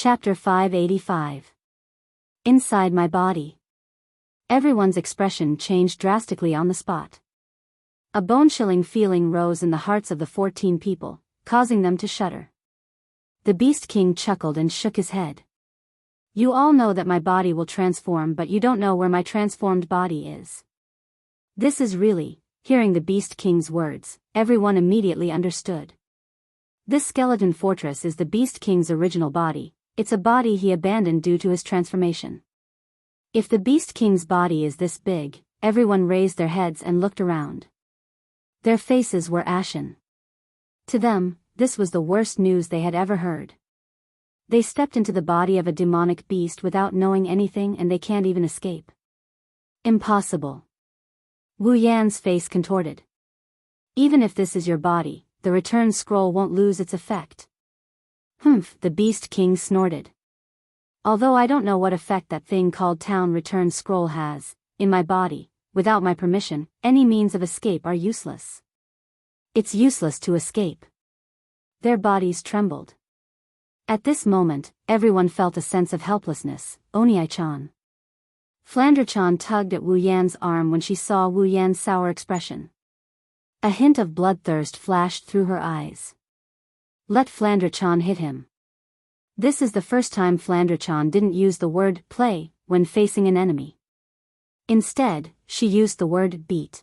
Chapter 585. Inside my body. Everyone's expression changed drastically on the spot. A bone-chilling feeling rose in the hearts of the 14 people, causing them to shudder. The Beast King chuckled and shook his head. You all know that my body will transform, but you don't know where my transformed body is. This is really, hearing the Beast King's words, everyone immediately understood. This skeleton fortress is the Beast King's original body. It's a body he abandoned due to his transformation. If the Beast King's body is this big, everyone raised their heads and looked around. Their faces were ashen. To them, this was the worst news they had ever heard. They stepped into the body of a demonic beast without knowing anything, and they can't even escape. Impossible. Wu Yan's face contorted. Even if this is your body, the return scroll won't lose its effect. Humph, the Beast King snorted. Although I don't know what effect that thing called town return scroll has, in my body, without my permission, any means of escape are useless. It's useless to escape. Their bodies trembled. At this moment, everyone felt a sense of helplessness. Onii-chan. Flandre-chan tugged at Wu Yan's arm when she saw Wu Yan's sour expression. A hint of bloodthirst flashed through her eyes. Let Flandre-chan hit him. This is the first time Flandre-chan didn't use the word play when facing an enemy. Instead, she used the word beat.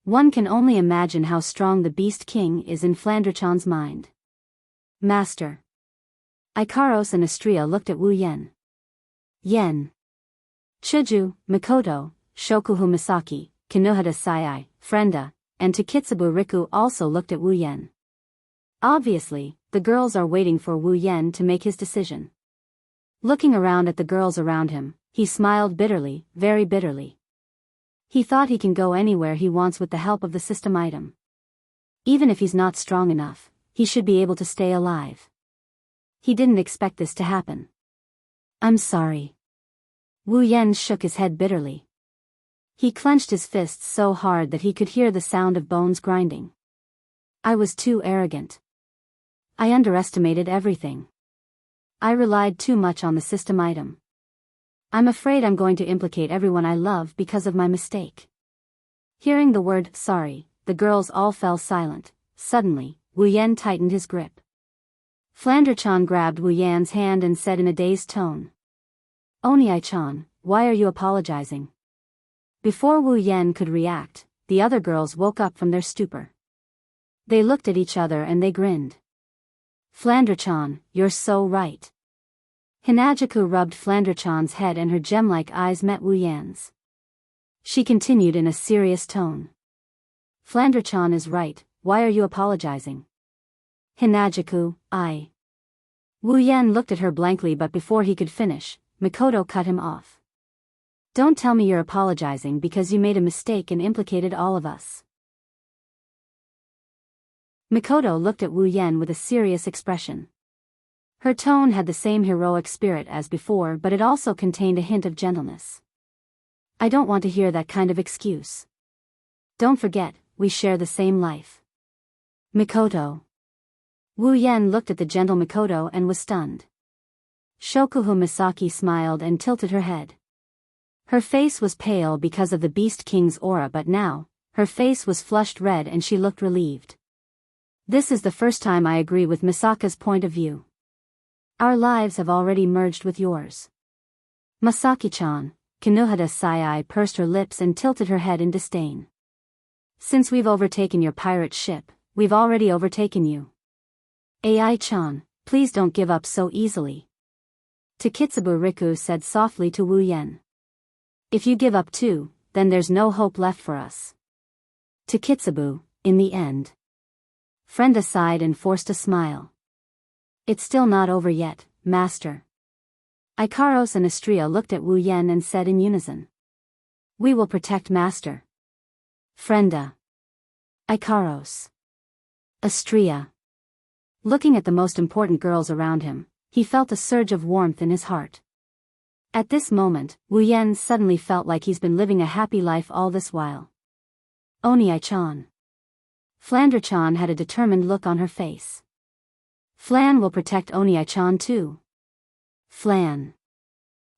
One can only imagine how strong the Beast King is in Flandre-chan's mind. Master. Ikaros and Astria looked at Wu Yan. Yen. Chuju, Mikoto, Shokuhu Misaki, Kinohada Sayai, Frenda, and Takitsubu Riku also looked at Wu Yan. Obviously, the girls are waiting for Wu Yan to make his decision. Looking around at the girls around him, he smiled bitterly, very bitterly. He thought he can go anywhere he wants with the help of the system item. Even if he's not strong enough, he should be able to stay alive. He didn't expect this to happen. I'm sorry. Wu Yan shook his head bitterly. He clenched his fists so hard that he could hear the sound of bones grinding. I was too arrogant. I underestimated everything. I relied too much on the system item. I'm afraid I'm going to implicate everyone I love because of my mistake. Hearing the word sorry, the girls all fell silent. Suddenly, Wu Yan tightened his grip. Flandre-chan grabbed Wu Yan's hand and said in a dazed tone. Onii-chan, why are you apologizing? Before Wu Yan could react, the other girls woke up from their stupor. They looked at each other and they grinned. Flandre-chan, you're so right. Hinajaku rubbed Flandre-chan's head and her gem-like eyes met Wu Yan's. She continued in a serious tone. Flandre-chan is right, why are you apologizing? Hinajaku, I. Wu Yan looked at her blankly, but before he could finish, Mikoto cut him off. Don't tell me you're apologizing because you made a mistake and implicated all of us. Mikoto looked at Wu Yan with a serious expression. Her tone had the same heroic spirit as before, but it also contained a hint of gentleness. I don't want to hear that kind of excuse. Don't forget, we share the same life. Mikoto. Wu Yan looked at the gentle Mikoto and was stunned. Shokuhu Misaki smiled and tilted her head. Her face was pale because of the Beast King's aura, but now, her face was flushed red and she looked relieved. This is the first time I agree with Misaka's point of view. Our lives have already merged with yours. Masaki-chan, Kinohada Sayai pursed her lips and tilted her head in disdain. Since we've overtaken your pirate ship, we've already overtaken you. Ai-chan, please don't give up so easily. Takitsubu Riku said softly to Wu Yan. If you give up too, then there's no hope left for us. Takitsubu, in the end. Frenda sighed and forced a smile. It's still not over yet, Master. Ikaros and Astria looked at Wu Yan and said in unison. We will protect Master. Frenda. Ikaros. Astria. Looking at the most important girls around him, he felt a surge of warmth in his heart. At this moment, Wu Yan suddenly felt like he's been living a happy life all this while. Onii-chan. Flandre-chan had a determined look on her face. Flan will protect Onii-chan too. Flan.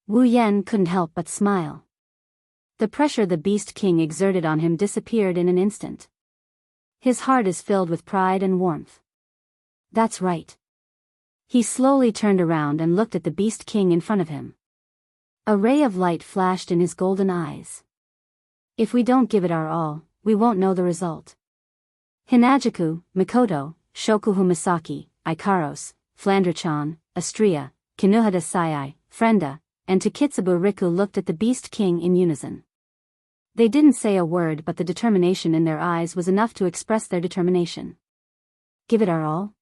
Wu Yan couldn't help but smile. The pressure the Beast King exerted on him disappeared in an instant. His heart is filled with pride and warmth. That's right. He slowly turned around and looked at the Beast King in front of him. A ray of light flashed in his golden eyes. If we don't give it our all, we won't know the result. Hinajaku, Mikoto, Shokuhu Misaki, Ikaros, Flandre-chan, Astria, Kinuhada Sayai, Frenda, and Takitsubu Riku looked at the Beast King in unison. They didn't say a word, but the determination in their eyes was enough to express their determination. Give it our all?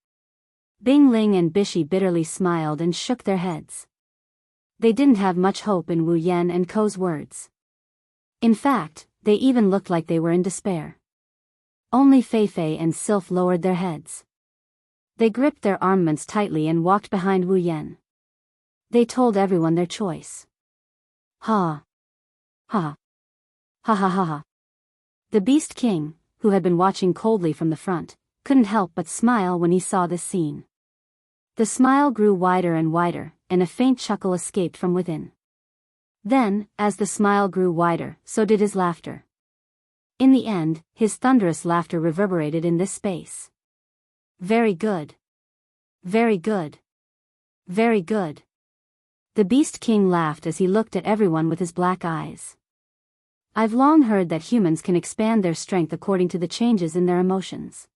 Bing Ling and Bishi bitterly smiled and shook their heads. They didn't have much hope in Wu Yan and Ko's words. In fact, they even looked like they were in despair. Only Fei Fei and Sylph lowered their heads. They gripped their armaments tightly and walked behind Wu Yan. They told everyone their choice. Ha. Ha. Ha ha ha ha. The Beast King, who had been watching coldly from the front, couldn't help but smile when he saw this scene. The smile grew wider and wider, and a faint chuckle escaped from within. Then, as the smile grew wider, so did his laughter. In the end, his thunderous laughter reverberated in this space. Very good. Very good. Very good. The Beast King laughed as he looked at everyone with his black eyes. I've long heard that humans can expand their strength according to the changes in their emotions.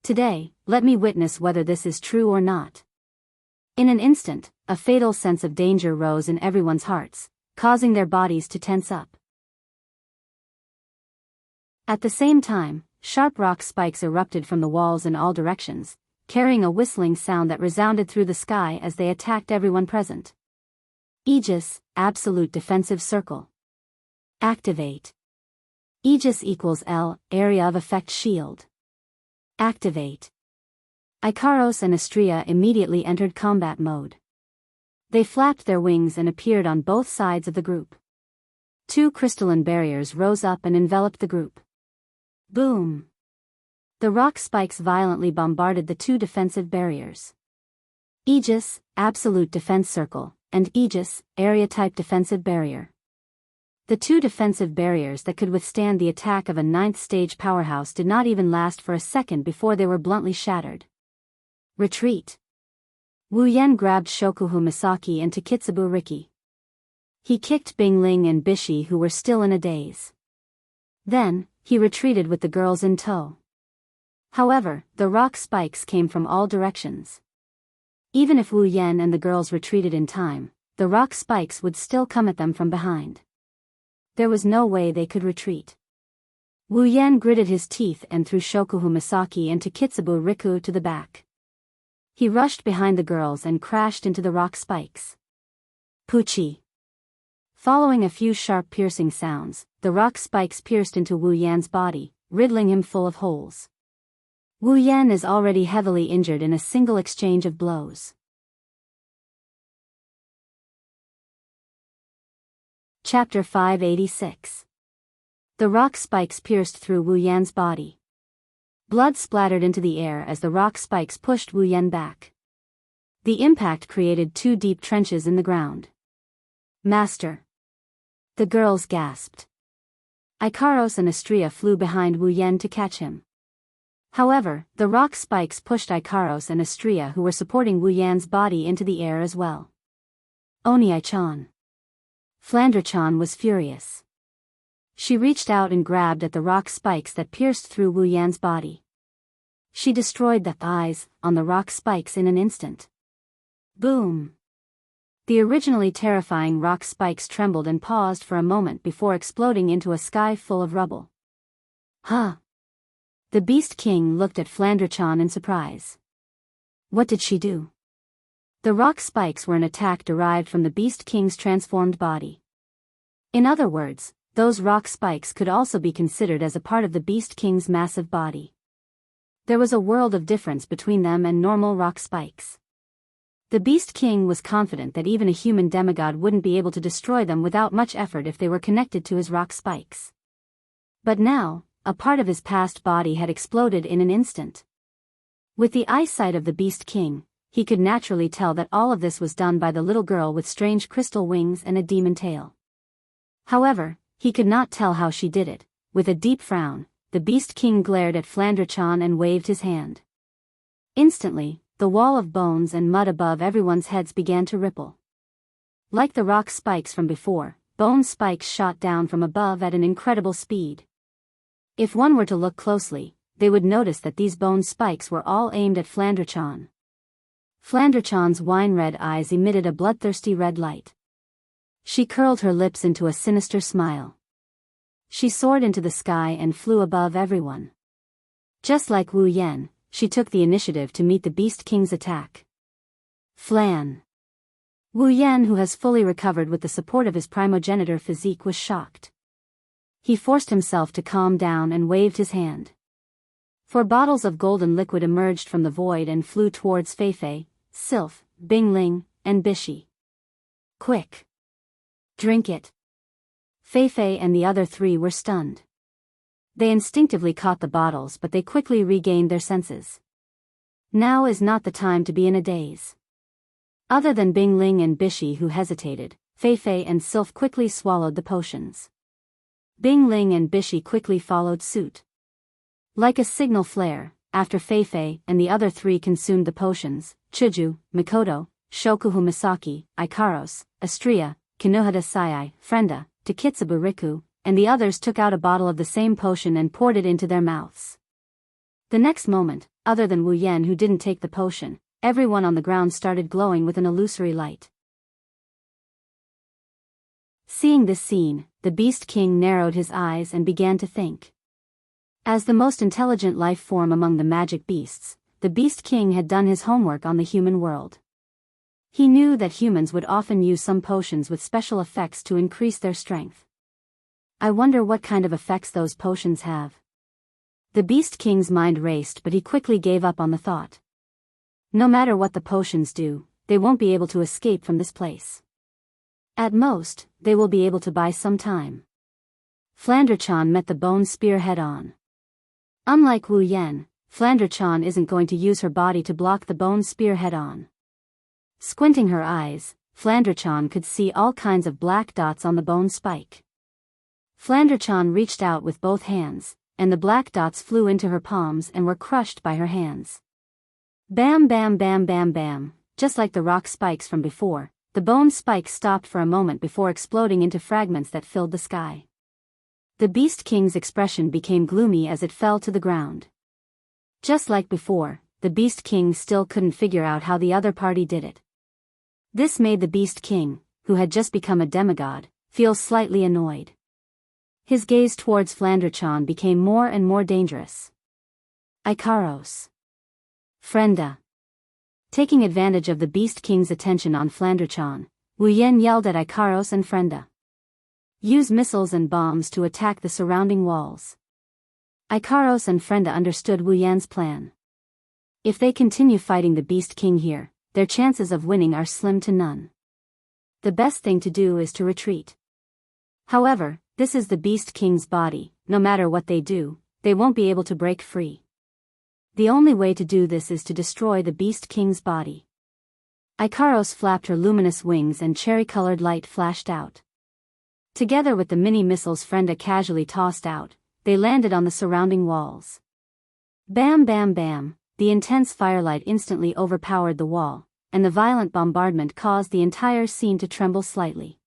Today, let me witness whether this is true or not. In an instant, a fatal sense of danger rose in everyone's hearts, causing their bodies to tense up. At the same time, sharp rock spikes erupted from the walls in all directions, carrying a whistling sound that resounded through the sky as they attacked everyone present. Aegis, Absolute Defensive Circle. Activate. Aegis equals L, Area of Effect Shield. Activate. Ikaros and Astria immediately entered combat mode. They flapped their wings and appeared on both sides of the group. Two crystalline barriers rose up and enveloped the group. Boom! The rock spikes violently bombarded the two defensive barriers. Aegis, Absolute Defense Circle, and Aegis, Area-type Defensive Barrier. The two defensive barriers that could withstand the attack of a ninth-stage powerhouse did not even last for a second before they were bluntly shattered. Retreat. Wu Yan grabbed Shokuhu Misaki and Takitsubu Riki. He kicked Bing Ling and Bishi, who were still in a daze. Then, he retreated with the girls in tow. However, the rock spikes came from all directions. Even if Wu Yan and the girls retreated in time, the rock spikes would still come at them from behind. There was no way they could retreat. Wu Yan gritted his teeth and threw Shokuhu Misaki and Takitsubu Riku to the back. He rushed behind the girls and crashed into the rock spikes. Poochie. Following a few sharp piercing sounds, the rock spikes pierced into Wu Yan's body, riddling him full of holes. Wu Yan is already heavily injured in a single exchange of blows. Chapter 586. The rock spikes pierced through Wu Yan's body. Blood splattered into the air as the rock spikes pushed Wu Yan back. The impact created two deep trenches in the ground. Master. The girls gasped. Ikaros and Astria flew behind Wu Yan to catch him. However, the rock spikes pushed Ikaros and Astria, who were supporting Wu Yan's body, into the air as well. Onii-chan. Flandre-chan was furious. She reached out and grabbed at the rock spikes that pierced through Wu Yan's body. She destroyed the eyes on the rock spikes in an instant. Boom! The originally terrifying rock spikes trembled and paused for a moment before exploding into a sky full of rubble. Huh! The Beast King looked at Flandre-chan in surprise. What did she do? The rock spikes were an attack derived from the Beast King's transformed body. In other words, those rock spikes could also be considered as a part of the Beast King's massive body. There was a world of difference between them and normal rock spikes. The Beast King was confident that even a human demigod wouldn't be able to destroy them without much effort if they were connected to his rock spikes. But now, a part of his past body had exploded in an instant. With the eyesight of the Beast King, he could naturally tell that all of this was done by the little girl with strange crystal wings and a demon tail. However, he could not tell how she did it. With a deep frown, the Beast King glared at Flandrachan and waved his hand. Instantly, the wall of bones and mud above everyone's heads began to ripple. Like the rock spikes from before, bone spikes shot down from above at an incredible speed. If one were to look closely, they would notice that these bone spikes were all aimed at Flandrachan. Flandrachan's wine-red eyes emitted a bloodthirsty red light. She curled her lips into a sinister smile. She soared into the sky and flew above everyone. Just like Wu Yan, she took the initiative to meet the Beast King's attack. Flan. Wu Yan, who has fully recovered with the support of his primogenitor physique, was shocked. He forced himself to calm down and waved his hand. 4 bottles of golden liquid emerged from the void and flew towards Feifei, Sylph, Bingling, and Bishi. Quick! Drink it! Feifei and the other 3 were stunned. They instinctively caught the bottles, but they quickly regained their senses. Now is not the time to be in a daze. Other than Bingling and Bishi, who hesitated, Feifei and Sylph quickly swallowed the potions. Bingling and Bishi quickly followed suit. Like a signal flare, after Feifei and the other 3 consumed the potions, Chuju, Mikoto, Shokuhu Misaki, Ikaros, Astria, Kinohada Sayai, Frenda, Takitsubu Riku, and the others took out a bottle of the same potion and poured it into their mouths. The next moment, other than Wu Yan, who didn't take the potion, everyone on the ground started glowing with an illusory light. Seeing this scene, the Beast King narrowed his eyes and began to think. As the most intelligent life form among the magic beasts, the Beast King had done his homework on the human world. He knew that humans would often use some potions with special effects to increase their strength. I wonder what kind of effects those potions have. The Beast King's mind raced, but he quickly gave up on the thought. No matter what the potions do, they won't be able to escape from this place. At most, they will be able to buy some time. Flandrachan met the bone spear head-on. Unlike Wu Yan, Flandrachan isn't going to use her body to block the bone spear head-on. Squinting her eyes, Flandrachan could see all kinds of black dots on the bone spike. Flandrachan reached out with both hands, and the black dots flew into her palms and were crushed by her hands. Bam bam bam bam bam, just like the rock spikes from before, the bone spike stopped for a moment before exploding into fragments that filled the sky. The Beast King's expression became gloomy as it fell to the ground. Just like before, the Beast King still couldn't figure out how the other party did it. This made the Beast King, who had just become a demigod, feel slightly annoyed. His gaze towards Flandrachan became more and more dangerous. Ikaros. Frenda. Taking advantage of the Beast King's attention on Flandrachan, Wu Yan yelled at Ikaros and Frenda. Use missiles and bombs to attack the surrounding walls. Ikaros and Frenda understood Wu Yan's plan. If they continue fighting the Beast King here, their chances of winning are slim to none. The best thing to do is to retreat. However, this is the Beast King's body, no matter what they do, they won't be able to break free. The only way to do this is to destroy the Beast King's body. Ikaros flapped her luminous wings and cherry-colored light flashed out. Together with the mini-missiles Frenda casually tossed out, they landed on the surrounding walls. Bam bam bam, the intense firelight instantly overpowered the wall, and the violent bombardment caused the entire scene to tremble slightly.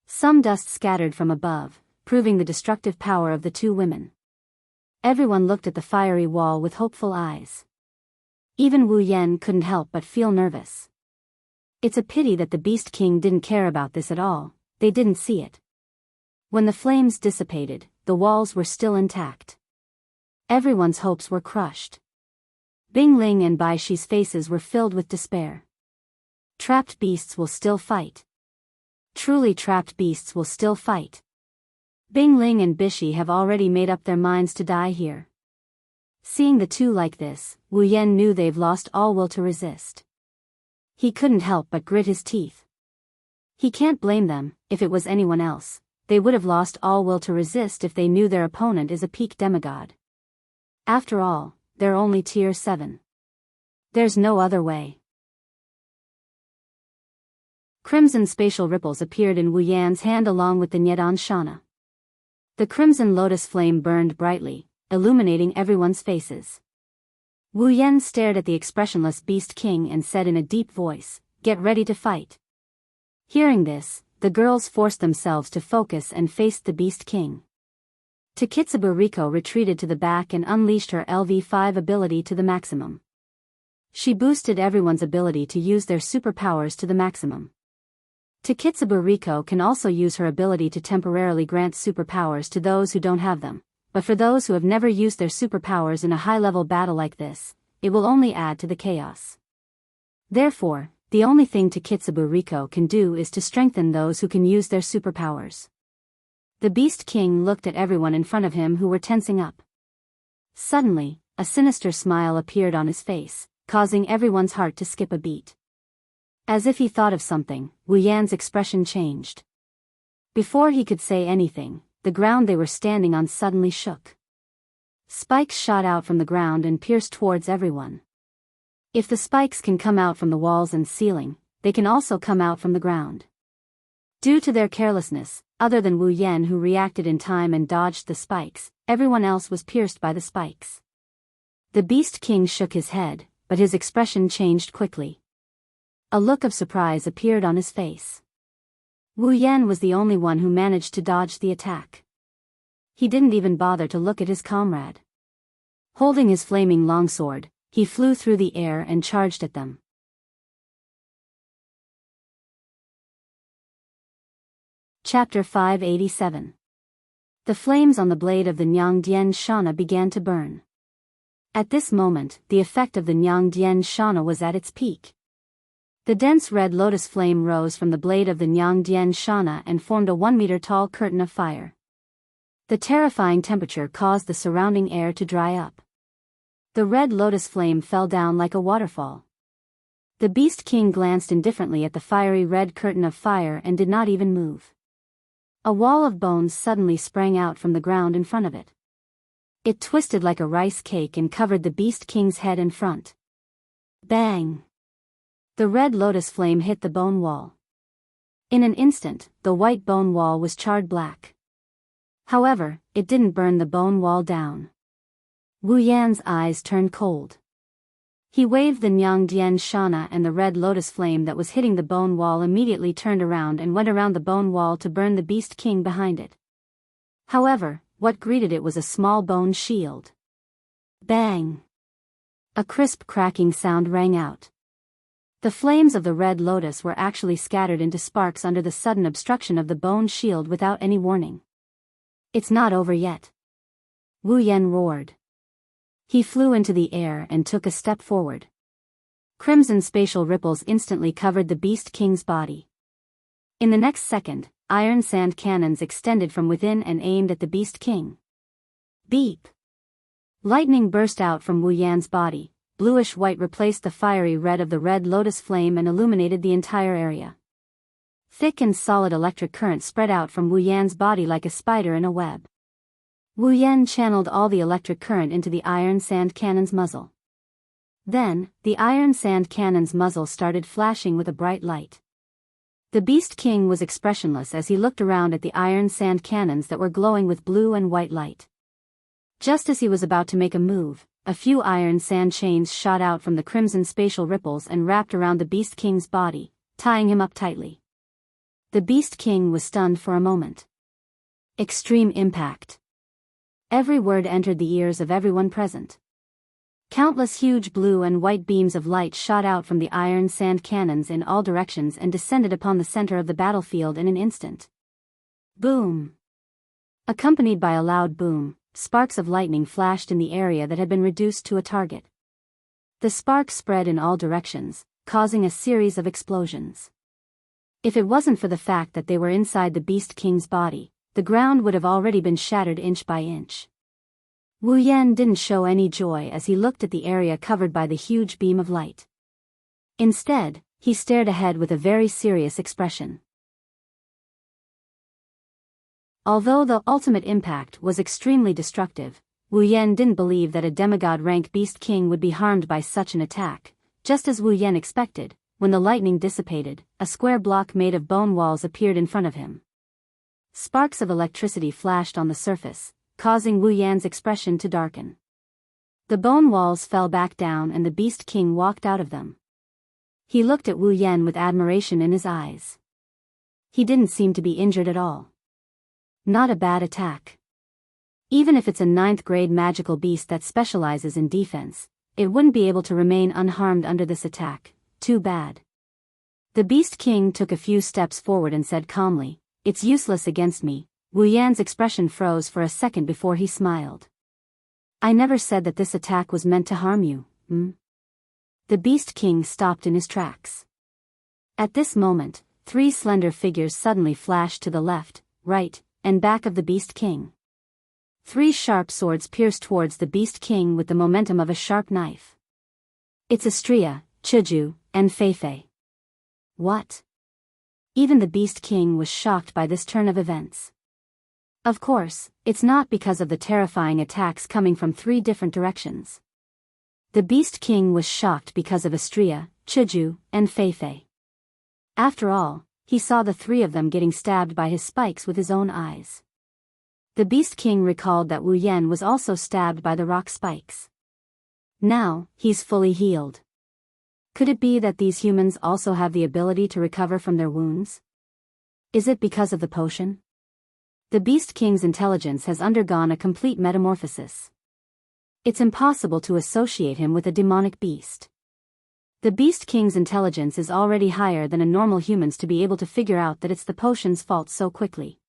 Some dust scattered from above, proving the destructive power of the 2 women. Everyone looked at the fiery wall with hopeful eyes. Even Wu Yan couldn't help but feel nervous. It's a pity that the Beast King didn't care about this at all, they didn't see it. When the flames dissipated, the walls were still intact. Everyone's hopes were crushed. Bingling and Baishi's faces were filled with despair. Trapped beasts will still fight. Truly trapped beasts will still fight. Bingling and Bishi have already made up their minds to die here. Seeing the 2 like this, Wu Yan knew they've lost all will to resist. He couldn't help but grit his teeth. He can't blame them. If it was anyone else, they would have lost all will to resist if they knew their opponent is a peak demigod. After all, they're only tier 7. There's no other way. Crimson spatial ripples appeared in Wu Yan's hand along with the Nyedan Shana. The crimson lotus flame burned brightly, illuminating everyone's faces. Wu Yan stared at the expressionless Beast King and said in a deep voice, "Get ready to fight." Hearing this, the girls forced themselves to focus and faced the Beast King. Takitsubo Riko retreated to the back and unleashed her LV5 ability to the maximum. She boosted everyone's ability to use their superpowers to the maximum. Takitsubo Riko can also use her ability to temporarily grant superpowers to those who don't have them, but for those who have never used their superpowers in a high-level battle like this, it will only add to the chaos. Therefore, the only thing Takitsubo Riko can do is to strengthen those who can use their superpowers. The Beast King looked at everyone in front of him who were tensing up. Suddenly, a sinister smile appeared on his face, causing everyone's heart to skip a beat. As if he thought of something, Wu Yan's expression changed. Before he could say anything, the ground they were standing on suddenly shook. Spikes shot out from the ground and pierced towards everyone. If the spikes can come out from the walls and ceiling, they can also come out from the ground. Due to their carelessness, other than Wu Yan who reacted in time and dodged the spikes, everyone else was pierced by the spikes. The Beast King shook his head, but his expression changed quickly. A look of surprise appeared on his face. Wu Yan was the only one who managed to dodge the attack. He didn't even bother to look at his comrade. Holding his flaming longsword, he flew through the air and charged at them. Chapter 587. The flames on the blade of the Nyangdian Shana began to burn. At this moment, the effect of the Nyangdian Shana was at its peak. The dense red lotus flame rose from the blade of the Nyangdian Shana and formed a 1-meter-tall curtain of fire. The terrifying temperature caused the surrounding air to dry up. The red lotus flame fell down like a waterfall. The Beast King glanced indifferently at the fiery red curtain of fire and did not even move. A wall of bones suddenly sprang out from the ground in front of it. It twisted like a rice cake and covered the Beast King's head and front. Bang! The red lotus flame hit the bone wall. In an instant, the white bone wall was charred black. However, it didn't burn the bone wall down. Wu Yan's eyes turned cold. He waved the Nyangdian Shana and the red lotus flame that was hitting the bone wall immediately turned around and went around the bone wall to burn the Beast King behind it. However, what greeted it was a small bone shield. Bang! A crisp cracking sound rang out. The flames of the red lotus were actually scattered into sparks under the sudden obstruction of the bone shield without any warning. "It's not over yet," Wu Yan roared. He flew into the air and took a step forward. Crimson spatial ripples instantly covered the Beast King's body. In the next second, iron sand cannons extended from within and aimed at the Beast King. Beep! Lightning burst out from Wu Yan's body. Bluish-white replaced the fiery red of the red lotus flame and illuminated the entire area. Thick and solid electric current spread out from Wu Yan's body like a spider in a web. Wu Yan channeled all the electric current into the iron sand cannon's muzzle. Then, the iron sand cannon's muzzle started flashing with a bright light. The Beast King was expressionless as he looked around at the iron sand cannons that were glowing with blue and white light. Just as he was about to make a move, a few iron sand chains shot out from the crimson spatial ripples and wrapped around the Beast King's body, tying him up tightly. The Beast King was stunned for a moment. Extreme impact. Every word entered the ears of everyone present. Countless huge blue and white beams of light shot out from the iron sand cannons in all directions and descended upon the center of the battlefield in an instant. Boom! Accompanied by a loud boom, sparks of lightning flashed in the area that had been reduced to a target. The sparks spread in all directions, causing a series of explosions. If it wasn't for the fact that they were inside the Beast King's body, the ground would have already been shattered inch by inch. Wu Yan didn't show any joy as he looked at the area covered by the huge beam of light. Instead, he stared ahead with a very serious expression. Although the ultimate impact was extremely destructive, Wu Yan didn't believe that a demigod-rank Beast King would be harmed by such an attack. Just as Wu Yan expected, when the lightning dissipated, a square block made of bone walls appeared in front of him. Sparks of electricity flashed on the surface, causing Wu Yan's expression to darken. The bone walls fell back down and the Beast King walked out of them. He looked at Wu Yan with admiration in his eyes. He didn't seem to be injured at all. Not a bad attack. Even if it's a 9th-grade magical beast that specializes in defense, it wouldn't be able to remain unharmed under this attack. Too bad. The Beast King took a few steps forward and said calmly, "It's useless against me." Wu Yan's expression froze for a second before he smiled. "I never said that this attack was meant to harm you, The Beast King stopped in his tracks. At this moment, 3 slender figures suddenly flashed to the left, right, and back of the Beast King. 3 sharp swords pierced towards the Beast King with the momentum of a sharp knife. It's Astria, Chuju, and Feifei. What? Even the Beast King was shocked by this turn of events. Of course, it's not because of the terrifying attacks coming from 3 different directions. The Beast King was shocked because of Astria, Chuju, and Feifei. After all, he saw the 3 of them getting stabbed by his spikes with his own eyes. The Beast King recalled that Wu Yan was also stabbed by the rock spikes. Now, he's fully healed. Could it be that these humans also have the ability to recover from their wounds? Is it because of the potion? The Beast King's intelligence has undergone a complete metamorphosis. It's impossible to associate him with a demonic beast. The Beast King's intelligence is already higher than a normal human's to be able to figure out that it's the potion's fault so quickly.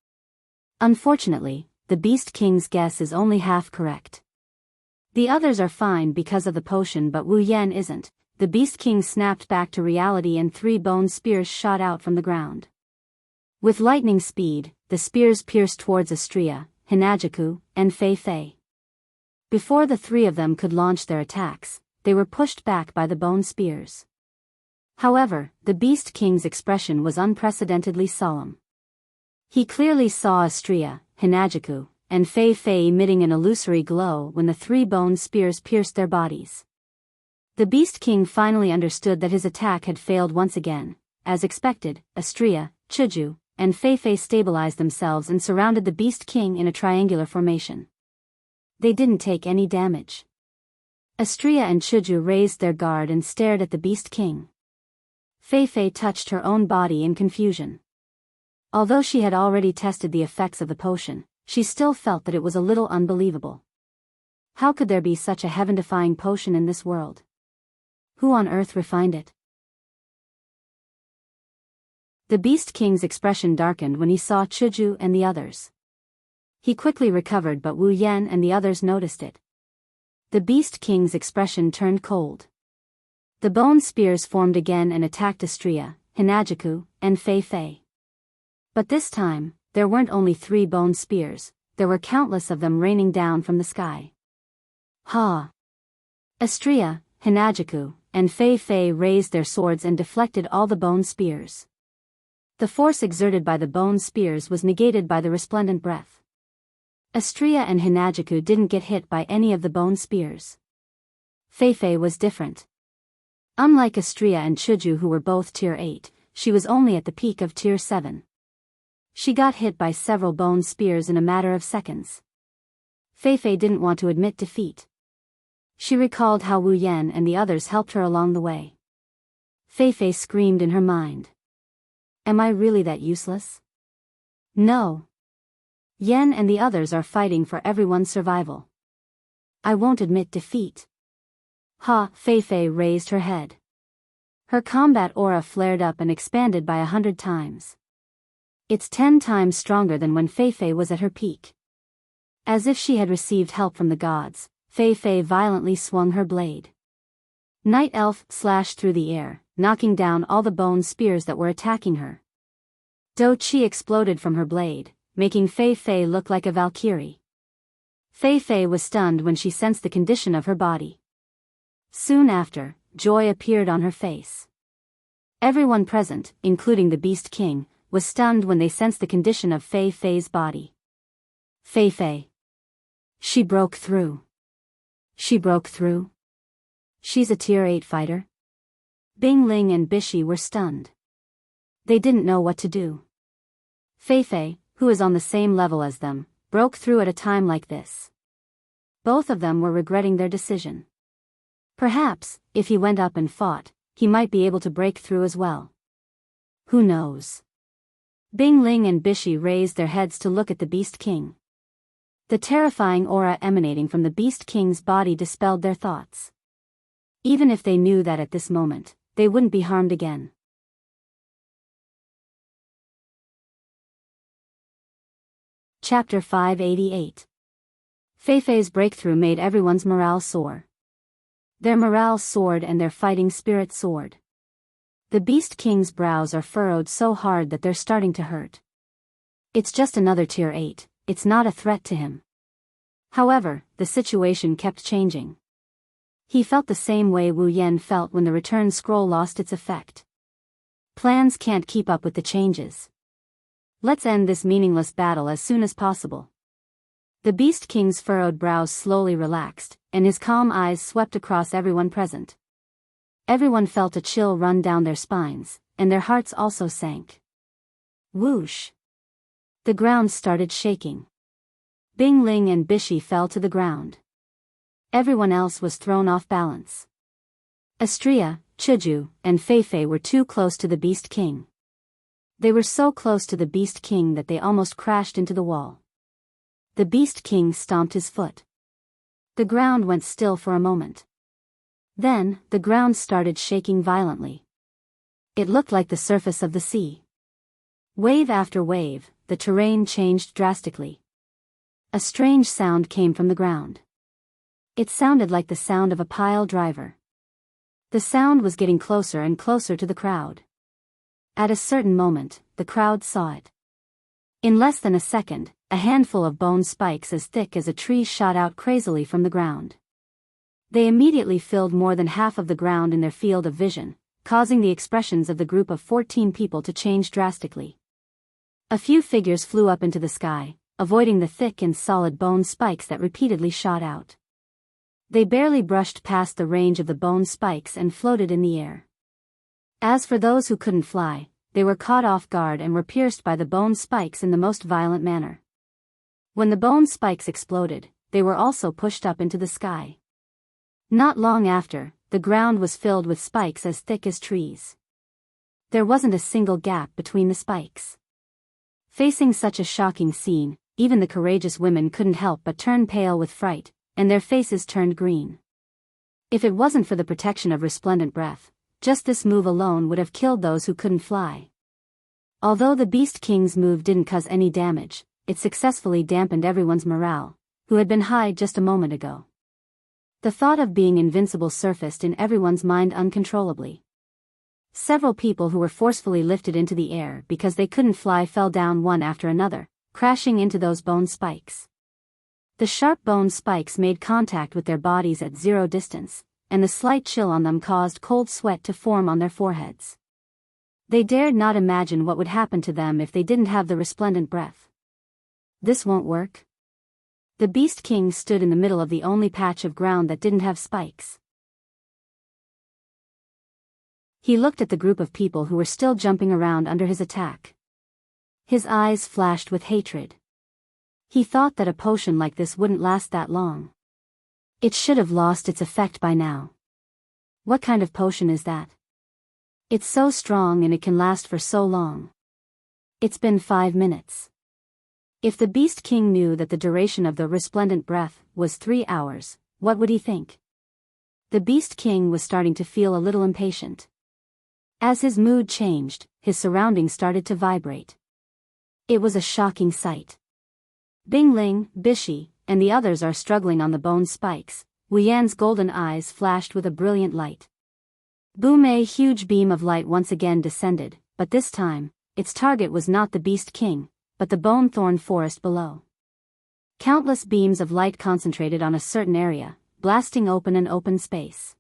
Unfortunately, the Beast King's guess is only half correct. The others are fine because of the potion, but Wu Yan isn't. The Beast King snapped back to reality and 3 bone spears shot out from the ground. With lightning speed, the spears pierced towards Astria, Hinajaku, and Feifei. Before the 3 of them could launch their attacks, they were pushed back by the bone spears. However, the Beast King's expression was unprecedentedly solemn. He clearly saw Astria, Hinajaku, and Feifei emitting an illusory glow when the 3 bone spears pierced their bodies. The Beast King finally understood that his attack had failed once again. As expected, Astria, Chuju, and Feifei stabilized themselves and surrounded the Beast King in a triangular formation. They didn't take any damage. Astria and Chuju raised their guard and stared at the Beast King. Feifei touched her own body in confusion. Although she had already tested the effects of the potion, she still felt that it was a little unbelievable. How could there be such a heaven-defying potion in this world? Who on earth refined it? The Beast King's expression darkened when he saw Chuju and the others. He quickly recovered, but Wu Yan and the others noticed it. The Beast King's expression turned cold. The bone spears formed again and attacked Astria, Hinajaku, and Feifei. But this time, there weren't only 3 bone spears, there were countless of them raining down from the sky. Ha! Astria, Hinajaku, and Feifei raised their swords and deflected all the bone spears. The force exerted by the bone spears was negated by the resplendent breath. Astria and Hinajaku didn't get hit by any of the bone spears. Feifei was different. Unlike Astria and Chuju, who were both tier 8, she was only at the peak of tier 7. She got hit by several bone spears in a matter of seconds. Feifei didn't want to admit defeat. She recalled how Wu Yan and the others helped her along the way. Feifei screamed in her mind. Am I really that useless? No. Yan and the others are fighting for everyone's survival. I won't admit defeat. Ha! Feifei raised her head. Her combat aura flared up and expanded by 100 times. It's 10 times stronger than when Feifei was at her peak. As if she had received help from the gods, Feifei violently swung her blade. Night Elf slashed through the air, knocking down all the bone spears that were attacking her. Do Qi exploded from her blade, making Feifei look like a valkyrie. Feifei was stunned when she sensed the condition of her body. Soon after, joy appeared on her face. Everyone present, including the Beast King, was stunned when they sensed the condition of Feifei's body. Feifei. She broke through. She broke through? She's a tier 8 fighter? Bingling and Bishi were stunned. They didn't know what to do. Feifei, who is on the same level as them, broke through at a time like this. Both of them were regretting their decision. Perhaps, if he went up and fought, he might be able to break through as well. Who knows? Bingling and Bishi raised their heads to look at the Beast King. The terrifying aura emanating from the Beast King's body dispelled their thoughts. Even if they knew that at this moment, they wouldn't be harmed again. Chapter 588. Feifei's breakthrough made everyone's morale soar. Their morale soared and their fighting spirit soared. The Beast King's brows are furrowed so hard that they're starting to hurt. It's just another tier 8, it's not a threat to him. However, the situation kept changing. He felt the same way Wu Yan felt when the return scroll lost its effect. Plans can't keep up with the changes. Let's end this meaningless battle as soon as possible. The Beast King's furrowed brows slowly relaxed, and his calm eyes swept across everyone present. Everyone felt a chill run down their spines, and their hearts also sank. Whoosh! The ground started shaking. Bingling and Bishi fell to the ground. Everyone else was thrown off balance. Astria, Chuju, and Feifei were too close to the Beast King. They were so close to the Beast King that they almost crashed into the wall. The Beast King stomped his foot. The ground went still for a moment. Then, the ground started shaking violently. It looked like the surface of the sea. Wave after wave, the terrain changed drastically. A strange sound came from the ground. It sounded like the sound of a pile driver. The sound was getting closer and closer to the crowd. At a certain moment, the crowd saw it. In less than a second, a handful of bone spikes as thick as a tree shot out crazily from the ground. They immediately filled more than half of the ground in their field of vision, causing the expressions of the group of 14 people to change drastically. A few figures flew up into the sky, avoiding the thick and solid bone spikes that repeatedly shot out. They barely brushed past the range of the bone spikes and floated in the air. As for those who couldn't fly, they were caught off guard and were pierced by the bone spikes in the most violent manner. When the bone spikes exploded, they were also pushed up into the sky. Not long after, the ground was filled with spikes as thick as trees. There wasn't a single gap between the spikes. Facing such a shocking scene, even the courageous women couldn't help but turn pale with fright, and their faces turned green. If it wasn't for the protection of resplendent breath, just this move alone would have killed those who couldn't fly. Although the Beast King's move didn't cause any damage, it successfully dampened everyone's morale, who had been high just a moment ago. The thought of being invincible surfaced in everyone's mind uncontrollably. Several people who were forcefully lifted into the air because they couldn't fly fell down one after another, crashing into those bone spikes. The sharp bone spikes made contact with their bodies at zero distance, and the slight chill on them caused cold sweat to form on their foreheads. They dared not imagine what would happen to them if they didn't have the resplendent breath. This won't work. The Beast King stood in the middle of the only patch of ground that didn't have spikes. He looked at the group of people who were still jumping around under his attack. His eyes flashed with hatred. He thought that a potion like this wouldn't last that long. It should have lost its effect by now. What kind of potion is that? It's so strong and it can last for so long. It's been 5 minutes. If the Beast King knew that the duration of the resplendent breath was 3 hours, what would he think? The Beast King was starting to feel a little impatient. As his mood changed, his surroundings started to vibrate. It was a shocking sight. Bingling, Bishi, and the others are struggling on the bone spikes. Wu Yan's golden eyes flashed with a brilliant light. Boumay's huge beam of light once again descended, but this time, its target was not the Beast King, but the bone thorn forest below. Countless beams of light concentrated on a certain area, blasting open an open space.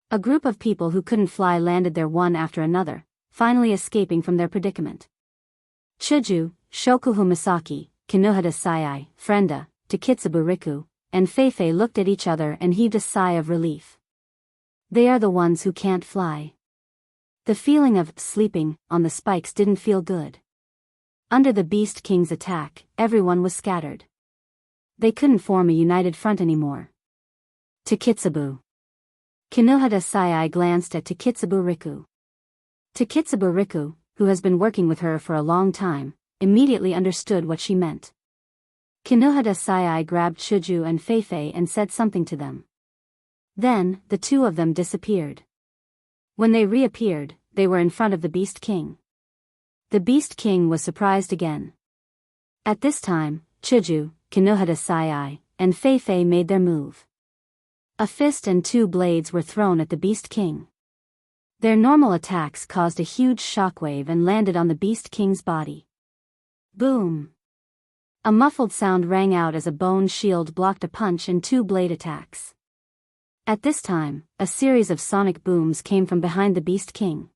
A group of people who couldn't fly landed there one after another, finally escaping from their predicament. Chuju, Shokuhu Misaki, Kinohada Sayai, Frenda, Takitsubu Riku, and Feifei looked at each other and heaved a sigh of relief. They are the ones who can't fly. The feeling of sleeping on the spikes didn't feel good. Under the Beast King's attack, everyone was scattered. They couldn't form a united front anymore. Takitsubu. Kinohada Sai glanced at Takitsubu Riku. Takitsubu Riku, who has been working with her for a long time, immediately understood what she meant. Kinohada Sai grabbed Chuju and Feifei and said something to them. Then, the two of them disappeared. When they reappeared, they were in front of the Beast King. The Beast King was surprised again. At this time, Chuju, Kinohada Sai, and Feifei made their move. A fist and two blades were thrown at the Beast King. Their normal attacks caused a huge shockwave and landed on the Beast King's body. Boom! A muffled sound rang out as a bone shield blocked a punch and two blade attacks. At this time, a series of sonic booms came from behind the Beast King.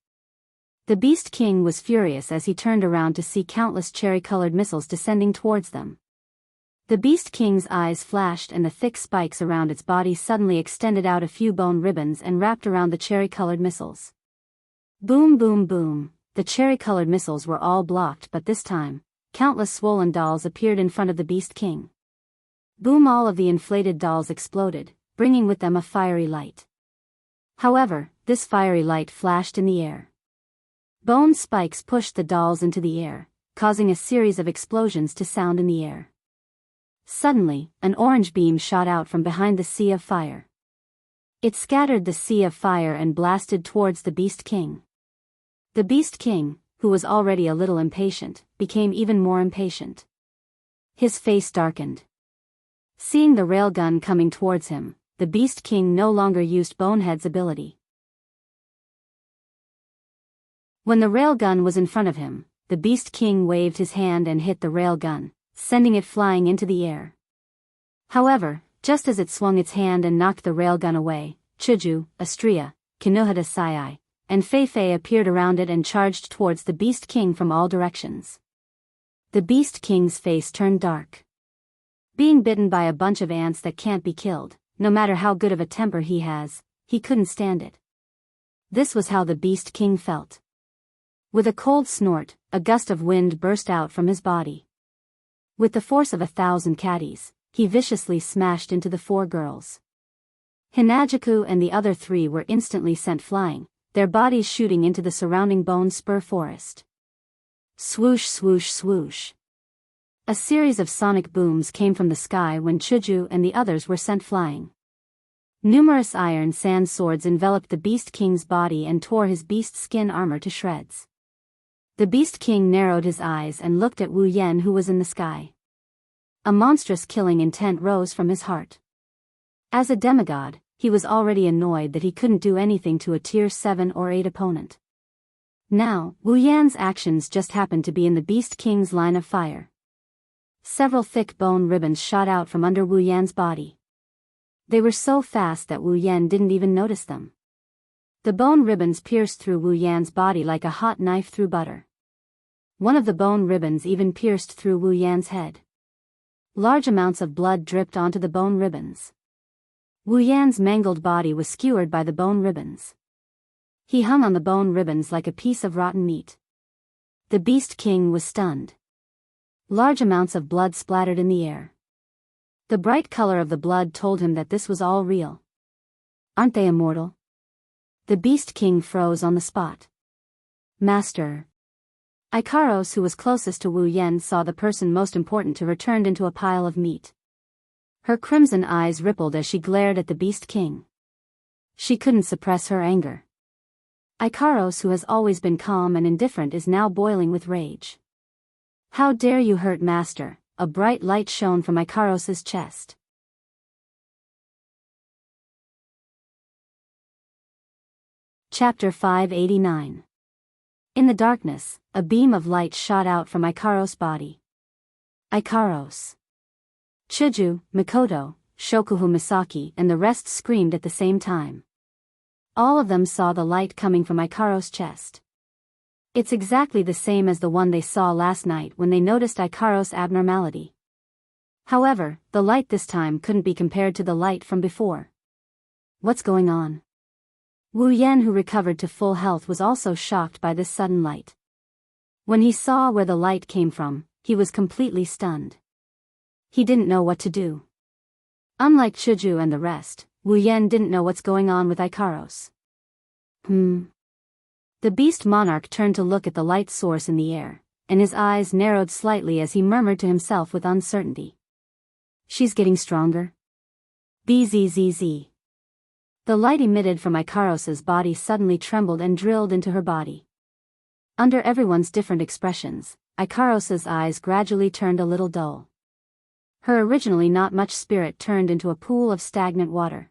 The Beast King was furious as he turned around to see countless cherry-colored missiles descending towards them. The Beast King's eyes flashed and the thick spikes around its body suddenly extended out a few bone ribbons and wrapped around the cherry-colored missiles. Boom boom boom, the cherry-colored missiles were all blocked, but this time, countless swollen dolls appeared in front of the Beast King. Boom, all of the inflated dolls exploded, bringing with them a fiery light. However, this fiery light flashed in the air. Bone spikes pushed the dolls into the air, causing a series of explosions to sound in the air. Suddenly, an orange beam shot out from behind the sea of fire. It scattered the sea of fire and blasted towards the Beast King. The Beast King, who was already a little impatient, became even more impatient. His face darkened. Seeing the railgun coming towards him, the Beast King no longer used Bonehead's ability. When the railgun was in front of him, the Beast King waved his hand and hit the railgun, sending it flying into the air. However, just as it swung its hand and knocked the railgun away, Chuju, Astria, Kinohada Sai, and Feifei appeared around it and charged towards the Beast King from all directions. The Beast King's face turned dark. Being bitten by a bunch of ants that can't be killed, no matter how good of a temper he has, he couldn't stand it. This was how the Beast King felt. With a cold snort, a gust of wind burst out from his body. With the force of 1,000 caddies, he viciously smashed into the four girls. Hinajuku and the other three were instantly sent flying, their bodies shooting into the surrounding bone spur forest. Swoosh swoosh swoosh. A series of sonic booms came from the sky when Chuju and the others were sent flying. Numerous iron sand swords enveloped the Beast King's body and tore his beast skin armor to shreds. The Beast King narrowed his eyes and looked at Wu Yen, who was in the sky. A monstrous killing intent rose from his heart. As a demigod, he was already annoyed that he couldn't do anything to a tier 7 or 8 opponent. Now, Wu Yan's actions just happened to be in the Beast King's line of fire. Several thick bone ribbons shot out from under Wu Yan's body. They were so fast that Wu Yan didn't even notice them. The bone ribbons pierced through Wu Yan's body like a hot knife through butter. One of the bone ribbons even pierced through Wu Yan's head. Large amounts of blood dripped onto the bone ribbons. Wu Yan's mangled body was skewered by the bone ribbons. He hung on the bone ribbons like a piece of rotten meat. The Beast King was stunned. Large amounts of blood splattered in the air. The bright color of the blood told him that this was all real. Aren't they immortal? The Beast King froze on the spot. Master. Ikaros, who was closest to Wu Yan, saw the person most important to her turned into a pile of meat. Her crimson eyes rippled as she glared at the Beast King. She couldn't suppress her anger. Ikaros, who has always been calm and indifferent, is now boiling with rage. How dare you hurt Master? A bright light shone from Ikaros's chest. Chapter 589. In the darkness, a beam of light shot out from Ikaros' body. Ikaros. Chuju, Mikoto, Shokuhu Misaki and the rest screamed at the same time. All of them saw the light coming from Ikaros' chest. It's exactly the same as the one they saw last night when they noticed Ikaros' abnormality. However, the light this time couldn't be compared to the light from before. What's going on? Wu Yan, who recovered to full health, was also shocked by this sudden light. When he saw where the light came from, he was completely stunned. He didn't know what to do. Unlike Chuju and the rest, Wu Yan didn't know what's going on with Ikaros. The beast monarch turned to look at the light source in the air, and his eyes narrowed slightly as he murmured to himself with uncertainty. She's getting stronger. Bzzz. The light emitted from Ikaros's body suddenly trembled and drilled into her body. Under everyone's different expressions, Ikaros's eyes gradually turned a little dull. Her originally not much spirit turned into a pool of stagnant water.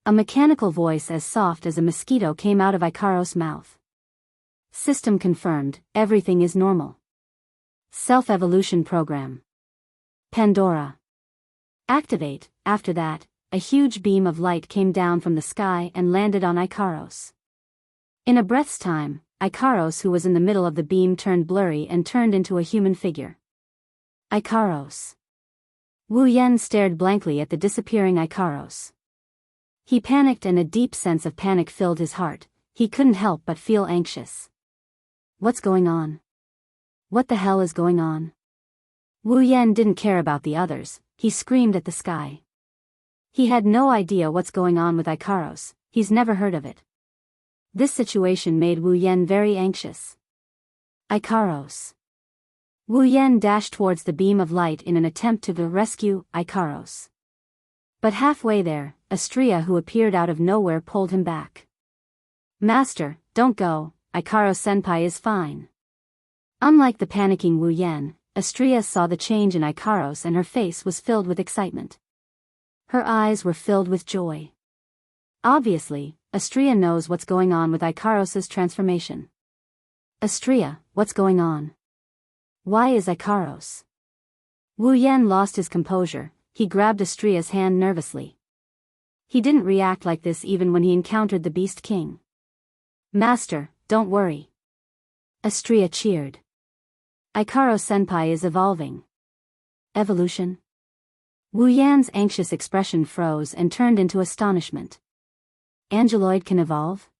A mechanical voice as soft as a mosquito came out of Ikaros' mouth. System confirmed, everything is normal. Self-evolution program. Pandora. Activate. After that, a huge beam of light came down from the sky and landed on Ikaros. In a breath's time, Ikaros, who was in the middle of the beam, turned blurry and turned into a human figure. Ikaros. Wu Yan stared blankly at the disappearing Ikaros. He panicked and a deep sense of panic filled his heart. He couldn't help but feel anxious. What's going on? What the hell is going on? Wu Yan didn't care about the others. He screamed at the sky. He had no idea what's going on with Ikaros. He's never heard of it. This situation made Wu Yan very anxious. Ikaros. Wu Yan dashed towards the beam of light in an attempt to rescue Ikaros. But halfway there, Astria, who appeared out of nowhere, pulled him back. Master, don't go, Ikaros-senpai is fine. Unlike the panicking Wu Yan, Astria saw the change in Ikaros and her face was filled with excitement. Her eyes were filled with joy. Obviously, Astria knows what's going on with Ikaros' transformation. Astria, what's going on? Why is Ikaros? Wu Yan lost his composure. He grabbed Astria's hand nervously. He didn't react like this even when he encountered the Beast King. Master, don't worry. Astria cheered. Ikaros-senpai is evolving. Evolution? Wu Yan's anxious expression froze and turned into astonishment. Angeloid can evolve?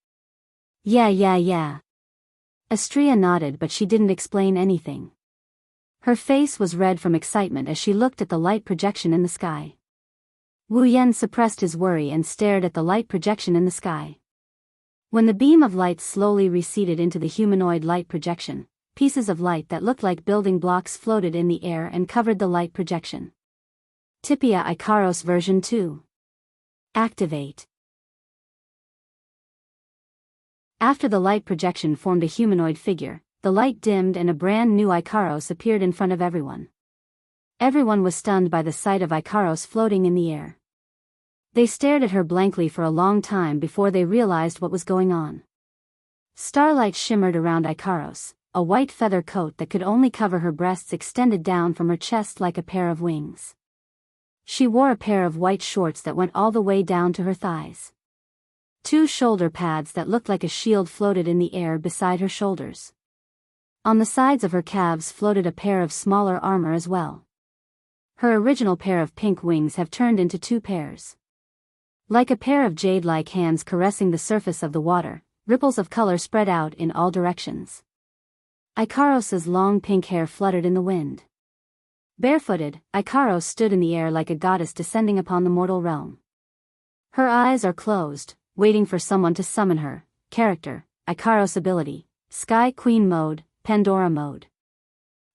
Yeah. Astria nodded, but she didn't explain anything. Her face was red from excitement as she looked at the light projection in the sky. Wu Yan suppressed his worry and stared at the light projection in the sky. When the beam of light slowly receded into the humanoid light projection, pieces of light that looked like building blocks floated in the air and covered the light projection. Tipia Ikaros version 2. Activate. After the light projection formed a humanoid figure, the light dimmed and a brand new Ikaros appeared in front of everyone. Everyone was stunned by the sight of Ikaros floating in the air. They stared at her blankly for a long time before they realized what was going on. Starlight shimmered around Ikaros, a white feather coat that could only cover her breasts extended down from her chest like a pair of wings. She wore a pair of white shorts that went all the way down to her thighs. 2 shoulder pads that looked like a shield floated in the air beside her shoulders. On the sides of her calves floated a pair of smaller armor as well. Her original pair of pink wings have turned into 2 pairs. Like a pair of jade-like hands caressing the surface of the water, ripples of color spread out in all directions. Ikaros's long pink hair fluttered in the wind. Barefooted, Ikaros stood in the air like a goddess descending upon the mortal realm. Her eyes are closed, waiting for someone to summon her. Character, Ikaros ability, Sky Queen mode, Pandora mode.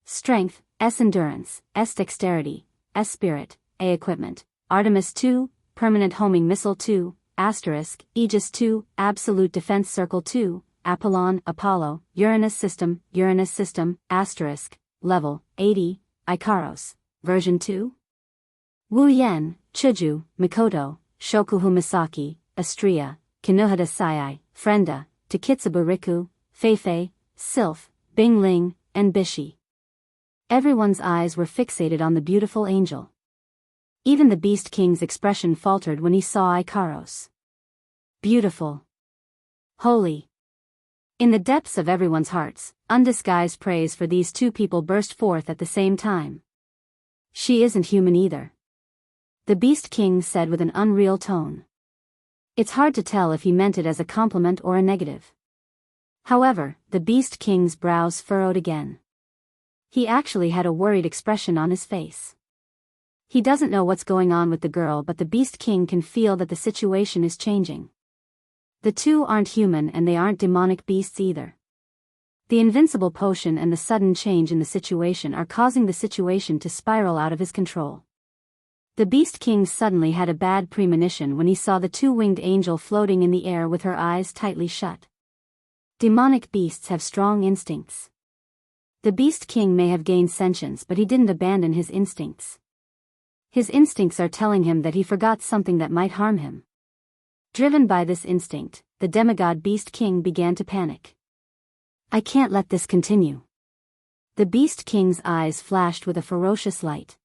Strength, S endurance, S dexterity, S spirit, A equipment, Artemis 2, permanent homing missile 2, asterisk, Aegis 2, absolute defense circle 2, Apollon, Apollo, Uranus system, asterisk, level, 80, Ikaros, version 2. Wu Yan, Chuju, Mikoto, Shokuhu Misaki, Astria, Kinuhada Sai, Frenda, Takitsubu Riku, Feifei, Sylph, Bing Ling, and Bishi. Everyone's eyes were fixated on the beautiful angel. Even the Beast King's expression faltered when he saw Ikaros. Beautiful. Holy. In the depths of everyone's hearts, undisguised praise for these 2 people burst forth at the same time. She isn't human either. The Beast King said with an unreal tone. It's hard to tell if he meant it as a compliment or a negative. However, the Beast King's brows furrowed again. He actually had a worried expression on his face. He doesn't know what's going on with the girl, but the Beast King can feel that the situation is changing. The two aren't human and they aren't demonic beasts either. The invincible potion and the sudden change in the situation are causing the situation to spiral out of his control. The Beast King suddenly had a bad premonition when he saw the two-winged angel floating in the air with her eyes tightly shut. Demonic beasts have strong instincts. The Beast King may have gained sentience, but he didn't abandon his instincts. His instincts are telling him that he forgot something that might harm him. Driven by this instinct, the demigod Beast King began to panic. I can't let this continue. The Beast King's eyes flashed with a ferocious light.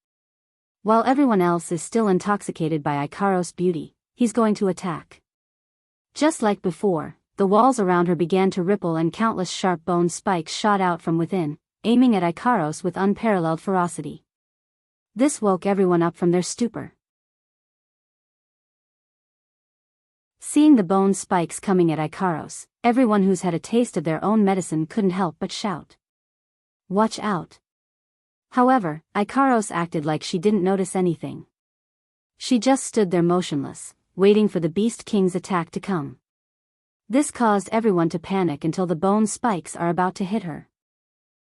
While everyone else is still intoxicated by Ikaros' beauty, he's going to attack. Just like before, the walls around her began to ripple and countless sharp bone spikes shot out from within, aiming at Ikaros with unparalleled ferocity. This woke everyone up from their stupor. Seeing the bone spikes coming at Ikaros, everyone who's had a taste of their own medicine couldn't help but shout. Watch out. However, Ikaros acted like she didn't notice anything. She just stood there motionless, waiting for the Beast King's attack to come. This caused everyone to panic until the bone spikes are about to hit her.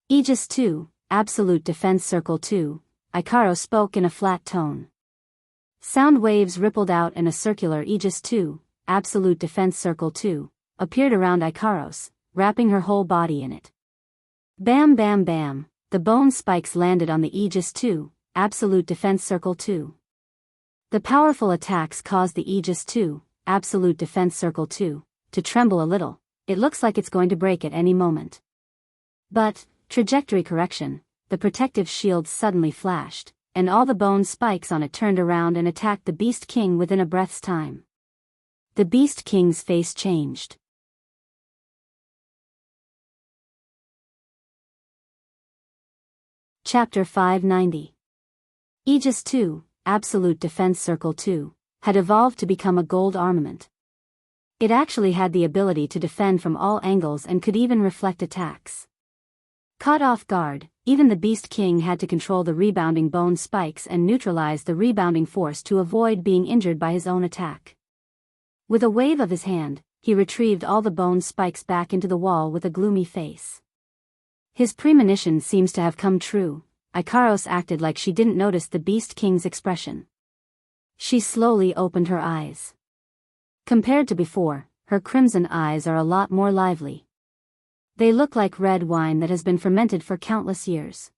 Aegis 2, Absolute Defense Circle 2, Ikaros spoke in a flat tone. Sound waves rippled out and a circular Aegis 2, Absolute Defense Circle 2, appeared around Ikaros, wrapping her whole body in it. Bam bam bam, the bone spikes landed on the Aegis 2, Absolute Defense Circle 2. The powerful attacks caused the Aegis 2, Absolute Defense Circle 2, to tremble a little. It looks like it's going to break at any moment. But, trajectory correction, the protective shield suddenly flashed, and all the bone spikes on it turned around and attacked the Beast King within a breath's time. The Beast King's face changed. Chapter 590. Aegis 2, Absolute Defense Circle 2, had evolved to become a gold armament. It actually had the ability to defend from all angles and could even reflect attacks. Caught off guard, even the Beast King had to control the rebounding bone spikes and neutralize the rebounding force to avoid being injured by his own attack. With a wave of his hand, he retrieved all the bone spikes back into the wall with a gloomy face. His premonition seems to have come true. Ikaros acted like she didn't notice the Beast King's expression. She slowly opened her eyes. Compared to before, her crimson eyes are a lot more lively. They look like red wine that has been fermented for countless years.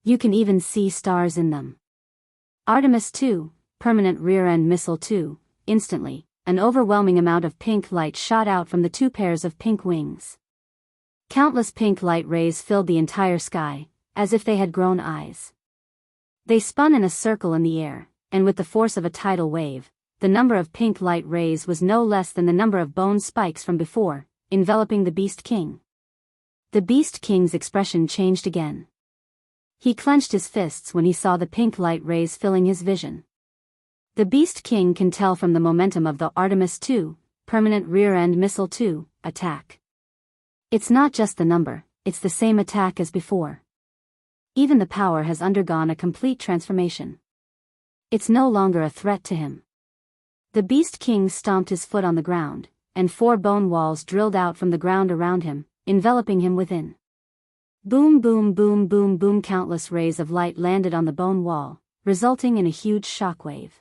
You can even see stars in them. Artemis 2, Permanent Rear-End Missile 2, instantly, an overwhelming amount of pink light shot out from the two pairs of pink wings. Countless pink light rays filled the entire sky, as if they had grown eyes. They spun in a circle in the air, and with the force of a tidal wave, the number of pink light rays was no less than the number of bone spikes from before, enveloping the Beast King. The Beast King's expression changed again. He clenched his fists when he saw the pink light rays filling his vision. The Beast King can tell from the momentum of the Artemis 2, Permanent Rear-End Missile 2, attack. It's not just the number, it's the same attack as before. Even the power has undergone a complete transformation. It's no longer a threat to him. The Beast King stomped his foot on the ground, and 4 bone walls drilled out from the ground around him, enveloping him within. Boom boom boom boom boom, countless rays of light landed on the bone wall, resulting in a huge shockwave.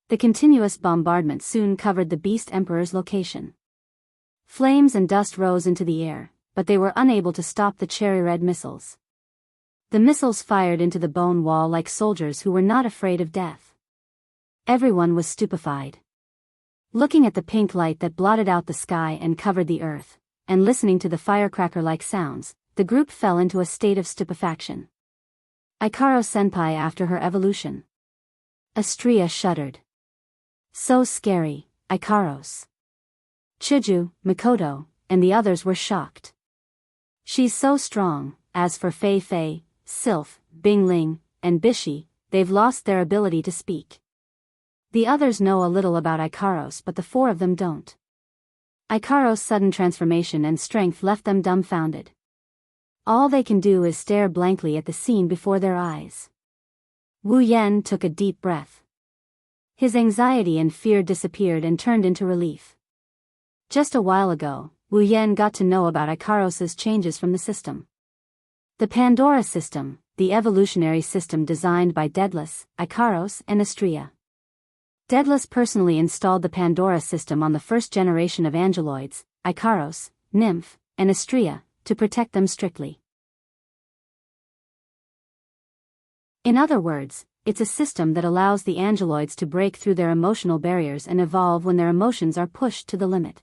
The continuous bombardment soon covered the Beast Emperor's location. Flames and dust rose into the air, but they were unable to stop the cherry-red missiles. The missiles fired into the bone wall like soldiers who were not afraid of death. Everyone was stupefied. Looking at the pink light that blotted out the sky and covered the earth, and listening to the firecracker-like sounds, the group fell into a state of stupefaction. Ikaros-senpai after her evolution. Astria shuddered. So scary, Ikaros. Chiju, Mikoto, and the others were shocked. She's so strong. As for Fei Fei, Sylph, Bingling, and Bishi, they've lost their ability to speak. The others know a little about Ikaros, but the four of them don't. Ikaros' sudden transformation and strength left them dumbfounded. All they can do is stare blankly at the scene before their eyes. Wu Yan took a deep breath. His anxiety and fear disappeared and turned into relief. Just a while ago, Wu Yan got to know about Ikaros' changes from the system. The Pandora system, the evolutionary system designed by Daedalus, Ikaros, and Astrea. Daedalus personally installed the Pandora system on the first generation of angeloids, Ikaros, Nymph, and Astrea, to protect them strictly. In other words, it's a system that allows the angeloids to break through their emotional barriers and evolve when their emotions are pushed to the limit.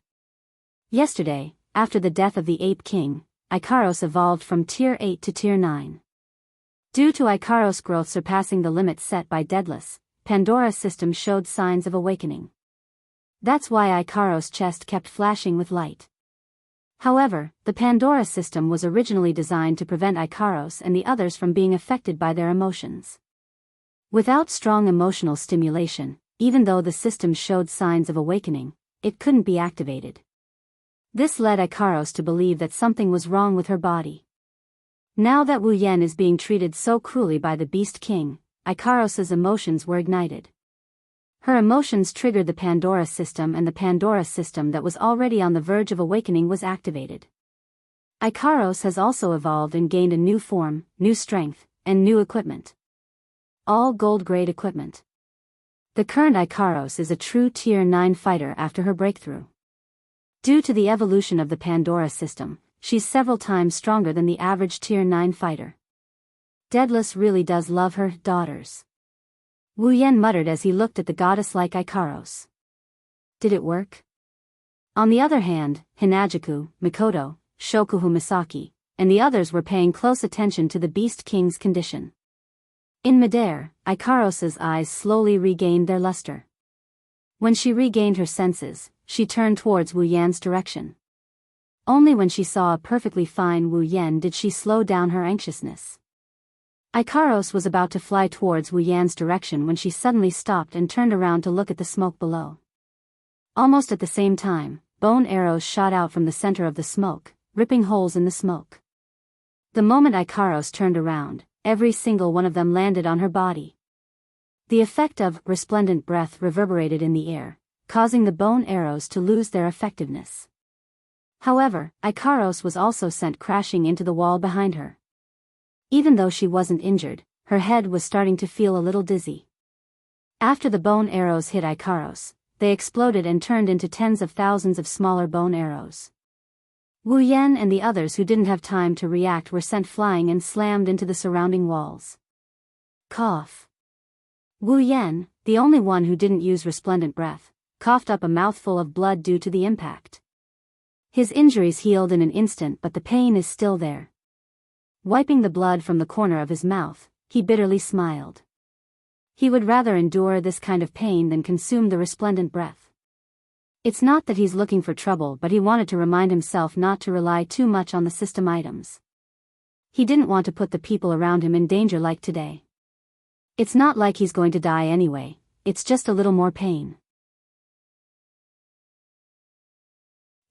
Yesterday, after the death of the Ape King, Ikaros evolved from Tier 8 to Tier 9. Due to Ikaros' growth surpassing the limit set by Daedalus, Pandora's system showed signs of awakening. That's why Ikaros' chest kept flashing with light. However, the Pandora system was originally designed to prevent Ikaros and the others from being affected by their emotions. Without strong emotional stimulation, even though the system showed signs of awakening, it couldn't be activated. This led Ikaros to believe that something was wrong with her body. Now that Wu Yan is being treated so cruelly by the Beast King, Ikaros' emotions were ignited. Her emotions triggered the Pandora system, and the Pandora system that was already on the verge of awakening was activated. Ikaros has also evolved and gained a new form, new strength, and new equipment. All gold-grade equipment. The current Ikaros is a true Tier 9 fighter after her breakthrough. Due to the evolution of the Pandora system, she's several times stronger than the average Tier 9 fighter. Daedalus really does love her daughters. Wu Yan muttered as he looked at the goddess-like Ikaros. Did it work? On the other hand, Hinajaku, Mikoto, Shokuhu Misaki, and the others were paying close attention to the Beast King's condition. In midair, Ikaros' eyes slowly regained their luster. When she regained her senses, she turned towards Wu Yan's direction. Only when she saw a perfectly fine Wu Yan did she slow down her anxiousness. Ikaros was about to fly towards Wu Yan's direction when she suddenly stopped and turned around to look at the smoke below. Almost at the same time, bone arrows shot out from the center of the smoke, ripping holes in the smoke. The moment Ikaros turned around, every single one of them landed on her body. The effect of resplendent breath reverberated in the air, causing the bone arrows to lose their effectiveness. However, Ikaros was also sent crashing into the wall behind her. Even though she wasn't injured, her head was starting to feel a little dizzy. After the bone arrows hit Ikaros, they exploded and turned into tens of thousands of smaller bone arrows. Wu Yan and the others who didn't have time to react were sent flying and slammed into the surrounding walls. Cough. Wu Yan, the only one who didn't use resplendent breath, coughed up a mouthful of blood due to the impact. His injuries healed in an instant, but the pain is still there. Wiping the blood from the corner of his mouth, he bitterly smiled. He would rather endure this kind of pain than consume the resplendent breath. It's not that he's looking for trouble, but he wanted to remind himself not to rely too much on the system items. He didn't want to put the people around him in danger like today. It's not like he's going to die anyway, it's just a little more pain.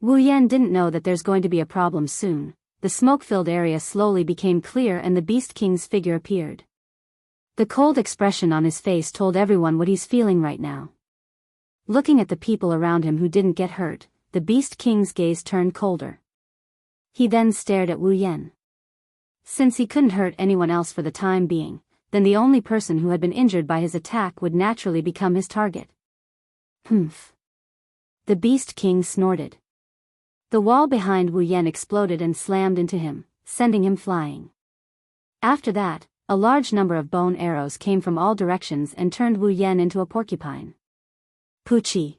Wu Yan didn't know that there's going to be a problem soon. The smoke-filled area slowly became clear and the Beast King's figure appeared. The cold expression on his face told everyone what he's feeling right now. Looking at the people around him who didn't get hurt, the Beast King's gaze turned colder. He then stared at Wu Yan. Since he couldn't hurt anyone else for the time being, then the only person who had been injured by his attack would naturally become his target. Humph. The Beast King snorted. The wall behind Wu Yan exploded and slammed into him, sending him flying. After that, a large number of bone arrows came from all directions and turned Wu Yan into a porcupine. Puchi.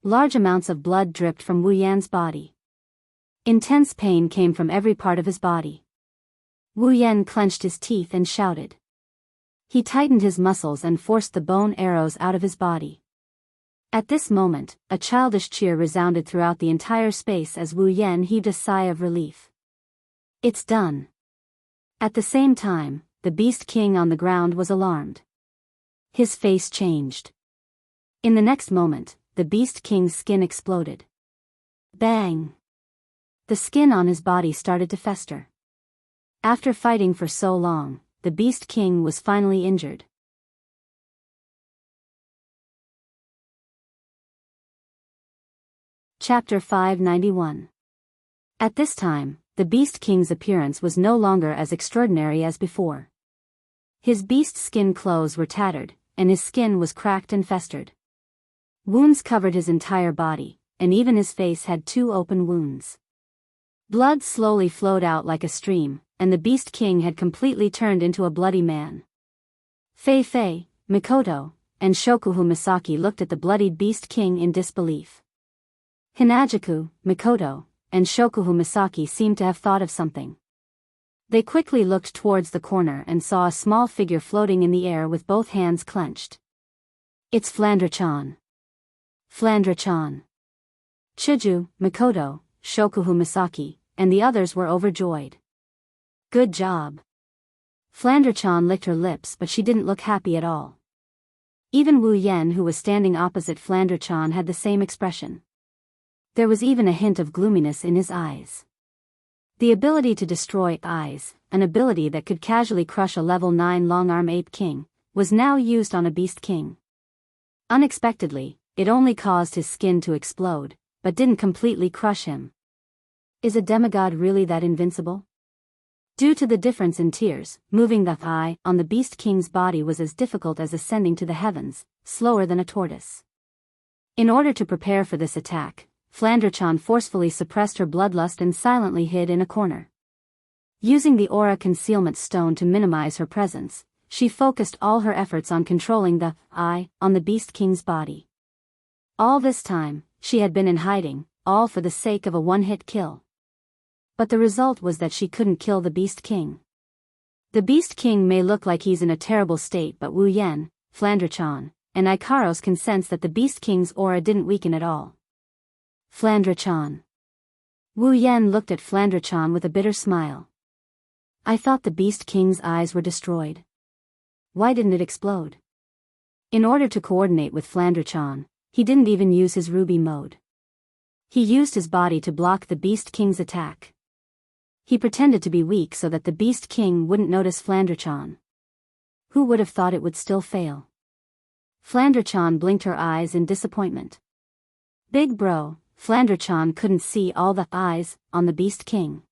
Large amounts of blood dripped from Wu Yan's body. Intense pain came from every part of his body. Wu Yan clenched his teeth and shouted. He tightened his muscles and forced the bone arrows out of his body. At this moment, a childish cheer resounded throughout the entire space as Wu Yan heaved a sigh of relief. It's done. At the same time, the Beast King on the ground was alarmed. His face changed. In the next moment, the Beast King's skin exploded. Bang! The skin on his body started to fester. After fighting for so long, the Beast King was finally injured. Chapter 591. At this time, the Beast King's appearance was no longer as extraordinary as before. His beast skin clothes were tattered, and his skin was cracked and festered. Wounds covered his entire body, and even his face had 2 open wounds. Blood slowly flowed out like a stream, and the Beast King had completely turned into a bloody man. Fei, Mikoto, and Shokuhu Misaki looked at the bloodied Beast King in disbelief. Hinajaku, Mikoto, and Shokuhu Misaki seemed to have thought of something. They quickly looked towards the corner and saw a small figure floating in the air with both hands clenched. It's Flandre-chan. Flandre-chan. Chuju, Mikoto, Shokuhu Misaki, and the others were overjoyed. Good job. Flandre-chan licked her lips, but she didn't look happy at all. Even Wu Yen, who was standing opposite Flandre-chan, had the same expression. There was even a hint of gloominess in his eyes. The ability to destroy eyes, an ability that could casually crush a level 9 long-arm ape king, was now used on a beast king. Unexpectedly, it only caused his skin to explode, but didn't completely crush him. Is a demigod really that invincible? Due to the difference in tiers, moving the eye on the beast king's body was as difficult as ascending to the heavens, slower than a tortoise. In order to prepare for this attack, Flandre-chan forcefully suppressed her bloodlust and silently hid in a corner. Using the aura concealment stone to minimize her presence, she focused all her efforts on controlling the eye on the Beast King's body. All this time, she had been in hiding, all for the sake of a one-hit kill. But the result was that she couldn't kill the Beast King. The Beast King may look like he's in a terrible state, but Wu Yen, Flandre-chan, and Ikaros can sense that the Beast King's aura didn't weaken at all. Flandre-chan. Wu Yen looked at Flandre-chan with a bitter smile. I thought the Beast King's eyes were destroyed. Why didn't it explode? In order to coordinate with Flandre-chan, he didn't even use his ruby mode. He used his body to block the Beast King's attack. He pretended to be weak so that the Beast King wouldn't notice Flandre-chan. Who would have thought it would still fail? Flandre-chan blinked her eyes in disappointment. Big bro, Flandre-chan couldn't see all the eyes on the Beast King.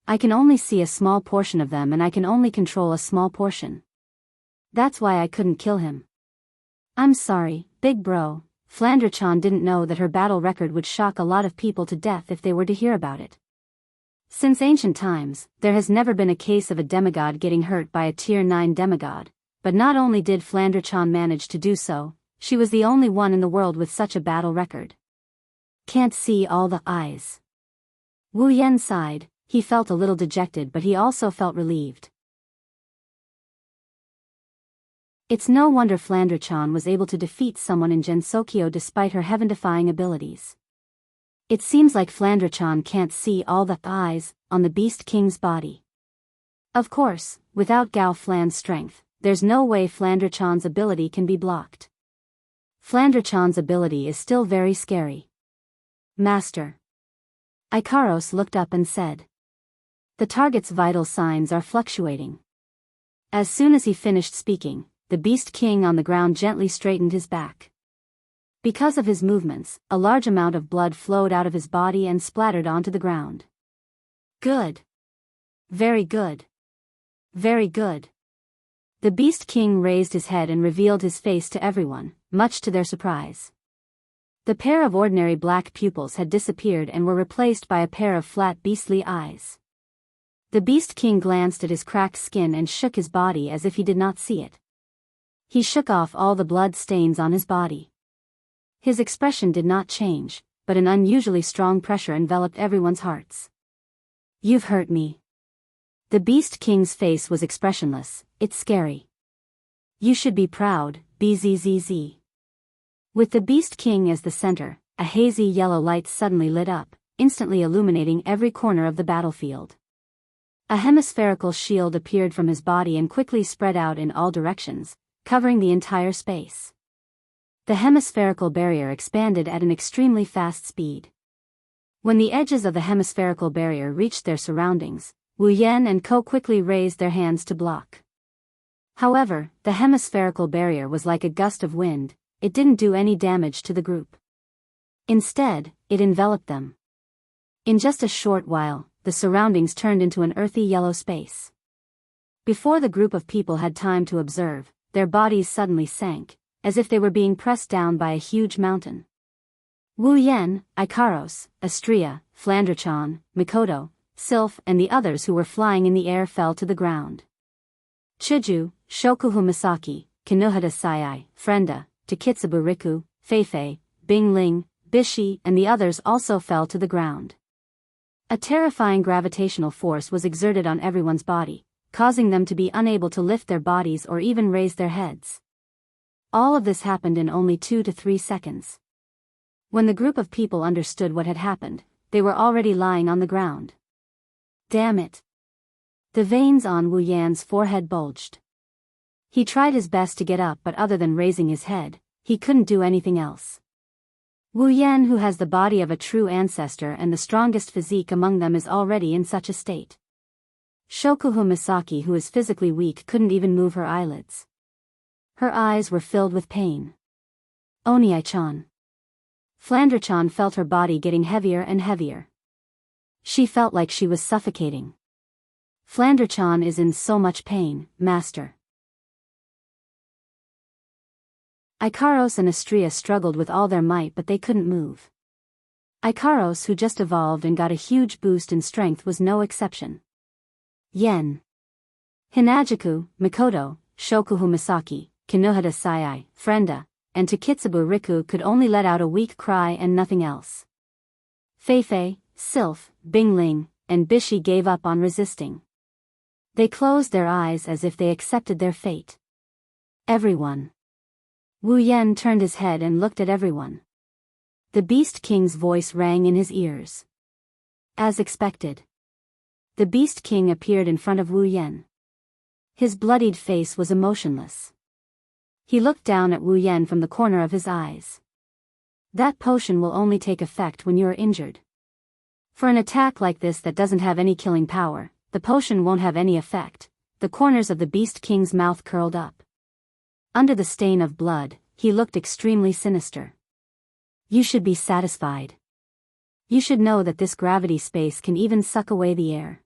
I can only see a small portion of them, and I can only control a small portion. That's why I couldn't kill him. I'm sorry, big bro. Flandre-chan didn't know that her battle record would shock a lot of people to death if they were to hear about it. Since ancient times, there has never been a case of a demigod getting hurt by a tier 9 demigod, but not only did Flandre-chan manage to do so, she was the only one in the world with such a battle record. Can't see all the eyes. Wu Yen sighed. He felt a little dejected, but he also felt relieved. It's no wonder Flandre-chan was able to defeat someone in Gensokyo despite her heaven-defying abilities. It seems like Flandre-chan can't see all the eyes on the Beast King's body. Of course, without Gao Flan's strength, there's no way Flandre-chan's ability can be blocked. Flandre-chan's ability is still very scary. Master. Ikaros looked up and said. The target's vital signs are fluctuating. As soon as he finished speaking, the Beast King on the ground gently straightened his back. Because of his movements, a large amount of blood flowed out of his body and splattered onto the ground. Good. Very good. Very good. The Beast King raised his head and revealed his face to everyone, much to their surprise. The pair of ordinary black pupils had disappeared and were replaced by a pair of flat beastly eyes. The Beast King glanced at his cracked skin and shook his body as if he did not see it. He shook off all the blood stains on his body. His expression did not change, but an unusually strong pressure enveloped everyone's hearts. You've hurt me. The Beast King's face was expressionless. It's scary. You should be proud, BZZZ. With the Beast King as the center, a hazy yellow light suddenly lit up, instantly illuminating every corner of the battlefield. A hemispherical shield appeared from his body and quickly spread out in all directions, covering the entire space. The hemispherical barrier expanded at an extremely fast speed. When the edges of the hemispherical barrier reached their surroundings, Wu Yan and Ko quickly raised their hands to block. However, the hemispherical barrier was like a gust of wind. It didn't do any damage to the group. Instead, it enveloped them. In just a short while, the surroundings turned into an earthy yellow space. Before the group of people had time to observe, their bodies suddenly sank, as if they were being pressed down by a huge mountain. Wu Yan, Ikaros, Astria, Flandrachan, Mikoto, Sylph and the others who were flying in the air fell to the ground. Chuju, Shokuhu Misaki, Kinohata Sayai, Frenda, Takitsubu Riku, Feifei, Bing Ling, Bishi and the others also fell to the ground. A terrifying gravitational force was exerted on everyone's body, causing them to be unable to lift their bodies or even raise their heads. All of this happened in only 2 to 3 seconds. When the group of people understood what had happened, they were already lying on the ground. Damn it! The veins on Wu Yan's forehead bulged. He tried his best to get up, but other than raising his head, he couldn't do anything else. Wu Yan, who has the body of a true ancestor and the strongest physique among them, is already in such a state. Shokuhu Misaki, who is physically weak, couldn't even move her eyelids. Her eyes were filled with pain. Oniai-chan. Flandrachan felt her body getting heavier and heavier. She felt like she was suffocating. Flandrachan is in so much pain, master. Ikaros and Astria struggled with all their might, but they couldn't move. Ikaros, who just evolved and got a huge boost in strength, was no exception. Yen. Hinajaku, Mikoto, Shokuhu Misaki, Kinohata Sayai, Frenda, and Takitsubu Riku could only let out a weak cry and nothing else. Feifei, Sylph, Bing Ling, and Bishi gave up on resisting. They closed their eyes as if they accepted their fate. Everyone. Wu Yan turned his head and looked at everyone. The Beast King's voice rang in his ears. As expected. The Beast King appeared in front of Wu Yan. His bloodied face was emotionless. He looked down at Wu Yan from the corner of his eyes. That potion will only take effect when you are injured. For an attack like this that doesn't have any killing power, the potion won't have any effect. The corners of the Beast King's mouth curled up. Under the stain of blood, he looked extremely sinister. You should be satisfied. You should know that this gravity space can even suck away the air.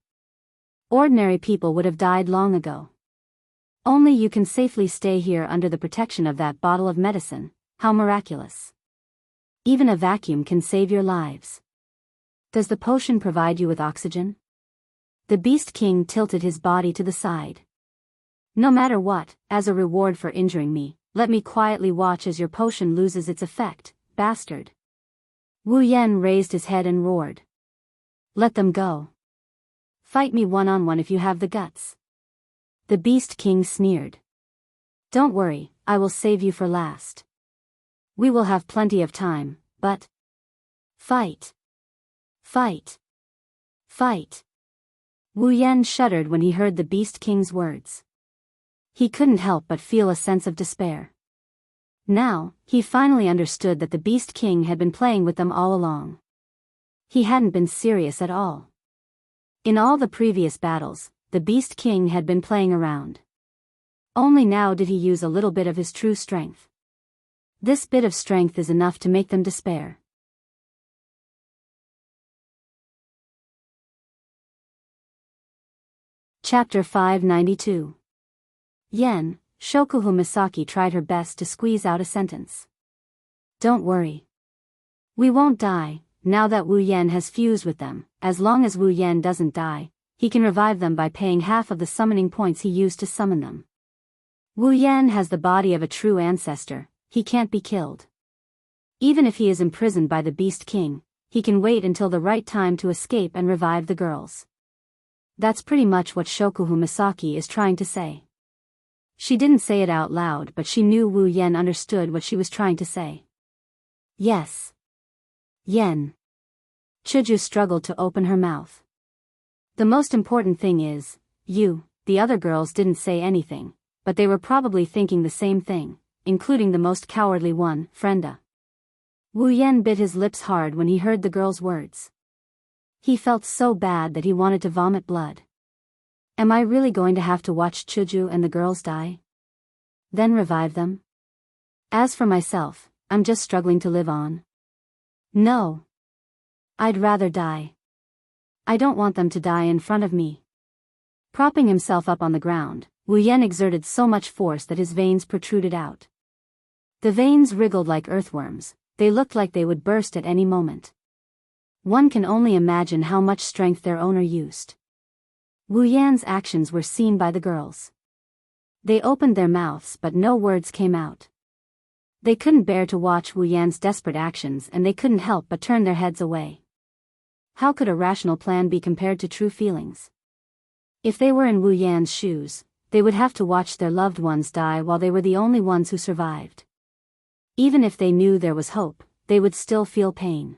Ordinary people would have died long ago. Only you can safely stay here under the protection of that bottle of medicine. How miraculous. Even a vacuum can save your lives. Does the potion provide you with oxygen? The Beast King tilted his body to the side. No matter what, as a reward for injuring me, let me quietly watch as your potion loses its effect, bastard. Wu Yan raised his head and roared. Let them go. Fight me one-on-one if you have the guts. The Beast King sneered. Don't worry, I will save you for last. We will have plenty of time, but... Fight. Fight. Fight. Wu Yan shuddered when he heard the Beast King's words. He couldn't help but feel a sense of despair. Now, he finally understood that the Beast King had been playing with them all along. He hadn't been serious at all. In all the previous battles, the Beast King had been playing around. Only now did he use a little bit of his true strength. This bit of strength is enough to make them despair. Chapter 592. Yen, Shokuhu Misaki tried her best to squeeze out a sentence. Don't worry. We won't die, now that Wu Yan has fused with them. As long as Wu Yan doesn't die, he can revive them by paying half of the summoning points he used to summon them. Wu Yan has the body of a true ancestor, he can't be killed. Even if he is imprisoned by the Beast King, he can wait until the right time to escape and revive the girls. That's pretty much what Shokuhu Misaki is trying to say. She didn't say it out loud, but she knew Wu Yan understood what she was trying to say. Yes. Yen. Chuju struggled to open her mouth. The most important thing is, the other girls didn't say anything, but they were probably thinking the same thing. including the most cowardly one, Frenda. Wu Yan bit his lips hard when he heard the girl's words. He felt so bad that he wanted to vomit blood. Am I really going to have to watch Chuju and the girls die? Then revive them? As for myself, I'm just struggling to live on. No. I'd rather die. I don't want them to die in front of me. Propping himself up on the ground, Wu Yan exerted so much force that his veins protruded out. The veins wriggled like earthworms, they looked like they would burst at any moment. One can only imagine how much strength their owner used. Wu Yan's actions were seen by the girls. They opened their mouths but no words came out. They couldn't bear to watch Wu Yan's desperate actions and they couldn't help but turn their heads away. How could a rational plan be compared to true feelings? If they were in Wu Yan's shoes, they would have to watch their loved ones die while they were the only ones who survived. Even if they knew there was hope, they would still feel pain.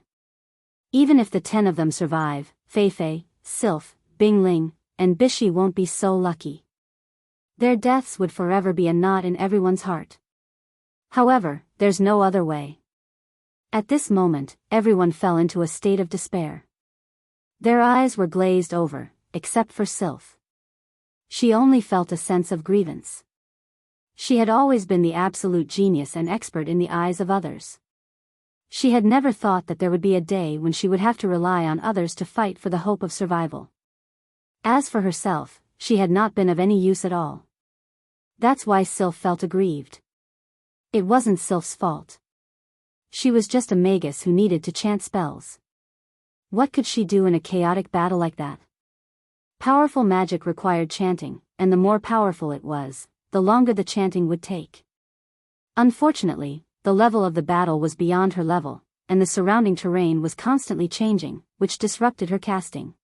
Even if the 10 of them survive, Feifei, Sylph, Bingling, and Bishi won't be so lucky. Their deaths would forever be a knot in everyone's heart. However, there's no other way. At this moment, everyone fell into a state of despair. Their eyes were glazed over, except for Sylph. She only felt a sense of grievance. She had always been the absolute genius and expert in the eyes of others. She had never thought that there would be a day when she would have to rely on others to fight for the hope of survival. As for herself, she had not been of any use at all. That's why Sylph felt aggrieved. It wasn't Sylph's fault. She was just a magus who needed to chant spells. What could she do in a chaotic battle like that? Powerful magic required chanting, and the more powerful it was, the longer the chanting would take. Unfortunately, the level of the battle was beyond her level, and the surrounding terrain was constantly changing, which disrupted her casting.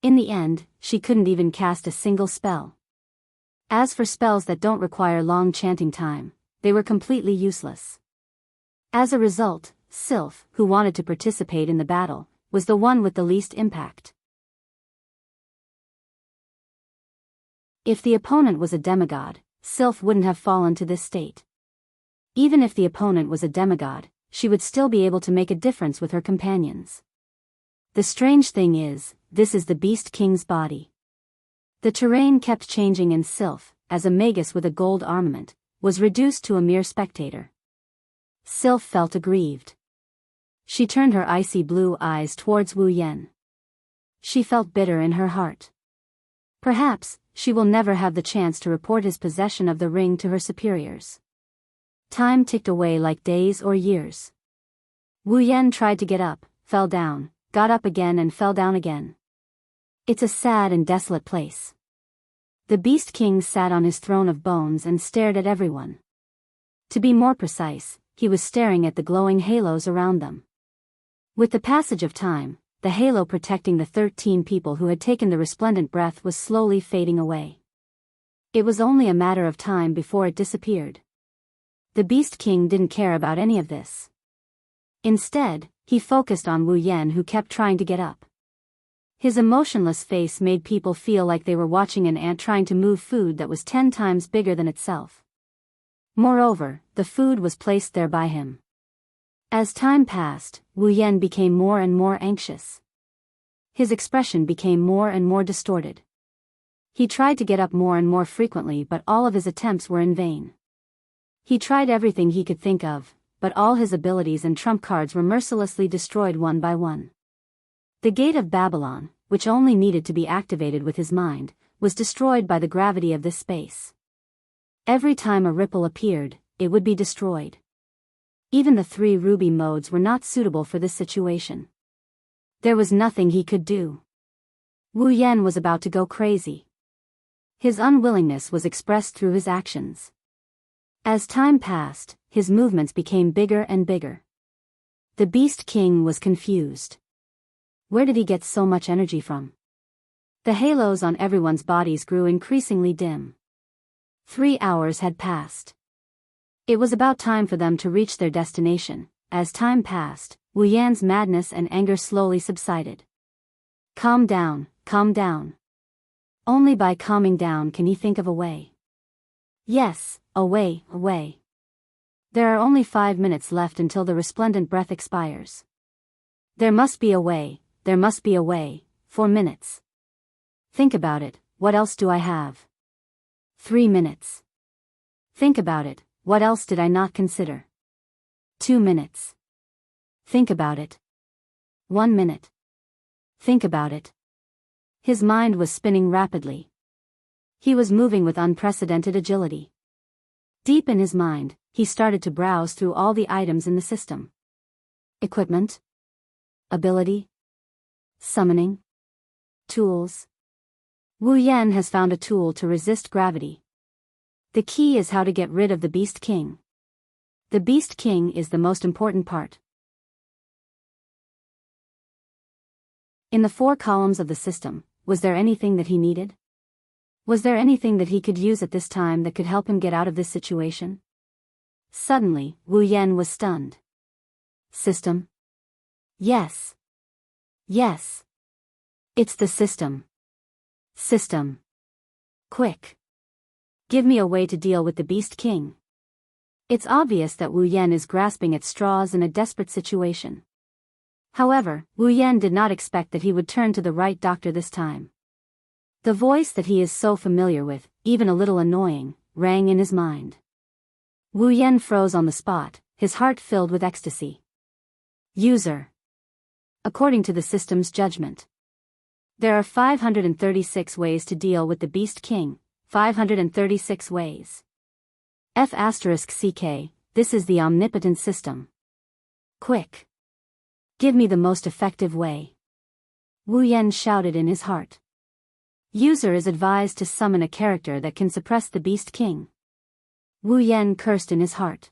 In the end, she couldn't even cast a single spell. As for spells that don't require long chanting time, they were completely useless. As a result, Sylph, who wanted to participate in the battle, was the one with the least impact. If the opponent was a demigod, Sylph wouldn't have fallen to this state. Even if the opponent was a demigod, she would still be able to make a difference with her companions. The strange thing is, this is the Beast King's body. The terrain kept changing and Sylph, as a magus with a gold armament, was reduced to a mere spectator. Sylph felt aggrieved. She turned her icy blue eyes towards Wu Yan. She felt bitter in her heart. Perhaps, she will never have the chance to report his possession of the ring to her superiors. Time ticked away like days or years. Wu Yan tried to get up, fell down, got up again and fell down again. It's a sad and desolate place. The Beast King sat on his throne of bones and stared at everyone. To be more precise, he was staring at the glowing halos around them. With the passage of time, the halo protecting the 13 people who had taken the resplendent breath was slowly fading away. It was only a matter of time before it disappeared. The Beast King didn't care about any of this. Instead, he focused on Wu Yan, who kept trying to get up. His emotionless face made people feel like they were watching an ant trying to move food that was 10 times bigger than itself. Moreover, the food was placed there by him. As time passed, Wu Yan became more and more anxious. His expression became more and more distorted. He tried to get up more and more frequently, but all of his attempts were in vain. He tried everything he could think of, but all his abilities and trump cards were mercilessly destroyed one by one. The Gate of Babylon, which only needed to be activated with his mind, was destroyed by the gravity of this space. Every time a ripple appeared, it would be destroyed. Even the 3 ruby modes were not suitable for this situation. There was nothing he could do. Wu Yan was about to go crazy. His unwillingness was expressed through his actions. As time passed, his movements became bigger and bigger. The Beast King was confused. Where did he get so much energy from? The halos on everyone's bodies grew increasingly dim. 3 hours had passed. It was about time for them to reach their destination. As time passed, Wu Yan's madness and anger slowly subsided. Calm down, calm down. Only by calming down can he think of a way. Yes, a way, a way. There are only 5 minutes left until the resplendent breath expires. There must be a way, there must be a way. 4 minutes. Think about it, what else do I have? 3 minutes. Think about it, what else did I not consider? 2 minutes. Think about it. 1 minute. Think about it. His mind was spinning rapidly. He was moving with unprecedented agility. Deep in his mind, he started to browse through all the items in the system. Equipment. Ability. Summoning. Tools. Wu Yan has found a tool to resist gravity. The key is how to get rid of the Beast King. The Beast King is the most important part. In the 4 columns of the system, was there anything that he needed? Was there anything that he could use at this time that could help him get out of this situation? Suddenly, Wu Yan was stunned. System? Yes. Yes. It's the system. System. Quick. Give me a way to deal with the Beast King. It's obvious that Wu Yan is grasping at straws in a desperate situation. However, Wu Yan did not expect that he would turn to the right doctor this time. The voice that he is so familiar with, even a little annoying, rang in his mind. Wu Yan froze on the spot, his heart filled with ecstasy. User. According to the system's judgment, there are 536 ways to deal with the Beast King, 536 ways. F***CK, this is the omnipotent system. Quick. Give me the most effective way. Wu Yan shouted in his heart. User is advised to summon a character that can suppress the Beast King. Wu Yan cursed in his heart.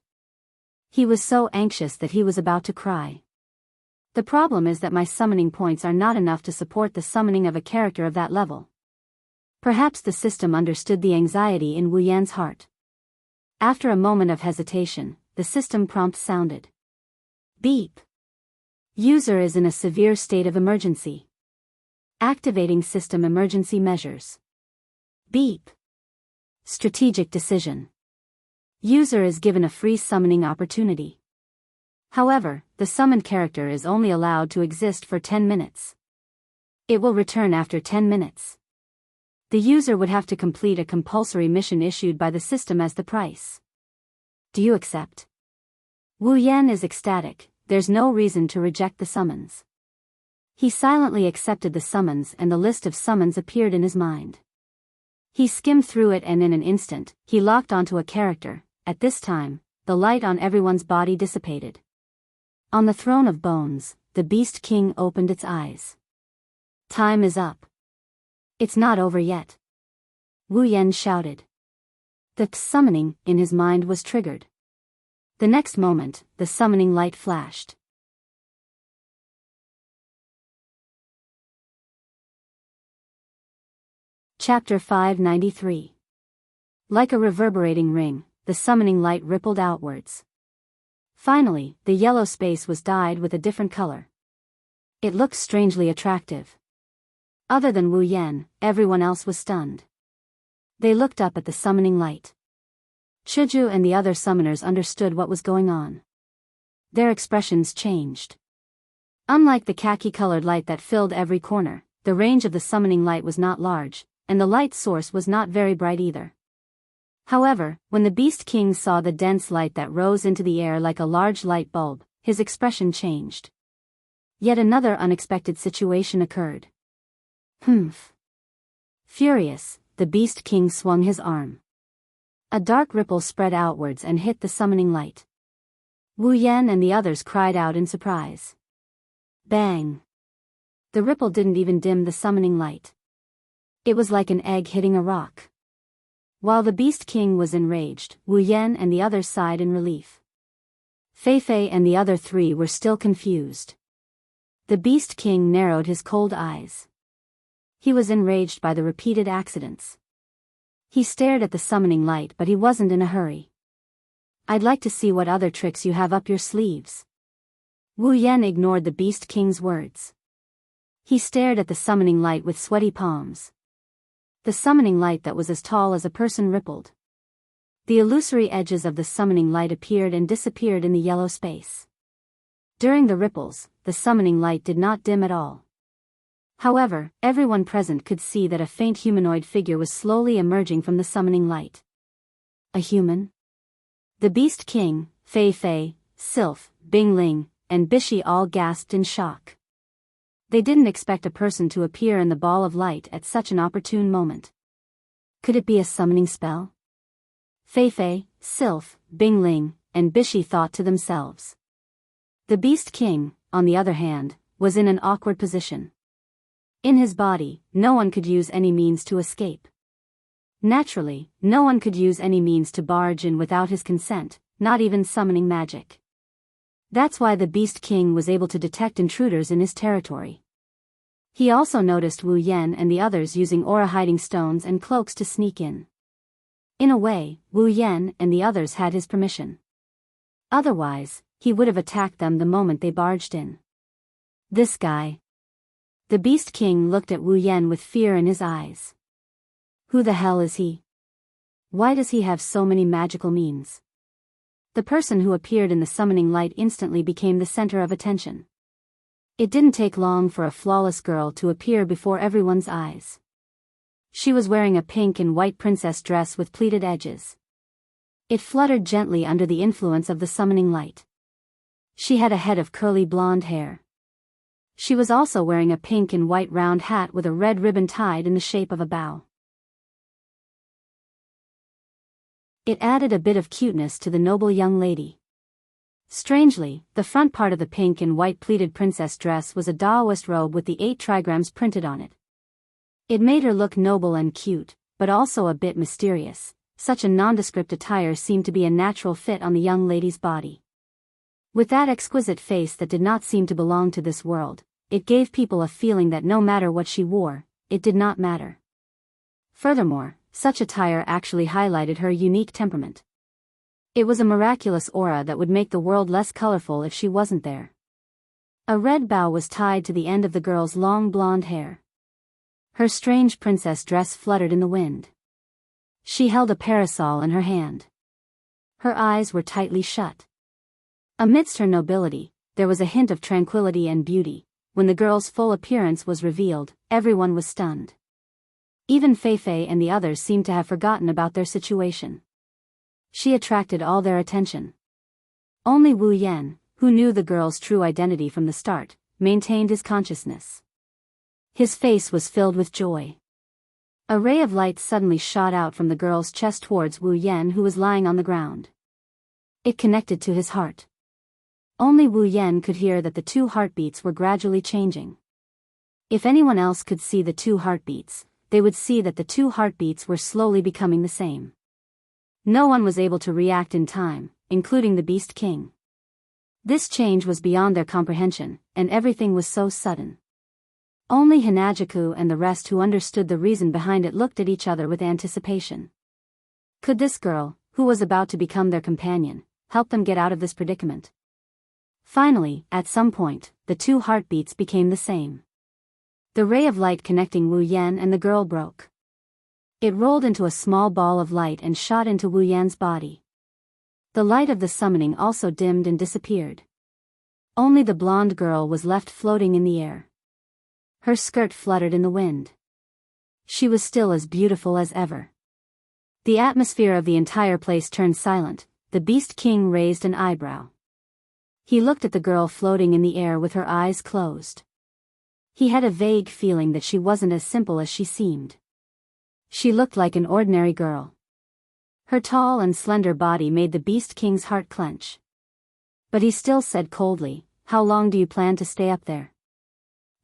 He was so anxious that he was about to cry. The problem is that my summoning points are not enough to support the summoning of a character of that level. Perhaps the system understood the anxiety in Wu Yan's heart. After a moment of hesitation, the system prompt sounded. Beep. User is in a severe state of emergency. Activating system emergency measures. Beep. Strategic decision. User is given a free summoning opportunity. However, the summoned character is only allowed to exist for 10 minutes. It will return after 10 minutes. The user would have to complete a compulsory mission issued by the system as the price. Do you accept? Wu Yan is ecstatic, there's no reason to reject the summons. He silently accepted the summons and the list of summons appeared in his mind. He skimmed through it and in an instant, he locked onto a character. At this time, the light on everyone's body dissipated. On the throne of bones, the Beast King opened its eyes. Time is up. It's not over yet. Wu Yan shouted. The summoning in his mind was triggered. The next moment, the summoning light flashed. Chapter 593. Like a reverberating ring, the summoning light rippled outwards. Finally, the yellow space was dyed with a different color. It looked strangely attractive. Other than Wu Yan, everyone else was stunned. They looked up at the summoning light. Chuju and the other summoners understood what was going on. Their expressions changed. Unlike the khaki-colored light that filled every corner, the range of the summoning light was not large, and the light source was not very bright either. However, when the Beast King saw the dense light that rose into the air like a large light bulb, his expression changed. Yet another unexpected situation occurred. Humph. Furious, the Beast King swung his arm. A dark ripple spread outwards and hit the summoning light. Wu Yan and the others cried out in surprise. Bang! The ripple didn't even dim the summoning light. It was like an egg hitting a rock. While the Beast King was enraged, Wu Yan and the others sighed in relief. Fei Fei and the other 3 were still confused. The Beast King narrowed his cold eyes. He was enraged by the repeated accidents. He stared at the summoning light, but he wasn't in a hurry. I'd like to see what other tricks you have up your sleeves. Wu Yan ignored the Beast King's words. He stared at the summoning light with sweaty palms. The summoning light that was as tall as a person rippled. The illusory edges of the summoning light appeared and disappeared in the yellow space. During the ripples, the summoning light did not dim at all. However, everyone present could see that a faint humanoid figure was slowly emerging from the summoning light. A human? The Beast King, Fei Fei, Sylph, Bing Ling, and Bishi all gasped in shock. They didn't expect a person to appear in the ball of light at such an opportune moment. Could it be a summoning spell? Fei Fei, Sylph, Bing Ling, and Bishi thought to themselves. The Beast King, on the other hand, was in an awkward position. In his body, no one could use any means to escape. Naturally, no one could use any means to barge in without his consent, not even summoning magic. That's why the Beast King was able to detect intruders in his territory. He also noticed Wu Yan and the others using aura hiding stones and cloaks to sneak in. In a way, Wu Yan and the others had his permission. Otherwise, he would have attacked them the moment they barged in. This guy. The Beast King looked at Wu Yan with fear in his eyes. Who the hell is he? Why does he have so many magical means? The person who appeared in the summoning light instantly became the center of attention. It didn't take long for a flawless girl to appear before everyone's eyes. She was wearing a pink and white princess dress with pleated edges. It fluttered gently under the influence of the summoning light. She had a head of curly blonde hair. She was also wearing a pink and white round hat with a red ribbon tied in the shape of a bow. It added a bit of cuteness to the noble young lady. Strangely, the front part of the pink and white pleated princess dress was a Taoist robe with the 8 trigrams printed on it. It made her look noble and cute, but also a bit mysterious. Such a nondescript attire seemed to be a natural fit on the young lady's body. With that exquisite face that did not seem to belong to this world, it gave people a feeling that no matter what she wore, it did not matter. Furthermore, such attire actually highlighted her unique temperament. It was a miraculous aura that would make the world less colorful if she wasn't there. A red bow was tied to the end of the girl's long blonde hair. Her strange princess dress fluttered in the wind. She held a parasol in her hand. Her eyes were tightly shut. Amidst her nobility, there was a hint of tranquility and beauty. When the girl's full appearance was revealed, everyone was stunned. Even Fei Fei and the others seemed to have forgotten about their situation. She attracted all their attention. Only Wu Yan, who knew the girl's true identity from the start, maintained his consciousness. His face was filled with joy. A ray of light suddenly shot out from the girl's chest towards Wu Yan, who was lying on the ground. It connected to his heart. Only Wu Yan could hear that the 2 heartbeats were gradually changing. If anyone else could see the 2 heartbeats, they would see that the 2 heartbeats were slowly becoming the same. No one was able to react in time, including the Beast King. This change was beyond their comprehension, and everything was so sudden. Only Hinajaku and the rest who understood the reason behind it looked at each other with anticipation. Could this girl, who was about to become their companion, help them get out of this predicament? Finally, at some point, the 2 heartbeats became the same. The ray of light connecting Wu Yan and the girl broke. It rolled into a small ball of light and shot into Wu Yan's body. The light of the summoning also dimmed and disappeared. Only the blonde girl was left floating in the air. Her skirt fluttered in the wind. She was still as beautiful as ever. The atmosphere of the entire place turned silent. The Beast King raised an eyebrow. He looked at the girl floating in the air with her eyes closed. He had a vague feeling that she wasn't as simple as she seemed. She looked like an ordinary girl. Her tall and slender body made the Beast King's heart clench. But he still said coldly, "How long do you plan to stay up there?"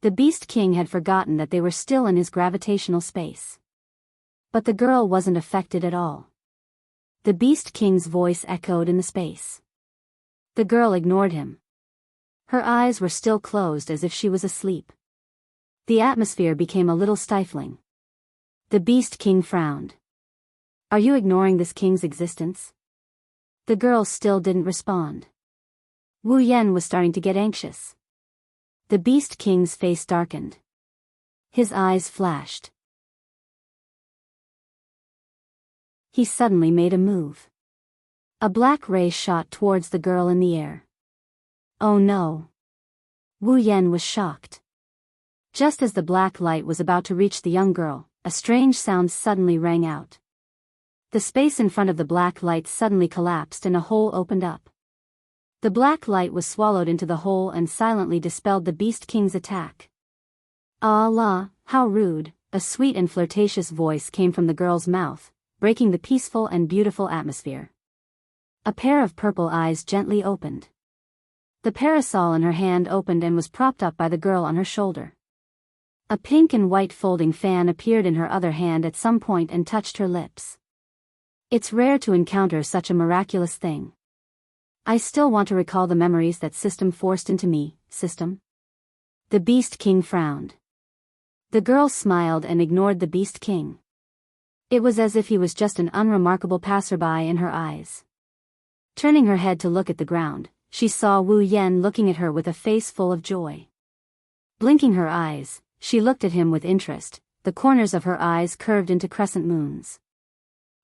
The Beast King had forgotten that they were still in his gravitational space. But the girl wasn't affected at all. The Beast King's voice echoed in the space. The girl ignored him. Her eyes were still closed as if she was asleep. The atmosphere became a little stifling. The Beast King frowned. "Are you ignoring this king's existence?" The girl still didn't respond. Wu Yan was starting to get anxious. The Beast King's face darkened. His eyes flashed. He suddenly made a move. A black ray shot towards the girl in the air. Oh no. Wu Yan was shocked. Just as the black light was about to reach the young girl, a strange sound suddenly rang out. The space in front of the black light suddenly collapsed and a hole opened up. The black light was swallowed into the hole and silently dispelled the Beast King's attack. "Ah la, how rude," a sweet and flirtatious voice came from the girl's mouth, breaking the peaceful and beautiful atmosphere. A pair of purple eyes gently opened. The parasol in her hand opened and was propped up by the girl on her shoulder. A pink and white folding fan appeared in her other hand at some point and touched her lips. It's rare to encounter such a miraculous thing. I still want to recall the memories that System forced into me, System. The Beast King frowned. The girl smiled and ignored the Beast King. It was as if he was just an unremarkable passerby in her eyes. Turning her head to look at the ground, she saw Wu Yan looking at her with a face full of joy. Blinking her eyes, she looked at him with interest, the corners of her eyes curved into crescent moons.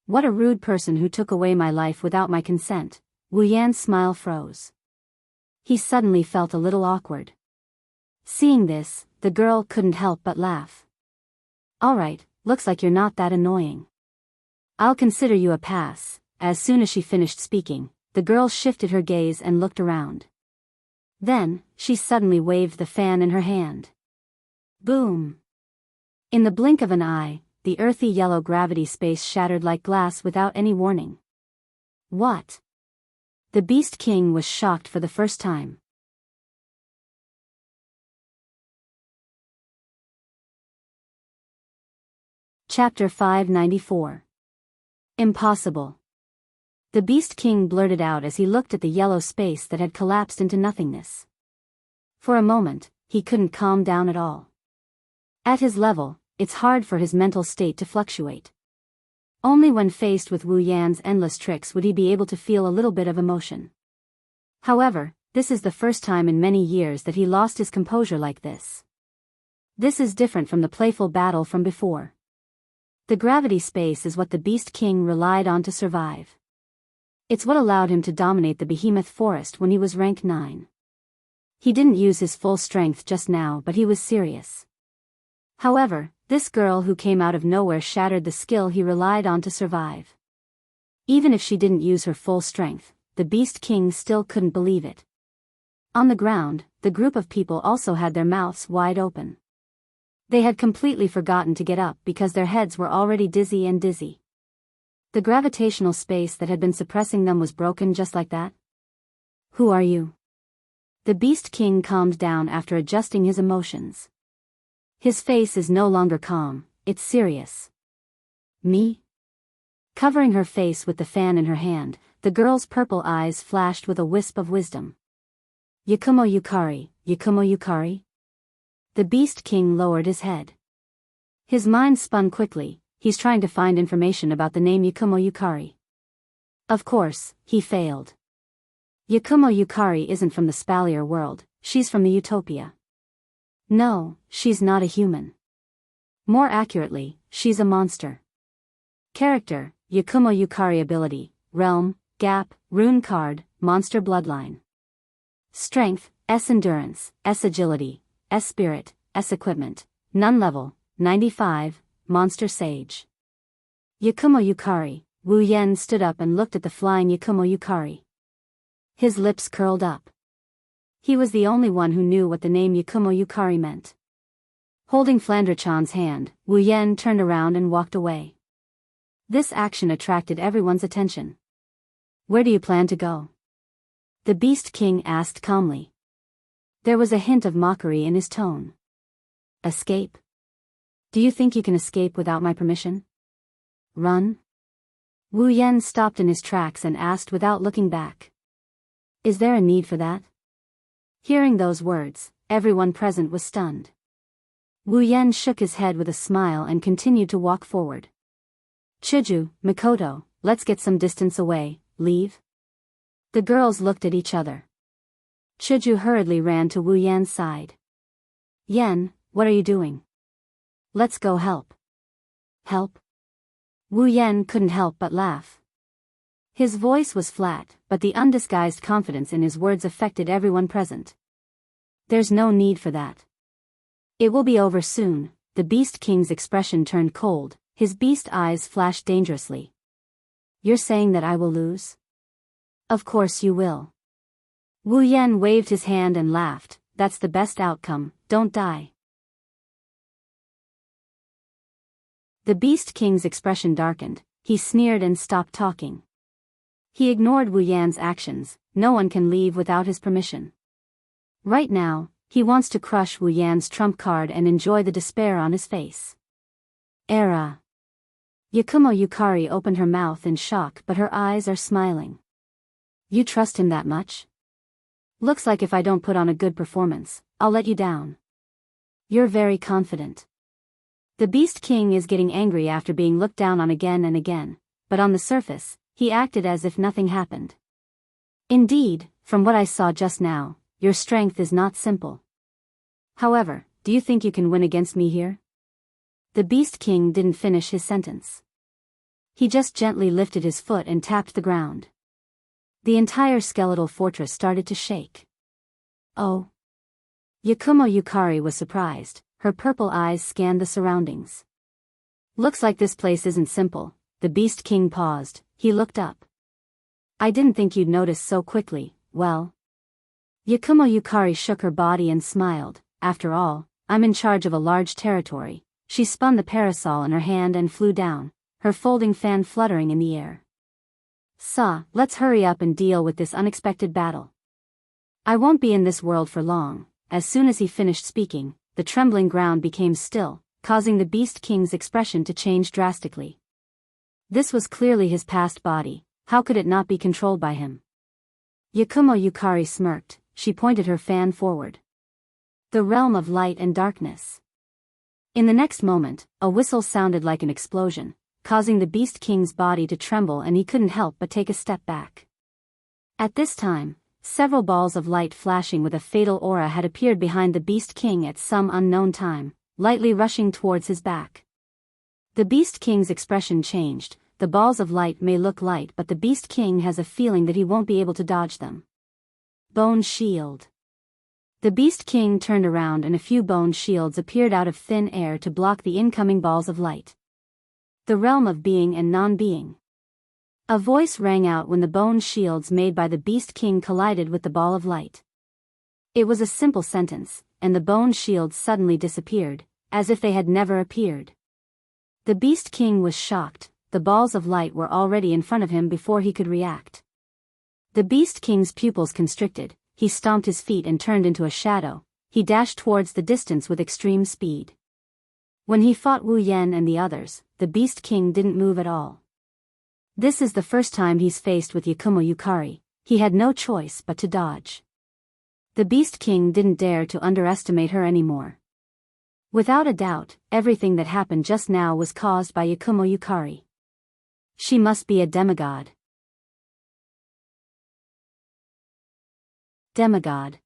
What a rude person who took away my life without my consent. Wu Yan's smile froze. He suddenly felt a little awkward. Seeing this, the girl couldn't help but laugh. "Alright, looks like you're not that annoying. I'll consider you a pass." As soon as she finished speaking, the girl shifted her gaze and looked around. Then, she suddenly waved the fan in her hand. Boom! In the blink of an eye, the earthy yellow gravity space shattered like glass without any warning. What? The Beast King was shocked for the first time. Chapter 594. Impossible. The Beast King blurted out as he looked at the yellow space that had collapsed into nothingness. For a moment, he couldn't calm down at all. At his level, it's hard for his mental state to fluctuate. Only when faced with Wu Yan's endless tricks would he be able to feel a little bit of emotion. However, this is the first time in many years that he lost his composure like this. This is different from the playful battle from before. The gravity space is what the Beast King relied on to survive. It's what allowed him to dominate the behemoth forest when he was rank 9. He didn't use his full strength just now, but he was serious. However, this girl who came out of nowhere shattered the skill he relied on to survive. Even if she didn't use her full strength, the Beast King still couldn't believe it. On the ground, the group of people also had their mouths wide open. They had completely forgotten to get up because their heads were already dizzy. The gravitational space that had been suppressing them was broken just like that. Who are you? The Beast King calmed down after adjusting his emotions. His face is no longer calm, it's serious. Me? Covering her face with the fan in her hand, the girl's purple eyes flashed with a wisp of wisdom. Yakumo Yukari, Yakumo Yukari? The Beast King lowered his head. His mind spun quickly, he's trying to find information about the name Yakumo Yukari. Of course, he failed. Yakumo Yukari isn't from the Spalier world, she's from the Utopia. No, she's not a human. More accurately, she's a monster. Character, Yakumo Yukari ability, realm, gap, rune card, monster bloodline. Strength, S endurance, S agility, S spirit, S equipment, none level, 95, monster sage. Yakumo Yukari. Wu Yan stood up and looked at the flying Yakumo Yukari. His lips curled up. He was the only one who knew what the name Yakumo Yukari meant. Holding Flandrachan's hand, Wu Yan turned around and walked away. This action attracted everyone's attention. Where do you plan to go? The Beast King asked calmly. There was a hint of mockery in his tone. Escape? Do you think you can escape without my permission? Run? Wu Yan stopped in his tracks and asked without looking back. Is there a need for that? Hearing those words, everyone present was stunned. Wu Yan shook his head with a smile and continued to walk forward. Chiju, Mikoto, let's get some distance away, leave? The girls looked at each other. Chiju hurriedly ran to Wu Yan's side. Yan, what are you doing? Let's go help. Help? Wu Yan couldn't help but laugh. His voice was flat, but the undisguised confidence in his words affected everyone present. There's no need for that. It will be over soon. The Beast King's expression turned cold, his beast eyes flashed dangerously. You're saying that I will lose? Of course you will. Wu Yan waved his hand and laughed. That's the best outcome, don't die. The Beast King's expression darkened, he sneered and stopped talking. He ignored Wu Yan's actions, no one can leave without his permission. Right now, he wants to crush Wu Yan's trump card and enjoy the despair on his face. Era. Yakumo Yukari opened her mouth in shock, but her eyes are smiling. You trust him that much? Looks like if I don't put on a good performance, I'll let you down. You're very confident. The Beast King is getting angry after being looked down on again and again, but on the surface, he acted as if nothing happened. Indeed, from what I saw just now, your strength is not simple. However, do you think you can win against me here? The Beast King didn't finish his sentence. He just gently lifted his foot and tapped the ground. The entire skeletal fortress started to shake. Oh. Yakumo Yukari was surprised, her purple eyes scanned the surroundings. Looks like this place isn't simple. The Beast King paused, he looked up. I didn't think you'd notice so quickly, well. Yakumo Yukari shook her body and smiled. After all, I'm in charge of a large territory. She spun the parasol in her hand and flew down, her folding fan fluttering in the air. Let's hurry up and deal with this unexpected battle. I won't be in this world for long. As soon as he finished speaking, the trembling ground became still, causing the Beast King's expression to change drastically. This was clearly his past body, how could it not be controlled by him? Yakumo Yukari smirked, she pointed her fan forward. The realm of light and darkness. In the next moment, a whistle sounded like an explosion, causing the Beast King's body to tremble and he couldn't help but take a step back. At this time, several balls of light flashing with a fatal aura had appeared behind the Beast King at some unknown time, lightly rushing towards his back. The Beast King's expression changed. The balls of light may look light, but the Beast King has a feeling that he won't be able to dodge them. Bone shield. The Beast King turned around and a few bone shields appeared out of thin air to block the incoming balls of light. The realm of being and non-being. A voice rang out when the bone shields made by the Beast King collided with the ball of light. It was a simple sentence, and the bone shields suddenly disappeared, as if they had never appeared. The Beast King was shocked. The balls of light were already in front of him before he could react. The Beast King's pupils constricted, he stomped his feet and turned into a shadow. He dashed towards the distance with extreme speed. When he fought Wu Yan and the others, the Beast King didn't move at all. This is the first time he's faced with Yakumo Yukari. He had no choice but to dodge. The Beast King didn't dare to underestimate her anymore. Without a doubt, everything that happened just now was caused by Yakumo Yukari. She must be a demigod. Demigod.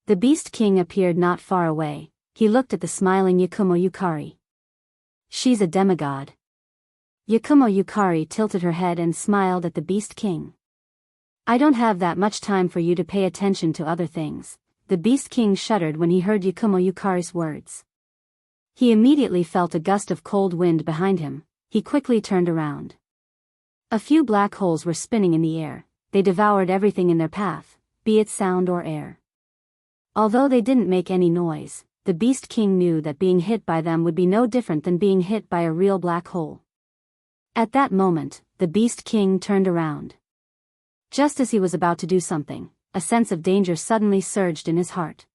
The Beast King appeared not far away. He looked at the smiling Yakumo Yukari. She's a demigod. Yakumo Yukari tilted her head and smiled at the Beast King. I don't have that much time for you to pay attention to other things. The Beast King shuddered when he heard Yakumo Yukari's words. He immediately felt a gust of cold wind behind him. He quickly turned around. A few black holes were spinning in the air. They devoured everything in their path, be it sound or air. Although they didn't make any noise, the Beast King knew that being hit by them would be no different than being hit by a real black hole. At that moment, the Beast King turned around. Just as he was about to do something, a sense of danger suddenly surged in his heart.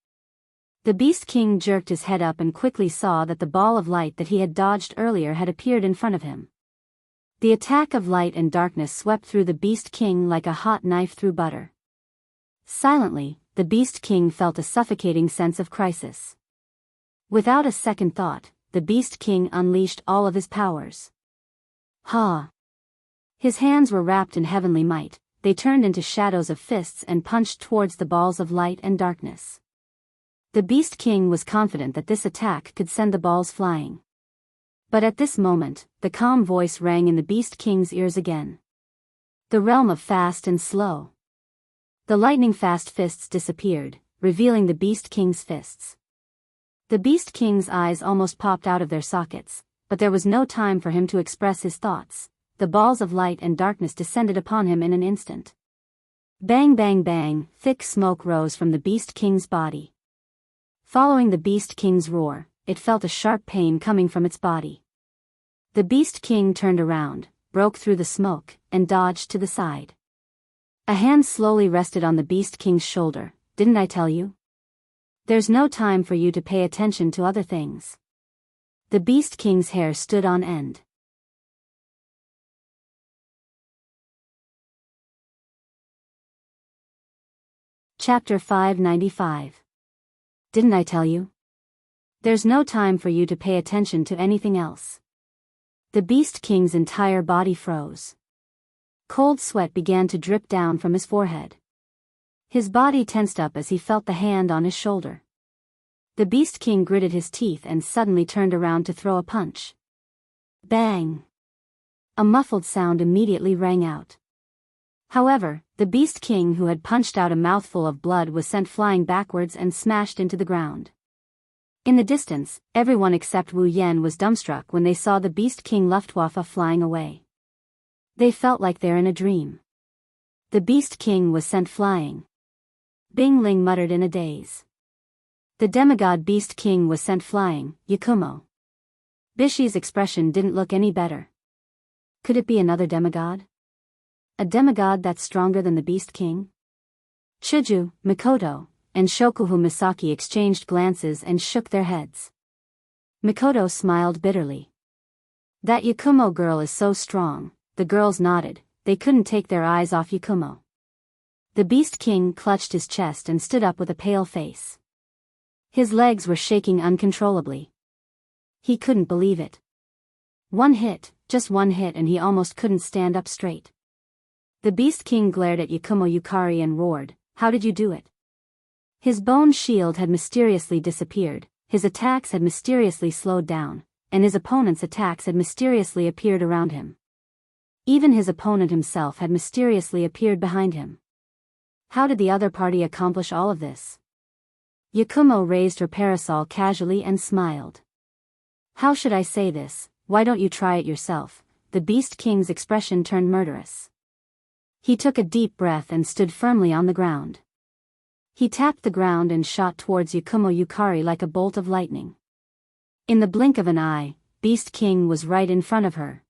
The Beast King jerked his head up and quickly saw that the ball of light that he had dodged earlier had appeared in front of him. The attack of light and darkness swept through the Beast King like a hot knife through butter. Silently, the Beast King felt a suffocating sense of crisis. Without a second thought, the Beast King unleashed all of his powers. Ha! His hands were wrapped in heavenly might. They turned into shadows of fists and punched towards the balls of light and darkness. The Beast King was confident that this attack could send the balls flying. But at this moment, the calm voice rang in the Beast King's ears again. The realm of fast and slow. The lightning-fast fists disappeared, revealing the Beast King's fists. The Beast King's eyes almost popped out of their sockets, but there was no time for him to express his thoughts. The balls of light and darkness descended upon him in an instant. Bang bang bang, thick smoke rose from the Beast King's body. Following the Beast King's roar, it felt a sharp pain coming from its body. The Beast King turned around, broke through the smoke, and dodged to the side. A hand slowly rested on the Beast King's shoulder. Didn't I tell you? There's no time for you to pay attention to other things. The Beast King's hair stood on end. Chapter 595. Didn't I tell you? There's no time for you to pay attention to anything else. The Beast King's entire body froze. Cold sweat began to drip down from his forehead. His body tensed up as he felt the hand on his shoulder. The Beast King gritted his teeth and suddenly turned around to throw a punch. Bang! A muffled sound immediately rang out. However, the Beast King who had punched out a mouthful of blood was sent flying backwards and smashed into the ground. In the distance, everyone except Wu Yan was dumbstruck when they saw the Beast King Luftwaffe flying away. They felt like they're in a dream. The Beast King was sent flying. Bing Ling muttered in a daze. The demigod Beast King was sent flying, Yakumo. Bishi's expression didn't look any better. Could it be another demigod? A demigod that's stronger than the Beast King? Chuju, Mikoto, and Shokuhu Misaki exchanged glances and shook their heads. Mikoto smiled bitterly. That Yakumo girl is so strong. The girls nodded. They couldn't take their eyes off Yakumo. The Beast King clutched his chest and stood up with a pale face. His legs were shaking uncontrollably. He couldn't believe it. One hit, just one hit, and he almost couldn't stand up straight. The Beast King glared at Yakumo Yukari and roared, "How did you do it?" His bone shield had mysteriously disappeared, his attacks had mysteriously slowed down, and his opponent's attacks had mysteriously appeared around him. Even his opponent himself had mysteriously appeared behind him. How did the other party accomplish all of this? Yakumo raised her parasol casually and smiled. How should I say this? Why don't you try it yourself? The Beast King's expression turned murderous. He took a deep breath and stood firmly on the ground. He tapped the ground and shot towards Yakumo Yukari like a bolt of lightning. In the blink of an eye, Beast King was right in front of her.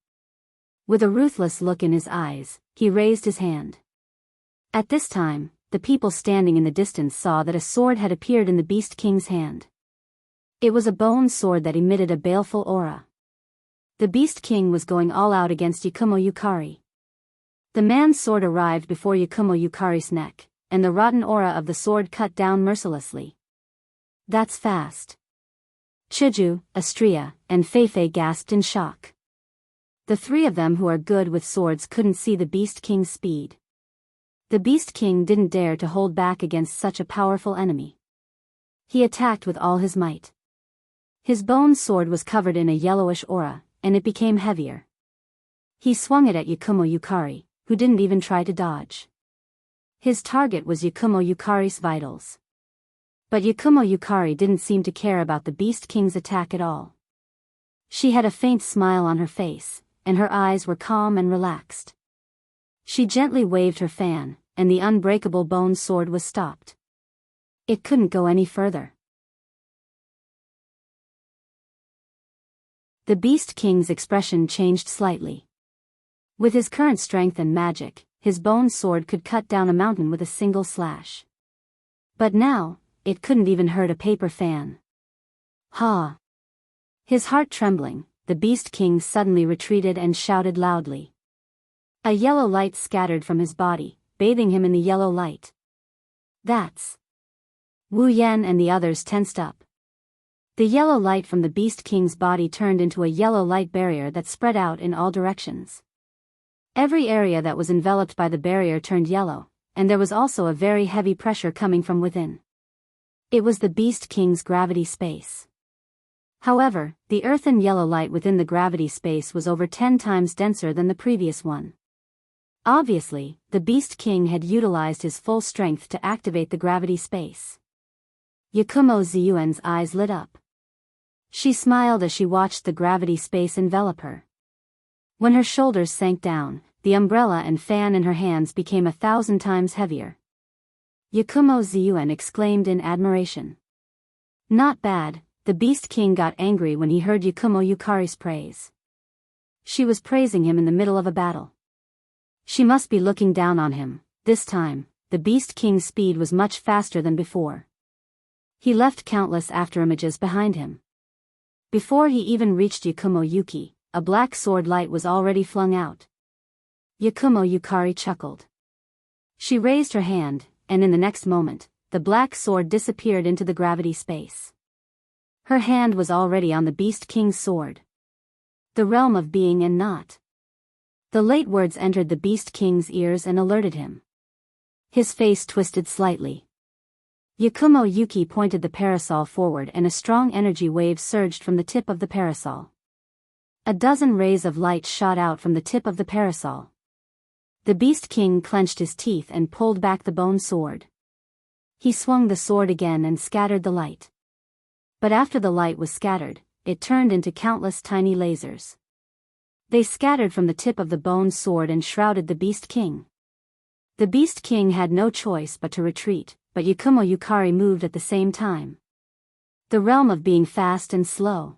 With a ruthless look in his eyes, he raised his hand. At this time, the people standing in the distance saw that a sword had appeared in the Beast King's hand. It was a bone sword that emitted a baleful aura. The Beast King was going all out against Yakumo Yukari. The man's sword arrived before Yakumo Yukari's neck, and the rotten aura of the sword cut down mercilessly. That's fast. Chiju, Astria, and Feifei gasped in shock. The three of them who are good with swords couldn't see the Beast King's speed. The Beast King didn't dare to hold back against such a powerful enemy. He attacked with all his might. His bone sword was covered in a yellowish aura, and it became heavier. He swung it at Yakumo Yukari, who didn't even try to dodge. His target was Yakumo Yukari's vitals. But Yakumo Yukari didn't seem to care about the Beast King's attack at all. She had a faint smile on her face, and her eyes were calm and relaxed. She gently waved her fan, and the unbreakable bone sword was stopped. It couldn't go any further. The Beast King's expression changed slightly. With his current strength and magic, his bone sword could cut down a mountain with a single slash. But now, it couldn't even hurt a paper fan. Ha! His heart trembling, the Beast King suddenly retreated and shouted loudly. A yellow light scattered from his body, bathing him in the yellow light. That's... Wu Yan and the others tensed up. The yellow light from the Beast King's body turned into a yellow light barrier that spread out in all directions. Every area that was enveloped by the barrier turned yellow, and there was also a very heavy pressure coming from within. It was the Beast King's gravity space. However, the earthen yellow light within the gravity space was over 10 times denser than the previous one. Obviously, the Beast King had utilized his full strength to activate the gravity space. Yakumo Ziyuan's eyes lit up. She smiled as she watched the gravity space envelop her. When her shoulders sank down, the umbrella and fan in her hands became 1,000 times heavier. Yakumo Ziyuan exclaimed in admiration. Not bad. The Beast King got angry when he heard Yakumo Yukari's praise. She was praising him in the middle of a battle. She must be looking down on him. This time, the Beast King's speed was much faster than before. He left countless afterimages behind him. Before he even reached Yakumo Yuki, a black sword light was already flung out. Yakumo Yukari chuckled. She raised her hand, and in the next moment, the black sword disappeared into the gravity space. Her hand was already on the Beast King's sword. The realm of being and not. The late words entered the Beast King's ears and alerted him. His face twisted slightly. Yakumo Yuki pointed the parasol forward and a strong energy wave surged from the tip of the parasol. A dozen rays of light shot out from the tip of the parasol. The Beast King clenched his teeth and pulled back the bone sword. He swung the sword again and scattered the light. But after the light was scattered, it turned into countless tiny lasers. They scattered from the tip of the bone sword and shrouded the Beast King. The Beast King had no choice but to retreat, but Yakumo Yukari moved at the same time. The realm of being fast and slow.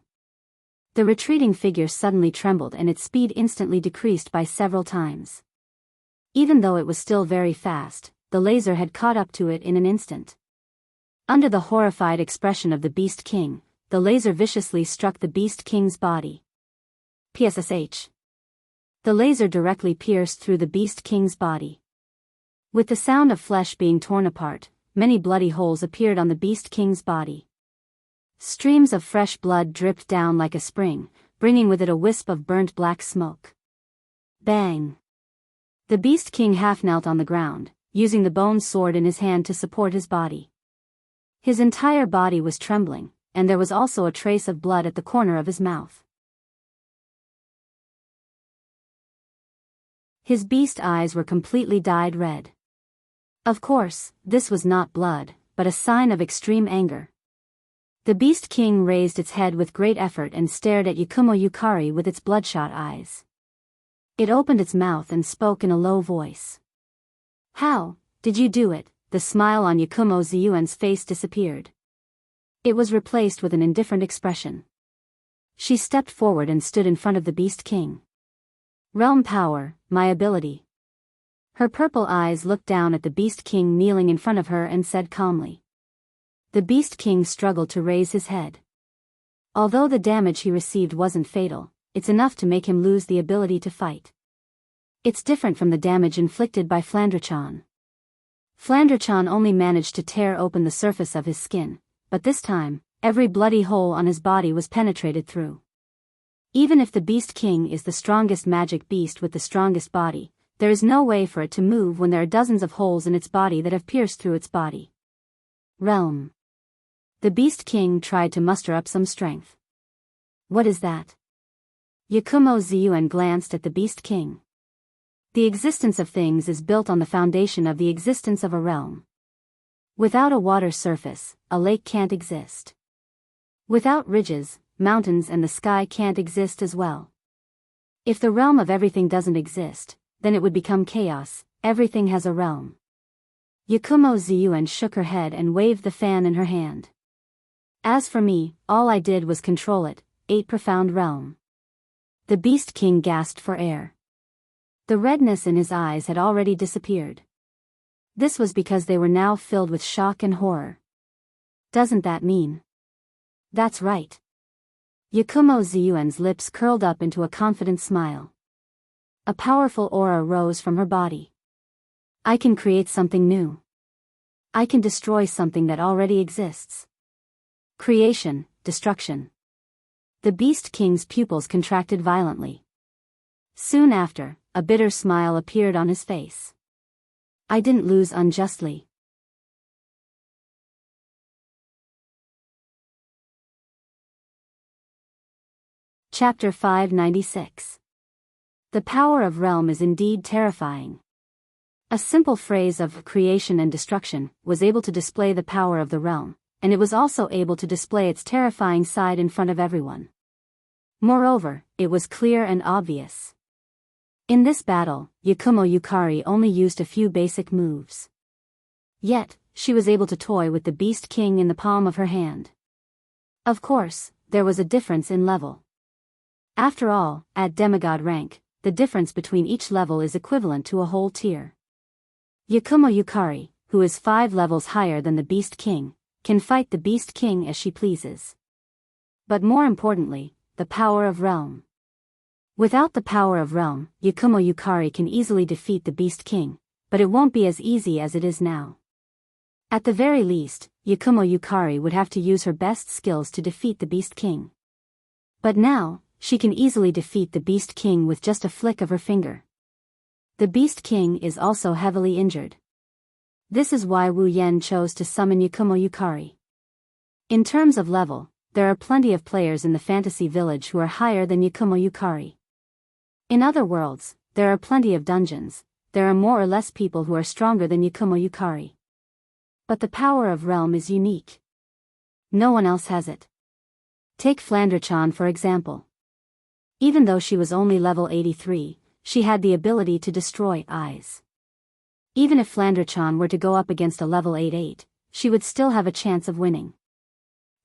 The retreating figure suddenly trembled and its speed instantly decreased by several times. Even though it was still very fast, the laser had caught up to it in an instant. Under the horrified expression of the Beast King, the laser viciously struck the Beast King's body. PSSH. The laser directly pierced through the Beast King's body. With the sound of flesh being torn apart, many bloody holes appeared on the Beast King's body. Streams of fresh blood dripped down like a spring, bringing with it a wisp of burnt black smoke. Bang! The Beast King half knelt on the ground, using the bone sword in his hand to support his body. His entire body was trembling, and there was also a trace of blood at the corner of his mouth. His beast eyes were completely dyed red. Of course, this was not blood, but a sign of extreme anger. The Beast King raised its head with great effort and stared at Yakumo Yukari with its bloodshot eyes. It opened its mouth and spoke in a low voice. How did you do it? The smile on Yakumo Ziyuan's face disappeared. It was replaced with an indifferent expression. She stepped forward and stood in front of the Beast King. Realm power, my ability. Her purple eyes looked down at the Beast King kneeling in front of her and said calmly. The Beast King struggled to raise his head. Although the damage he received wasn't fatal, it's enough to make him lose the ability to fight. It's different from the damage inflicted by Flandre-chan. Flandre-chan only managed to tear open the surface of his skin, but this time, every bloody hole on his body was penetrated through. Even if the Beast King is the strongest magic beast with the strongest body, there is no way for it to move when there are dozens of holes in its body that have pierced through its body. Realm. The Beast King tried to muster up some strength. What is that? Yakumo Ziyuan glanced at the Beast King. The existence of things is built on the foundation of the existence of a realm. Without a water surface, a lake can't exist. Without ridges, mountains and the sky can't exist as well. If the realm of everything doesn't exist, then it would become chaos. Everything has a realm. Yakumo Ziyuan shook her head and waved the fan in her hand. As for me, all I did was control it. 8 profound realm. The Beast King gasped for air. The redness in his eyes had already disappeared. This was because they were now filled with shock and horror. Doesn't that mean? That's right. Yakumo Ziyuan's lips curled up into a confident smile. A powerful aura rose from her body. I can create something new. I can destroy something that already exists. Creation, destruction. The Beast King's pupils contracted violently. Soon after, a bitter smile appeared on his face. I didn't lose unjustly. Chapter 596. The power of realm is indeed terrifying. A simple phrase of creation and destruction was able to display the power of the realm, and it was also able to display its terrifying side in front of everyone. Moreover, it was clear and obvious. In this battle, Yakumo Yukari only used a few basic moves. Yet, she was able to toy with the Beast King in the palm of her hand. Of course, there was a difference in level. After all, at demigod rank, the difference between each level is equivalent to a whole tier. Yakumo Yukari, who is 5 levels higher than the Beast King, can fight the Beast King as she pleases. But more importantly, the power of realm. Without the power of realm, Yakumo Yukari can easily defeat the Beast King, but it won't be as easy as it is now. At the very least, Yakumo Yukari would have to use her best skills to defeat the Beast King. But now, she can easily defeat the Beast King with just a flick of her finger. The Beast King is also heavily injured. This is why Wu Yen chose to summon Yakumo Yukari. In terms of level, there are plenty of players in the fantasy village who are higher than Yakumo Yukari. In other worlds, there are plenty of dungeons, there are more or less people who are stronger than Yakumo Yukari. But the power of realm is unique. No one else has it. Take Flandre-chan for example. Even though she was only level 83, she had the ability to destroy eyes. Even if Flandre-chan were to go up against a level 88, she would still have a chance of winning.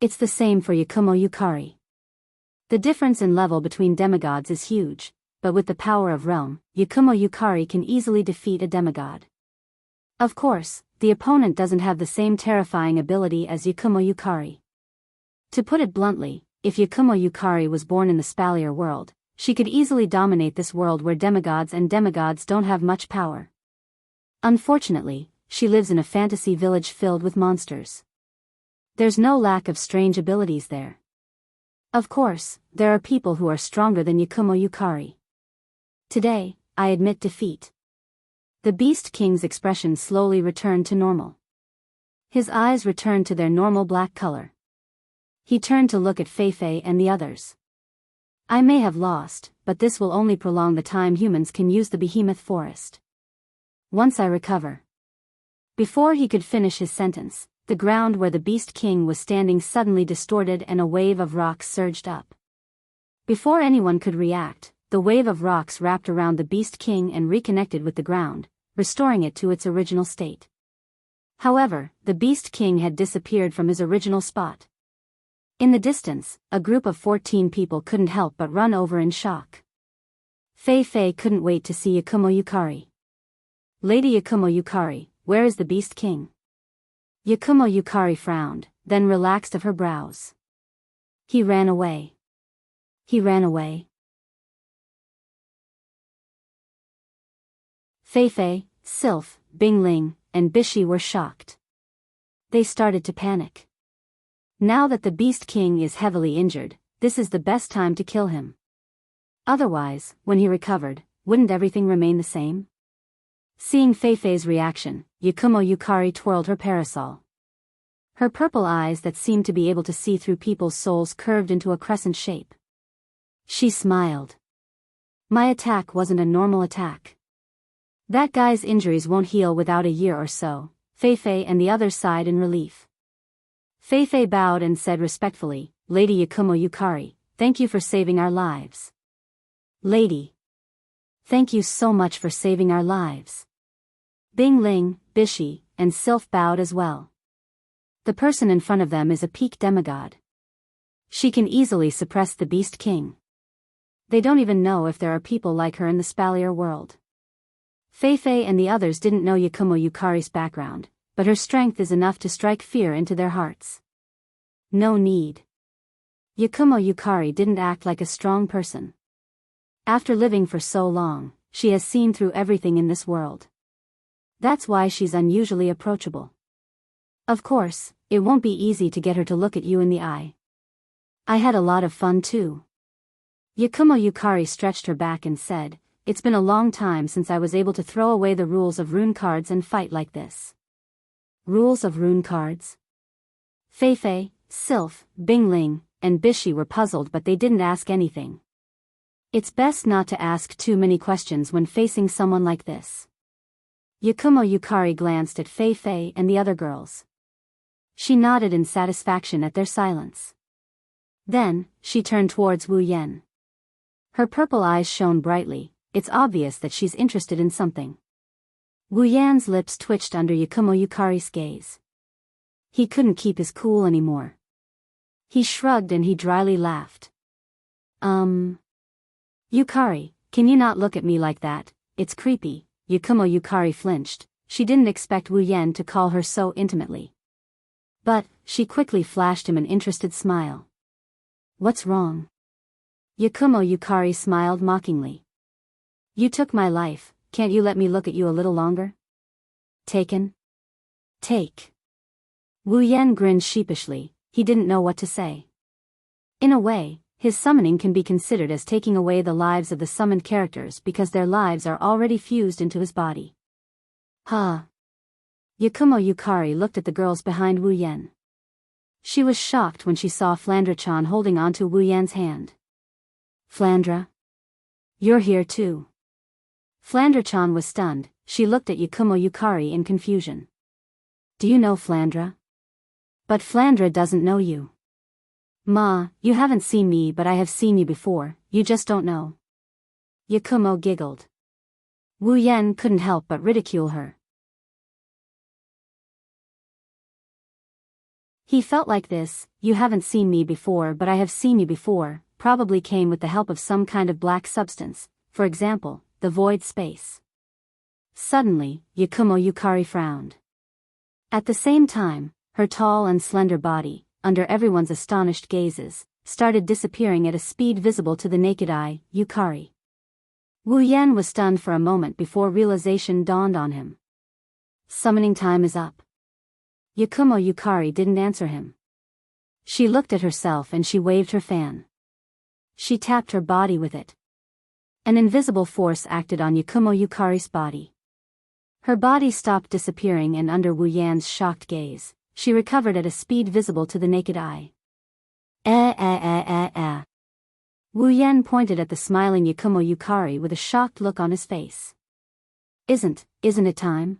It's the same for Yakumo Yukari. The difference in level between demigods is huge, but with the power of realm, Yakumo Yukari can easily defeat a demigod. Of course, the opponent doesn't have the same terrifying ability as Yakumo Yukari. To put it bluntly, if Yakumo Yukari was born in the Spalier world, she could easily dominate this world where demigods don't have much power. Unfortunately, she lives in a fantasy village filled with monsters. There's no lack of strange abilities there. Of course, there are people who are stronger than Yakumo Yukari. Today, I admit defeat. The Beast King's expression slowly returned to normal. His eyes returned to their normal black color. He turned to look at Fei and the others. I may have lost, but this will only prolong the time humans can use the behemoth forest. Once I recover. Before he could finish his sentence, the ground where the Beast King was standing suddenly distorted and a wave of rocks surged up. Before anyone could react, the wave of rocks wrapped around the Beast King and reconnected with the ground, restoring it to its original state. However, the Beast King had disappeared from his original spot. In the distance, a group of 14 people couldn't help but run over in shock. Fei couldn't wait to see Yakumo Yukari. Lady Yakumo Yukari, where is the Beast King? Yakumo Yukari frowned, then relaxed of her brows. He ran away. He ran away. Fei, Sylph, Bingling, and Bishi were shocked. They started to panic. Now that the Beast King is heavily injured, this is the best time to kill him. Otherwise, when he recovered, wouldn't everything remain the same? Seeing Fei's reaction, Yakumo Yukari twirled her parasol. Her purple eyes that seemed to be able to see through people's souls curved into a crescent shape. She smiled. My attack wasn't a normal attack. That guy's injuries won't heal without a year or so. Fei and the others sighed in relief. Fei bowed and said respectfully, Lady Yakumo Yukari, thank you for saving our lives. Lady. Thank you so much for saving our lives. Bingling, Bishi, and Sylph bowed as well. The person in front of them is a peak demigod. She can easily suppress the Beast King. They don't even know if there are people like her in the Spalier world. Fei and the others didn't know Yakumo Yukari's background, but her strength is enough to strike fear into their hearts. No need. Yakumo Yukari didn't act like a strong person. After living for so long, she has seen through everything in this world. That's why she's unusually approachable. Of course, it won't be easy to get her to look at you in the eye. I had a lot of fun too. Yakumo Yukari stretched her back and said, It's been a long time since I was able to throw away the rules of rune cards and fight like this. Rules of rune cards? Fei, Sylph, Bingling, and Bishi were puzzled, but they didn't ask anything. It's best not to ask too many questions when facing someone like this. Yakumo Yukari glanced at Fei Fei and the other girls. She nodded in satisfaction at their silence. Then, she turned towards Wu Yan. Her purple eyes shone brightly. It's obvious that she's interested in something. Wu Yan's lips twitched under Yakumo Yukari's gaze. He couldn't keep his cool anymore. He shrugged and he dryly laughed. Yukari, can you not look at me like that? It's creepy. Yakumo Yukari flinched. She didn't expect Wu Yan to call her so intimately. But, she quickly flashed him an interested smile. What's wrong? Yakumo Yukari smiled mockingly. You took my life, can't you let me look at you a little longer? Taken? Take. Wu Yan grinned sheepishly. He didn't know what to say. In a way, his summoning can be considered as taking away the lives of the summoned characters because their lives are already fused into his body. Huh. Yakumo Yukari looked at the girls behind Wu Yan. She was shocked when she saw Flandra-chan holding onto Wu Yan's hand. Flandra? You're here too. Flandra-chan was stunned. She looked at Yakumo Yukari in confusion. Do you know Flandra? But Flandra doesn't know you. Ma, you haven't seen me but I have seen you before, you just don't know. Yakumo giggled. Wu Yan couldn't help but ridicule her. He felt like this, you haven't seen me before but I have seen you before, probably came with the help of some kind of black substance, for example, the void space. Suddenly, Yakumo Yukari frowned. At the same time, her tall and slender body, under everyone's astonished gazes, started disappearing at a speed visible to the naked eye. Yukari. Wu Yan was stunned for a moment before realization dawned on him. Summoning time is up. Yakumo Yukari didn't answer him. She looked at herself and she waved her fan. She tapped her body with it. An invisible force acted on Yakumo Yukari's body. Her body stopped disappearing and under Wu Yan's shocked gaze, she recovered at a speed visible to the naked eye. Wu Yan pointed at the smiling Yakumo Yukari with a shocked look on his face. Isn't it time?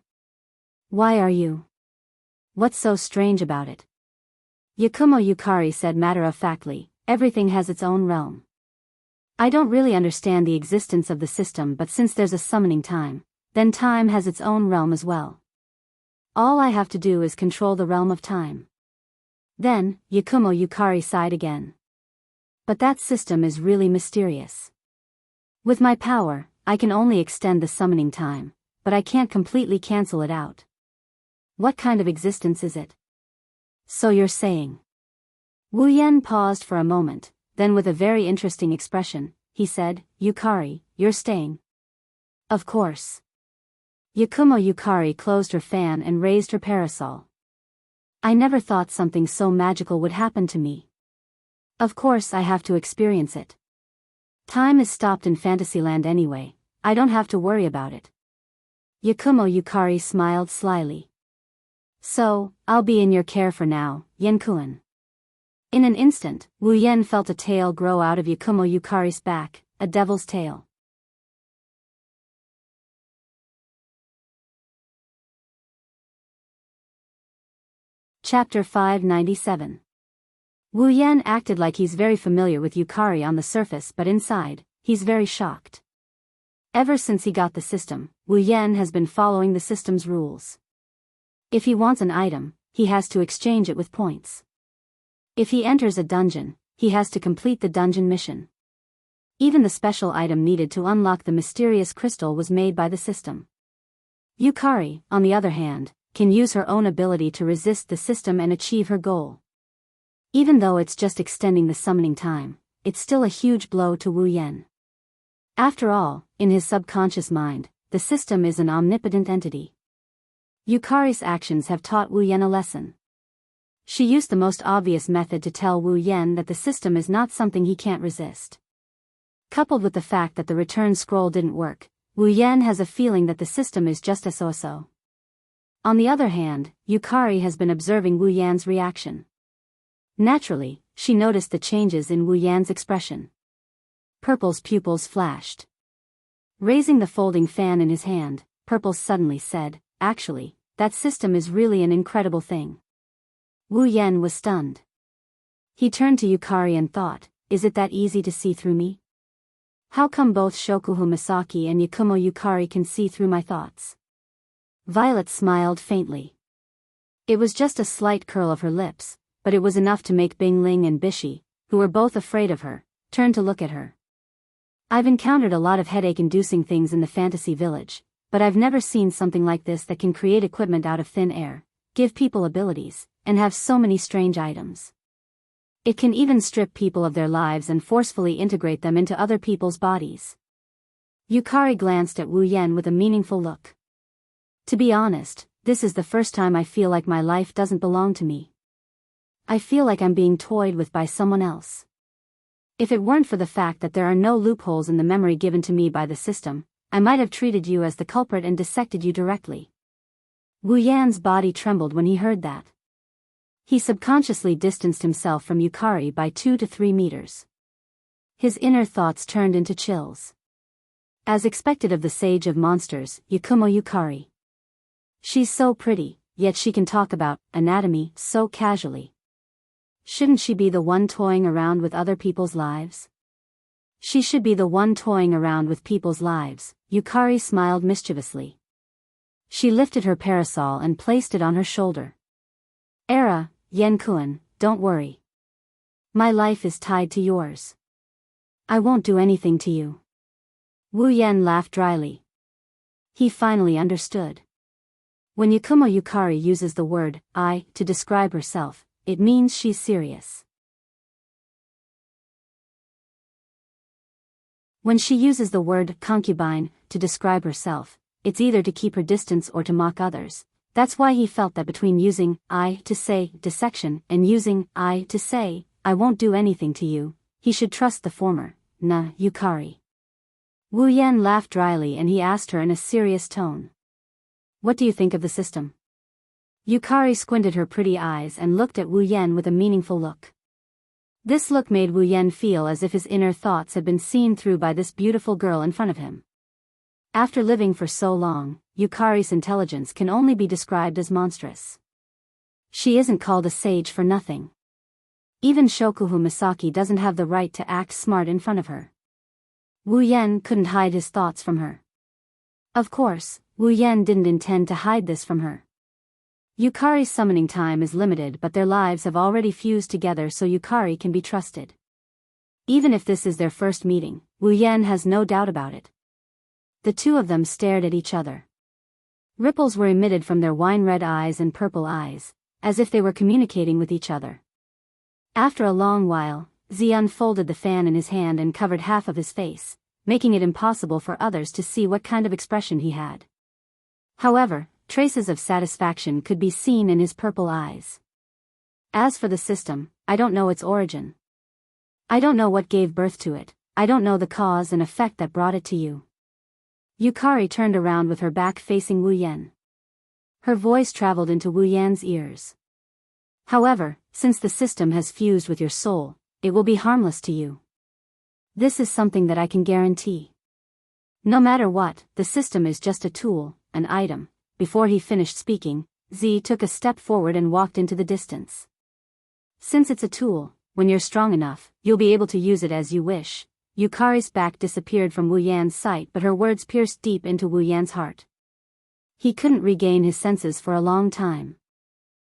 Why are you? What's so strange about it? Yakumo Yukari said matter-of-factly, everything has its own realm. I don't really understand the existence of the system but since there's a summoning time, then time has its own realm as well. All I have to do is control the realm of time. Then, Yakumo Yukari sighed again. But that system is really mysterious. With my power, I can only extend the summoning time, but I can't completely cancel it out. What kind of existence is it? So you're saying? Wu Yan paused for a moment, then with a very interesting expression, he said, Yukari, you're staying. Of course. Yakumo Yukari closed her fan and raised her parasol. I never thought something so magical would happen to me. Of course I have to experience it. Time is stopped in Fantasyland anyway, I don't have to worry about it. Yakumo Yukari smiled slyly. So, I'll be in your care for now, Yenkun. In an instant, Wu Yan felt a tail grow out of Yakumo Yukari's back, a devil's tail. Chapter 597. Wu Yan acted like he's very familiar with Yukari on the surface but inside, he's very shocked. Ever since he got the system, Wu Yan has been following the system's rules. If he wants an item, he has to exchange it with points. If he enters a dungeon, he has to complete the dungeon mission. Even the special item needed to unlock the mysterious crystal was made by the system. Yukari, on the other hand, can use her own ability to resist the system and achieve her goal. Even though it's just extending the summoning time, it's still a huge blow to Wu Yan. After all, in his subconscious mind, the system is an omnipotent entity. Yukari's actions have taught Wu Yan a lesson. She used the most obvious method to tell Wu Yan that the system is not something he can't resist. Coupled with the fact that the return scroll didn't work, Wu Yan has a feeling that the system is just a so-so. On the other hand, Yukari has been observing Wu Yan's reaction. Naturally, she noticed the changes in Wu Yan's expression. Purple's pupils flashed. Raising the folding fan in his hand, Purple suddenly said, "Actually, that system is really an incredible thing." Wu Yan was stunned. He turned to Yukari and thought, "Is it that easy to see through me? How come both Shokuhu Misaki and Yakumo Yukari can see through my thoughts?" Violet smiled faintly. It was just a slight curl of her lips, but it was enough to make Bingling and Bishi, who were both afraid of her, turn to look at her. "I've encountered a lot of headache-inducing things in the fantasy village, but I've never seen something like this that can create equipment out of thin air, give people abilities, and have so many strange items. It can even strip people of their lives and forcefully integrate them into other people's bodies." Yukari glanced at Wu Yan with a meaningful look. "To be honest, this is the first time I feel like my life doesn't belong to me. I feel like I'm being toyed with by someone else. If it weren't for the fact that there are no loopholes in the memory given to me by the system, I might have treated you as the culprit and dissected you directly." Wu Yan's body trembled when he heard that. He subconsciously distanced himself from Yukari by 2 to 3 meters. His inner thoughts turned into chills. As expected of the sage of monsters, Yakumo Yukari. She's so pretty, yet she can talk about anatomy so casually. Shouldn't she be the one toying around with other people's lives? She should be the one toying around with people's lives. Yukari smiled mischievously. She lifted her parasol and placed it on her shoulder. "Era, Yen-kun, don't worry. My life is tied to yours. I won't do anything to you." Wu Yan laughed dryly. He finally understood. When Yakumo Yukari uses the word "I" to describe herself, it means she's serious. When she uses the word concubine to describe herself, it's either to keep her distance or to mock others. That's why he felt that between using "I" to say dissection and using "I" to say "I won't do anything to you," he should trust the former. "Nah, Yukari." Wu Yan laughed dryly and he asked her in a serious tone, "What do you think of the system?" Yukari squinted her pretty eyes and looked at Wu Yan with a meaningful look. This look made Wu Yan feel as if his inner thoughts had been seen through by this beautiful girl in front of him. After living for so long, Yukari's intelligence can only be described as monstrous. She isn't called a sage for nothing. Even Shokuhu Misaki doesn't have the right to act smart in front of her. Wu Yan couldn't hide his thoughts from her. Of course, Wu Yan didn't intend to hide this from her. Yukari's summoning time is limited, but their lives have already fused together, so Yukari can be trusted. Even if this is their first meeting, Wu Yan has no doubt about it. The two of them stared at each other. Ripples were emitted from their wine-red eyes and purple eyes, as if they were communicating with each other. After a long while, Z unfolded the fan in his hand and covered half of his face, making it impossible for others to see what kind of expression he had. However, traces of satisfaction could be seen in his purple eyes. "As for the system, I don't know its origin. I don't know what gave birth to it. I don't know the cause and effect that brought it to you." Yukari turned around with her back facing Wu Yan. Her voice traveled into Wu Yan's ears. "However, since the system has fused with your soul, it will be harmless to you. This is something that I can guarantee. No matter what, the system is just a tool, an item." Before he finished speaking, Z took a step forward and walked into the distance. "Since it's a tool, when you're strong enough, you'll be able to use it as you wish." Yukari's back disappeared from Wu Yan's sight, but her words pierced deep into Wu Yan's heart. He couldn't regain his senses for a long time.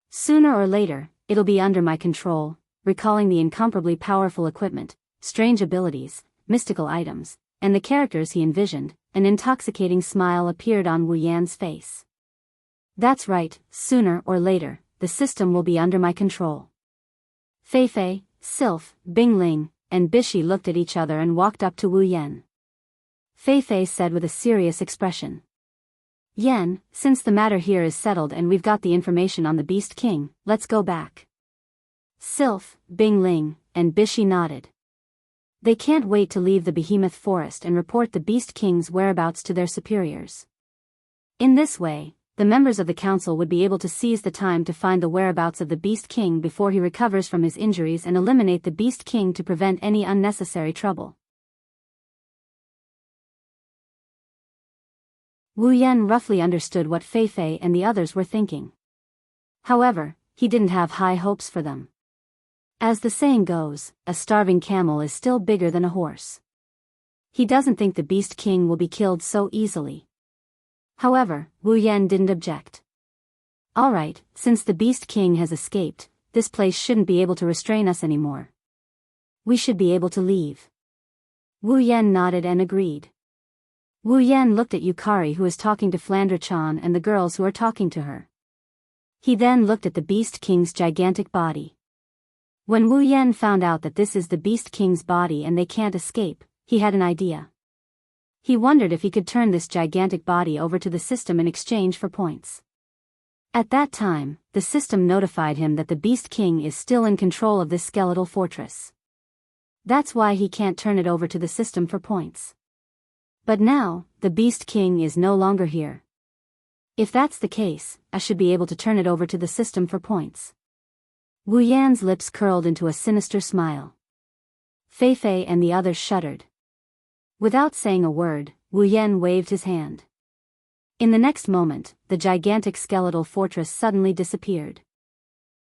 "Sooner or later, it'll be under my control," recalling the incomparably powerful equipment, strange abilities, mystical items, and the characters he envisioned. An intoxicating smile appeared on Wu Yan's face. "That's right, sooner or later, the system will be under my control." Fei-Fei, Sylph, Bingling, and Bishi looked at each other and walked up to Wu Yan. Fei-Fei said with a serious expression, "Yan, since the matter here is settled and we've got the information on the Beast King, let's go back." Sylph, Bingling, and Bishi nodded. They can't wait to leave the Behemoth Forest and report the Beast King's whereabouts to their superiors. In this way, the members of the council would be able to seize the time to find the whereabouts of the Beast King before he recovers from his injuries and eliminate the Beast King to prevent any unnecessary trouble. Wu Yan roughly understood what Fei Fei and the others were thinking. However, he didn't have high hopes for them. As the saying goes, a starving camel is still bigger than a horse. He doesn't think the Beast King will be killed so easily. However, Wu Yan didn't object. Alright, since the Beast King has escaped, this place shouldn't be able to restrain us anymore. We should be able to leave. Wu Yan nodded and agreed. Wu Yan looked at Yukari, who is talking to Flandre-chan, and the girls who are talking to her. He then looked at the Beast King's gigantic body. When Wu Yan found out that this is the Beast King's body and they can't escape, he had an idea. He wondered if he could turn this gigantic body over to the system in exchange for points. At that time, the system notified him that the Beast King is still in control of this skeletal fortress. That's why he can't turn it over to the system for points. But now, the Beast King is no longer here. If that's the case, I should be able to turn it over to the system for points. Wu Yan's lips curled into a sinister smile. Fei Fei and the others shuddered. Without saying a word, Wu Yan waved his hand. In the next moment, the gigantic skeletal fortress suddenly disappeared.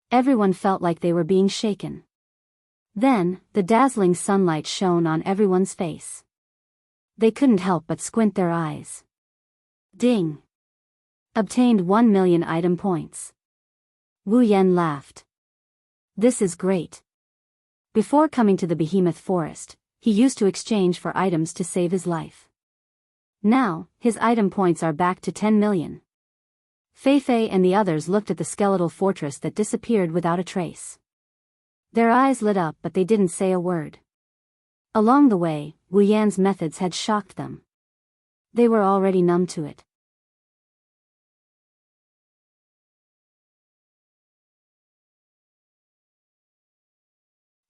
Everyone felt like they were being shaken. Then, the dazzling sunlight shone on everyone's face. They couldn't help but squint their eyes. Ding! Obtained 1 million item points. Wu Yan laughed. This is great. Before coming to the behemoth forest, he used to exchange for items to save his life. Now, his item points are back to 10 million. Fei Fei and the others looked at the skeletal fortress that disappeared without a trace. Their eyes lit up, but they didn't say a word. Along the way, Wu Yan's methods had shocked them. They were already numb to it.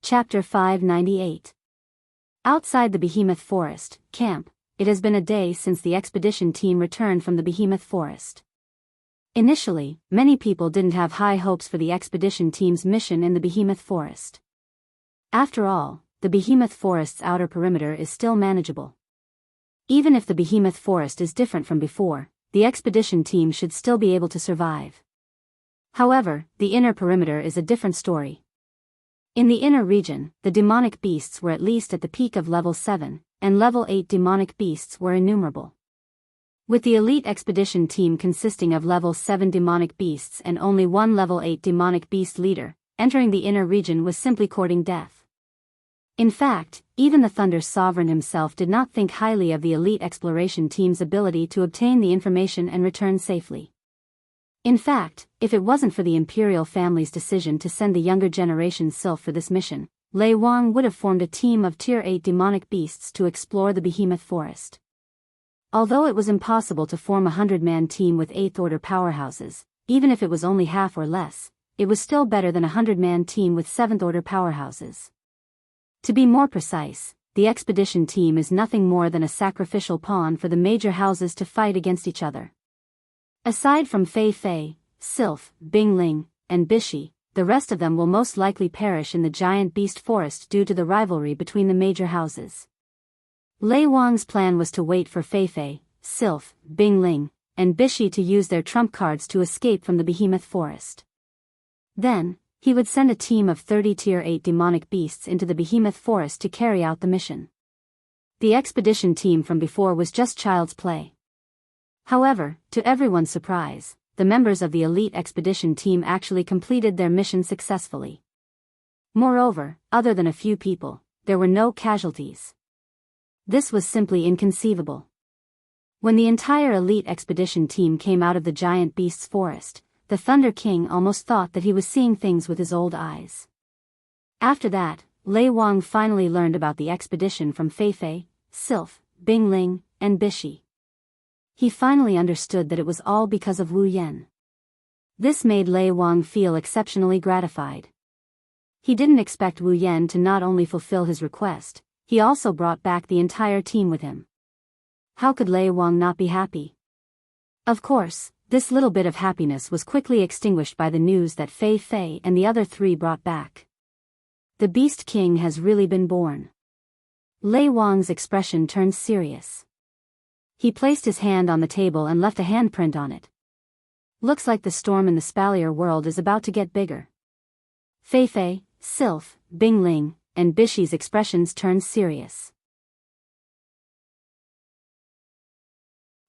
Chapter 598. Outside the behemoth forest camp, it has been a day since the expedition team returned from the behemoth forest. Initially, many people didn't have high hopes for the expedition team's mission in the behemoth forest. After all, the behemoth forest's outer perimeter is still manageable. Even if the behemoth forest is different from before, the expedition team should still be able to survive. However, the inner perimeter is a different story. In the inner region, the demonic beasts were at least at the peak of level 7, and level 8 demonic beasts were innumerable. With the elite expedition team consisting of level 7 demonic beasts and only one level 8 demonic beast leader, entering the inner region was simply courting death. In fact, even the Thunder Sovereign himself did not think highly of the elite exploration team's ability to obtain the information and return safely. In fact, if it wasn't for the Imperial family's decision to send the younger generation Sylph for this mission, Lei Wang would have formed a team of Tier 8 demonic beasts to explore the behemoth forest. Although it was impossible to form a 100-man team with 8th order powerhouses, even if it was only half or less, it was still better than a 100-man team with 7th order powerhouses. To be more precise, the expedition team is nothing more than a sacrificial pawn for the major houses to fight against each other. Aside from Fei Fei, Sylph, Bingling, and Bishi, the rest of them will most likely perish in the giant beast forest due to the rivalry between the major houses. Lei Wang's plan was to wait for Fei Fei, Sylph, Bingling, and Bishi to use their trump cards to escape from the behemoth forest. Then, he would send a team of 30 Tier 8 demonic beasts into the behemoth forest to carry out the mission. The expedition team from before was just child's play. However, to everyone's surprise, the members of the elite expedition team actually completed their mission successfully. Moreover, other than a few people, there were no casualties. This was simply inconceivable. When the entire elite expedition team came out of the giant beast's forest, the Thunder King almost thought that he was seeing things with his old eyes. After that, Lei Wang finally learned about the expedition from Fei Fei, Sylph, Bingling, and Bishi. He finally understood that it was all because of Wu Yan. This made Lei Wang feel exceptionally gratified. He didn't expect Wu Yan to not only fulfill his request, he also brought back the entire team with him. How could Lei Wang not be happy? Of course, this little bit of happiness was quickly extinguished by the news that Fei Fei and the other three brought back. The Beast King has really been born. Lei Wang's expression turned serious. He placed his hand on the table and left a handprint on it. Looks like the storm in the Spalier world is about to get bigger. Fei Fei, Sylph, Bingling, and Bishy's expressions turned serious.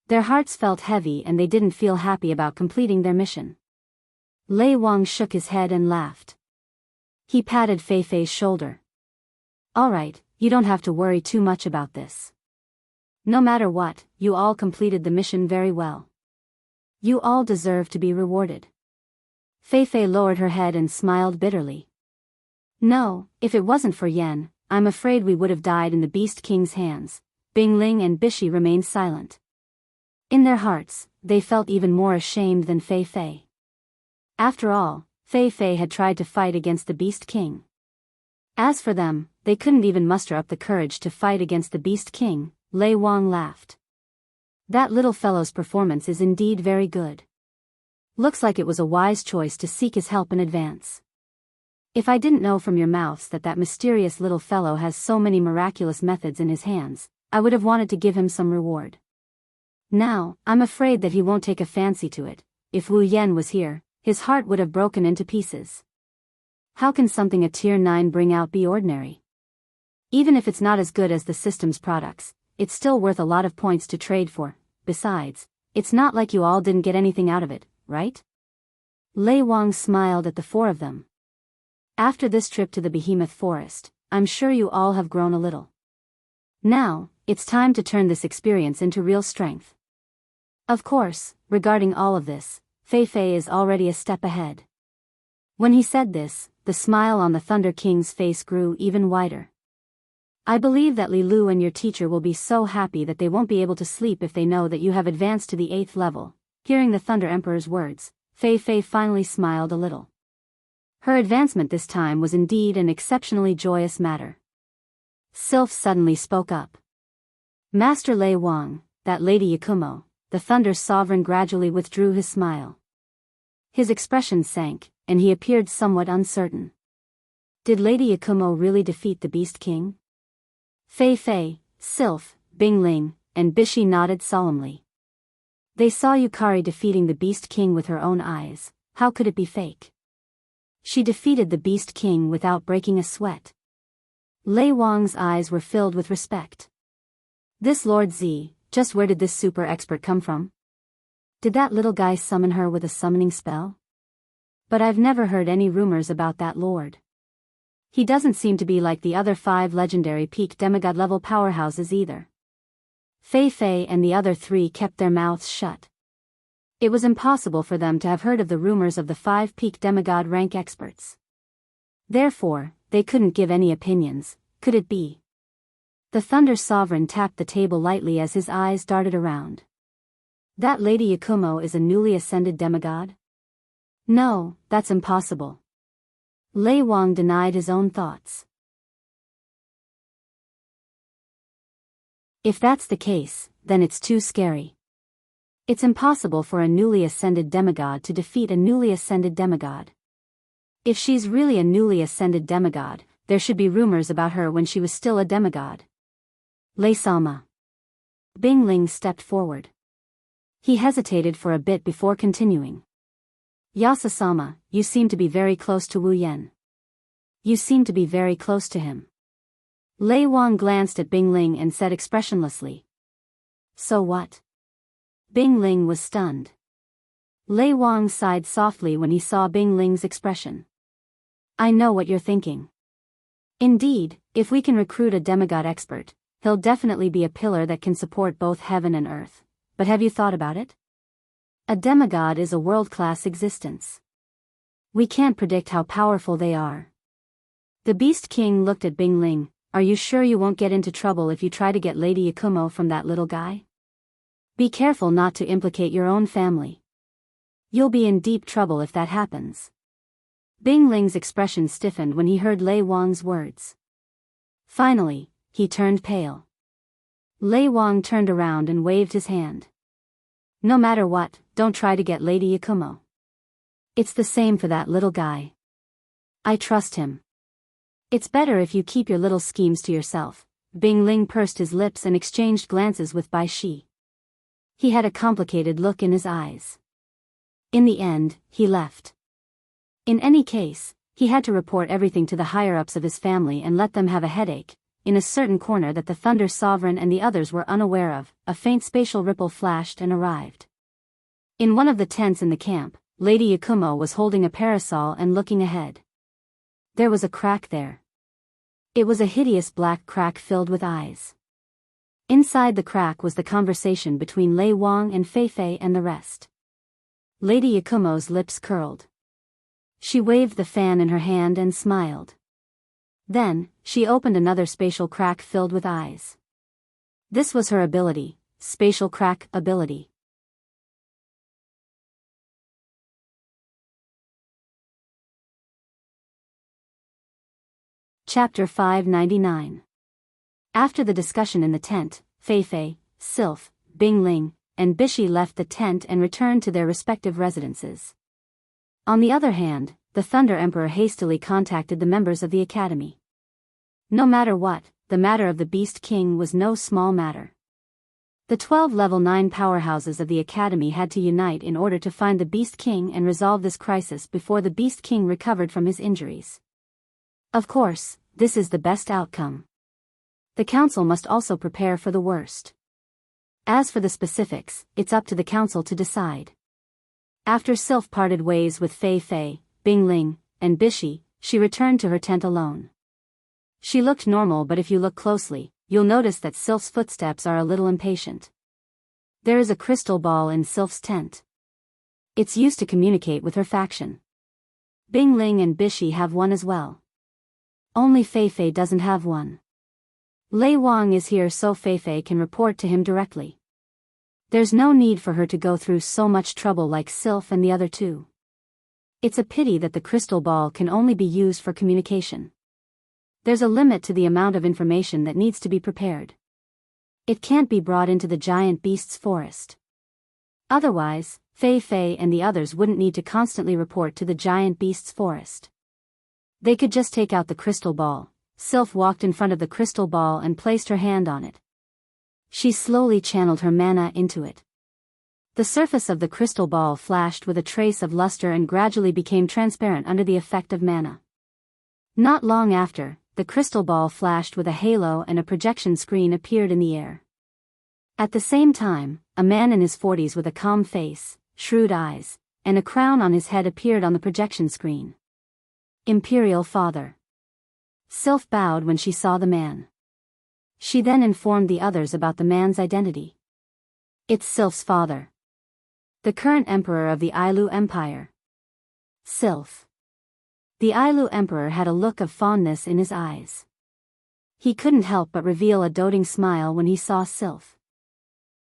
Their hearts felt heavy and they didn't feel happy about completing their mission. Lei Wang shook his head and laughed. He patted Fei Fei's shoulder. Alright, you don't have to worry too much about this. No matter what, you all completed the mission very well. You all deserve to be rewarded. Fei Fei lowered her head and smiled bitterly. No, if it wasn't for Yen, I'm afraid we would have died in the Beast King's hands. Bingling and Bishy remained silent. In their hearts, they felt even more ashamed than Fei Fei. After all, Fei Fei had tried to fight against the Beast King. As for them, they couldn't even muster up the courage to fight against the Beast King. Lei Wang laughed. That little fellow's performance is indeed very good. Looks like it was a wise choice to seek his help in advance. If I didn't know from your mouths that mysterious little fellow has so many miraculous methods in his hands, I would have wanted to give him some reward. Now, I'm afraid that he won't take a fancy to it. If Wu Yen was here, his heart would have broken into pieces. How can something a Tier 9 bring out be ordinary? Even if it's not as good as the system's products, it's still worth a lot of points to trade for. Besides, it's not like you all didn't get anything out of it, right? Lei Wang smiled at the four of them. After this trip to the Behemoth Forest, I'm sure you all have grown a little. Now, it's time to turn this experience into real strength. Of course, regarding all of this, Fei Fei is already a step ahead. When he said this, the smile on the Thunder King's face grew even wider. I believe that Li Lu and your teacher will be so happy that they won't be able to sleep if they know that you have advanced to the 8th level. Hearing the Thunder Emperor's words, Fei Fei finally smiled a little. Her advancement this time was indeed an exceptionally joyous matter. Sylph suddenly spoke up. Master Lei Wang, that Lady Yakumo, the Thunder Sovereign gradually withdrew his smile. His expression sank, and he appeared somewhat uncertain. Did Lady Yakumo really defeat the Beast King? Fei Fei, Sylph, Bingling, and Bishy nodded solemnly. They saw Yukari defeating the Beast King with her own eyes. How could it be fake? She defeated the Beast King without breaking a sweat. Lei Wang's eyes were filled with respect. This Lord Z, just where did this super expert come from? Did that little guy summon her with a summoning spell? But I've never heard any rumors about that lord. He doesn't seem to be like the other 5 legendary peak demigod level powerhouses either. Fei Fei and the other 3 kept their mouths shut. It was impossible for them to have heard of the rumors of the 5 peak demigod rank experts. Therefore, they couldn't give any opinions. Could it be? The Thunder Sovereign tapped the table lightly as his eyes darted around. That Lady Yakumo is a newly ascended demigod? No, that's impossible. Lei Wang denied his own thoughts. If that's the case, then it's too scary. It's impossible for a newly ascended demigod to defeat a newly ascended demigod. If she's really a newly ascended demigod, there should be rumors about her when she was still a demigod. Lei-sama. Bingling stepped forward. He hesitated for a bit before continuing. Yasa-sama, you seem to be very close to Wu Yen. You seem to be very close to him. Lei Wang glanced at Bingling and said expressionlessly. So what? Bingling was stunned. Lei Wang sighed softly when he saw Bingling's expression. I know what you're thinking. Indeed, if we can recruit a demigod expert, he'll definitely be a pillar that can support both heaven and earth. But have you thought about it? A demigod is a world-class existence. We can't predict how powerful they are. The Beast King looked at Bingling. Are you sure you won't get into trouble if you try to get Lady Yakumo from that little guy? Be careful not to implicate your own family. You'll be in deep trouble if that happens. Bingling's expression stiffened when he heard Lei Wang's words. Finally, he turned pale. Lei Wang turned around and waved his hand. No matter what, don't try to get Lady Yakumo. It's the same for that little guy. I trust him. It's better if you keep your little schemes to yourself. Bingling pursed his lips and exchanged glances with Bai Shi. He had a complicated look in his eyes. In the end, he left. In any case, he had to report everything to the higher-ups of his family and let them have a headache. In a certain corner that the Thunder Sovereign and the others were unaware of, a faint spatial ripple flashed and arrived. In one of the tents in the camp, Lady Yakumo was holding a parasol and looking ahead. There was a crack there. It was a hideous black crack filled with eyes. Inside the crack was the conversation between Lei Wang and Fei Fei and the rest. Lady Yakumo's lips curled. She waved the fan in her hand and smiled. Then, she opened another spatial crack filled with eyes. This was her ability, spatial crack ability. Chapter 599. After the discussion in the tent, Fei Fei, Sylph, Bing Ling, and Bishi left the tent and returned to their respective residences. On the other hand, the Thunder Emperor hastily contacted the members of the Academy. No matter what, the matter of the Beast King was no small matter. The 12 level 9 powerhouses of the Academy had to unite in order to find the Beast King and resolve this crisis before the Beast King recovered from his injuries. Of course, this is the best outcome. The council must also prepare for the worst. As for the specifics, it's up to the council to decide. After Sylph parted ways with Fei Fei, Bing Ling, and Bishi, she returned to her tent alone. She looked normal, but if you look closely, you'll notice that Sylph's footsteps are a little impatient. There is a crystal ball in Sylph's tent. It's used to communicate with her faction. Bing Ling and Bishi have one as well. Only Fei Fei doesn't have one. Lei Wang is here so Fei Fei can report to him directly. There's no need for her to go through so much trouble like Sylph and the other two. It's a pity that the crystal ball can only be used for communication. There's a limit to the amount of information that needs to be prepared. It can't be brought into the giant beast's forest. Otherwise, Fei Fei and the others wouldn't need to constantly report to the giant beast's forest. They could just take out the crystal ball. Sylph walked in front of the crystal ball and placed her hand on it. She slowly channeled her mana into it. The surface of the crystal ball flashed with a trace of luster and gradually became transparent under the effect of mana. Not long after, the crystal ball flashed with a halo and a projection screen appeared in the air. At the same time, a man in his 40s with a calm face, shrewd eyes, and a crown on his head appeared on the projection screen. Imperial Father. Sylph bowed when she saw the man. She then informed the others about the man's identity. It's Sylph's father. The current emperor of the Ailu Empire. Sylph. The Ailu Emperor had a look of fondness in his eyes. He couldn't help but reveal a doting smile when he saw Sylph.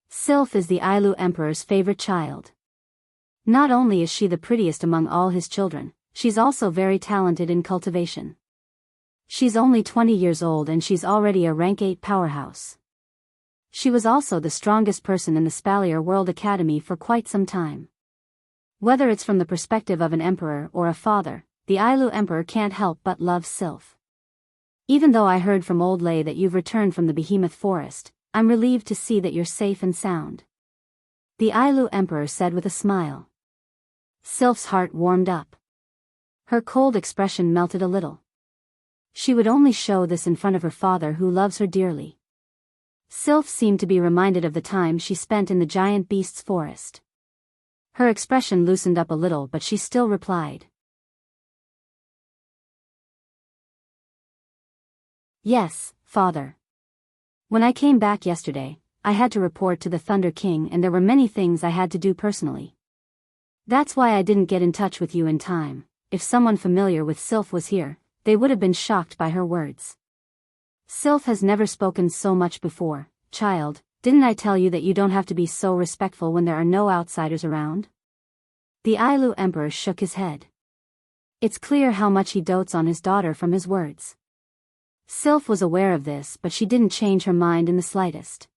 Sylph is the Ailu Emperor's favorite child. Not only is she the prettiest among all his children, she's also very talented in cultivation. She's only 20 years old and she's already a rank 8 powerhouse. She was also the strongest person in the Spalier World Academy for quite some time. Whether it's from the perspective of an emperor or a father, the Ailu Emperor can't help but love Sylph. Even though I heard from Old Lei that you've returned from the Behemoth Forest, I'm relieved to see that you're safe and sound. The Ailu Emperor said with a smile. Sylph's heart warmed up. Her cold expression melted a little. She would only show this in front of her father who loves her dearly. Sylph seemed to be reminded of the time she spent in the giant beast's forest. Her expression loosened up a little, but she still replied. Yes, father. When I came back yesterday, I had to report to the Thunder King and there were many things I had to do personally. That's why I didn't get in touch with you in time. If someone familiar with Sylph was here, they would have been shocked by her words. Sylph has never spoken so much before. Child, didn't I tell you that you don't have to be so respectful when there are no outsiders around? The Ailu Emperor shook his head. It's clear how much he dotes on his daughter from his words. Sylph was aware of this, but she didn't change her mind in the slightest.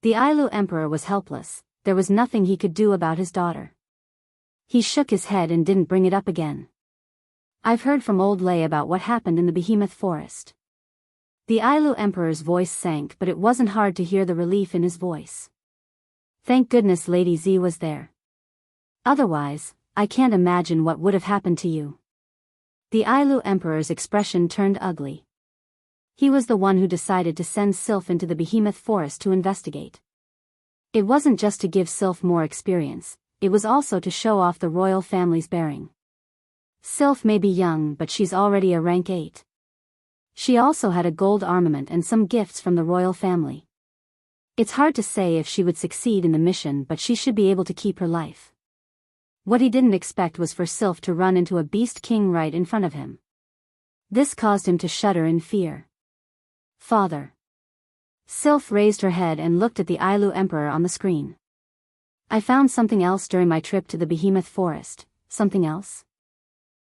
The Ailu Emperor was helpless. There was nothing he could do about his daughter. He shook his head and didn't bring it up again. I've heard from Old Lei about what happened in the Behemoth Forest. The Ailu Emperor's voice sank, but it wasn't hard to hear the relief in his voice. Thank goodness Lady Z was there. Otherwise, I can't imagine what would have happened to you. The Ailu Emperor's expression turned ugly. He was the one who decided to send Sylph into the behemoth forest to investigate. It wasn't just to give Sylph more experience, it was also to show off the royal family's bearing. Sylph may be young, but she's already a rank 8. She also had a gold armament and some gifts from the royal family. It's hard to say if she would succeed in the mission, but she should be able to keep her life. What he didn't expect was for Sylph to run into a beast king right in front of him. This caused him to shudder in fear. Father. Sylph raised her head and looked at the Ailu Emperor on the screen. I found something else during my trip to the behemoth forest. Something else?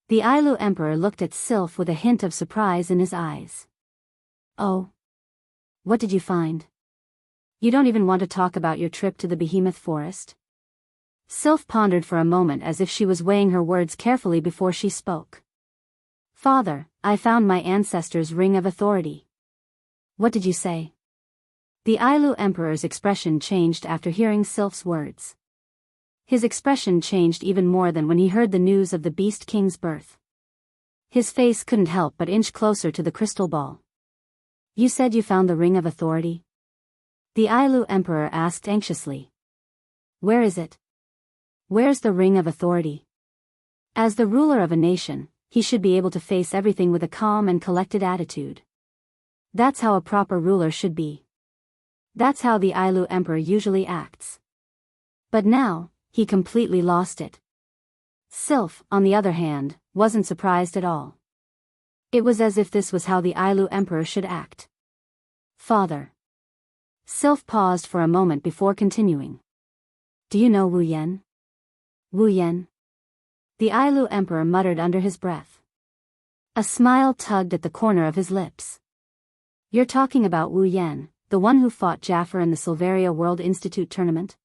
The Ailu Emperor looked at Sylph with a hint of surprise in his eyes. Oh. What did you find? You don't even want to talk about your trip to the behemoth forest? Sylph pondered for a moment as if she was weighing her words carefully before she spoke. Father, I found my ancestors' ring of authority. What did you say? The Ailu Emperor's expression changed after hearing Sylph's words. His expression changed even more than when he heard the news of the Beast King's birth. His face couldn't help but inch closer to the crystal ball. You said you found the ring of authority? The Ailu Emperor asked anxiously. Where is it? Where's the ring of authority? As the ruler of a nation, he should be able to face everything with a calm and collected attitude. That's how a proper ruler should be. That's how the Ailu Emperor usually acts. But now, he completely lost it. Sylph, on the other hand, wasn't surprised at all. It was as if this was how the Ailu Emperor should act. Father. Sylph paused for a moment before continuing. Do you know Wu Yen? Wu Yen? The Ailu Emperor muttered under his breath. A smile tugged at the corner of his lips. You're talking about Wu Yen, the one who fought Jafar in the Silveria World Institute tournament?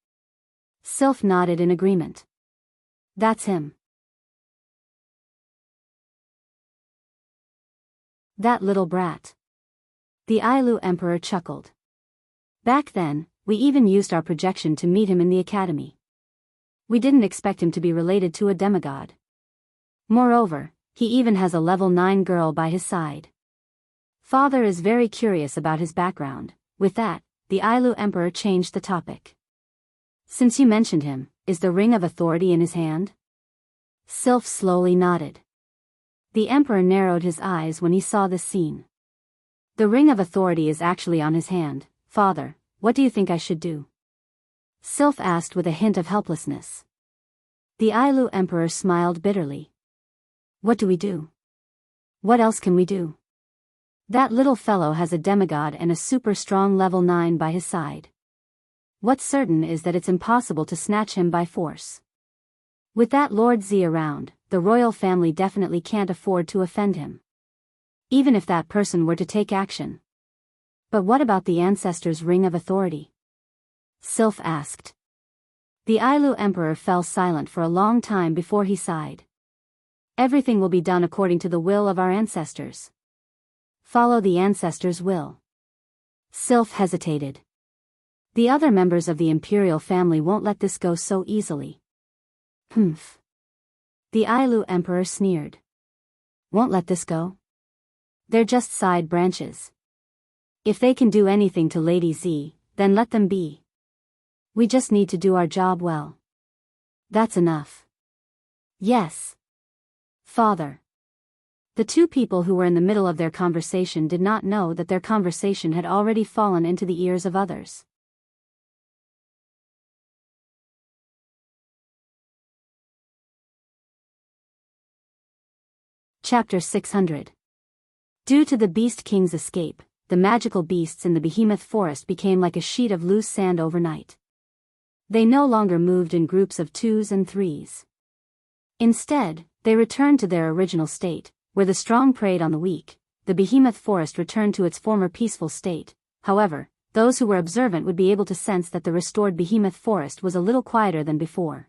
Sylph nodded in agreement. That's him. That little brat. The Ailu Emperor chuckled. Back then, we even used our projection to meet him in the academy. We didn't expect him to be related to a demigod. Moreover, he even has a level 9 girl by his side. Father is very curious about his background. With that, the Ailu Emperor changed the topic. Since you mentioned him, is the ring of authority in his hand? Sylph slowly nodded. The Emperor narrowed his eyes when he saw this scene. The ring of authority is actually on his hand. Father, what do you think I should do? Sylph asked with a hint of helplessness. The Ailu Emperor smiled bitterly. What do we do? What else can we do? That little fellow has a demigod and a super strong level 9 by his side. What's certain is that it's impossible to snatch him by force. With that Lord Z around, the royal family definitely can't afford to offend him. Even if that person were to take action. But what about the ancestors' ring of authority? Sylph asked. The Ailu Emperor fell silent for a long time before he sighed. Everything will be done according to the will of our ancestors. Follow the ancestors' will. Sylph hesitated. The other members of the imperial family won't let this go so easily. Humph. The Ailu Emperor sneered. Won't let this go? They're just side branches. If they can do anything to Lady Z, then let them be. We just need to do our job well. That's enough. Yes. Father. The two people who were in the middle of their conversation did not know that their conversation had already fallen into the ears of others. Chapter 600. Due to the Beast King's escape, the magical beasts in the behemoth forest became like a sheet of loose sand overnight. They no longer moved in groups of 2s and 3s. Instead, they returned to their original state, where the strong preyed on the weak. The behemoth forest returned to its former peaceful state. However, those who were observant would be able to sense that the restored behemoth forest was a little quieter than before.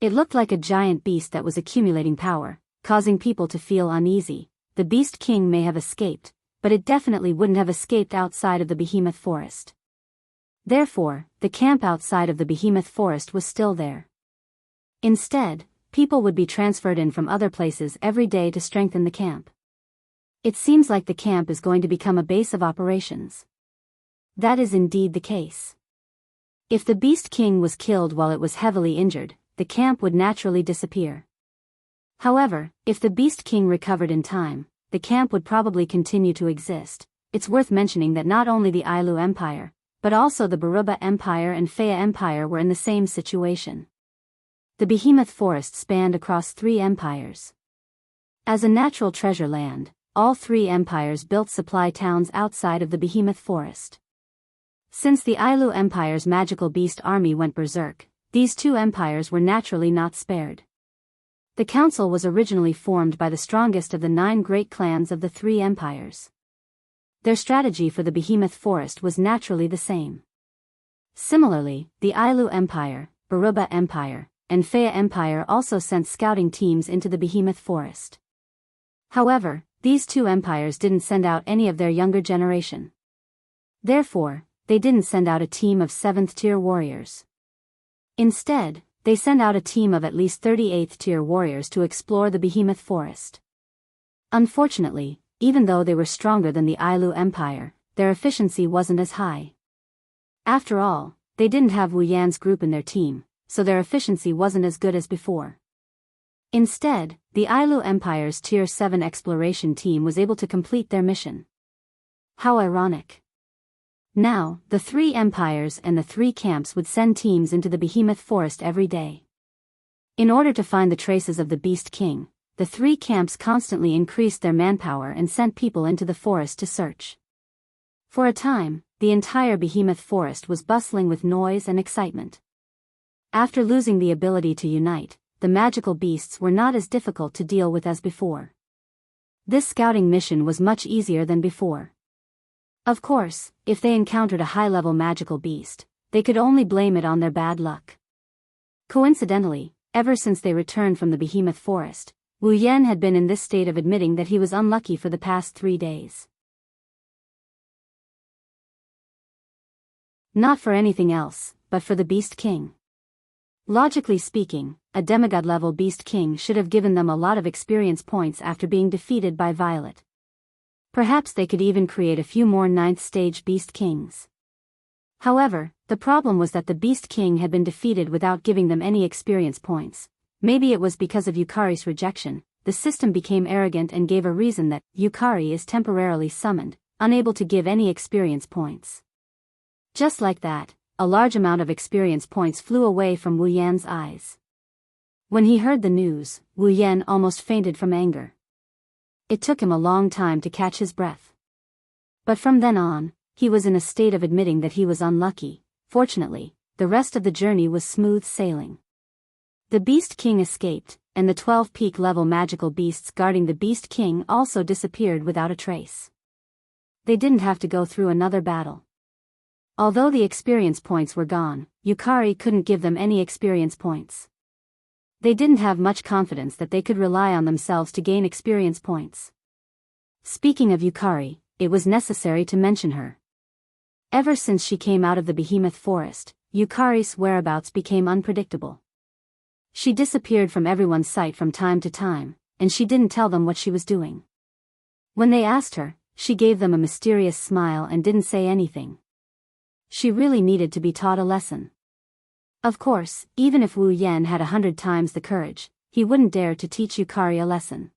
It looked like a giant beast that was accumulating power, causing people to feel uneasy. The Beast King may have escaped, but it definitely wouldn't have escaped outside of the behemoth forest. Therefore, the camp outside of the behemoth forest was still there. Instead, people would be transferred in from other places every day to strengthen the camp. It seems like the camp is going to become a base of operations. That is indeed the case. If the Beast King was killed while it was heavily injured, the camp would naturally disappear. However, if the Beast King recovered in time, the camp would probably continue to exist. It's worth mentioning that not only the Ailu Empire, but also the Baruba Empire and Faya Empire were in the same situation. The behemoth forest spanned across 3 empires. As a natural treasure land, all 3 empires built supply towns outside of the behemoth forest. Since the Ailu Empire's magical beast army went berserk, these 2 empires were naturally not spared. The council was originally formed by the strongest of the 9 great clans of the 3 empires. Their strategy for the behemoth forest was naturally the same. Similarly, the Ailu Empire, Baruba Empire, and Faya Empire also sent scouting teams into the behemoth forest. However, these 2 empires didn't send out any of their younger generation. Therefore, they didn't send out a team of 7th-tier warriors. Instead, they sent out a team of at least 38th-tier warriors to explore the behemoth forest. Unfortunately, even though they were stronger than the Ailu Empire, their efficiency wasn't as high. After all, they didn't have Wu Yan's group in their team, so their efficiency wasn't as good as before. Instead, the Ailu Empire's Tier 7 exploration team was able to complete their mission. How ironic. Now, the 3 empires and the 3 camps would send teams into the behemoth forest every day. In order to find the traces of the Beast King, the 3 camps constantly increased their manpower and sent people into the forest to search. For a time, the entire behemoth forest was bustling with noise and excitement. After losing the ability to unite, the magical beasts were not as difficult to deal with as before. This scouting mission was much easier than before. Of course, if they encountered a high-level magical beast, they could only blame it on their bad luck. Coincidentally, ever since they returned from the behemoth forest, Wu Yan had been in this state of admitting that he was unlucky for the past 3 days. Not for anything else, but for the Beast King. Logically speaking, a demigod-level Beast King should have given them a lot of experience points after being defeated by Violet. Perhaps they could even create a few more 9th-stage Beast Kings. However, the problem was that the Beast King had been defeated without giving them any experience points. Maybe it was because of Yukari's rejection. The system became arrogant and gave a reason that Yukari is temporarily summoned, unable to give any experience points. Just like that, a large amount of experience points flew away from Wu Yan's eyes. When he heard the news, Wu Yan almost fainted from anger. It took him a long time to catch his breath. But from then on, he was in a state of admitting that he was unlucky. Fortunately, the rest of the journey was smooth sailing. The Beast King escaped, and the 12 peak level magical beasts guarding the Beast King also disappeared without a trace. They didn't have to go through another battle. Although the experience points were gone, Yukari couldn't give them any experience points. They didn't have much confidence that they could rely on themselves to gain experience points. Speaking of Yukari, it was necessary to mention her. Ever since she came out of the behemoth forest, Yukari's whereabouts became unpredictable. She disappeared from everyone's sight from time to time, and she didn't tell them what she was doing. When they asked her, she gave them a mysterious smile and didn't say anything. She really needed to be taught a lesson. Of course, even if Wu Yan had 100 times the courage, he wouldn't dare to teach Yukari a lesson.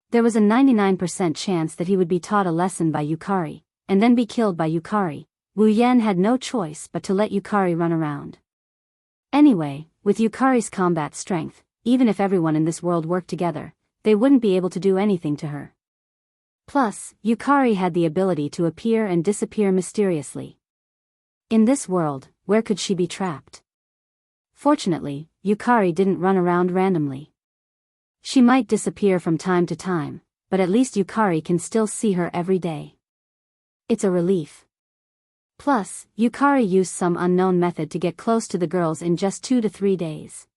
There was a 99% chance that he would be taught a lesson by Yukari, and then be killed by Yukari. Wu Yan had no choice but to let Yukari run around. Anyway, with Yukari's combat strength, even if everyone in this world worked together, they wouldn't be able to do anything to her. Plus, Yukari had the ability to appear and disappear mysteriously. In this world, where could she be trapped? Fortunately, Yukari didn't run around randomly. She might disappear from time to time, but at least Yukari can still see her every day. It's a relief. Plus, Yukari used some unknown method to get close to the girls in just 2 to 3 days.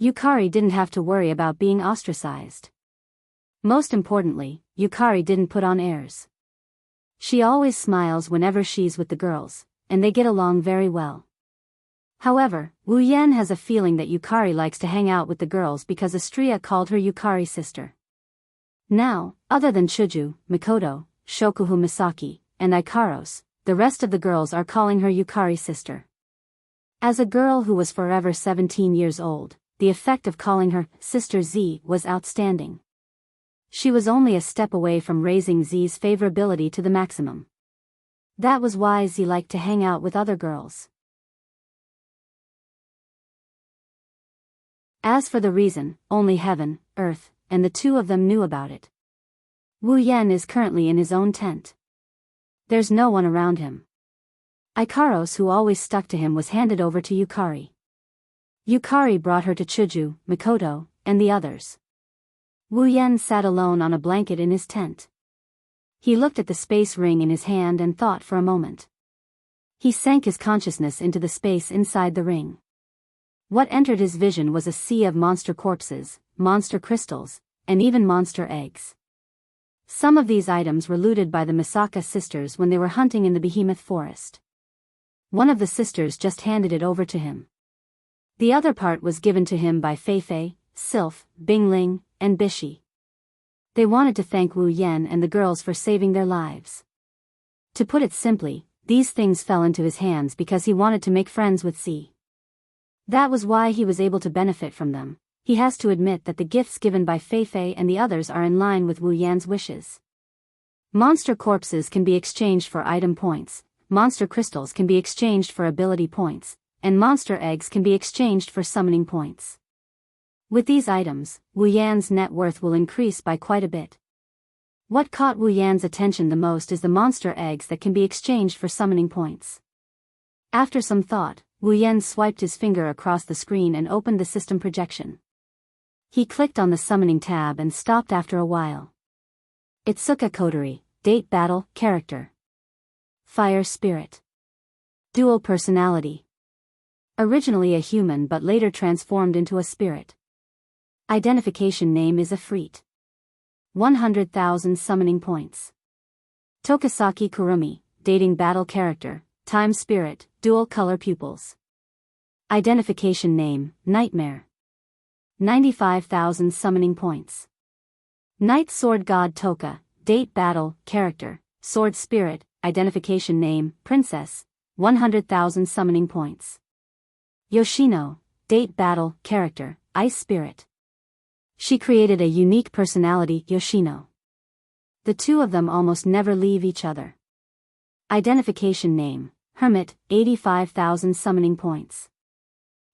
Yukari didn't have to worry about being ostracized. Most importantly, Yukari didn't put on airs. She always smiles whenever she's with the girls, and they get along very well. However, Wu Yan has a feeling that Yukari likes to hang out with the girls because Astria called her Yukari sister. Now, other than Chuju, Mikoto, Shokuhu Misaki, and Ikaros, the rest of the girls are calling her Yukari sister. As a girl who was forever 17 years old, the effect of calling her Sister Z was outstanding. She was only a step away from raising Z's favorability to the maximum. That was why Z liked to hang out with other girls. As for the reason, only heaven, earth, and the two of them knew about it. Wu Yan is currently in his own tent. There's no one around him. Ikaros, who always stuck to him, was handed over to Yukari. Yukari brought her to Chuju, Mikoto, and the others. Wu Yan sat alone on a blanket in his tent. He looked at the space ring in his hand and thought for a moment. He sank his consciousness into the space inside the ring. What entered his vision was a sea of monster corpses, monster crystals, and even monster eggs. Some of these items were looted by the Misaka sisters when they were hunting in the behemoth forest. One of the sisters just handed it over to him. The other part was given to him by Feifei, Sylph, Bingling, and Bishi. They wanted to thank Wu Yan and the girls for saving their lives. To put it simply, these things fell into his hands because he wanted to make friends with Z. That was why he was able to benefit from them. He has to admit that the gifts given by Feifei and the others are in line with Wu Yan's wishes. Monster corpses can be exchanged for item points, monster crystals can be exchanged for ability points, and monster eggs can be exchanged for summoning points. With these items, Wu Yan's net worth will increase by quite a bit. What caught Wu Yan's attention the most is the monster eggs that can be exchanged for summoning points. After some thought, Wu Yan swiped his finger across the screen and opened the system projection. He clicked on the summoning tab and stopped after a while. Itsuka Kotori, date battle, character. Fire spirit. Dual personality. Originally a human but later transformed into a spirit. Identification name is Ifrit. 100,000 summoning points. Tokisaki Kurumi, dating battle character, time spirit, dual color pupils. Identification name, Nightmare. 95,000 summoning points. Night Sword God Toka, date battle, character, sword spirit, identification name, Princess, 100,000 summoning points. Yoshino, date battle, character, ice spirit. She created a unique personality, Yoshino. The two of them almost never leave each other. Identification name, Hermit, 85,000 summoning points.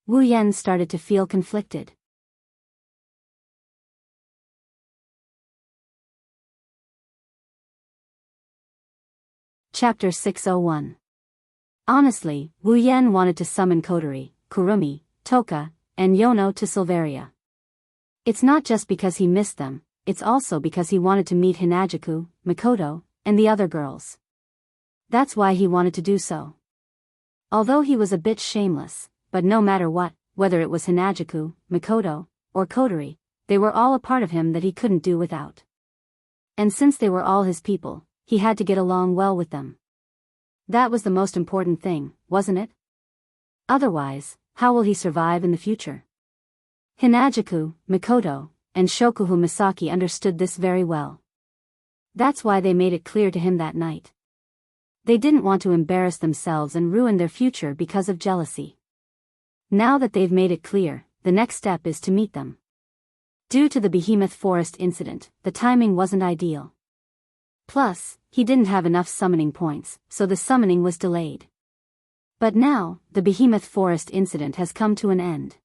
Wu Yan started to feel conflicted. Chapter 601. Honestly, Wu Yan wanted to summon Kotori, Kurumi, Toka, and Yono to Silveria. It's not just because he missed them, it's also because he wanted to meet Hinajuku, Mikoto, and the other girls. That's why he wanted to do so. Although he was a bit shameless, but no matter what, whether it was Hinajuku, Mikoto, or Kotori, they were all a part of him that he couldn't do without. And since they were all his people, he had to get along well with them. That was the most important thing, wasn't it? Otherwise, how will he survive in the future? Hinajuku, Mikoto, and Shokuhu Misaki understood this very well. That's why they made it clear to him that night. They didn't want to embarrass themselves and ruin their future because of jealousy. Now that they've made it clear, the next step is to meet them. Due to the Behemoth Forest incident, the timing wasn't ideal. Plus, he didn't have enough summoning points, so the summoning was delayed. But now, the Behemoth Forest incident has come to an end.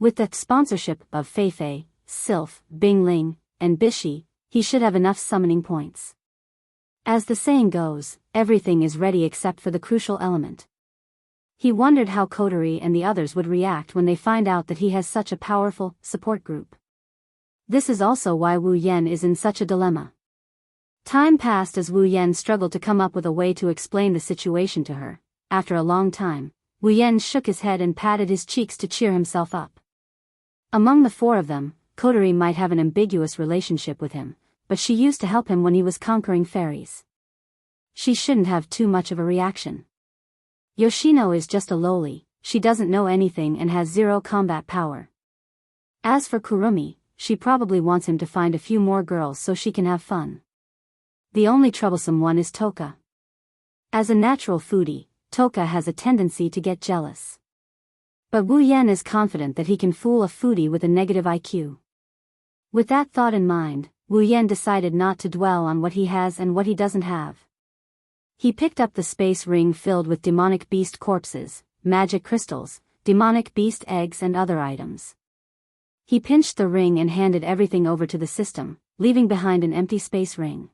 With the sponsorship of Feifei, Sylph, Bingling, and Bishi, he should have enough summoning points. As the saying goes, everything is ready except for the crucial element. He wondered how Kotori and the others would react when they find out that he has such a powerful support group. This is also why Wu Yan is in such a dilemma. Time passed as Wu Yan struggled to come up with a way to explain the situation to her. After a long time, Wu Yan shook his head and patted his cheeks to cheer himself up. Among the four of them, Kotori might have an ambiguous relationship with him, but she used to help him when he was conquering fairies. She shouldn't have too much of a reaction. Yoshino is just a lowly, she doesn't know anything and has zero combat power. As for Kurumi, she probably wants him to find a few more girls so she can have fun. The only troublesome one is Toka. As a natural foodie, Toka has a tendency to get jealous. But Wu Yan is confident that he can fool a foodie with a negative IQ. With that thought in mind, Wu Yan decided not to dwell on what he has and what he doesn't have. He picked up the space ring filled with demonic beast corpses, magic crystals, demonic beast eggs and other items. He pinched the ring and handed everything over to the system, leaving behind an empty space ring.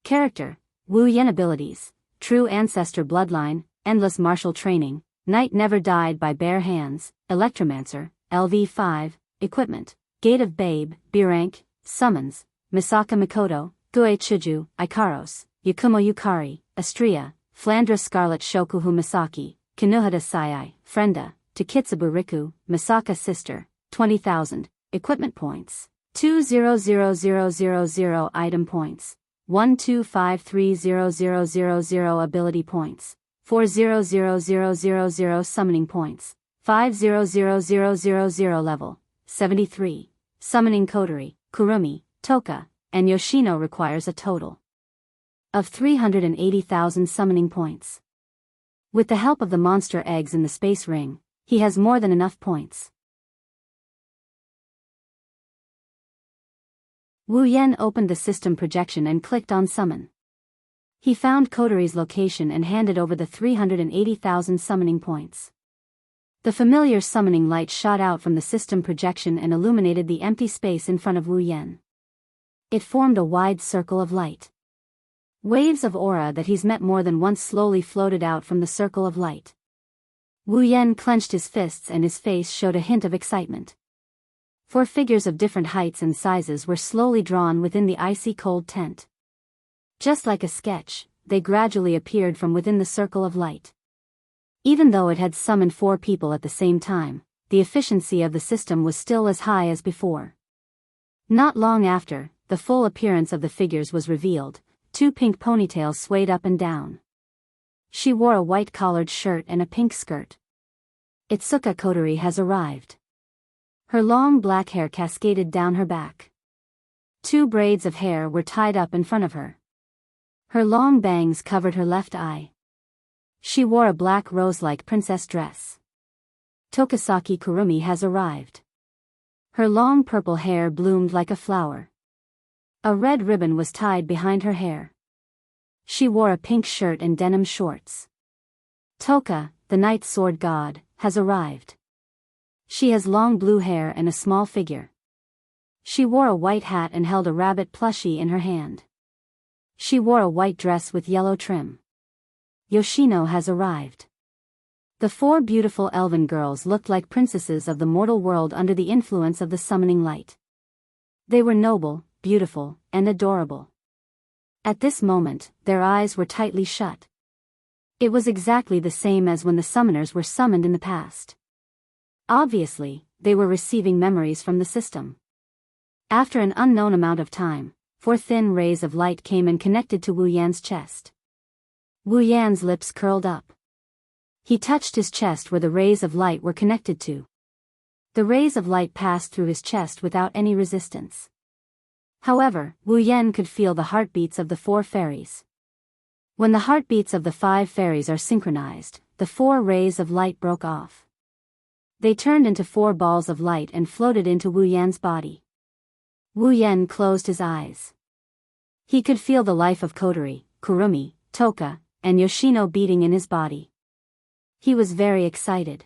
Character: Wu Yan. Abilities: True Ancestor Bloodline, Endless Martial Training, Knight Never Died by Bare Hands, Electromancer, LV5, Equipment: Gate of Babe, B rank, Summons, Misaka Mikoto, Gue Chuju, Ikaros, Yakumo Yukari, Astria, Flandra Scarlet Shokuhu Misaki, Kinuhata Sayai, Frenda, Takitsubu Riku, Misaka Sister, 20,000, Equipment Points, 2000000 Item Points, 125300000 Ability Points, 400000 Summoning Points, 500000 Level, 73, Summoning Coterie, Kurumi, Toka, and Yoshino requires a total of 380,000 summoning points. With the help of the monster eggs in the space ring, he has more than enough points. Wu Yan opened the system projection and clicked on Summon. He found Coterie's location and handed over the 380,000 summoning points. The familiar summoning light shot out from the system projection and illuminated the empty space in front of Wu Yan. It formed a wide circle of light. Waves of aura that he's met more than once slowly floated out from the circle of light. Wu Yan clenched his fists and his face showed a hint of excitement. 4 figures of different heights and sizes were slowly drawn within the icy cold tent. Just like a sketch, they gradually appeared from within the circle of light. Even though it had summoned 4 people at the same time, the efficiency of the system was still as high as before. Not long after, the full appearance of the figures was revealed. 2 pink ponytails swayed up and down. She wore a white collared shirt and a pink skirt. Itsuka Kotori has arrived. Her long black hair cascaded down her back. 2 braids of hair were tied up in front of her. Her long bangs covered her left eye. She wore a black rose-like princess dress. Tokasaki Kurumi has arrived. Her long purple hair bloomed like a flower. A red ribbon was tied behind her hair. She wore a pink shirt and denim shorts. Toka, the night sword god, has arrived. She has long blue hair and a small figure. She wore a white hat and held a rabbit plushie in her hand. She wore a white dress with yellow trim. Yoshino has arrived. The 4 beautiful elven girls looked like princesses of the mortal world under the influence of the summoning light. They were noble, beautiful, and adorable. At this moment, their eyes were tightly shut. It was exactly the same as when the summoners were summoned in the past. Obviously, they were receiving memories from the system. After an unknown amount of time, 4 thin rays of light came and connected to Wu Yan's chest. Wu Yan's lips curled up. He touched his chest where the rays of light were connected to. The rays of light passed through his chest without any resistance. However, Wu Yan could feel the heartbeats of the 4 fairies. When the heartbeats of the 5 fairies are synchronized, the 4 rays of light broke off. They turned into 4 balls of light and floated into Wu Yan's body. Wu Yan closed his eyes. He could feel the life of Kotori, Kurumi, Toka, and Yoshino beating in his body. He was very excited.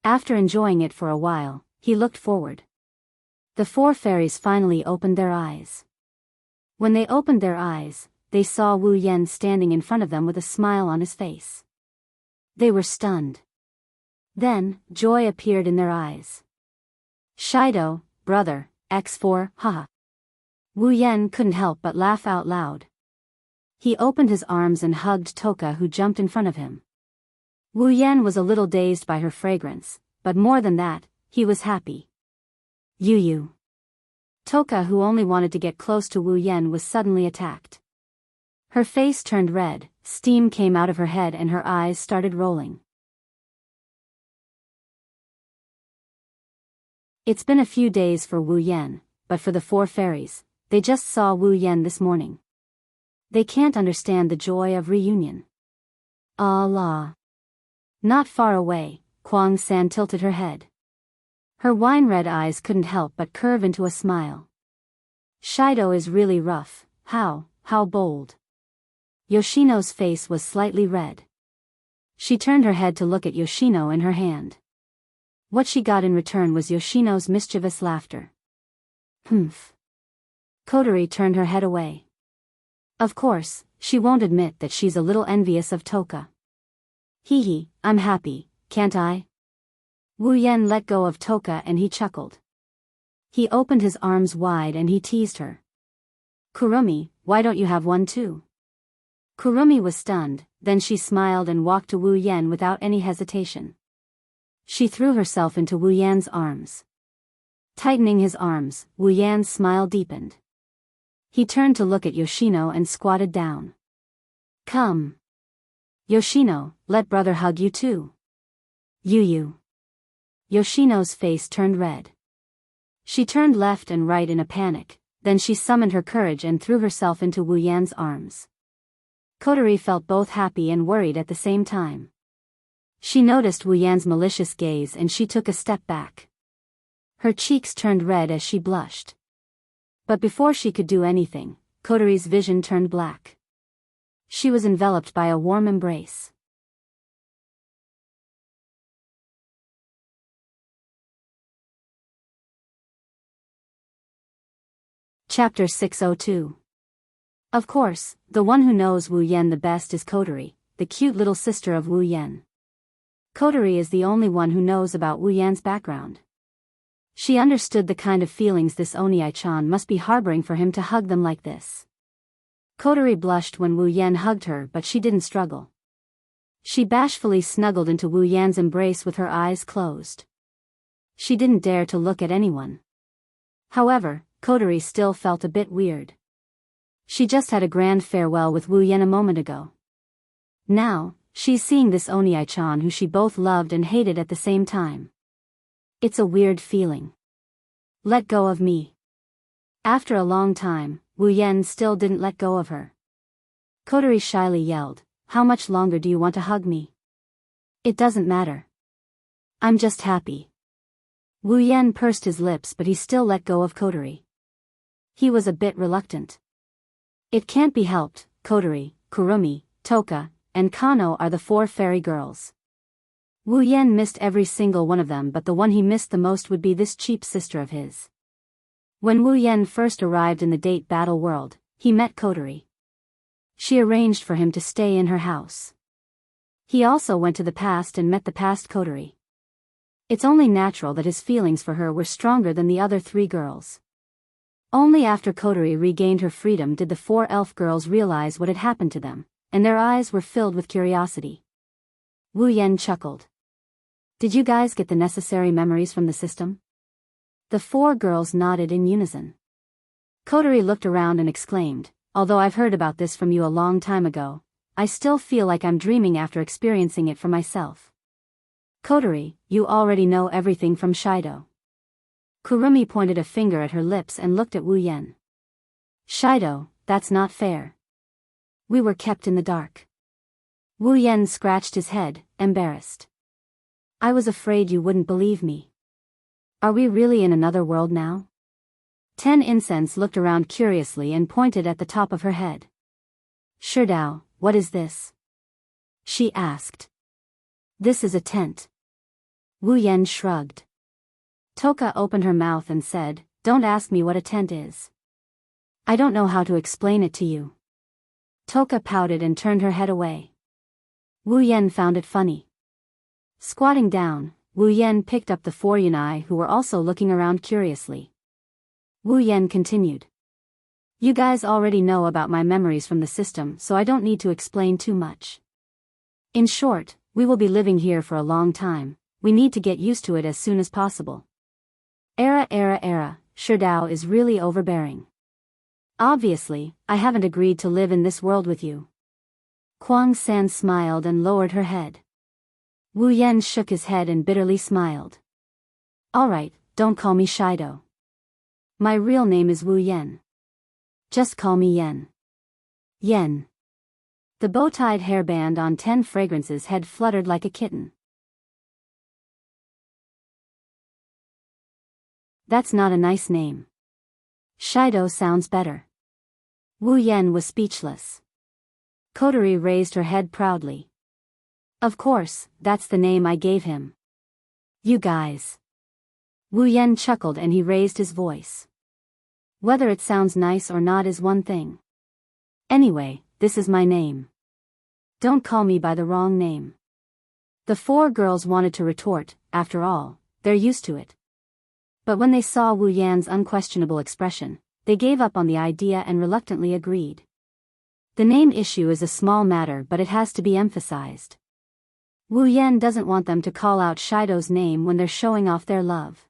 After enjoying it for a while, he looked forward. The 4 fairies finally opened their eyes. When they opened their eyes, they saw Wu Yan standing in front of them with a smile on his face. They were stunned. Then, joy appeared in their eyes. Shido, brother, X4, haha. Wu Yan couldn't help but laugh out loud. He opened his arms and hugged Toka, who jumped in front of him. Wu Yan was a little dazed by her fragrance, but more than that, he was happy. Yu. Toka, who only wanted to get close to Wu Yan, was suddenly attacked. Her face turned red, Steam came out of her head and her eyes started rolling. It's been a few days for Wu Yan, but for the four fairies, they just saw Wu Yan this morning. They can't understand the joy of reunion. Allah. Not far away, Kuang San tilted her head. Her wine-red eyes couldn't help but curve into a smile. Shido is really rough. How bold. Yoshino's face was slightly red. She turned her head to look at Yoshino in her hand. What she got in return was Yoshino's mischievous laughter. Humph. Kotori turned her head away. Of course, she won't admit that she's a little envious of Toka. Hee, I'm happy, can't I? Wu Yan let go of Toka and he chuckled. He opened his arms wide and he teased her. Kurumi, why don't you have one too? Kurumi was stunned, then she smiled and walked to Wu Yan without any hesitation. She threw herself into Wu Yan's arms. Tightening his arms, Wu Yan's smile deepened. He turned to look at Yoshino and squatted down. Come. Yoshino, let brother hug you too. You. Yoshino's face turned red. She turned left and right in a panic, then she summoned her courage and threw herself into Wu Yan's arms. Kotori felt both happy and worried at the same time. She noticed Wu Yan's malicious gaze and she took a step back. Her cheeks turned red as she blushed. But before she could do anything, Kotori's vision turned black. She was enveloped by a warm embrace. Chapter 602. Of course, the one who knows Wu Yan the best is Kotori, the cute little sister of Wu Yan. Kotori is the only one who knows about Wu Yan's background. She understood the kind of feelings this Onii-chan must be harboring for him to hug them like this. Kotori blushed when Wu Yan hugged her, but she didn't struggle. She bashfully snuggled into Wu Yan's embrace with her eyes closed. She didn't dare to look at anyone. However, Kotori still felt a bit weird. She just had a grand farewell with Wu Yan a moment ago. Now, she's seeing this Onii-chan who she both loved and hated at the same time. It's a weird feeling. Let go of me. After a long time, Wu Yan still didn't let go of her. Kotori shyly yelled, "How much longer do you want to hug me?" "It doesn't matter. I'm just happy." Wu Yan pursed his lips, but he still let go of Kotori. He was a bit reluctant. It can't be helped, Kotori, Kurumi, Toka, and Kano are the four fairy girls. Wu Yan missed every single one of them, but the one he missed the most would be this cheap sister of his. When Wu Yan first arrived in the date battle world, he met Kotori. She arranged for him to stay in her house. He also went to the past and met the past Kotori. It's only natural that his feelings for her were stronger than the other three girls. Only after Kotori regained her freedom did the four elf girls realize what had happened to them, and their eyes were filled with curiosity. Wu Yan chuckled. "Did you guys get the necessary memories from the system?" The four girls nodded in unison. Kotori looked around and exclaimed, "Although I've heard about this from you a long time ago, I still feel like I'm dreaming after experiencing it for myself." "Kotori, you already know everything from Shido." Kurumi pointed a finger at her lips and looked at Wu Yan. "Shido, that's not fair. We were kept in the dark." Wu Yan scratched his head, embarrassed. "I was afraid you wouldn't believe me. Are we really in another world now?" 10 Incense looked around curiously and pointed at the top of her head. "Shurdao, what is this?" she asked. "This is a tent." Wu Yan shrugged. Toka opened her mouth and said, "Don't ask me what a tent is. I don't know how to explain it to you." Toka pouted and turned her head away. Wu Yan found it funny. Squatting down, Wu Yan picked up the four Yunai who were also looking around curiously. Wu Yan continued. "You guys already know about my memories from the system, so I don't need to explain too much. In short, we will be living here for a long time. We need to get used to it as soon as possible." Shurdao is really overbearing. "Obviously, I haven't agreed to live in this world with you." Kwang San smiled and lowered her head. Wu Yen shook his head and bitterly smiled. All right, don't call me Shido. My real name is Wu Yen. Just call me Yen. Yen. The bow-tied hairband on 10 Fragrance's head fluttered like a kitten. That's not a nice name. Shido sounds better. Wu Yen was speechless. Kotori raised her head proudly. Of course, that's the name I gave him. You guys. Wu Yen chuckled and he raised his voice. Whether it sounds nice or not is one thing. Anyway, this is my name. Don't call me by the wrong name. The 4 girls wanted to retort, after all, they're used to it. But when they saw Wu Yan's unquestionable expression, they gave up on the idea and reluctantly agreed. The name issue is a small matter, but it has to be emphasized. Wu Yan doesn't want them to call out Shido's name when they're showing off their love.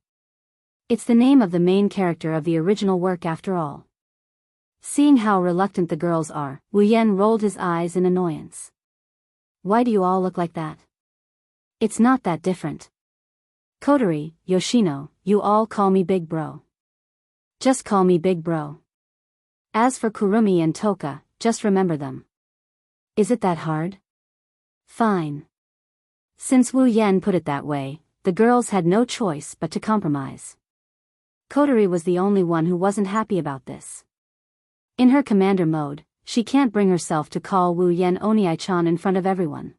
It's the name of the main character of the original work after all. Seeing how reluctant the girls are, Wu Yan rolled his eyes in annoyance. Why do you all look like that? It's not that different. Kotori, Yoshino, you all call me Big Bro. Just call me Big Bro. As for Kurumi and Toka, just remember them. Is it that hard? Fine. Since Wu Yan put it that way, the girls had no choice but to compromise. Kotori was the only one who wasn't happy about this. In her commander mode, she can't bring herself to call Wu Yan Oniai-chan in front of everyone.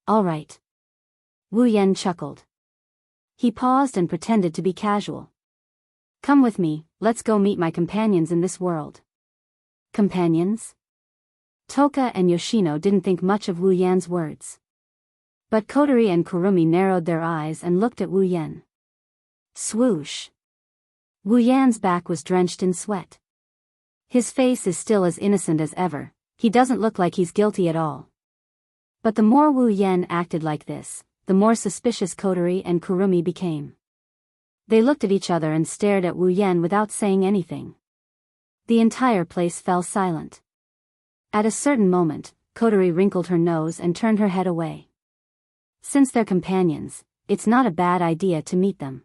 All right. Wu Yan chuckled. He paused and pretended to be casual. Come with me, let's go meet my companions in this world. Companions? Toka and Yoshino didn't think much of Wu Yan's words. But Kotori and Kurumi narrowed their eyes and looked at Wu Yan. Swoosh. Wu Yan's back was drenched in sweat. His face is still as innocent as ever, he doesn't look like he's guilty at all. But the more Wu Yan acted like this, the more suspicious Kotori and Kurumi became. They looked at each other and stared at Wu Yan without saying anything. The entire place fell silent. At a certain moment, Kotori wrinkled her nose and turned her head away. Since they're companions, it's not a bad idea to meet them.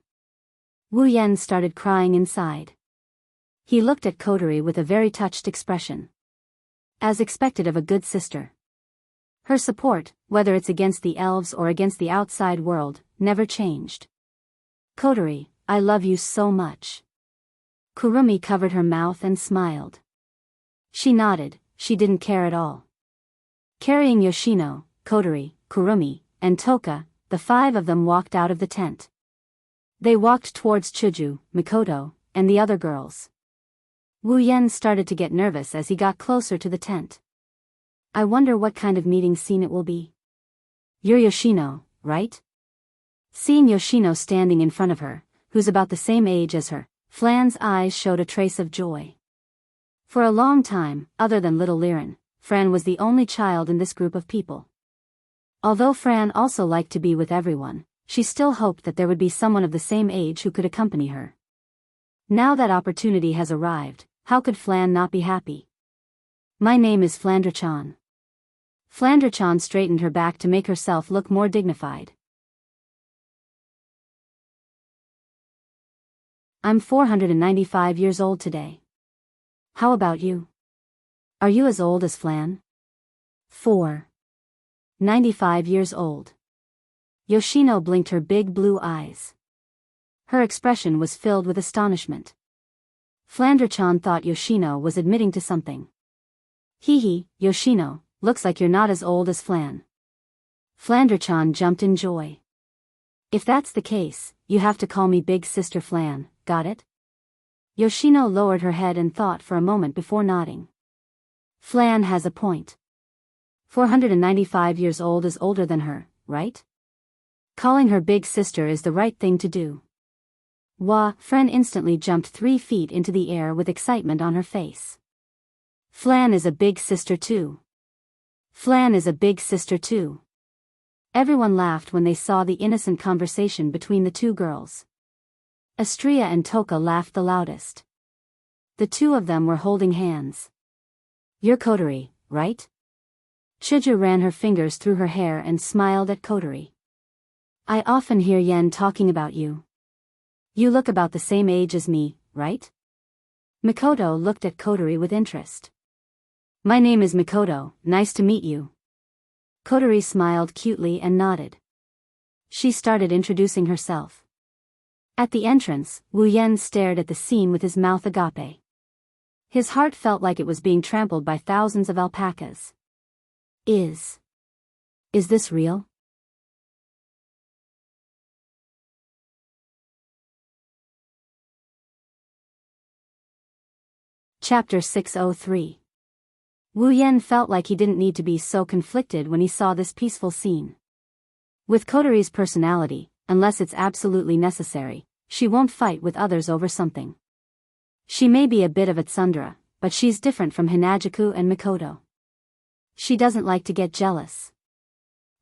Wu Yan started crying inside. He looked at Kotori with a very touched expression. As expected of a good sister. Her support, whether it's against the elves or against the outside world, never changed. Kotori, I love you so much. Kurumi covered her mouth and smiled. She nodded, she didn't care at all. Carrying Yoshino, Kotori, Kurumi, and Toka, the 5 of them walked out of the tent. They walked towards Chuju, Mikoto, and the other girls. Wu Yan started to get nervous as he got closer to the tent. I wonder what kind of meeting scene it will be. You're Yoshino, right? Seeing Yoshino standing in front of her, who's about the same age as her, Flan's eyes showed a trace of joy. For a long time, other than little Liren, Fran was the only child in this group of people. Although Fran also liked to be with everyone, she still hoped that there would be someone of the same age who could accompany her. Now that opportunity has arrived, how could Flan not be happy? My name is Flandre-chan. Flandre-chan straightened her back to make herself look more dignified. I'm 495 years old today. How about you? Are you as old as Flan? 95 years old. Yoshino blinked her big blue eyes. Her expression was filled with astonishment. Flandre-chan thought Yoshino was admitting to something. Hee, Yoshino, looks like you're not as old as Flan. Flandre-chan jumped in joy. If that's the case, you have to call me Big Sister Flan, got it? Yoshino lowered her head and thought for a moment before nodding. Flan has a point. 495 years old is older than her, right? Calling her big sister is the right thing to do. Fran instantly jumped 3 feet into the air with excitement on her face. Flan is a big sister too. Flan is a big sister too. Everyone laughed when they saw the innocent conversation between the 2 girls. Astria and Toka laughed the loudest. The 2 of them were holding hands. You're Kotori, right? Chiju ran her fingers through her hair and smiled at Kotori. I often hear Yen talking about you. You look about the same age as me, right? Mikoto looked at Kotori with interest. My name is Mikoto, nice to meet you. Kotori smiled cutely and nodded. She started introducing herself. At the entrance, Wu Yen stared at the scene with his mouth agape. His heart felt like it was being trampled by thousands of alpacas. Is this real? Chapter 603. Wu Yen felt like he didn't need to be so conflicted when he saw this peaceful scene. With Kotori's personality, unless it's absolutely necessary, she won't fight with others over something. She may be a bit of a tsundere, but she's different from Hinajuku and Mikoto. She doesn't like to get jealous.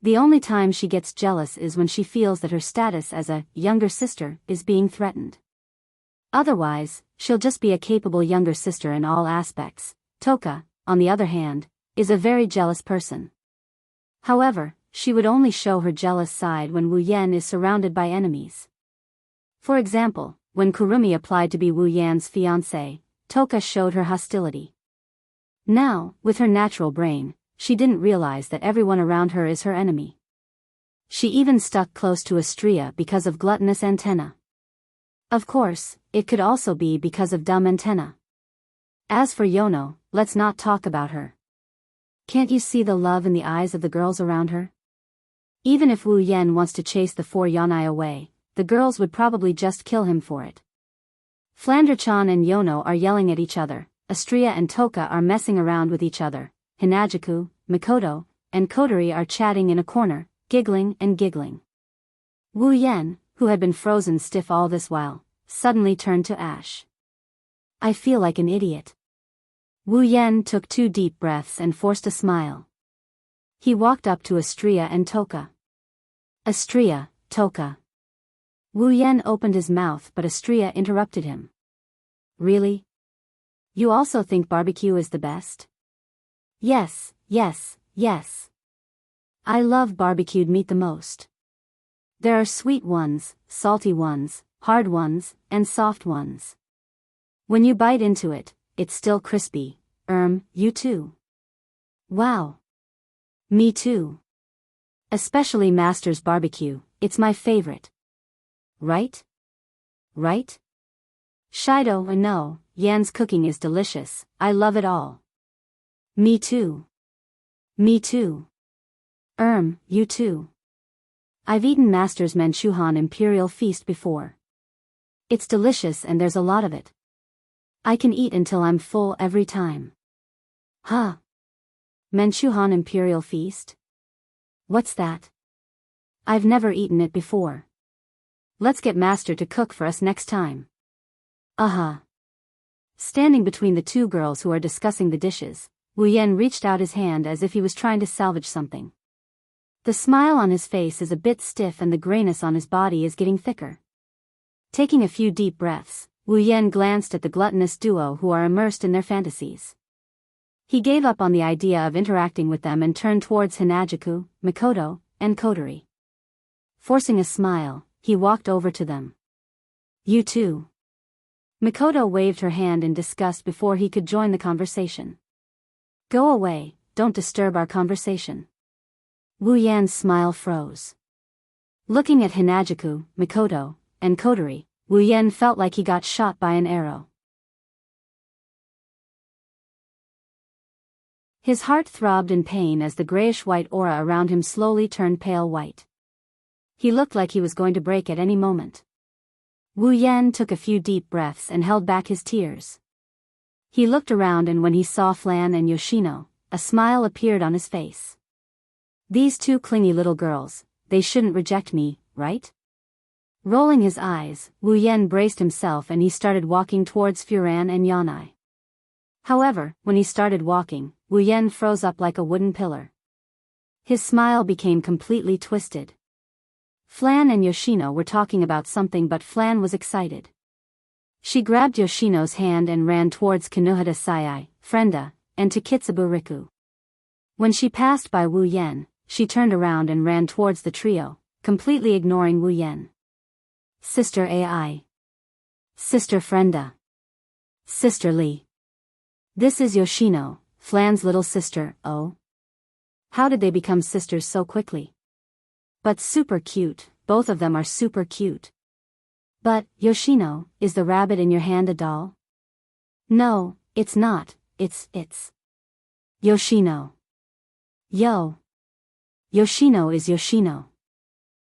The only time she gets jealous is when she feels that her status as a younger sister is being threatened. Otherwise, she'll just be a capable younger sister in all aspects. Toka, on the other hand, is a very jealous person. However, she would only show her jealous side when Wu Yen is surrounded by enemies. For example, when Kurumi applied to be Wu Yan's fiancé, Toka showed her hostility. Now, with her natural brain, she didn't realize that everyone around her is her enemy. She even stuck close to Astria because of gluttonous antenna. Of course, it could also be because of dumb antenna. As for Yono, let's not talk about her. Can't you see the love in the eyes of the girls around her? Even if Wu Yen wants to chase the 4 Yanai away, the girls would probably just kill him for it. Flander-chan and Yono are yelling at each other, Astria and Toka are messing around with each other, Hinajuku, Mikoto, and Kotori are chatting in a corner, giggling and giggling. Wu Yen, who had been frozen stiff all this while, suddenly turned to ash. I feel like an idiot. Wu Yen took 2 deep breaths and forced a smile. He walked up to Astria and Toka. Astria, Toka. Wu Yen opened his mouth but Astria interrupted him. Really? You also think barbecue is the best? Yes, yes, yes. I love barbecued meat the most. There are sweet ones, salty ones, hard ones, and soft ones. When you bite into it, it's still crispy. You too. Wow. Me too. Especially Master's barbecue, it's my favorite. Right? Right? Shido, no, Yan's cooking is delicious, I love it all. Me too. Me too. You too. I've eaten Master's Manchuhan Imperial Feast before. It's delicious and there's a lot of it. I can eat until I'm full every time. Huh? Manchuhan Imperial Feast? What's that? I've never eaten it before. Let's get Master to cook for us next time. Standing between the 2 girls who are discussing the dishes, Wu Yen reached out his hand as if he was trying to salvage something. The smile on his face is a bit stiff and the grayness on his body is getting thicker. Taking a few deep breaths, Wu Yen glanced at the gluttonous duo who are immersed in their fantasies. He gave up on the idea of interacting with them and turned towards Hinajuku, Mikoto, and Kotori. Forcing a smile, he walked over to them. You too. Mikoto waved her hand in disgust before he could join the conversation. Go away, don't disturb our conversation. Wu Yan's smile froze. Looking at Hinajuku, Mikoto, and Kotori, Wu Yen felt like he got shot by an arrow. His heart throbbed in pain as the grayish-white aura around him slowly turned pale white. He looked like he was going to break at any moment. Wu Yen took a few deep breaths and held back his tears. He looked around and when he saw Flan and Yoshino, a smile appeared on his face. These 2 clingy little girls, they shouldn't reject me, right? Rolling his eyes, Wu Yen braced himself and he started walking towards Furan and Yanai. However, when he started walking, Wu Yen froze up like a wooden pillar. His smile became completely twisted. Flan and Yoshino were talking about something but Flan was excited. She grabbed Yoshino's hand and ran towards Kinohada Sayai, Frenda, and to Kitsubu Riku. When she passed by Wu Yan, she turned around and ran towards the trio, completely ignoring Wu Yan. Sister Ai. Sister Frenda. Sister Li. This is Yoshino, Flan's little sister, oh. How did they become sisters so quickly? But super cute, both of them are super cute. But, Yoshino, is the rabbit in your hand a doll? No, it's not, it's. Yoshino. Yo. Yoshino is Yoshino.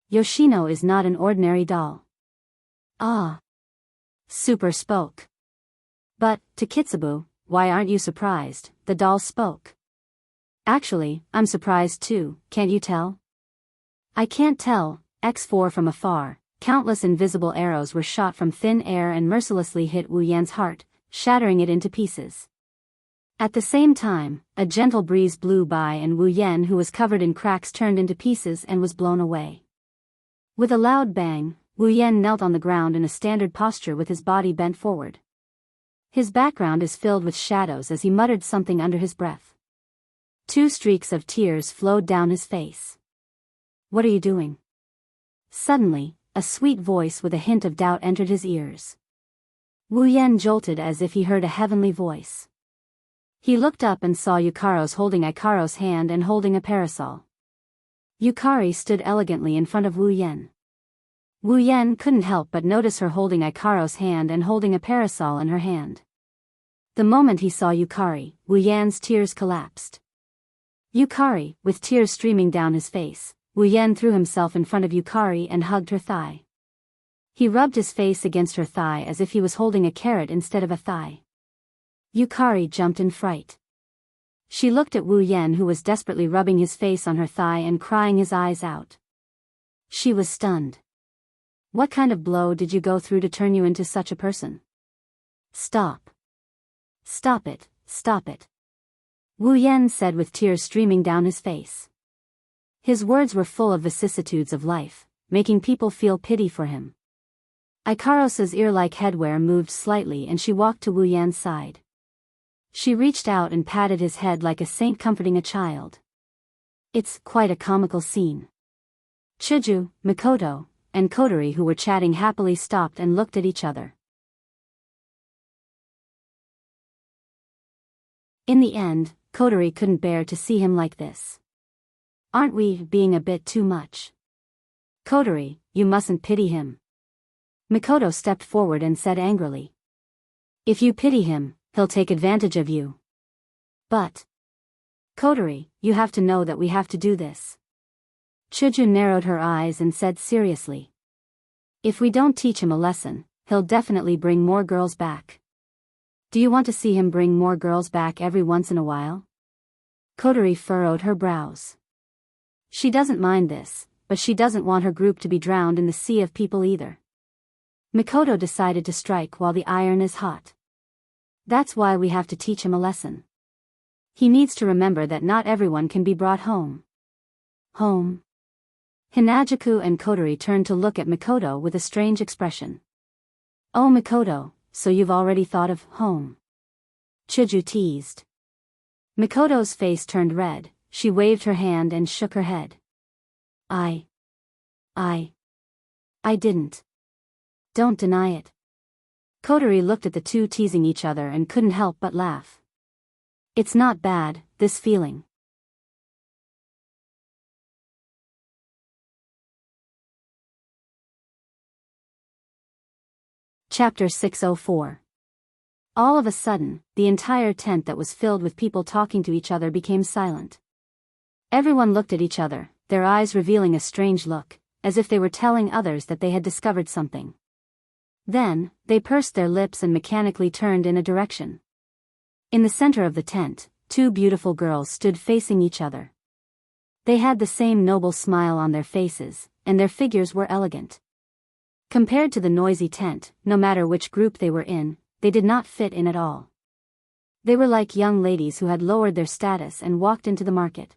Yoshino is not an ordinary doll. Ah. Super spoke. But, to Kitsubu, why aren't you surprised? The doll spoke. Actually, I'm surprised too, can't you tell? I can't tell, X4 from afar. Countless invisible arrows were shot from thin air and mercilessly hit Wu Yan's heart, shattering it into pieces. At the same time, a gentle breeze blew by and Wu Yan, who was covered in cracks, turned into pieces and was blown away. With a loud bang, Wu Yan knelt on the ground in a standard posture with his body bent forward. His background is filled with shadows as he muttered something under his breath. 2 streaks of tears flowed down his face. What are you doing? Suddenly, a sweet voice with a hint of doubt entered his ears. Wu Yan jolted as if he heard a heavenly voice. He looked up and saw Yukaro's holding Ikaro's hand and holding a parasol. Yukari stood elegantly in front of Wu Yan. Wu Yan couldn't help but notice her holding Ikaro's hand and holding a parasol in her hand. The moment he saw Yukari, Wu Yan's tears collapsed. Yukari, with tears streaming down his face, Wu Yan threw himself in front of Yukari and hugged her thigh. He rubbed his face against her thigh as if he was holding a carrot instead of a thigh. Yukari jumped in fright. She looked at Wu Yan, who was desperately rubbing his face on her thigh and crying his eyes out. She was stunned. What kind of blow did you go through to turn you into such a person? Stop. Stop it, stop it. Wu Yan said with tears streaming down his face. His words were full of vicissitudes of life, making people feel pity for him. Ikarosa's ear-like headwear moved slightly and she walked to Wu Yan's side. She reached out and patted his head like a saint comforting a child. It's quite a comical scene. Chuju, Mikoto, and Kotori, who were chatting happily, stopped and looked at each other. In the end, Kotori couldn't bear to see him like this. Aren't we being a bit too much? Kotori, you mustn't pity him. Mikoto stepped forward and said angrily. If you pity him, he'll take advantage of you. But, Kotori, you have to know that we have to do this. Chuju narrowed her eyes and said seriously. If we don't teach him a lesson, he'll definitely bring more girls back. Do you want to see him bring more girls back every once in a while? Kotori furrowed her brows. She doesn't mind this, but she doesn't want her group to be drowned in the sea of people either. Mikoto decided to strike while the iron is hot. That's why we have to teach him a lesson. He needs to remember that not everyone can be brought home. Home? Hinajuku and Kotori turned to look at Mikoto with a strange expression. Oh Mikoto, so you've already thought of home? Chuju teased. Mikoto's face turned red, she waved her hand and shook her head. I didn't. Don't deny it. Kotori looked at the two teasing each other and couldn't help but laugh. It's not bad, this feeling. Chapter 604. All of a sudden, the entire tent that was filled with people talking to each other became silent. Everyone looked at each other, their eyes revealing a strange look, as if they were telling others that they had discovered something. Then, they pursed their lips and mechanically turned in a direction. In the center of the tent, 2 beautiful girls stood facing each other. They had the same noble smile on their faces, and their figures were elegant. Compared to the noisy tent, no matter which group they were in, they did not fit in at all. They were like young ladies who had lowered their status and walked into the market.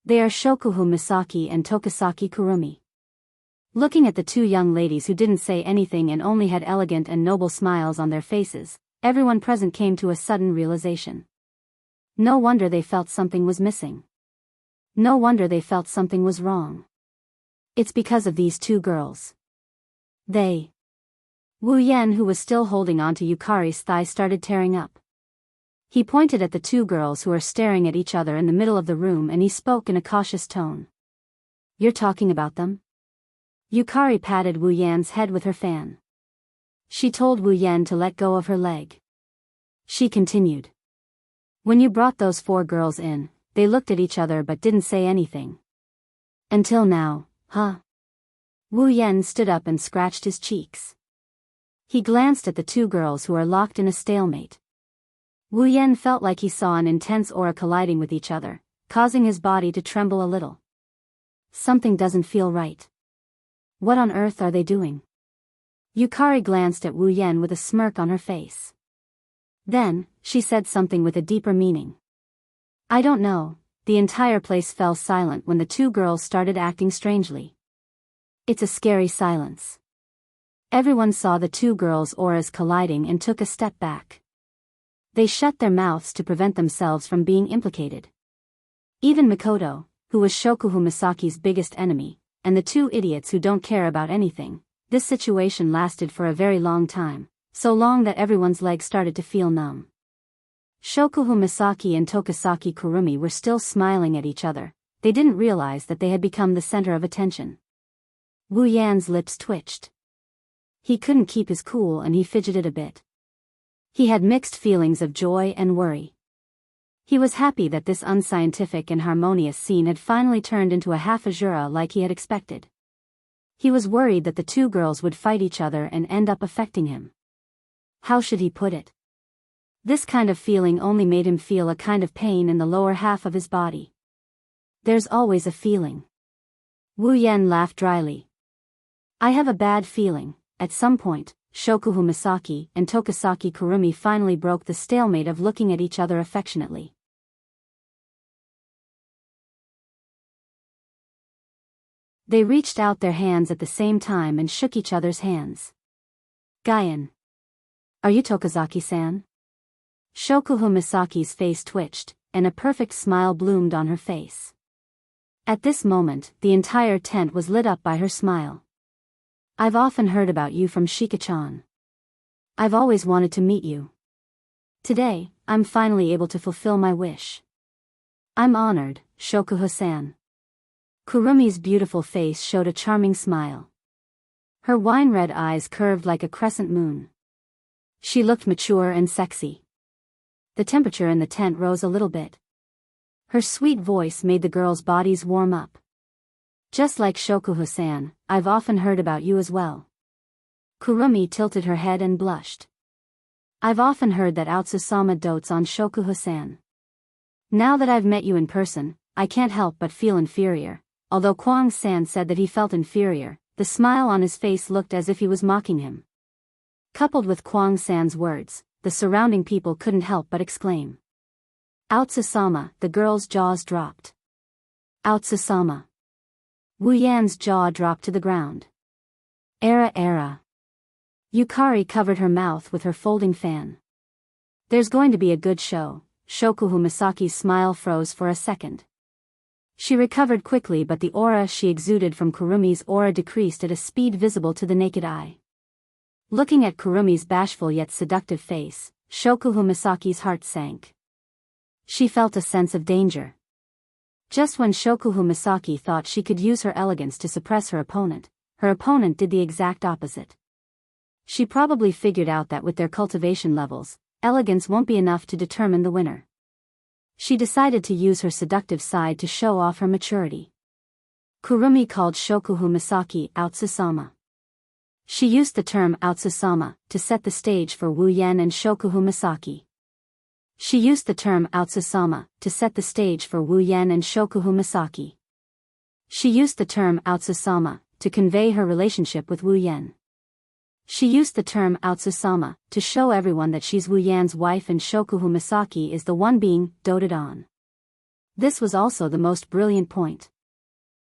They are Shokuhu Misaki and Tokusaki Kurumi. Looking at the 2 young ladies who didn't say anything and only had elegant and noble smiles on their faces, everyone present came to a sudden realization. No wonder they felt something was missing. No wonder they felt something was wrong. It's because of these two girls. Wu Yan, who was still holding onto Yukari's thigh, started tearing up. He pointed at the two girls who were staring at each other in the middle of the room, and he spoke in a cautious tone. You're talking about them? Yukari patted Wu Yan's head with her fan. She told Wu Yan to let go of her leg. She continued. When you brought those four girls in, they looked at each other but didn't say anything. Until now, huh? Wu Yan stood up and scratched his cheeks. He glanced at the two girls who are locked in a stalemate. Wu Yan felt like he saw an intense aura colliding with each other, causing his body to tremble a little. Something doesn't feel right. What on earth are they doing? Yukari glanced at Wu Yan with a smirk on her face. Then, she said something with a deeper meaning. I don't know. The entire place fell silent when the two girls started acting strangely. It's a scary silence. Everyone saw the two girls' auras colliding and took a step back. They shut their mouths to prevent themselves from being implicated. Even Mikoto, who was Shokuhu Misaki's biggest enemy, and the two idiots who don't care about anything, this situation lasted for a very long time, so long that everyone's legs started to feel numb. Shokuhu Misaki and Tokisaki Kurumi were still smiling at each other. They didn't realize that they had become the center of attention. Wu Yan's lips twitched. He couldn't keep his cool and he fidgeted a bit. He had mixed feelings of joy and worry. He was happy that this unscientific and harmonious scene had finally turned into a half-azura like he had expected. He was worried that the two girls would fight each other and end up affecting him. How should he put it? This kind of feeling only made him feel a kind of pain in the lower half of his body. There's always a feeling. Wu Yan laughed dryly. I have a bad feeling. At some point, Shokuhu Misaki and Tokisaki Kurumi finally broke the stalemate of looking at each other affectionately. They reached out their hands at the same time and shook each other's hands. Gaian. Are you Tokizaki-san? Shokuhu Misaki's face twitched, and a perfect smile bloomed on her face. At this moment, the entire tent was lit up by her smile. I've often heard about you from Shika-chan. I've always wanted to meet you. Today, I'm finally able to fulfill my wish. I'm honored, Shokuho-san. Kurumi's beautiful face showed a charming smile. Her wine-red eyes curved like a crescent moon. She looked mature and sexy. The temperature in the tent rose a little bit. Her sweet voice made the girls' bodies warm up. Just like Shokuho-san, I've often heard about you as well. Kurumi tilted her head and blushed. I've often heard that Aotsusama dotes on Shokuho-san. Now that I've met you in person, I can't help but feel inferior. Although Kwang-san said that he felt inferior, the smile on his face looked as if he was mocking him. Coupled with Kwang-san's words, the surrounding people couldn't help but exclaim. Aotsusama, the girl's jaws dropped. Aotsusama. Wu Yan's jaw dropped to the ground. Era. Yukari covered her mouth with her folding fan. There's going to be a good show. Shokuhu Misaki's smile froze for a second. She recovered quickly, but the aura she exuded from Kurumi's aura decreased at a speed visible to the naked eye. Looking at Kurumi's bashful yet seductive face, Shokuhu Misaki's heart sank. She felt a sense of danger. Just when Shokuhu Misaki thought she could use her elegance to suppress her opponent did the exact opposite. She probably figured out that with their cultivation levels, elegance won't be enough to determine the winner. She decided to use her seductive side to show off her maturity. Kurumi called Shokuhu Misaki Aotsusama. She used the term Aotsusama to set the stage for Wu Yan and Shokuhu Misaki. She used the term Aotsusama to set the stage for Wu Yan and Shokuhu Misaki. She used the term Aotsusama to convey her relationship with Wu Yan. She used the term Aotsusama to show everyone that she's Wu Yan's wife and Shokuhu Misaki is the one being doted on. This was also the most brilliant point.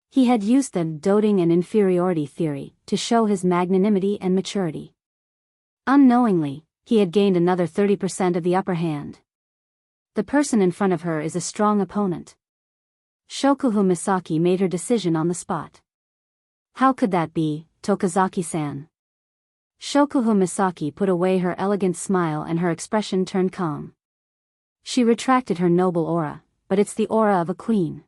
He had used the doting and inferiority theory to show his magnanimity and maturity. Unknowingly, he had gained another 30% of the upper hand. The person in front of her is a strong opponent. Shokuhu Misaki made her decision on the spot. How could that be, Tokazaki-san? Shokuhu Misaki put away her elegant smile and her expression turned calm. She retracted her noble aura, but it's the aura of a queen.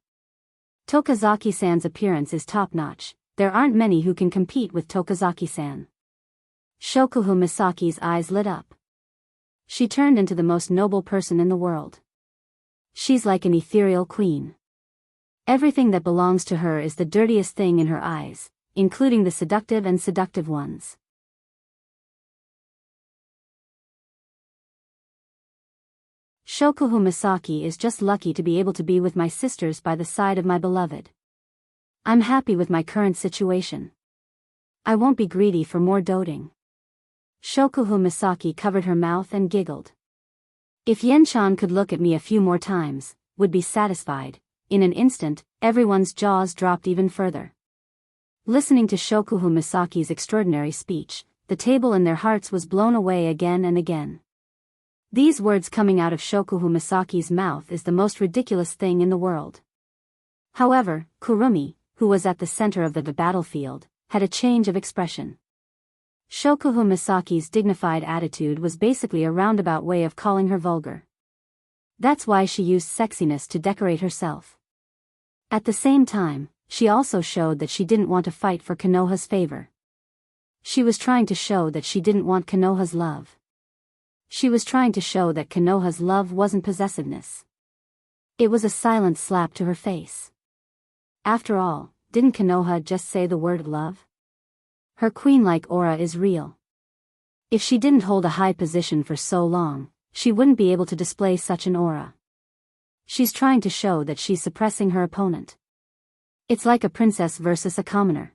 Tokazaki-san's appearance is top-notch. There aren't many who can compete with Tokazaki-san. Shokuhu Misaki's eyes lit up. She turned into the most noble person in the world. She's like an ethereal queen. Everything that belongs to her is the dirtiest thing in her eyes, including the seductive and seductive ones. Shokuhu Misaki is just lucky to be able to be with my sisters by the side of my beloved. I'm happy with my current situation. I won't be greedy for more doting. Shokuhu Misaki covered her mouth and giggled. If Yen-chan could look at me a few more times, would be satisfied. In an instant, everyone's jaws dropped even further. Listening to Shokuhu Misaki's extraordinary speech, the table in their hearts was blown away again and again. These words coming out of Shokuhu Misaki's mouth is the most ridiculous thing in the world. However, Kurumi, who was at the center of the battlefield, had a change of expression. Shokuhu Misaki's dignified attitude was basically a roundabout way of calling her vulgar. That's why she used sexiness to decorate herself. At the same time, she also showed that she didn't want to fight for Konoha's favor. She was trying to show that she didn't want Konoha's love. She was trying to show that Konoha's love wasn't possessiveness. It was a silent slap to her face. After all, didn't Konoha just say the word love? Her queen-like aura is real. If she didn't hold a high position for so long, she wouldn't be able to display such an aura. She's trying to show that she's suppressing her opponent. It's like a princess versus a commoner.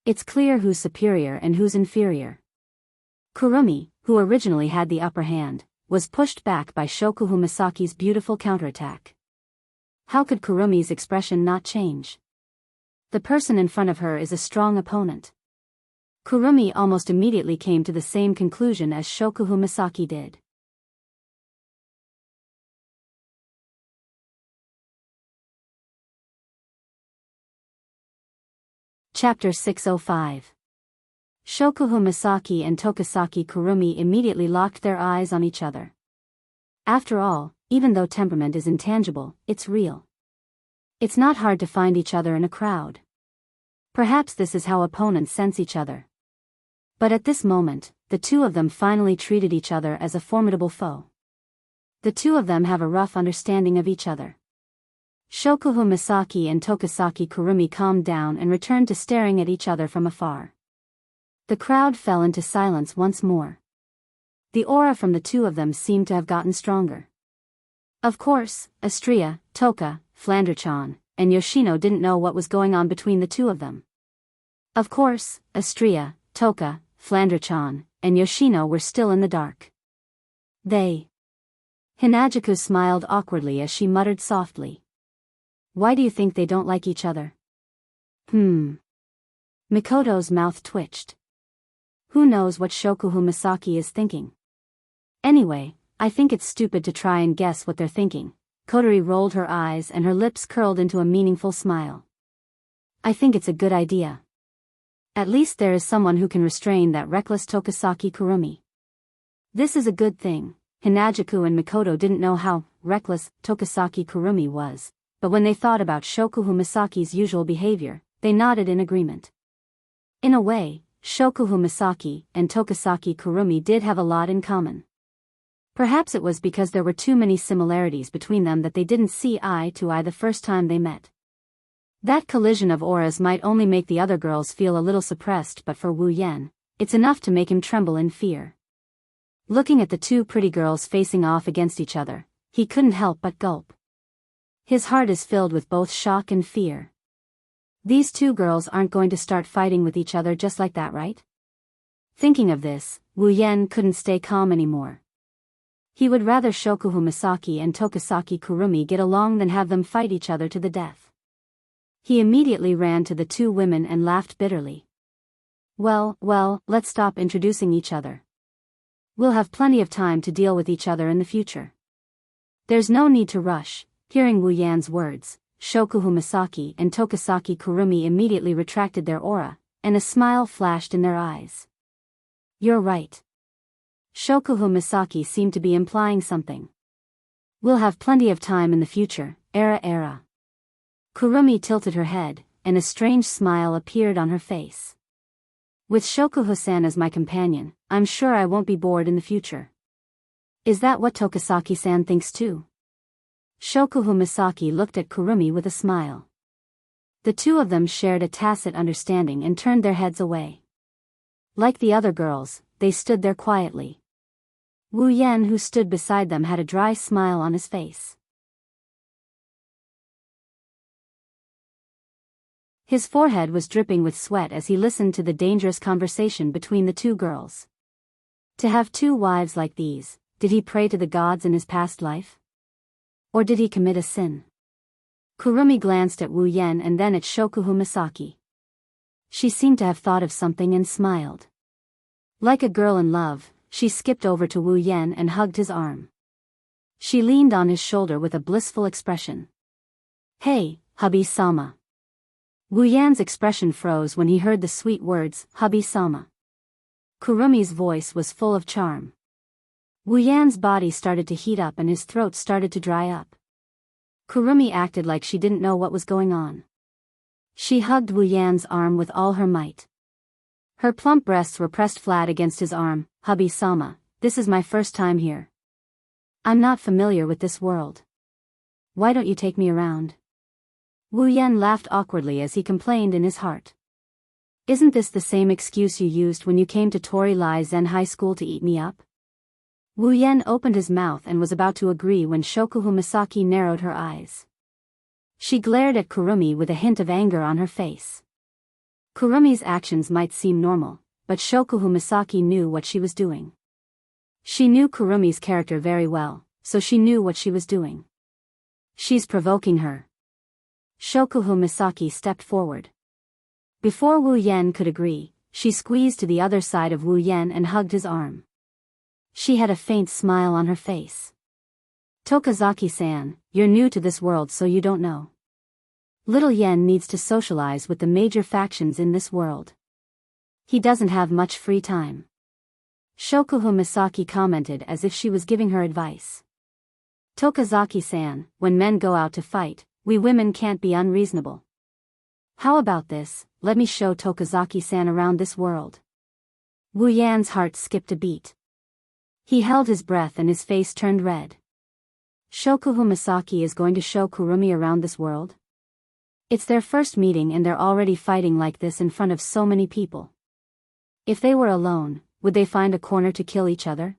It's clear who's superior and who's inferior. Kurumi, who originally had the upper hand, was pushed back by Shokuhu Misaki's beautiful counterattack. How could Kurumi's expression not change? The person in front of her is a strong opponent. Kurumi almost immediately came to the same conclusion as Shokuhu Misaki did. Chapter 605. Shokuhu Misaki and Tokasaki Kurumi immediately locked their eyes on each other. After all, even though temperament is intangible, it's real. It's not hard to find each other in a crowd. Perhaps this is how opponents sense each other. But at this moment, the two of them finally treated each other as a formidable foe. The two of them have a rough understanding of each other. Shokuhu Misaki and Tokasaki Kurumi calmed down and returned to staring at each other from afar. The crowd fell into silence once more. The aura from the two of them seemed to have gotten stronger. Of course, Astria, Toka, Flanderchan, and Yoshino didn't know what was going on between the two of them. Of course, Astria, Toka, Flanderchan, and Yoshino were still in the dark. Hinajaku smiled awkwardly as she muttered softly. Why do you think they don't like each other? Mikoto's mouth twitched. Who knows what Shokuhu Misaki is thinking? Anyway, I think it's stupid to try and guess what they're thinking. Kotori rolled her eyes and her lips curled into a meaningful smile. I think it's a good idea. At least there is someone who can restrain that reckless Tokasaki Kurumi. This is a good thing. Hinajaku and Mikoto didn't know how reckless Tokasaki Kurumi was, but when they thought about Shokuhu Misaki's usual behavior, they nodded in agreement. In a way, Shokuhu Misaki and Tokasaki Kurumi did have a lot in common. Perhaps it was because there were too many similarities between them that they didn't see eye to eye the first time they met. That collision of auras might only make the other girls feel a little suppressed, but for Wu Yen, it's enough to make him tremble in fear. Looking at the two pretty girls facing off against each other, he couldn't help but gulp. His heart is filled with both shock and fear. These two girls aren't going to start fighting with each other just like that, right? Thinking of this, Wu Yen couldn't stay calm anymore. He would rather Shokuhu Misaki and Tokasaki Kurumi get along than have them fight each other to the death. He immediately ran to the two women and laughed bitterly. Well, let's stop introducing each other. We'll have plenty of time to deal with each other in the future. There's no need to rush. Hearing Wu Yan's words, Shokuhu Misaki and Tokasaki Kurumi immediately retracted their aura, and a smile flashed in their eyes. You're right. Shokuhu Misaki seemed to be implying something. We'll have plenty of time in the future, era. Kurumi tilted her head, and a strange smile appeared on her face. With Shokuhu-san as my companion, I'm sure I won't be bored in the future. Is that what Tokasaki-san thinks too? Shokuhu Misaki looked at Kurumi with a smile. The two of them shared a tacit understanding and turned their heads away. Like the other girls, they stood there quietly. Wu Yan, who stood beside them, had a dry smile on his face. His forehead was dripping with sweat as he listened to the dangerous conversation between the two girls. To have two wives like these, did he pray to the gods in his past life? Or did he commit a sin? Kurumi glanced at Wu Yan and then at Shokuhu Misaki. She seemed to have thought of something and smiled. Like a girl in love, she skipped over to Wu Yan and hugged his arm. She leaned on his shoulder with a blissful expression. Hey, hubby-sama. Wu Yan's expression froze when he heard the sweet words, hubby-sama. Kurumi's voice was full of charm. Wu Yan's body started to heat up and his throat started to dry up. Kurumi acted like she didn't know what was going on. She hugged Wu Yan's arm with all her might. Her plump breasts were pressed flat against his arm. Hubby-sama, this is my first time here. I'm not familiar with this world. Why don't you take me around? Wu Yan laughed awkwardly as he complained in his heart. Isn't this the same excuse you used when you came to Tori Lai Zen High School to eat me up? Wu Yan opened his mouth and was about to agree when Shokuhu Misaki narrowed her eyes. She glared at Kurumi with a hint of anger on her face. Kurumi's actions might seem normal, but Shokuhu Misaki knew what she was doing. She knew Kurumi's character very well, so she knew what she was doing. She's provoking her. Shokuhu Misaki stepped forward. Before Wu Yan could agree, she squeezed to the other side of Wu Yan and hugged his arm. She had a faint smile on her face. Tokazaki-san, you're new to this world so you don't know. Little Yen needs to socialize with the major factions in this world. He doesn't have much free time. Shokuhu Misaki commented as if she was giving her advice. Tokazaki-san, when men go out to fight, we women can't be unreasonable. How about this, let me show Tokazaki-san around this world. Wu Yan's heart skipped a beat. He held his breath and his face turned red. Shokuhu Misaki is going to show Kurumi around this world? It's their first meeting and they're already fighting like this in front of so many people. If they were alone, would they find a corner to kill each other?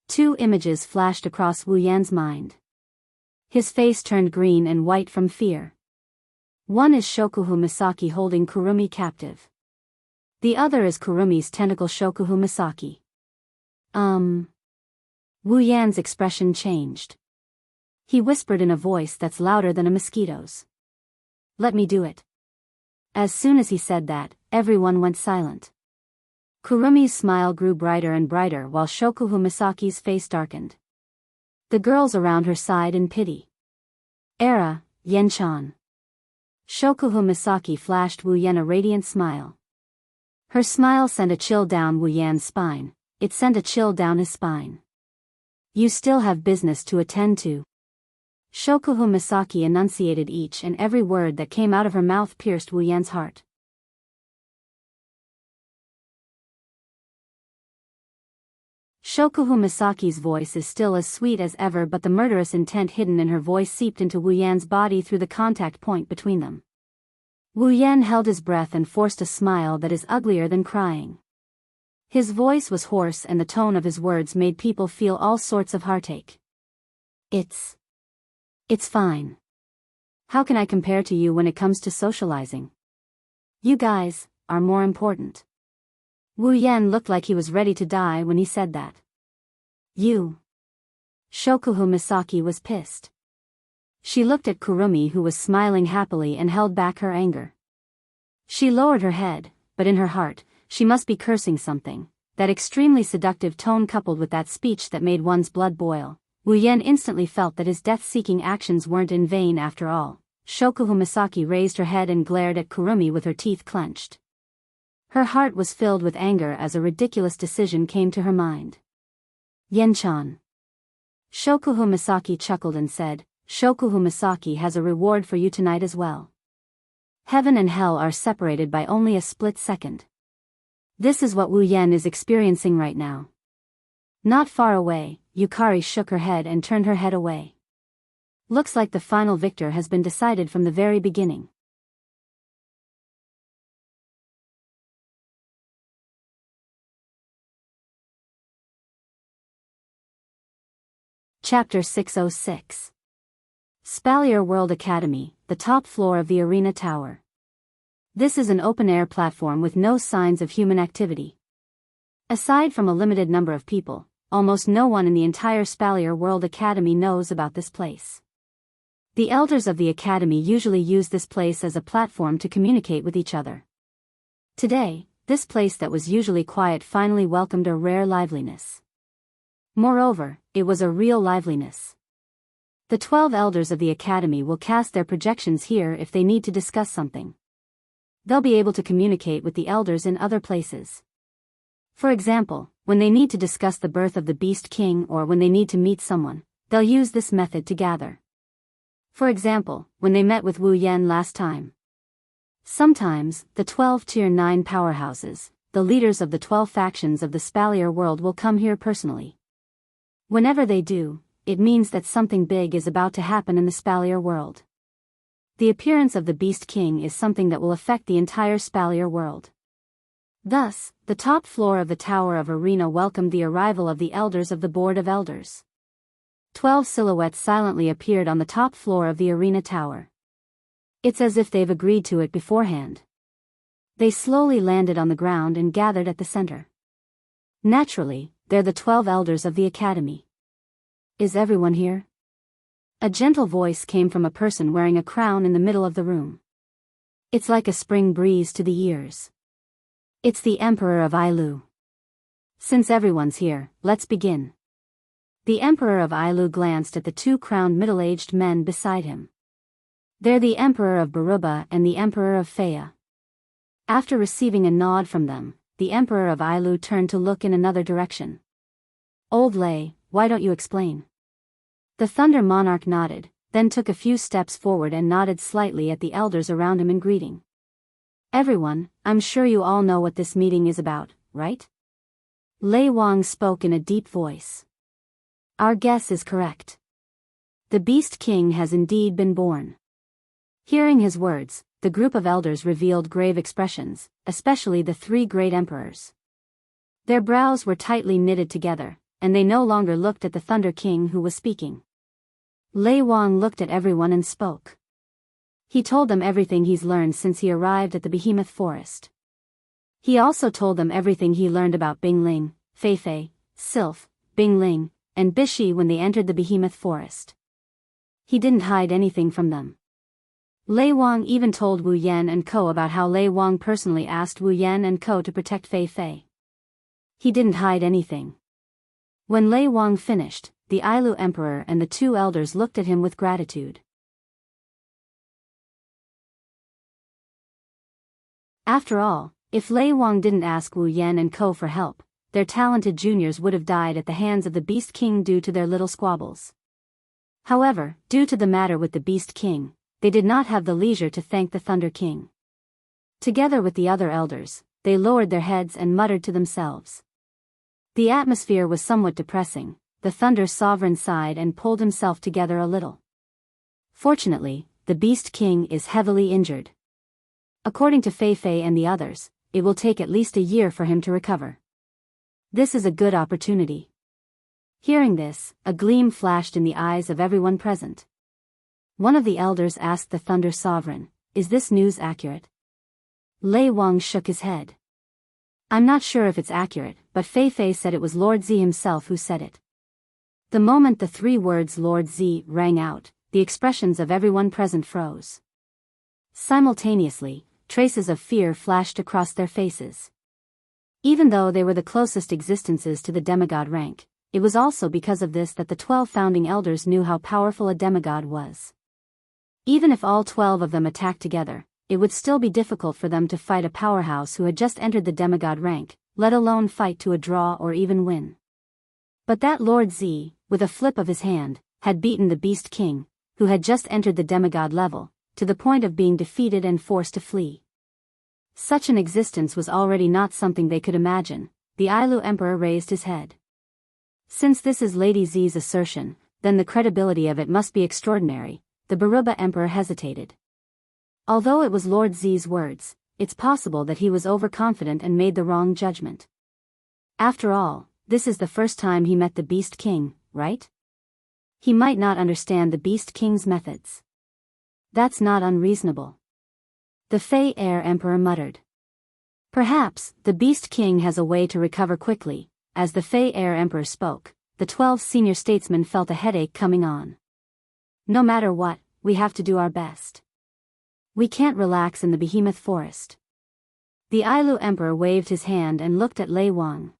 Two images flashed across Wu Yan's mind. His face turned green and white from fear. One is Shokuhu Misaki holding Kurumi captive. The other is Kurumi's tentacle Shokuhu Misaki. Wu Yan's expression changed. He whispered in a voice that's louder than a mosquito's. Let me do it. As soon as he said that, everyone went silent. Kurumi's smile grew brighter and brighter while Shokuhu Misaki's face darkened. The girls around her sighed in pity. Era, Yen-chan. Shokuhu Misaki flashed Wu Yan a radiant smile. Her smile sent a chill down Wu Yan's spine. It sent a chill down his spine. You still have business to attend to. Shokuhu Misaki enunciated each and every word that came out of her mouth pierced Wu Yan's heart. Shokuhu Misaki's voice is still as sweet as ever, but the murderous intent hidden in her voice seeped into Wu Yan's body through the contact point between them. Wu Yan held his breath and forced a smile that is uglier than crying. His voice was hoarse and the tone of his words made people feel all sorts of heartache. It's fine. How can I compare to you when it comes to socializing? You guys are more important. Wu Yan looked like he was ready to die when he said that. You. Shokuhu Misaki was pissed. She looked at Kurumi, who was smiling happily, and held back her anger. She lowered her head, but in her heart, she must be cursing something. That extremely seductive tone coupled with that speech that made one's blood boil. Wu Yan instantly felt that his death-seeking actions weren't in vain after all. Shokuhu Misaki raised her head and glared at Kurumi with her teeth clenched. Her heart was filled with anger as a ridiculous decision came to her mind. Yen-chan. Shokuhu Misaki chuckled and said, Shokuhu Misaki has a reward for you tonight as well. Heaven and hell are separated by only a split second. This is what Wu Yan is experiencing right now. Not far away, Yukari shook her head and turned her head away. Looks like the final victor has been decided from the very beginning. Chapter 606. Spalier World Academy, the top floor of the arena tower. This is an open-air platform with no signs of human activity. Aside from a limited number of people, almost no one in the entire Spalier World Academy knows about this place. The elders of the academy usually use this place as a platform to communicate with each other. Today, this place that was usually quiet finally welcomed a rare liveliness. Moreover, it was a real liveliness. The 12 elders of the academy will cast their projections here if they need to discuss something. They'll be able to communicate with the elders in other places. For example, when they need to discuss the birth of the Beast King or when they need to meet someone, they'll use this method to gather. For example, when they met with Wu Yan last time. Sometimes, the 12 Tier 9 powerhouses, the leaders of the 12 factions of the Spalier world will come here personally. Whenever they do, it means that something big is about to happen in the Spalier world. The appearance of the Beast King is something that will affect the entire Spalier world. Thus, the top floor of the Tower of Arena welcomed the arrival of the elders of the Board of Elders. 12 silhouettes silently appeared on the top floor of the arena tower. It's as if they've agreed to it beforehand. They slowly landed on the ground and gathered at the center. Naturally, they're the 12 elders of the academy. Is everyone here? A gentle voice came from a person wearing a crown in the middle of the room. It's like a spring breeze to the ears. It's the Emperor of Ailu. Since everyone's here, let's begin. The Emperor of Ailu glanced at the two crowned middle-aged men beside him. They're the Emperor of Baruba and the Emperor of Fea. After receiving a nod from them, the Emperor of Ailu turned to look in another direction. Old Lei, why don't you explain? The Thunder Monarch nodded, then took a few steps forward and nodded slightly at the elders around him in greeting. Everyone, I'm sure you all know what this meeting is about, right? Lei Wang spoke in a deep voice. Our guess is correct. The Beast King has indeed been born. Hearing his words, the group of elders revealed grave expressions, especially the three great emperors. Their brows were tightly knitted together, and they no longer looked at the Thunder King who was speaking. Lei Wang looked at everyone and spoke. He told them everything he's learned since he arrived at the Behemoth Forest. He also told them everything he learned about Bingling, Feifei, Sylph, Bingling, and Bishi when they entered the Behemoth Forest. He didn't hide anything from them. Lei Wang even told Wu Yan and Ko about how Lei Wang personally asked Wu Yan and Ko to protect Feifei. He didn't hide anything. When Lei Wang finished, the Ailu Emperor and the two elders looked at him with gratitude. After all, if Lei Wang didn't ask Wu Yan and Ko for help, their talented juniors would have died at the hands of the Beast King due to their little squabbles. However, due to the matter with the Beast King, they did not have the leisure to thank the Thunder King. Together with the other elders, they lowered their heads and muttered to themselves. The atmosphere was somewhat depressing. The Thunder Sovereign sighed and pulled himself together a little. Fortunately, the Beast King is heavily injured. According to Feifei and the others, it will take at least a year for him to recover. This is a good opportunity. Hearing this, a gleam flashed in the eyes of everyone present. One of the elders asked the Thunder Sovereign, "Is this news accurate?" Lei Wang shook his head. "I'm not sure if it's accurate, but Feifei said it was Lord Z himself who said it." The moment the three words Lord Z rang out, the expressions of everyone present froze. Simultaneously, traces of fear flashed across their faces. Even though they were the closest existences to the demigod rank, it was also because of this that the 12 founding elders knew how powerful a demigod was. Even if all 12 of them attacked together, it would still be difficult for them to fight a powerhouse who had just entered the demigod rank, let alone fight to a draw or even win. But that Lord Z, with a flip of his hand, had beaten the Beast King, who had just entered the demigod level, to the point of being defeated and forced to flee. Such an existence was already not something they could imagine. The Ailu Emperor raised his head. Since this is Lady Z's assertion, then the credibility of it must be extraordinary. The Baruba Emperor hesitated. Although it was Lord Z's words, it's possible that he was overconfident and made the wrong judgment. After all, this is the first time he met the Beast King, right? He might not understand the Beast King's methods. That's not unreasonable. The Fey Air Emperor muttered. Perhaps, the Beast King has a way to recover quickly. As the Fey Air Emperor spoke, the 12 senior statesmen felt a headache coming on. No matter what, we have to do our best. We can't relax in the behemoth forest. The Ailu Emperor waved his hand and looked at Lei Wang.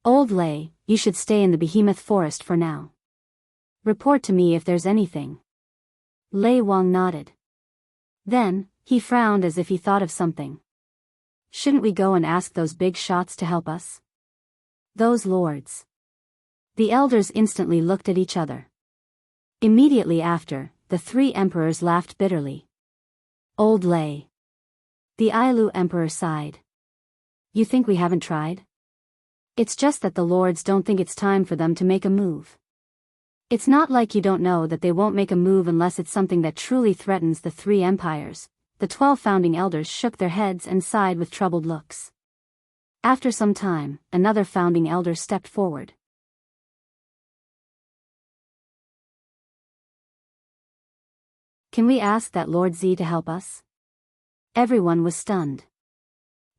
Old Lei, you should stay in the behemoth forest for now. Report to me if there's anything. Lei Wang nodded. Then, he frowned as if he thought of something. Shouldn't we go and ask those big shots to help us? Those lords. The elders instantly looked at each other. Immediately after, the 3 emperors laughed bitterly. Old Lei. The Ailu Emperor sighed. You think we haven't tried? It's just that the lords don't think it's time for them to make a move. It's not like you don't know that they won't make a move unless it's something that truly threatens the 3 empires. The 12 founding elders shook their heads and sighed with troubled looks. After some time, another founding elder stepped forward. Can we ask that Lord Z to help us? Everyone was stunned.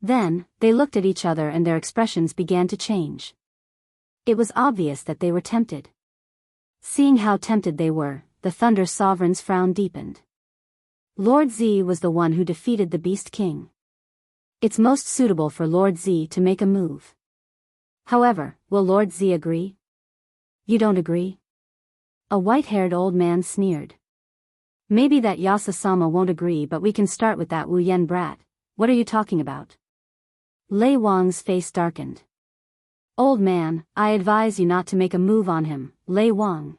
Then, they looked at each other and their expressions began to change. It was obvious that they were tempted. Seeing how tempted they were, the Thunder Sovereign's frown deepened. Lord Z was the one who defeated the Beast King. It's most suitable for Lord Z to make a move. However, will Lord Z agree? You don't agree? A white-haired old man sneered. Maybe that Yasa-sama won't agree, but we can start with that Wu Yen brat. What are you talking about? Lei Wang's face darkened. Old man, I advise you not to make a move on him, Lei Wang.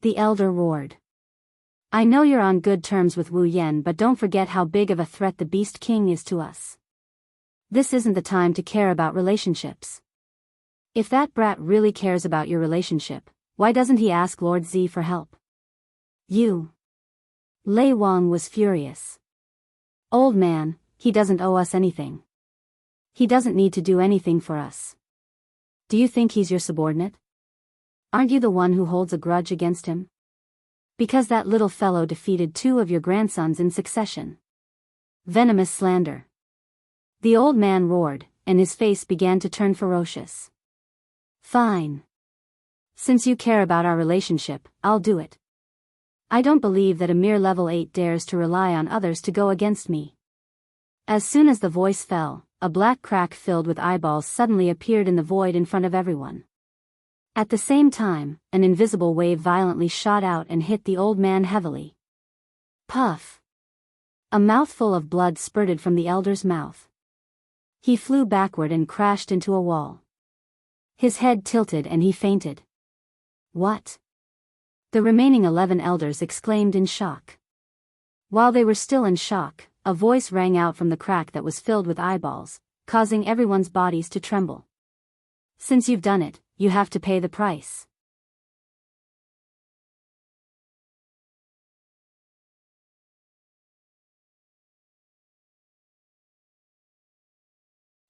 The elder roared. I know you're on good terms with Wu Yen, but don't forget how big of a threat the Beast King is to us. This isn't the time to care about relationships. If that brat really cares about your relationship, why doesn't he ask Lord Z for help? You. Lei Wang was furious. Old man, he doesn't owe us anything. He doesn't need to do anything for us. Do you think he's your subordinate? Aren't you the one who holds a grudge against him? Because that little fellow defeated 2 of your grandsons in succession. Venomous slander. The old man roared, and his face began to turn ferocious. Fine. Since you care about our relationship, I'll do it. I don't believe that a mere level 8 dares to rely on others to go against me. As soon as the voice fell, a black crack filled with eyeballs suddenly appeared in the void in front of everyone. At the same time, an invisible wave violently shot out and hit the old man heavily. Puff! A mouthful of blood spurted from the elder's mouth. He flew backward and crashed into a wall. His head tilted and he fainted. What? The remaining 11 elders exclaimed in shock. While they were still in shock, a voice rang out from the crack that was filled with eyeballs, causing everyone's bodies to tremble. Since you've done it, you have to pay the price.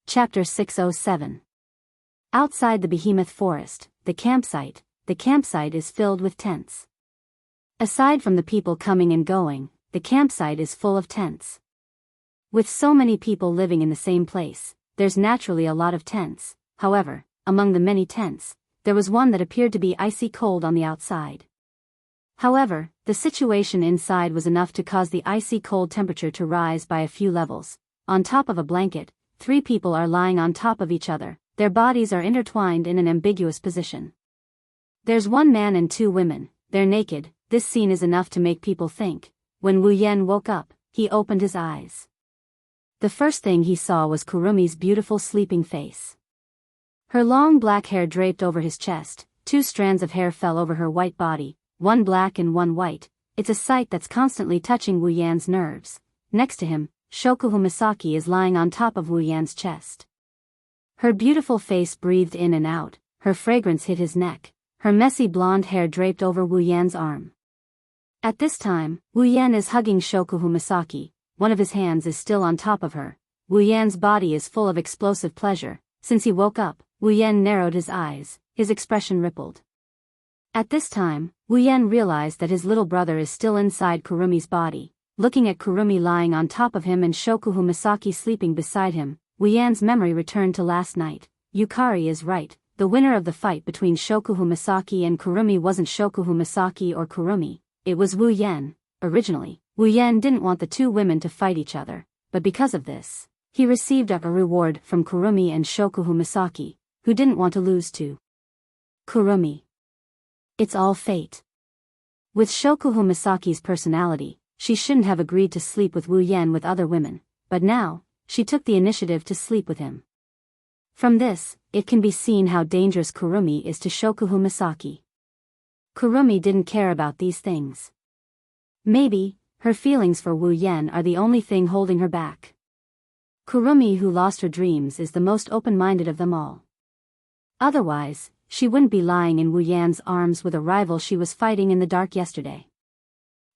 Chapter 607. Outside the behemoth forest, the campsite is filled with tents. Aside from the people coming and going, the campsite is full of tents. With so many people living in the same place, there's naturally a lot of tents. However, among the many tents, there was one that appeared to be icy cold on the outside. However, the situation inside was enough to cause the icy cold temperature to rise by a few levels. On top of a blanket, 3 people are lying on top of each other, their bodies are intertwined in an ambiguous position. There's one man and two women, they're naked. This scene is enough to make people think. When Wu Yan woke up, he opened his eyes. The first thing he saw was Kurumi's beautiful sleeping face. Her long black hair draped over his chest, two strands of hair fell over her white body, one black and one white. It's a sight that's constantly touching Wu Yan's nerves. Next to him, Shokuhu Misaki is lying on top of Wu Yan's chest. Her beautiful face breathed in and out, her fragrance hit his neck, her messy blonde hair draped over Wu Yan's arm. At this time, Wu Yan is hugging Shokuhu Misaki, one of his hands is still on top of her. Wu Yan's body is full of explosive pleasure. Since he woke up, Wu Yan narrowed his eyes, his expression rippled. At this time, Wu Yan realized that his little brother is still inside Kurumi's body. Looking at Kurumi lying on top of him and Shokuhu Misaki sleeping beside him, Wu Yan's memory returned to last night. Yukari is right, the winner of the fight between Shokuhu Misaki and Kurumi wasn't Shokuhu Misaki or Kurumi, it was Wu Yan. Originally, Wu Yan didn't want the two women to fight each other, but because of this, he received a reward from Kurumi and Shokuhu Misaki, who didn't want to lose to Kurumi. It's all fate. With Shokuhu Misaki's personality, she shouldn't have agreed to sleep with Wu Yan with other women, but now, she took the initiative to sleep with him. From this, it can be seen how dangerous Kurumi is to Shokuhu Misaki. Kurumi didn't care about these things. Maybe, her feelings for Wu Yan are the only thing holding her back. Kurumi, who lost her dreams, is the most open-minded of them all. Otherwise, she wouldn't be lying in Wu Yan's arms with a rival she was fighting in the dark yesterday.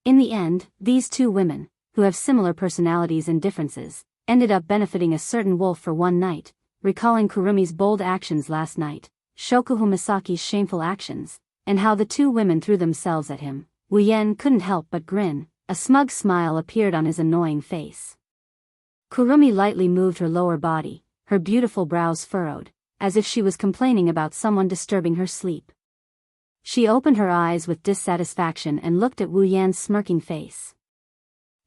In the end, these two women, who have similar personalities and differences, ended up benefiting a certain wolf for one night. Recalling Kurumi's bold actions last night, Shokuhu Misaki's shameful actions, and how the two women threw themselves at him, Wu Yan couldn't help but grin. A smug smile appeared on his annoying face. Kurumi lightly moved her lower body, her beautiful brows furrowed, as if she was complaining about someone disturbing her sleep. She opened her eyes with dissatisfaction and looked at Wu Yan's smirking face.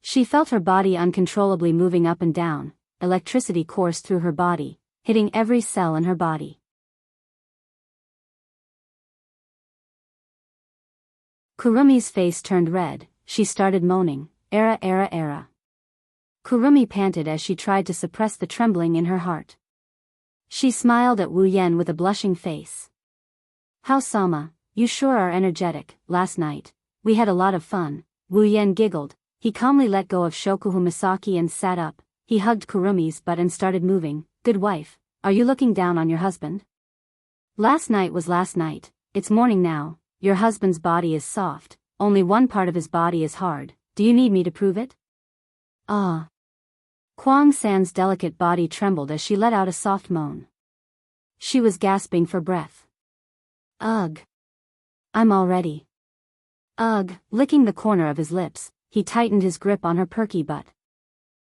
She felt her body uncontrollably moving up and down, electricity coursed through her body, hitting every cell in her body. Kurumi's face turned red, she started moaning, "Era, era, era." Kurumi panted as she tried to suppress the trembling in her heart. She smiled at Wu Yan with a blushing face. "How Sama, you sure are energetic. Last night, we had a lot of fun." Wu Yan giggled. He calmly let go of Shokuhu Misaki and sat up. He hugged Kurumi's butt and started moving. "Good wife, are you looking down on your husband? Last night was last night, it's morning now. Your husband's body is soft, only one part of his body is hard. Do you need me to prove it?" "Ah." Kwang San's delicate body trembled as she let out a soft moan. She was gasping for breath. "Ugh. I'm all ready." "Ugh." Licking the corner of his lips, he tightened his grip on her perky butt.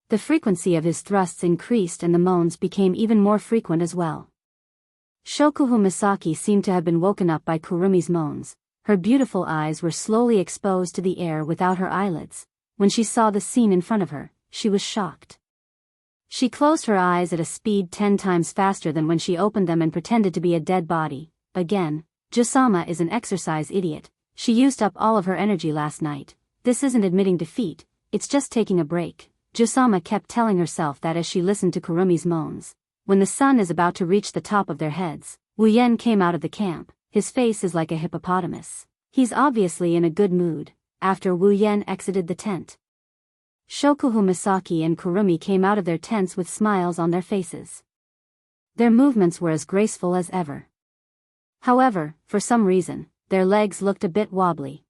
The frequency of his thrusts increased and the moans became even more frequent as well. Shokuhu Misaki seemed to have been woken up by Kurumi's moans. Her beautiful eyes were slowly exposed to the air without her eyelids. When she saw the scene in front of her, she was shocked. She closed her eyes at a speed 10 times faster than when she opened them and pretended to be a dead body. Again, Jusama is an exercise idiot. She used up all of her energy last night. This isn't admitting defeat, it's just taking a break. Jusama kept telling herself that as she listened to Kurumi's moans. When the sun is about to reach the top of their heads, Wu Yan came out of the camp. His face is like a hippopotamus. He's obviously in a good mood. After Wu Yan exited the tent, Shokuhu Misaki and Kurumi came out of their tents with smiles on their faces. Their movements were as graceful as ever. However, for some reason, their legs looked a bit wobbly.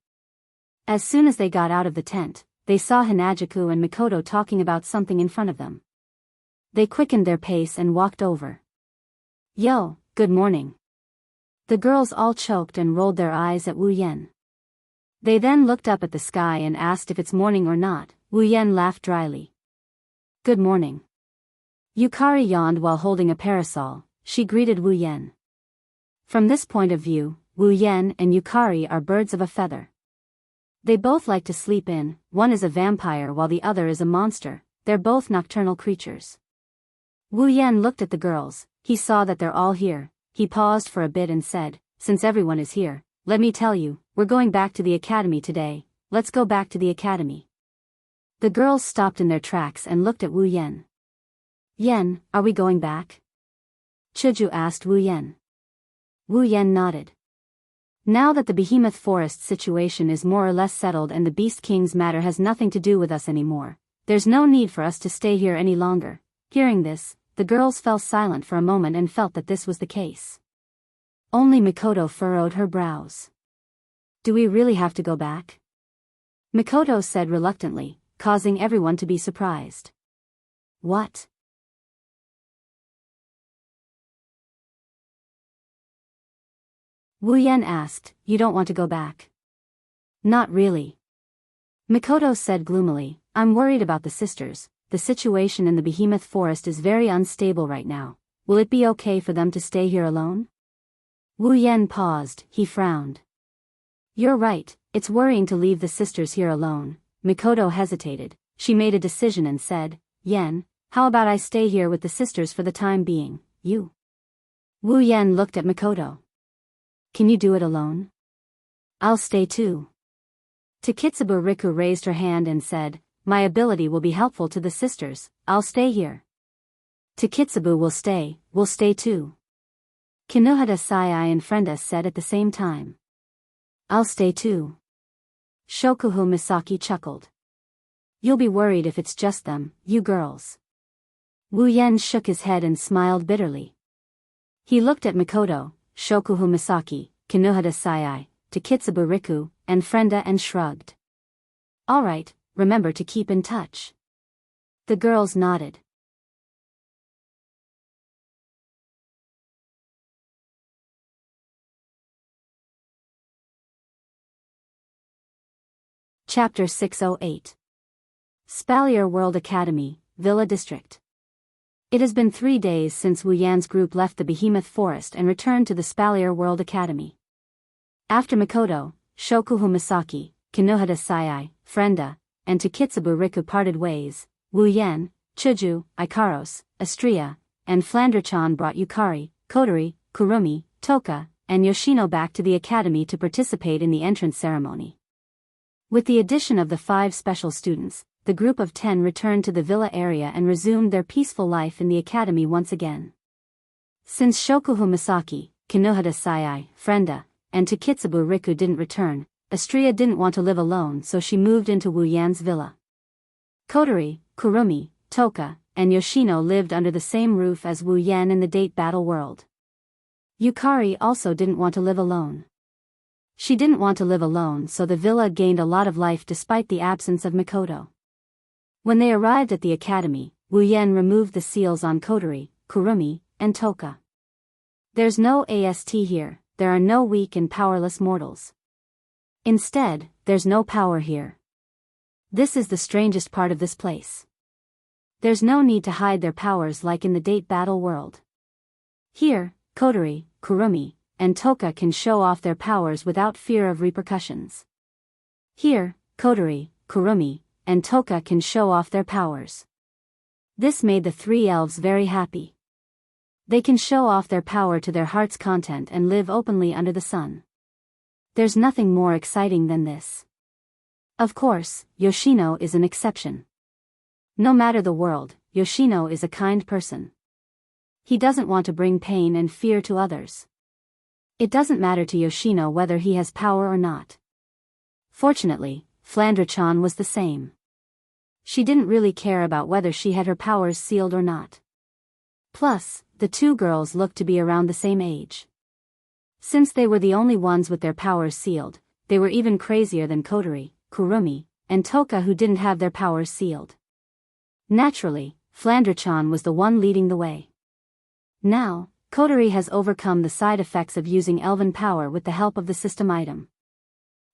As soon as they got out of the tent, they saw Hanajuku and Mikoto talking about something in front of them. They quickened their pace and walked over. "Yo, good morning." The girls all choked and rolled their eyes at Wu Yan. They then looked up at the sky and asked if it's morning or not. Wu Yan laughed dryly. "Good morning." Yukari yawned while holding a parasol. She greeted Wu Yan. From this point of view, Wu Yan and Yukari are birds of a feather. They both like to sleep in, one is a vampire while the other is a monster, they're both nocturnal creatures. Wu Yan looked at the girls, he saw that they're all here. He paused for a bit and said, "Since everyone is here, let me tell you, we're going back to the academy today. Let's go back to the academy." The girls stopped in their tracks and looked at Wu Yan. "Yan, are we going back?" Chuju asked Wu Yan. Wu Yan nodded. "Now that the Behemoth Forest situation is more or less settled and the Beast King's matter has nothing to do with us anymore, there's no need for us to stay here any longer." Hearing this, the girls fell silent for a moment and felt that this was the case. Only Mikoto furrowed her brows. "Do we really have to go back?" Mikoto said reluctantly, causing everyone to be surprised. "What?" Wu Yan asked, "You don't want to go back?" "Not really." Mikoto said gloomily, "I'm worried about the sisters. The situation in the Behemoth Forest is very unstable right now. Will it be okay for them to stay here alone?" Wu Yan paused, he frowned. "You're right, it's worrying to leave the sisters here alone." Mikoto hesitated. She made a decision and said, "Yan, how about I stay here with the sisters for the time being, you?" Wu Yan looked at Mikoto. "Can you do it alone?" "I'll stay too." Takitsubu Riku raised her hand and said, "My ability will be helpful to the sisters. I'll stay here." "Takitsubu will stay, we'll stay too." Kinohata Sai and Frenda said at the same time. "I'll stay too." Shokuhu Misaki chuckled. "You'll be worried if it's just them, you girls." Wu Yan shook his head and smiled bitterly. He looked at Mikoto, Shokuhu Misaki, Kinohata Sai, Takitsubu Riku, and Frenda and shrugged. "All right, remember to keep in touch." The girls nodded. Chapter 608. Spalier World Academy, Villa District. It has been 3 days since Wu Yan's group left the Behemoth Forest and returned to the Spalier World Academy. After Mikoto, Shokuhu Misaki, Kinohata Sai, Frenda, and Takitsubu Riku parted ways, Wu Yan, Chuju, Ikaros, Astria, and Flandre-chan brought Yukari, Kotori, Kurumi, Toka, and Yoshino back to the academy to participate in the entrance ceremony. With the addition of the 5 special students, the group of 10 returned to the villa area and resumed their peaceful life in the academy once again. Since Shokuhu Misaki, Kinohata Sai, Frenda, and Takitsubu Riku didn't return, Astria didn't want to live alone, so she moved into Wu Yan's villa. Kotori, Kurumi, Toka, and Yoshino lived under the same roof as Wu Yan in the date battle world. Yukari also didn't want to live alone. She didn't want to live alone, so the villa gained a lot of life despite the absence of Mikoto. When they arrived at the academy, Wu Yan removed the seals on Kotori, Kurumi, and Toka. "There's no AST here, there are no weak and powerless mortals. Instead, there's no power here. This is the strangest part of this place. There's no need to hide their powers like in the date battle world. Here, Kotori, Kurumi, and Toka can show off their powers without fear of repercussions. Here, Kotori, Kurumi, and Toka can show off their powers." This made the 3 elves very happy. They can show off their power to their heart's content and live openly under the sun. There's nothing more exciting than this. Of course, Yoshino is an exception. No matter the world, Yoshino is a kind person. He doesn't want to bring pain and fear to others. It doesn't matter to Yoshino whether he has power or not. Fortunately, Flandre-chan was the same. She didn't really care about whether she had her powers sealed or not. Plus, the 2 girls looked to be around the same age. Since they were the only ones with their powers sealed, they were even crazier than Kotori, Kurumi, and Toka who didn't have their powers sealed. Naturally, Flandre-chan was the one leading the way. Now, Kotori has overcome the side effects of using elven power with the help of the system item.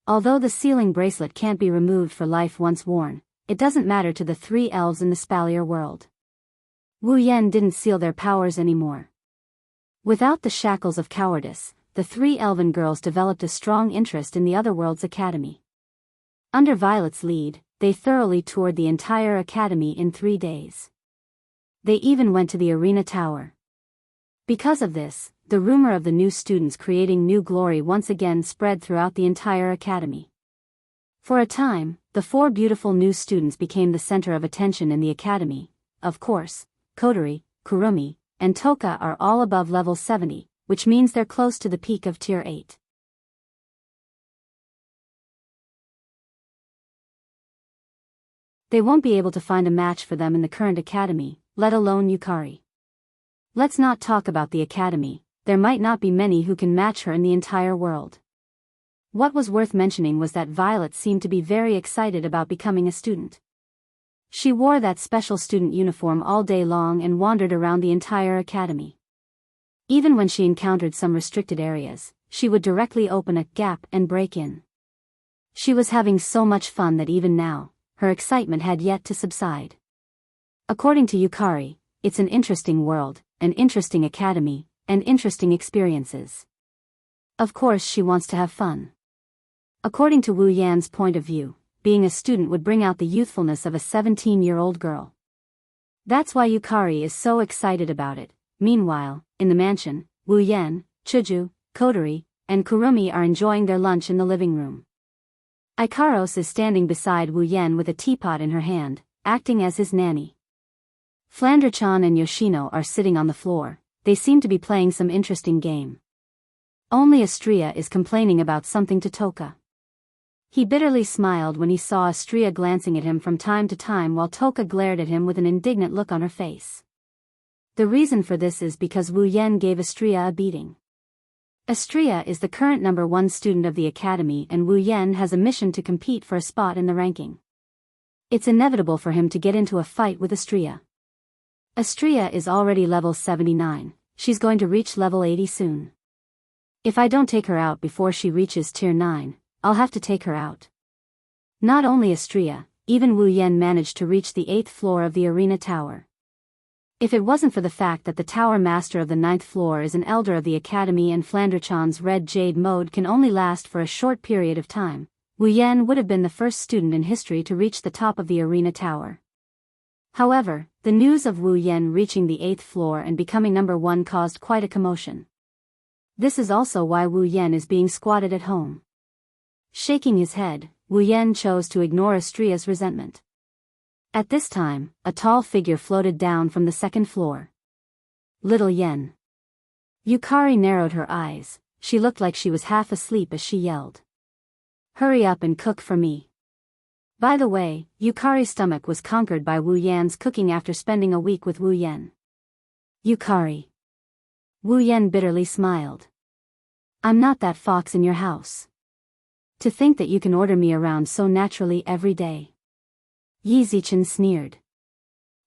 Although the sealing bracelet can't be removed for life once worn, it doesn't matter to the 3 elves in the Spalier world. Wu Yan didn't seal their powers anymore. Without the shackles of cowardice, the 3 elven girls developed a strong interest in the Otherworld's academy. Under Violet's lead, they thoroughly toured the entire academy in 3 days. They even went to the arena tower. Because of this, the rumor of the new students creating new glory once again spread throughout the entire academy. For a time, the 4 beautiful new students became the center of attention in the academy. Of course, Kotori, Kurumi, and Toka are all above level 70, which means they're close to the peak of Tier 8. They won't be able to find a match for them in the current academy, let alone Yukari. Let's not talk about the academy, there might not be many who can match her in the entire world. What was worth mentioning was that Violet seemed to be very excited about becoming a student. She wore that special student uniform all day long and wandered around the entire academy. Even when she encountered some restricted areas, she would directly open a gap and break in. She was having so much fun that even now, her excitement had yet to subside. According to Yukari, it's an interesting world, an interesting academy, and interesting experiences. Of course she wants to have fun. According to Wu Yan's point of view, being a student would bring out the youthfulness of a 17-year-old girl. That's why Yukari is so excited about it. Meanwhile, in the mansion, Wu Yan, Chuju, Kotori, and Kurumi are enjoying their lunch in the living room. Ikaros is standing beside Wu Yan with a teapot in her hand, acting as his nanny. Flander-chan and Yoshino are sitting on the floor, they seem to be playing some interesting game. Only Astria is complaining about something to Toka. He bitterly smiled when he saw Astria glancing at him from time to time while Toka glared at him with an indignant look on her face. The reason for this is because Wu Yan gave Astria a beating. Astria is the current number 1 student of the academy and Wu Yan has a mission to compete for a spot in the ranking. It's inevitable for him to get into a fight with Astria. Astria is already level 79, she's going to reach level 80 soon. If I don't take her out before she reaches Tier 9, I'll have to take her out. Not only Astria, even Wu Yan managed to reach the 8th floor of the arena tower. If it wasn't for the fact that the tower master of the 9th floor is an elder of the academy and Flander-chan's red jade mode can only last for a short period of time, Wu Yan would have been the first student in history to reach the top of the arena tower. However, the news of Wu Yan reaching the 8th floor and becoming number 1 caused quite a commotion. This is also why Wu Yan is being squatted at home. Shaking his head, Wu Yan chose to ignore Astria's resentment. At this time, a tall figure floated down from the 2nd floor. Little Yen. Yukari narrowed her eyes, she looked like she was half asleep as she yelled. Hurry up and cook for me. By the way, Yukari's stomach was conquered by Wu Yan's cooking after spending a week with Wu Yan. Yukari. Wu Yan bitterly smiled. I'm not that fox in your house. To think that you can order me around so naturally every day. Yi Zichen sneered.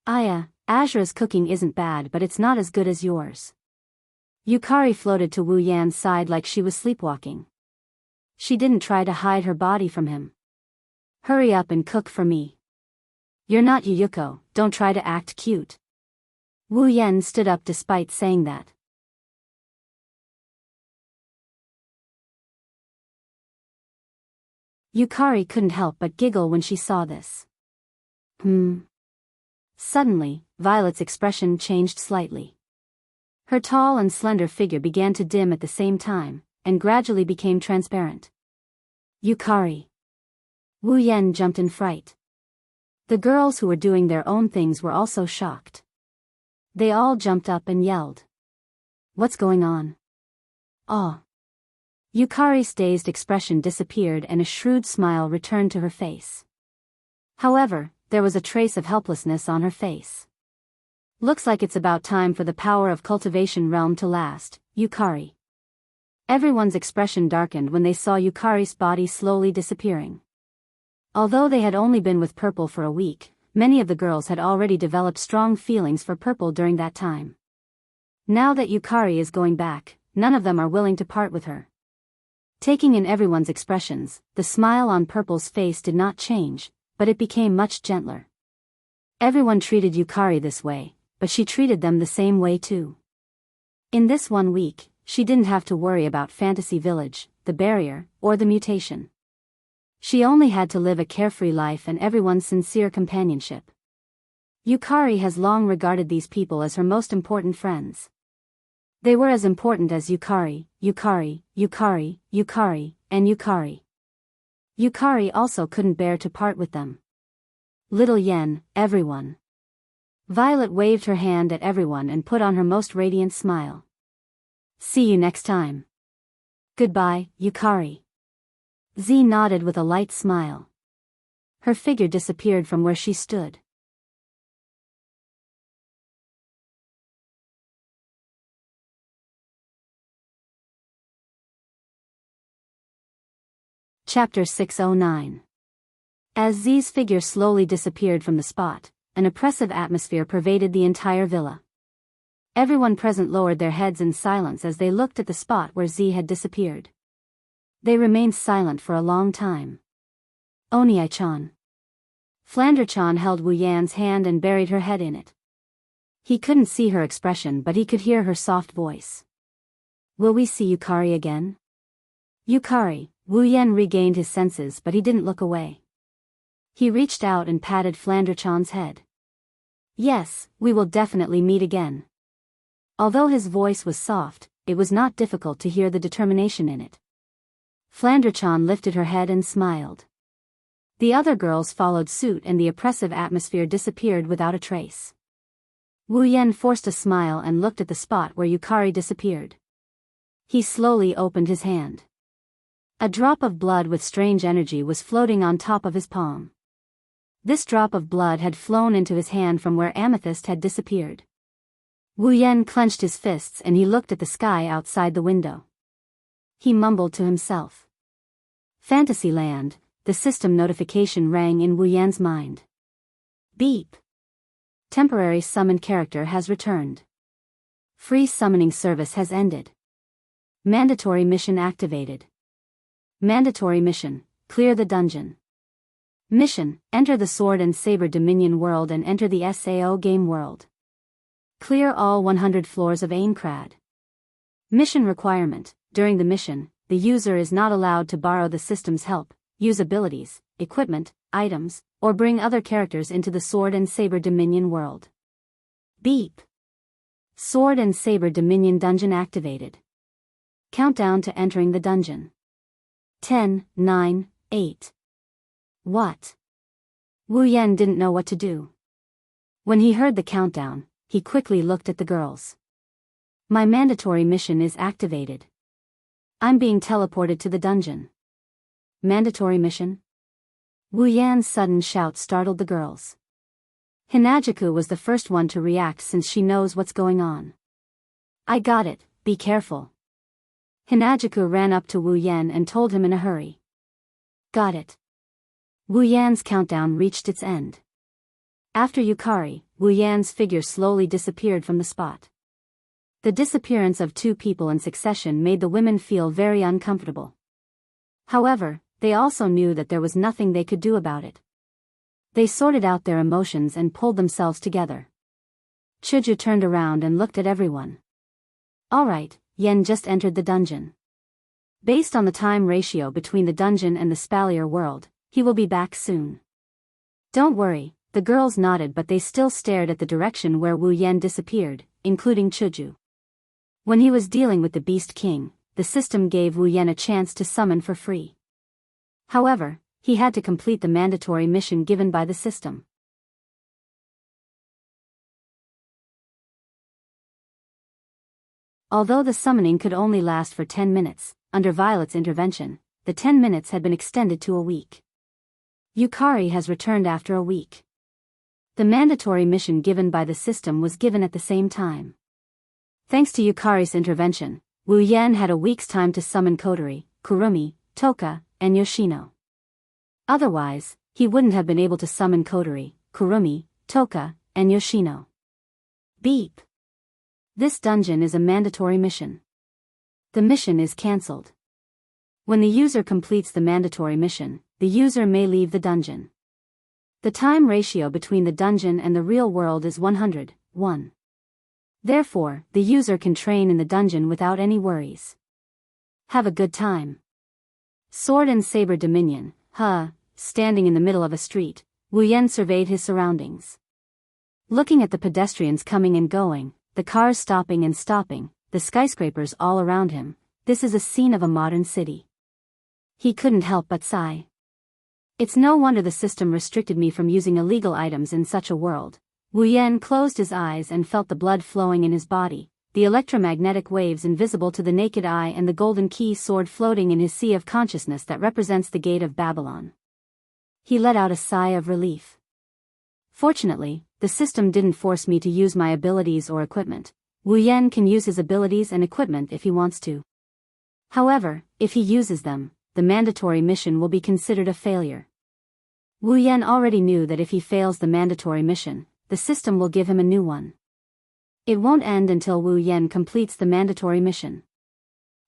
Aya, Azura's cooking isn't bad but it's not as good as yours. Yukari floated to Wu Yan's side like she was sleepwalking. She didn't try to hide her body from him. Hurry up and cook for me. You're not Yuyuko, don't try to act cute. Wu Yan stood up despite saying that. Yukari couldn't help but giggle when she saw this. Suddenly, Violet's expression changed slightly. Her tall and slender figure began to dim at the same time, and gradually became transparent. Yukari. Wu Yan jumped in fright. The girls who were doing their own things were also shocked. They all jumped up and yelled. What's going on? Oh. Yukari's dazed expression disappeared and a shrewd smile returned to her face. However, there was a trace of helplessness on her face. Looks like it's about time for the power of cultivation realm to last, Yukari. Everyone's expression darkened when they saw Yukari's body slowly disappearing. Although they had only been with Purple for a week, many of the girls had already developed strong feelings for Purple during that time. Now that Yukari is going back, none of them are willing to part with her. Taking in everyone's expressions, the smile on Purple's face did not change, but it became much gentler. Everyone treated Yukari this way, but she treated them the same way too. In this 1 week, she didn't have to worry about Fantasy Village, the barrier, or the mutation. She only had to live a carefree life and everyone's sincere companionship. Yukari has long regarded these people as her most important friends. They were as important as Yukari, Yukari, Yukari, Yukari, and Yukari. Yukari also couldn't bear to part with them. Little Yen, everyone. Violet waved her hand at everyone and put on her most radiant smile. See you next time. Goodbye, Yukari. Z nodded with a light smile. Her figure disappeared from where she stood. Chapter 609. As Z's figure slowly disappeared from the spot, an oppressive atmosphere pervaded the entire villa. Everyone present lowered their heads in silence as they looked at the spot where Z had disappeared. They remained silent for a long time. Oniai-chan. Flander-chan held Wu Yan's hand and buried her head in it. He couldn't see her expression, but he could hear her soft voice. Will we see Yukari again? Yukari. Wu Yan regained his senses, but he didn't look away. He reached out and patted Flander-chan's head. Yes, we will definitely meet again. Although his voice was soft, it was not difficult to hear the determination in it. Flander-chan lifted her head and smiled. The other girls followed suit and the oppressive atmosphere disappeared without a trace. Wu Yan forced a smile and looked at the spot where Yukari disappeared. He slowly opened his hand. A drop of blood with strange energy was floating on top of his palm. This drop of blood had flown into his hand from where Amethyst had disappeared. Wu Yan clenched his fists and he looked at the sky outside the window. He mumbled to himself. Fantasyland, the system notification rang in Wu Yan's mind. Beep. Temporary summoned character has returned. Free summoning service has ended. Mandatory mission activated. Mandatory mission, clear the dungeon. Mission, enter the Sword and Saber Dominion world and enter the SAO game world. Clear all 100 floors of Aincrad. Mission requirement, during the mission, the user is not allowed to borrow the system's help, use abilities, equipment, items, or bring other characters into the Sword and Saber Dominion world. Beep. Sword and Saber Dominion dungeon activated. Countdown to entering the dungeon. 10, 9, 8. What? Wu Yan didn't know what to do. When he heard the countdown, he quickly looked at the girls. My mandatory mission is activated. I'm being teleported to the dungeon. Mandatory mission? Wu Yan's sudden shout startled the girls. Hinajuku was the first one to react since she knows what's going on. I got it, be careful. Hinajuku ran up to Wu Yan and told him in a hurry. Got it. Wu Yan's countdown reached its end. After Yukari, Wu Yan's figure slowly disappeared from the spot. The disappearance of two people in succession made the women feel very uncomfortable. However, they also knew that there was nothing they could do about it. They sorted out their emotions and pulled themselves together. Chuju turned around and looked at everyone. Alright, Yen just entered the dungeon. Based on the time ratio between the dungeon and the Spalier world, he will be back soon. Don't worry, the girls nodded, but they still stared at the direction where Wu Yan disappeared, including Chuju. When he was dealing with the Beast King, the system gave Wu Yan a chance to summon for free. However, he had to complete the mandatory mission given by the system. Although the summoning could only last for 10 minutes, under Violet's intervention, the 10 minutes had been extended to a week. Yukari has returned after a week. The mandatory mission given by the system was given at the same time. Thanks to Yukari's intervention, Wu Yan had a week's time to summon Kodori, Kurumi, Toka, and Yoshino. Otherwise, he wouldn't have been able to summon Kodori, Kurumi, Toka, and Yoshino. Beep. This dungeon is a mandatory mission. The mission is cancelled. When the user completes the mandatory mission, the user may leave the dungeon. The time ratio between the dungeon and the real world is 100:1. Therefore, the user can train in the dungeon without any worries. Have a good time. Sword and Saber Dominion, standing in the middle of a street, Wu Yan surveyed his surroundings. Looking at the pedestrians coming and going, the cars stopping and stopping, the skyscrapers all around him. This is a scene of a modern city. He couldn't help but sigh. It's no wonder the system restricted me from using illegal items in such a world. Wu Yan closed his eyes and felt the blood flowing in his body, the electromagnetic waves invisible to the naked eye and the golden key sword floating in his sea of consciousness that represents the gate of Babylon. He let out a sigh of relief. Fortunately, the system didn't force me to use my abilities or equipment. Wu Yan can use his abilities and equipment if he wants to. However, if he uses them, the mandatory mission will be considered a failure. Wu Yan already knew that if he fails the mandatory mission, the system will give him a new one. It won't end until Wu Yan completes the mandatory mission.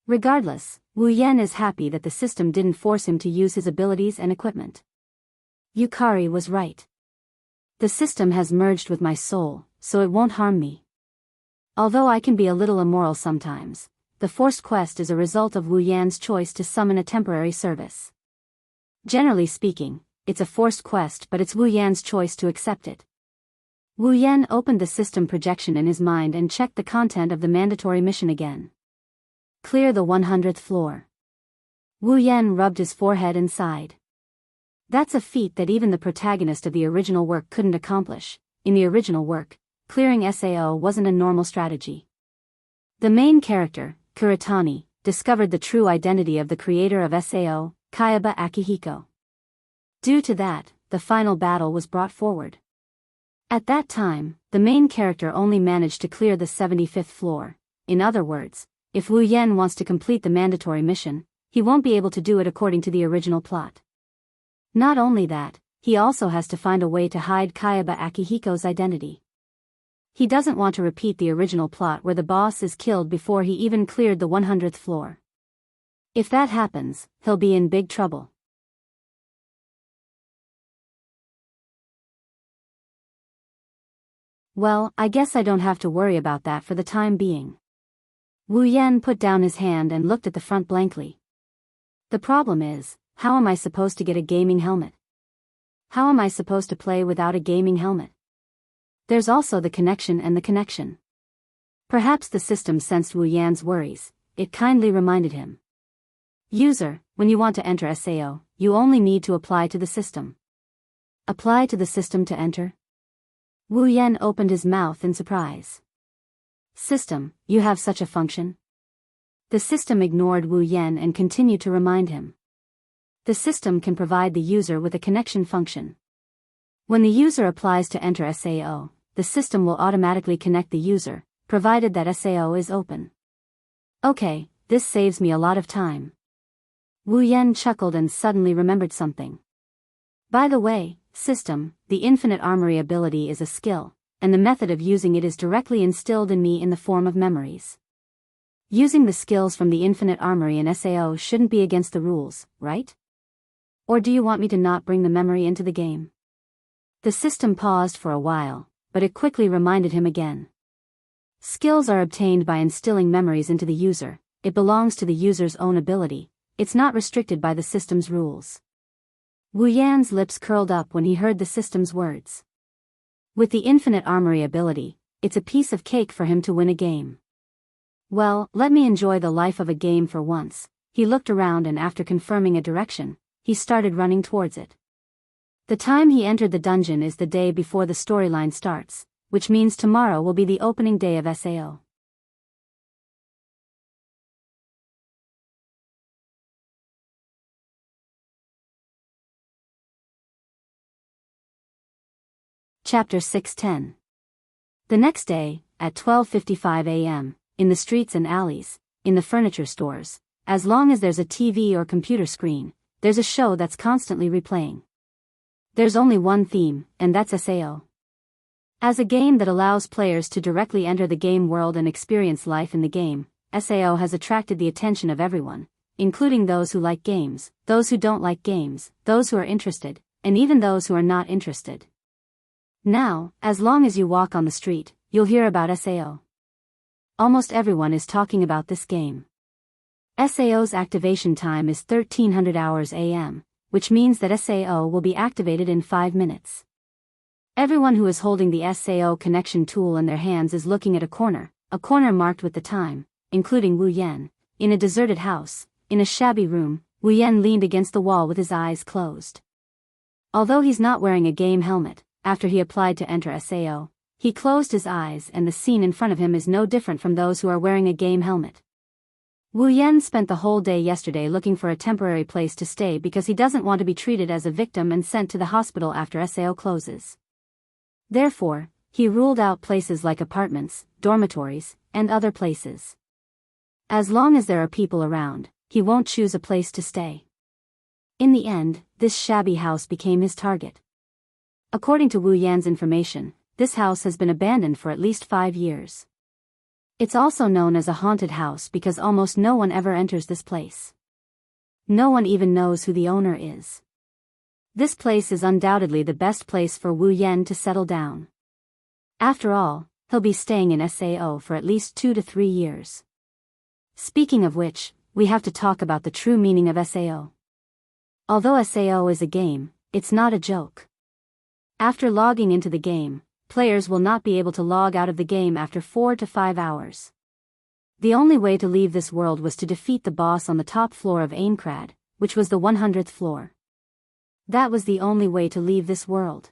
Regardless, Wu Yan is happy that the system didn't force him to use his abilities and equipment. Yukari was right. The system has merged with my soul, so it won't harm me. Although I can be a little immoral sometimes, the forced quest is a result of Wu Yan's choice to summon a temporary service. Generally speaking, it's a forced quest, but it's Wu Yan's choice to accept it. Wu Yan opened the system projection in his mind and checked the content of the mandatory mission again. Clear the 100th floor. Wu Yan rubbed his forehead and sighed. That's a feat that even the protagonist of the original work couldn't accomplish. In the original work, clearing SAO wasn't a normal strategy. The main character, Kuretani, discovered the true identity of the creator of SAO, Kayaba Akihiko. Due to that, the final battle was brought forward. At that time, the main character only managed to clear the 75th floor. In other words, if Wu Yan wants to complete the mandatory mission, he won't be able to do it according to the original plot. Not only that, he also has to find a way to hide Kayaba Akihiko's identity. He doesn't want to repeat the original plot where the boss is killed before he even cleared the 100th floor. If that happens, he'll be in big trouble. Well, I guess I don't have to worry about that for the time being. Wu Yan put down his hand and looked at the front blankly. The problem is, how am I supposed to get a gaming helmet? How am I supposed to play without a gaming helmet? There's also the connection and the connection. Perhaps the system sensed Wu Yan's worries. It kindly reminded him. User, when you want to enter SAO, you only need to apply to the system. Apply to the system to enter? Wu Yan opened his mouth in surprise. System, you have such a function? The system ignored Wu Yan and continued to remind him. The system can provide the user with a connection function. When the user applies to enter SAO, the system will automatically connect the user, provided that SAO is open. Okay, this saves me a lot of time. Wu Yan chuckled and suddenly remembered something. By the way, system, the infinite armory ability is a skill, and the method of using it is directly instilled in me in the form of memories. Using the skills from the infinite armory in SAO shouldn't be against the rules, right? Or do you want me to not bring the memory into the game? The system paused for a while, but it quickly reminded him again. Skills are obtained by instilling memories into the user. It belongs to the user's own ability. It's not restricted by the system's rules. Wu Yan's lips curled up when he heard the system's words. With the infinite armory ability, it's a piece of cake for him to win a game. Well, let me enjoy the life of a game for once. He looked around and after confirming a direction, he started running towards it. The time he entered the dungeon is the day before the storyline starts, which means tomorrow will be the opening day of SAO. Chapter 610. The next day, at 12:55 a.m., in the streets and alleys, in the furniture stores, as long as there's a TV or computer screen, there's a show that's constantly replaying. There's only one theme, and that's SAO. As a game that allows players to directly enter the game world and experience life in the game, SAO has attracted the attention of everyone, including those who like games, those who don't like games, those who are interested, and even those who are not interested. Now, as long as you walk on the street, you'll hear about SAO. Almost everyone is talking about this game. SAO's activation time is 1300 hours AM, which means that SAO will be activated in 5 minutes. Everyone who is holding the SAO connection tool in their hands is looking at a corner marked with the time, including Wu Yan. In a deserted house, in a shabby room, Wu Yan leaned against the wall with his eyes closed. Although he's not wearing a game helmet, after he applied to enter SAO, he closed his eyes and the scene in front of him is no different from those who are wearing a game helmet. Wu Yan spent the whole day yesterday looking for a temporary place to stay because he doesn't want to be treated as a victim and sent to the hospital after SAO closes. Therefore, he ruled out places like apartments, dormitories, and other places. As long as there are people around, he won't choose a place to stay. In the end, this shabby house became his target. According to Wu Yan's information, this house has been abandoned for at least 5 years. It's also known as a haunted house because almost no one ever enters this place. No one even knows who the owner is. This place is undoubtedly the best place for Wu Yan to settle down. After all, he'll be staying in SAO for at least 2 to 3 years. Speaking of which, we have to talk about the true meaning of SAO. Although SAO is a game, it's not a joke. After logging into the game, players will not be able to log out of the game after 4 to 5 hours. The only way to leave this world was to defeat the boss on the top floor of Aincrad, which was the 100th floor. That was the only way to leave this world.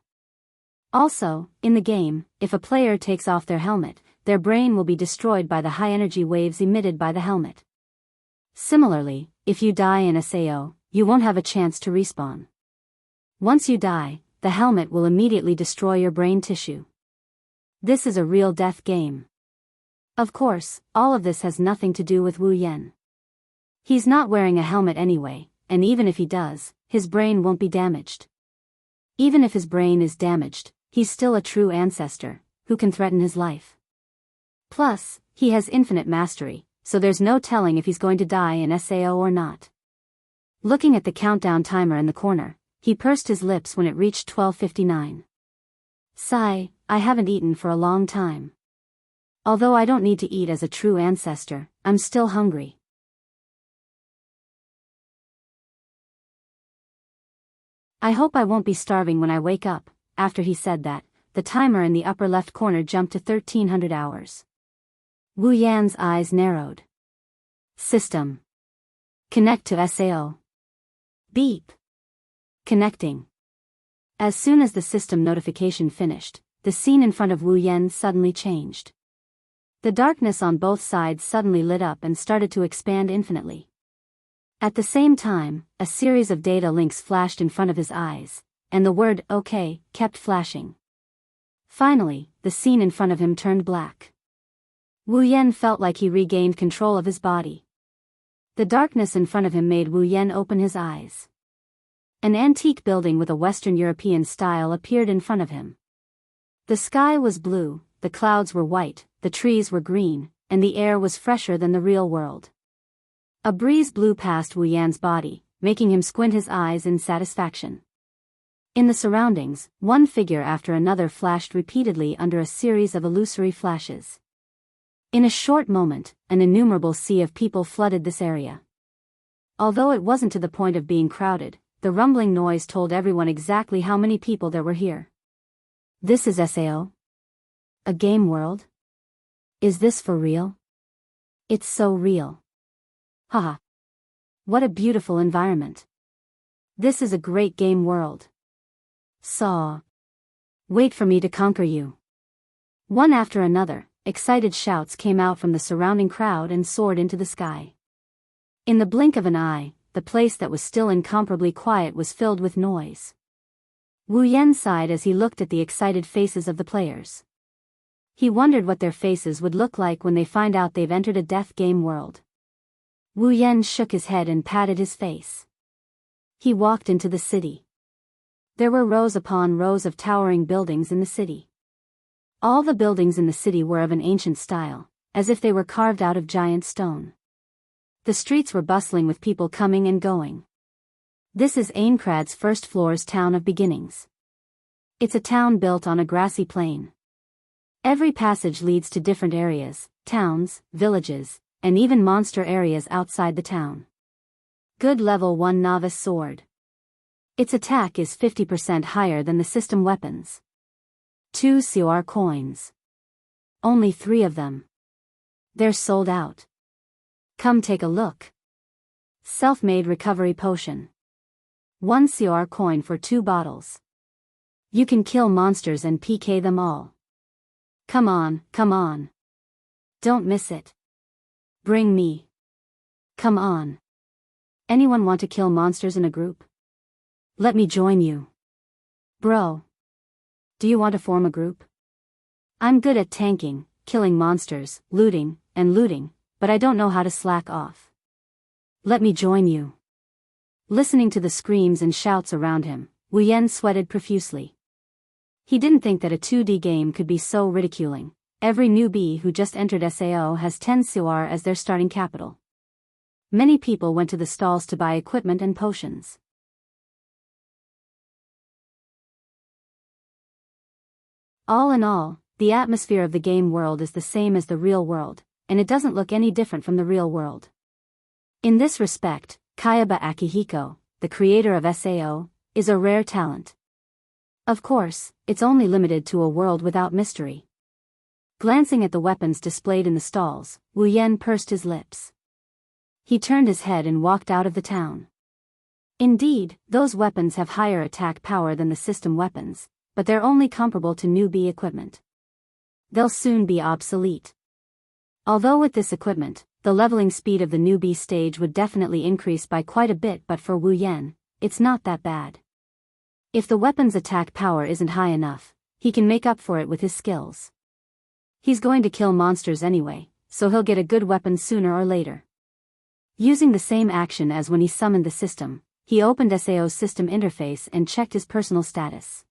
Also, in the game, if a player takes off their helmet, their brain will be destroyed by the high-energy waves emitted by the helmet. Similarly, if you die in SAO, you won't have a chance to respawn. Once you die, the helmet will immediately destroy your brain tissue. This is a real death game. Of course, all of this has nothing to do with Wu Yan. He's not wearing a helmet anyway, and even if he does, his brain won't be damaged. Even if his brain is damaged, he's still a true ancestor, who can threaten his life. Plus, he has infinite mastery, so there's no telling if he's going to die in SAO or not. Looking at the countdown timer in the corner, he pursed his lips when it reached 12:59. Sigh, I haven't eaten for a long time. Although I don't need to eat as a true ancestor, I'm still hungry. I hope I won't be starving when I wake up. After he said that, the timer in the upper left corner jumped to 1300 hours. Wu Yan's eyes narrowed. System. Connect to SAO. Beep. Connecting. As soon as the system notification finished, the scene in front of Wu Yan suddenly changed. The darkness on both sides suddenly lit up and started to expand infinitely. At the same time, a series of data links flashed in front of his eyes, and the word OK kept flashing. Finally, the scene in front of him turned black. Wu Yan felt like he regained control of his body. The darkness in front of him made Wu Yan open his eyes. An antique building with a Western European style appeared in front of him. The sky was blue, the clouds were white, the trees were green, and the air was fresher than the real world. A breeze blew past Wu Yan's body, making him squint his eyes in satisfaction. In the surroundings, one figure after another flashed repeatedly under a series of illusory flashes. In a short moment, an innumerable sea of people flooded this area. Although it wasn't to the point of being crowded, the rumbling noise told everyone exactly how many people there were here. This is SAO? A game world? Is this for real? It's so real. Haha. What a beautiful environment. This is a great game world. Saw. Wait for me to conquer you. One after another, excited shouts came out from the surrounding crowd and soared into the sky. In the blink of an eye, the place that was still incomparably quiet was filled with noise. Wu Yan sighed as he looked at the excited faces of the players. He wondered what their faces would look like when they find out they've entered a death game world. Wu Yan shook his head and patted his face. He walked into the city. There were rows upon rows of towering buildings in the city. All the buildings in the city were of an ancient style, as if they were carved out of giant stone. The streets were bustling with people coming and going. This is Aincrad's first floor's town of beginnings. It's a town built on a grassy plain. Every passage leads to different areas, towns, villages, and even monster areas outside the town. Good level 1 novice sword. Its attack is 50% higher than the system weapons. 2 COR coins. Only 3 of them. They're sold out. Come take a look. Self-made recovery potion. 1 CR coin for 2 bottles. You can kill monsters and PK them all. Come on, come on. Don't miss it. Bring me. Come on. Anyone want to kill monsters in a group? Let me join you. Bro. Do you want to form a group? I'm good at tanking, killing monsters, looting, but I don't know how to slack off. Let me join you. Listening to the screams and shouts around him, Wu Yan sweated profusely. He didn't think that a 2D game could be so ridiculing. Every newbie who just entered SAO has 10 CR as their starting capital. Many people went to the stalls to buy equipment and potions. All in all, the atmosphere of the game world is the same as the real world, and it doesn't look any different from the real world. In this respect, Kayaba Akihiko, the creator of SAO, is a rare talent. Of course, it's only limited to a world without mystery. Glancing at the weapons displayed in the stalls, Wu Yan pursed his lips. He turned his head and walked out of the town. Indeed, those weapons have higher attack power than the system weapons, but they're only comparable to newbie equipment. They'll soon be obsolete. Although with this equipment, the leveling speed of the newbie stage would definitely increase by quite a bit, but for Wu Yan, it's not that bad. If the weapon's attack power isn't high enough, he can make up for it with his skills. He's going to kill monsters anyway, so he'll get a good weapon sooner or later. Using the same action as when he summoned the system, he opened SAO's system interface and checked his personal status.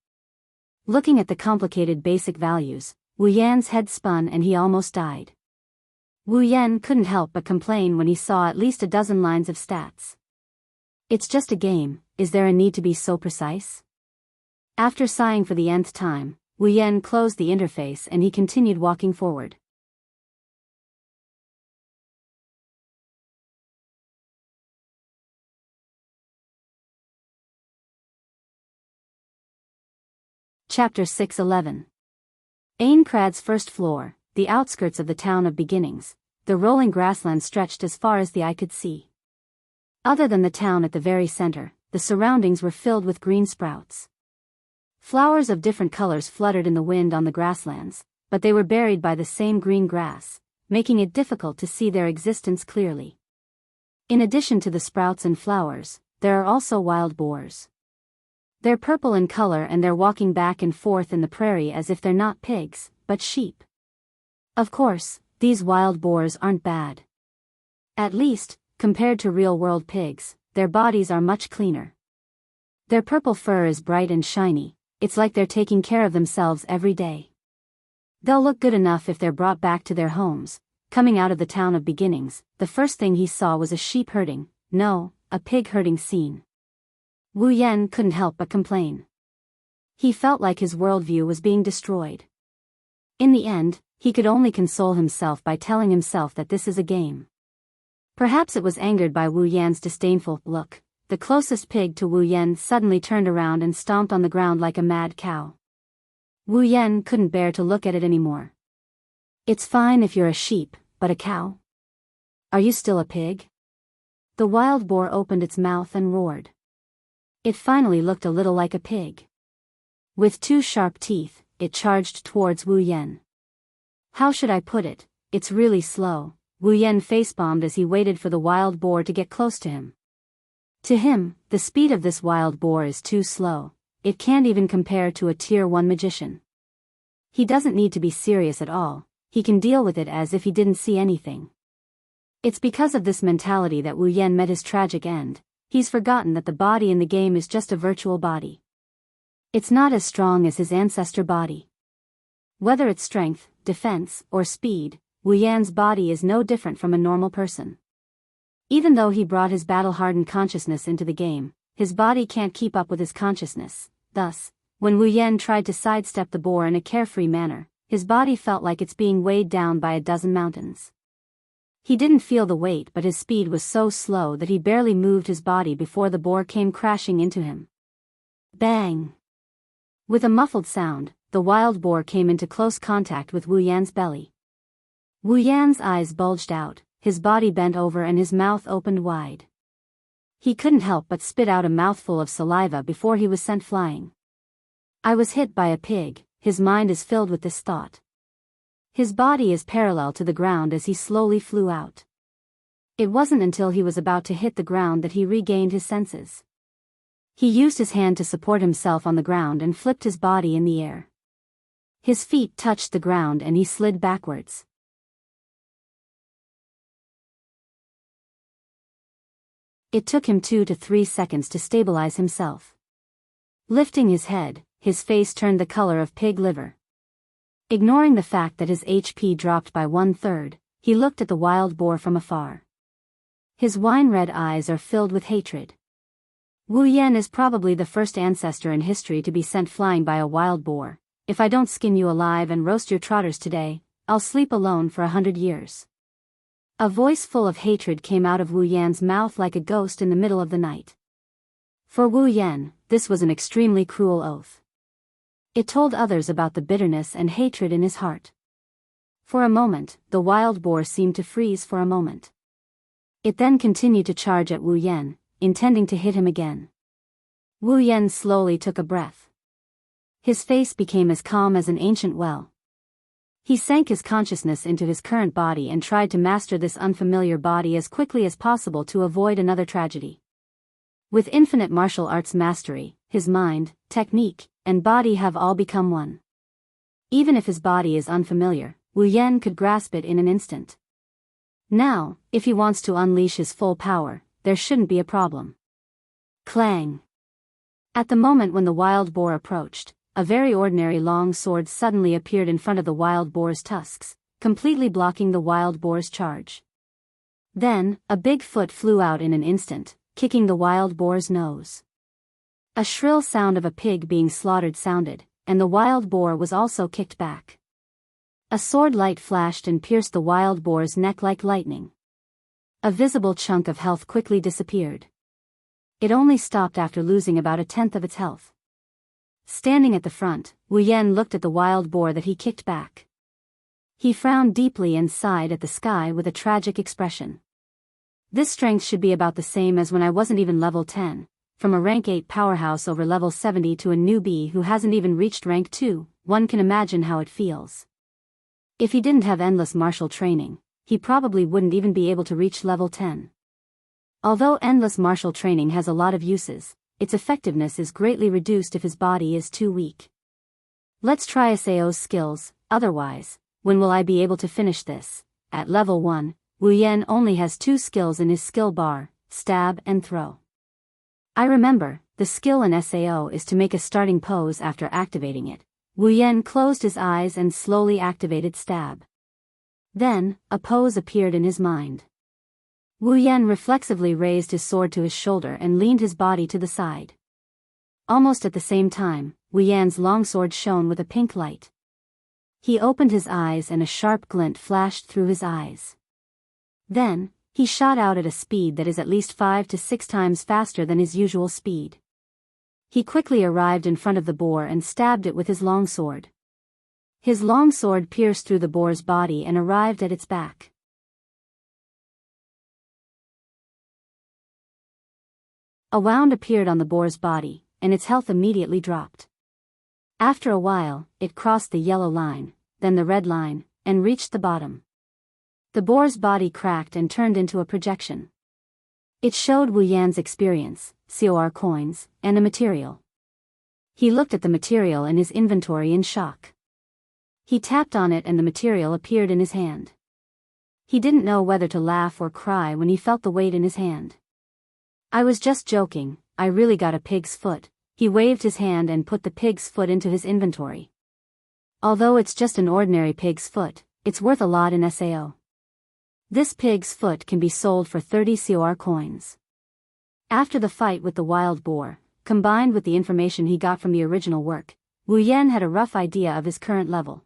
Looking at the complicated basic values, Wu Yan's head spun and he almost died. Wu Yan couldn't help but complain when he saw at least a dozen lines of stats. It's just a game, is there a need to be so precise? After sighing for the nth time, Wu Yan closed the interface and he continued walking forward. Chapter 6:11. Aincrad's first floor, the outskirts of the town of beginnings, the rolling grassland stretched as far as the eye could see. Other than the town at the very center, the surroundings were filled with green sprouts. Flowers of different colors fluttered in the wind on the grasslands, but they were buried by the same green grass, making it difficult to see their existence clearly. In addition to the sprouts and flowers, there are also wild boars. They're purple in color and they're walking back and forth in the prairie as if they're not pigs, but sheep. Of course, these wild boars aren't bad. At least, compared to real-world pigs, their bodies are much cleaner. Their purple fur is bright and shiny, it's like they're taking care of themselves every day. They'll look good enough if they're brought back to their homes. Coming out of the town of beginnings, the first thing he saw was a sheep herding, no, a pig herding scene. Wu Yan couldn't help but complain. He felt like his worldview was being destroyed. In the end, he could only console himself by telling himself that this is a game. Perhaps it was angered by Wu Yan's disdainful look. The closest pig to Wu Yan suddenly turned around and stomped on the ground like a mad cow. Wu Yan couldn't bear to look at it anymore. It's fine if you're a sheep, but a cow? Are you still a pig? The wild boar opened its mouth and roared. It finally looked a little like a pig. With 2 sharp teeth, it charged towards Wu Yan. How should I put it, it's really slow. Wu Yan facebombed as he waited for the wild boar to get close to him. To him, the speed of this wild boar is too slow, it can't even compare to a Tier 1 magician. He doesn't need to be serious at all, he can deal with it as if he didn't see anything. It's because of this mentality that Wu Yan met his tragic end. He's forgotten that the body in the game is just a virtual body. It's not as strong as his ancestor body. Whether it's strength, defense, or speed, Wu Yan's body is no different from a normal person. Even though he brought his battle-hardened consciousness into the game, his body can't keep up with his consciousness. Thus, when Wu Yan tried to sidestep the boar in a carefree manner, his body felt like it's being weighed down by a dozen mountains. He didn't feel the weight, but his speed was so slow that he barely moved his body before the boar came crashing into him. Bang! With a muffled sound, the wild boar came into close contact with Wu Yan's belly. Wu Yan's eyes bulged out, his body bent over and his mouth opened wide. He couldn't help but spit out a mouthful of saliva before he was sent flying. I was hit by a pig, his mind is filled with this thought. His body is parallel to the ground as he slowly flew out. It wasn't until he was about to hit the ground that he regained his senses. He used his hand to support himself on the ground and flipped his body in the air. His feet touched the ground and he slid backwards. It took him 2 to 3 seconds to stabilize himself. Lifting his head, his face turned the color of pig liver. Ignoring the fact that his HP dropped by 1/3, he looked at the wild boar from afar. His wine-red eyes are filled with hatred. Wu Yan is probably the first ancestor in history to be sent flying by a wild boar. If I don't skin you alive and roast your trotters today, I'll sleep alone for 100 years. A voice full of hatred came out of Wu Yan's mouth like a ghost in the middle of the night. For Wu Yan, this was an extremely cruel oath. It told others about the bitterness and hatred in his heart. For a moment, the wild boar seemed to freeze for a moment. It then continued to charge at Wu Yan, intending to hit him again. Wu Yan slowly took a breath. His face became as calm as an ancient well. He sank his consciousness into his current body and tried to master this unfamiliar body as quickly as possible to avoid another tragedy. With infinite martial arts mastery, his mind, technique, and body have all become one. Even if his body is unfamiliar, Wu Yan could grasp it in an instant. Now, if he wants to unleash his full power, there shouldn't be a problem. Clang! At the moment when the wild boar approached, a very ordinary long sword suddenly appeared in front of the wild boar's tusks, completely blocking the wild boar's charge. Then, a big foot flew out in an instant, kicking the wild boar's nose. A shrill sound of a pig being slaughtered sounded, and the wild boar was also kicked back. A sword light flashed and pierced the wild boar's neck like lightning. A visible chunk of health quickly disappeared. It only stopped after losing about 1/10 of its health. Standing at the front, Wu Yan looked at the wild boar that he kicked back. He frowned deeply and sighed at the sky with a tragic expression. This strength should be about the same as when I wasn't even level 10, from a rank 8 powerhouse over level 70 to a newbie who hasn't even reached rank 2, one can imagine how it feels. If he didn't have endless martial training, he probably wouldn't even be able to reach level 10. Although endless martial training has a lot of uses, its effectiveness is greatly reduced if his body is too weak. Let's try Sao's skills, otherwise, when will I be able to finish this? At level 1, Wu Yan only has 2 skills in his skill bar, stab and throw. I remember, the skill in Sao is to make a starting pose after activating it. Wu Yan closed his eyes and slowly activated stab. Then, a pose appeared in his mind. Wu Yan reflexively raised his sword to his shoulder and leaned his body to the side. Almost at the same time, Wu Yan's longsword shone with a pink light. He opened his eyes and a sharp glint flashed through his eyes. Then, he shot out at a speed that is at least 5 to 6 times faster than his usual speed. He quickly arrived in front of the boar and stabbed it with his longsword. His longsword pierced through the boar's body and arrived at its back. A wound appeared on the boar's body, and its health immediately dropped. After a while, it crossed the yellow line, then the red line, and reached the bottom. The boar's body cracked and turned into a projection. It showed Wu Yan's experience, COR coins, and a material. He looked at the material in his inventory in shock. He tapped on it and the material appeared in his hand. He didn't know whether to laugh or cry when he felt the weight in his hand. I was just joking, I really got a pig's foot. He waved his hand and put the pig's foot into his inventory. Although it's just an ordinary pig's foot, it's worth a lot in Sao. This pig's foot can be sold for 30 COR coins. After the fight with the wild boar, combined with the information he got from the original work, Wu Yan had a rough idea of his current level.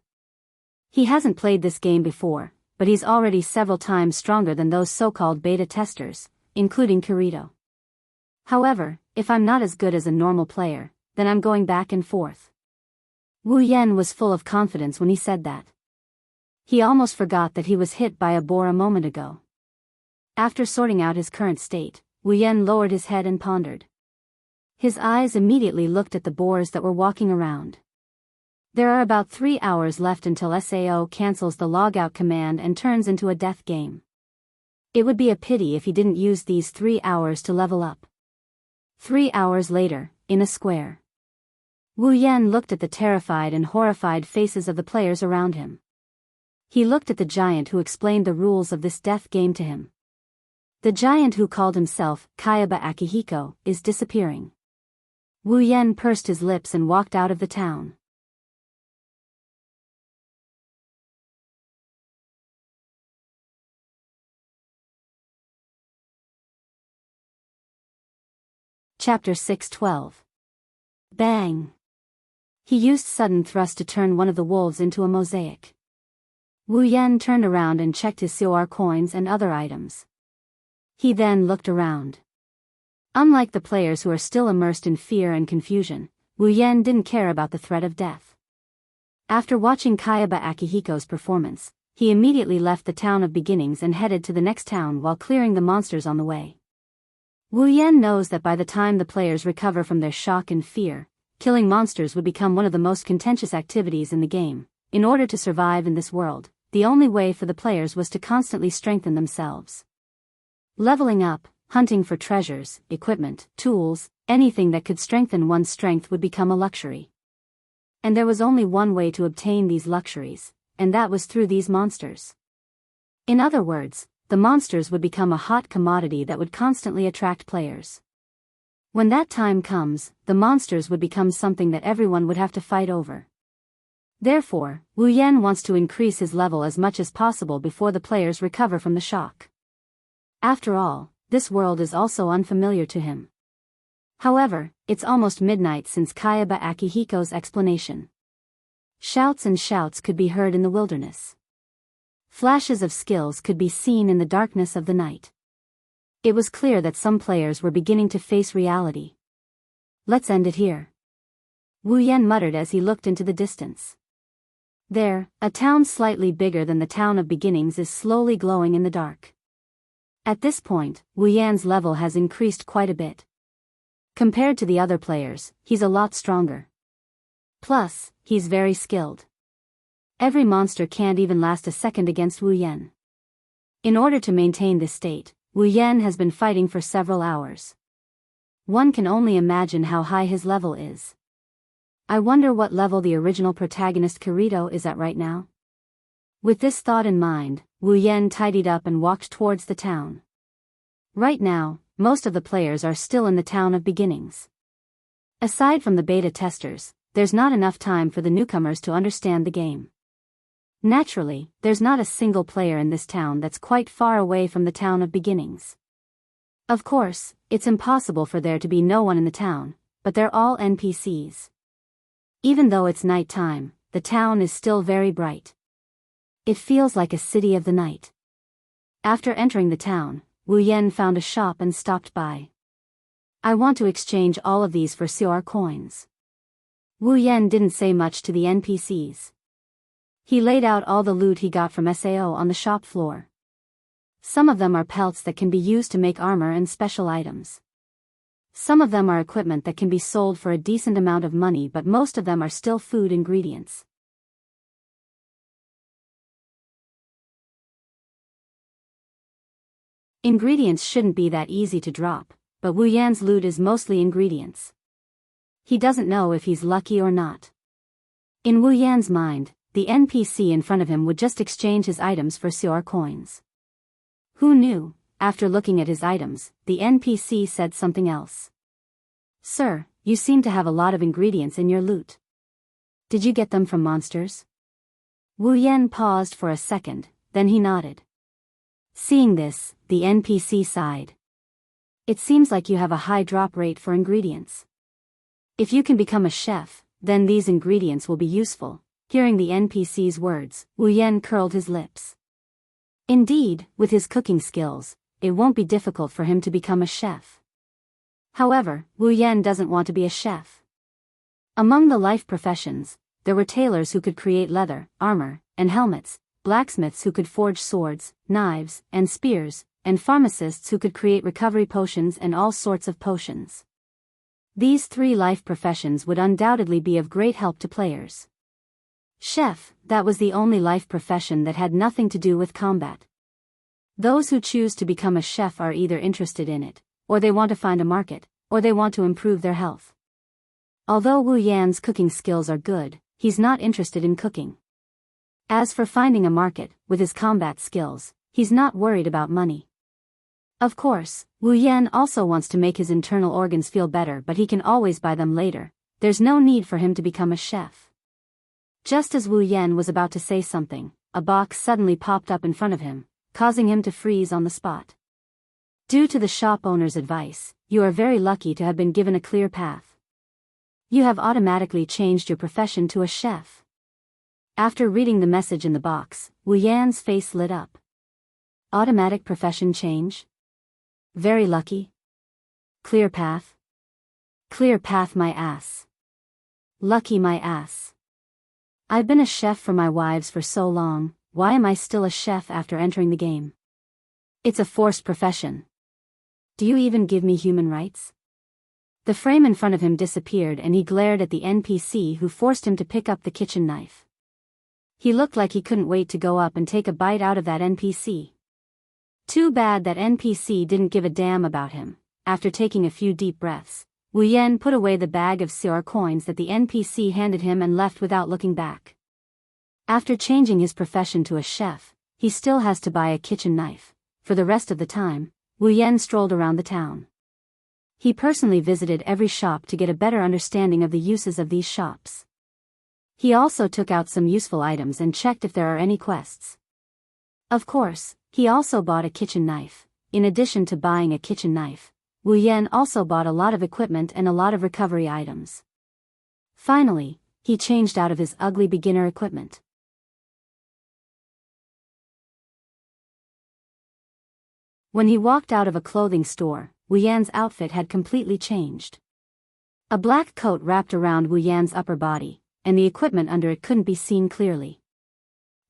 He hasn't played this game before, but he's already several times stronger than those so-called beta testers, including Kirito. However, if I'm not as good as a normal player, then I'm going back and forth. Wu Yan was full of confidence when he said that. He almost forgot that he was hit by a boar a moment ago. After sorting out his current state, Wu Yan lowered his head and pondered. His eyes immediately looked at the boars that were walking around. There are about 3 hours left until SAO cancels the logout command and turns into a death game. It would be a pity if he didn't use these 3 hours to level up. 3 hours later, in a square. Wu Yan looked at the terrified and horrified faces of the players around him. He looked at the giant who explained the rules of this death game to him. The giant who called himself Kayaba Akihiko is disappearing. Wu Yan pursed his lips and walked out of the town. Chapter 6:12. Bang! He used sudden thrust to turn one of the wolves into a mosaic. Wu Yan turned around and checked his COR coins and other items. He then looked around. Unlike the players who are still immersed in fear and confusion, Wu Yan didn't care about the threat of death. After watching Kayaba Akihiko's performance, he immediately left the town of beginnings and headed to the next town while clearing the monsters on the way. Wu Yan knows that by the time the players recover from their shock and fear, killing monsters would become one of the most contentious activities in the game. In order to survive in this world, the only way for the players was to constantly strengthen themselves. Leveling up, hunting for treasures, equipment, tools, anything that could strengthen one's strength would become a luxury. And there was only one way to obtain these luxuries, and that was through these monsters. In other words, the monsters would become a hot commodity that would constantly attract players. When that time comes, the monsters would become something that everyone would have to fight over. Therefore, Wu Yan wants to increase his level as much as possible before the players recover from the shock. After all, this world is also unfamiliar to him. However, it's almost midnight since Kayaba Akihiko's explanation. Shouts and shouts could be heard in the wilderness. Flashes of skills could be seen in the darkness of the night. It was clear that some players were beginning to face reality. Let's end it here. Wu Yan muttered as he looked into the distance. There, a town slightly bigger than the town of beginnings is slowly glowing in the dark. At this point, Wu Yan's level has increased quite a bit. Compared to the other players, he's a lot stronger. Plus, he's very skilled. Every monster can't even last a second against Wu Yan. In order to maintain this state, Wu Yan has been fighting for several hours. One can only imagine how high his level is. I wonder what level the original protagonist Kirito is at right now? With this thought in mind, Wu Yan tidied up and walked towards the town. Right now, most of the players are still in the town of beginnings. Aside from the beta testers, there's not enough time for the newcomers to understand the game. Naturally, there's not a single player in this town that's quite far away from the town of beginnings. Of course, it's impossible for there to be no one in the town, but they're all NPCs. Even though it's night time, the town is still very bright. It feels like a city of the night. After entering the town, Wu Yan found a shop and stopped by. I want to exchange all of these for COR coins. Wu Yan didn't say much to the NPCs. He laid out all the loot he got from SAO on the shop floor. Some of them are pelts that can be used to make armor and special items. Some of them are equipment that can be sold for a decent amount of money, but most of them are still food ingredients. Ingredients shouldn't be that easy to drop, but Wu Yan's loot is mostly ingredients. He doesn't know if he's lucky or not. In Wu Yan's mind, the NPC in front of him would just exchange his items for COR coins. Who knew? After looking at his items, the NPC said something else. Sir, you seem to have a lot of ingredients in your loot. Did you get them from monsters? Wu Yan paused for a second, then he nodded. Seeing this, the NPC sighed. It seems like you have a high drop rate for ingredients. If you can become a chef, then these ingredients will be useful. Hearing the NPC's words, Wu Yan curled his lips. Indeed, with his cooking skills, it won't be difficult for him to become a chef. However, Wu Yan doesn't want to be a chef. Among the life professions, there were tailors who could create leather, armor, and helmets, blacksmiths who could forge swords, knives, and spears, and pharmacists who could create recovery potions and all sorts of potions. These 3 life professions would undoubtedly be of great help to players. Chef, that was the only life profession that had nothing to do with combat. Those who choose to become a chef are either interested in it, or they want to find a market, or they want to improve their health. Although Wu Yan's cooking skills are good, he's not interested in cooking. As for finding a market, with his combat skills, he's not worried about money. Of course, Wu Yan also wants to make his internal organs feel better, but he can always buy them later. There's no need for him to become a chef. Just as Wu Yan was about to say something, a box suddenly popped up in front of him, causing him to freeze on the spot. Due to the shop owner's advice, you are very lucky to have been given a clear path. You have automatically changed your profession to a chef. After reading the message in the box, Wu Yan's face lit up. Automatic profession change? Very lucky. Clear path? Clear path my ass. Lucky my ass. I've been a chef for my wives for so long, why am I still a chef after entering the game? It's a forced profession. Do you even give me human rights? The frame in front of him disappeared and he glared at the NPC who forced him to pick up the kitchen knife. He looked like he couldn't wait to go up and take a bite out of that NPC. Too bad that NPC didn't give a damn about him. After taking a few deep breaths, Wu Yan put away the bag of CR coins that the NPC handed him and left without looking back. After changing his profession to a chef, he still has to buy a kitchen knife. For the rest of the time, Wu Yan strolled around the town. He personally visited every shop to get a better understanding of the uses of these shops. He also took out some useful items and checked if there are any quests. Of course, he also bought a kitchen knife. In addition to buying a kitchen knife, Wu Yan also bought a lot of equipment and a lot of recovery items. Finally, he changed out of his ugly beginner equipment. When he walked out of a clothing store, Wu Yan's outfit had completely changed. A black coat wrapped around Wu Yan's upper body, and the equipment under it couldn't be seen clearly.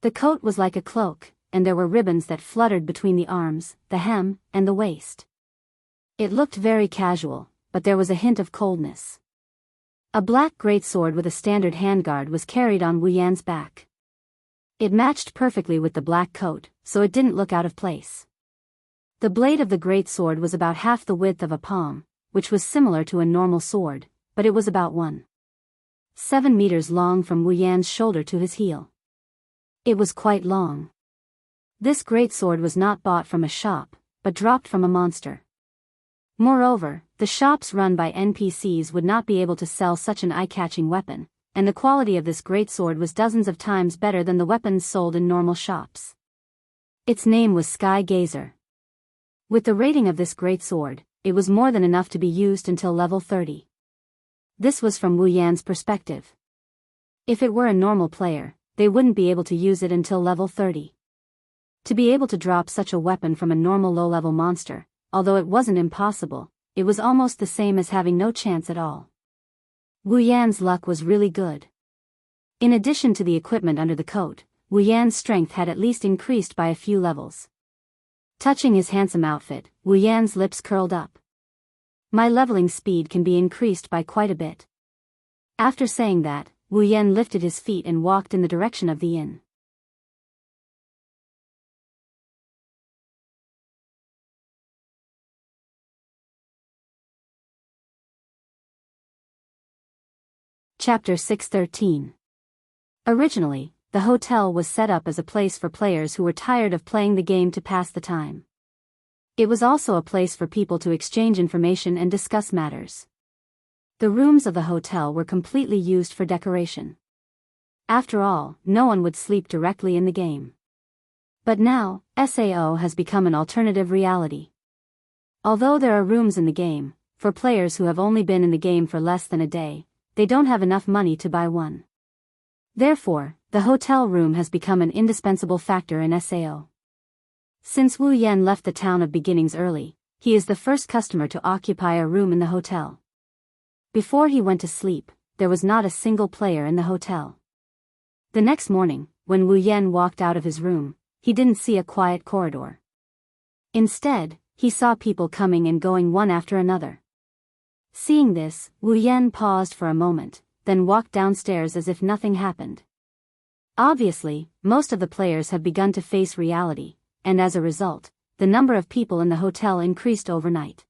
The coat was like a cloak, and there were ribbons that fluttered between the arms, the hem, and the waist. It looked very casual, but there was a hint of coldness. A black greatsword with a standard handguard was carried on Wu Yan's back. It matched perfectly with the black coat, so it didn't look out of place. The blade of the greatsword was about half the width of a palm, which was similar to a normal sword, but it was about 1.7 meters long from Wu Yan's shoulder to his heel. It was quite long. This greatsword was not bought from a shop, but dropped from a monster. Moreover, the shops run by NPCs would not be able to sell such an eye-catching weapon, and the quality of this greatsword was dozens of times better than the weapons sold in normal shops. Its name was Sky Gazer. With the rating of this greatsword, it was more than enough to be used until level 30. This was from Wu Yan's perspective. If it were a normal player, they wouldn't be able to use it until level 30. To be able to drop such a weapon from a normal low-level monster, although it wasn't impossible, it was almost the same as having no chance at all. Wu Yan's luck was really good. In addition to the equipment under the coat, Wu Yan's strength had at least increased by a few levels. Touching his handsome outfit, Wu Yan's lips curled up. My leveling speed can be increased by quite a bit. After saying that, Wu Yan lifted his feet and walked in the direction of the inn. Chapter 613. Originally, the hotel was set up as a place for players who were tired of playing the game to pass the time. It was also a place for people to exchange information and discuss matters. The rooms of the hotel were completely used for decoration. After all, no one would sleep directly in the game. But now, SAO has become an alternative reality. Although there are rooms in the game, for players who have only been in the game for less than a day, they don't have enough money to buy one. Therefore, the hotel room has become an indispensable factor in SAO. Since Wu Yan left the town of beginnings early, he is the first customer to occupy a room in the hotel. Before he went to sleep, there was not a single player in the hotel. The next morning, when Wu Yan walked out of his room, he didn't see a quiet corridor. Instead, he saw people coming and going one after another. Seeing this, Wu Yan paused for a moment, then walked downstairs as if nothing happened. Obviously, most of the players have begun to face reality, and as a result, the number of people in the hotel increased overnight.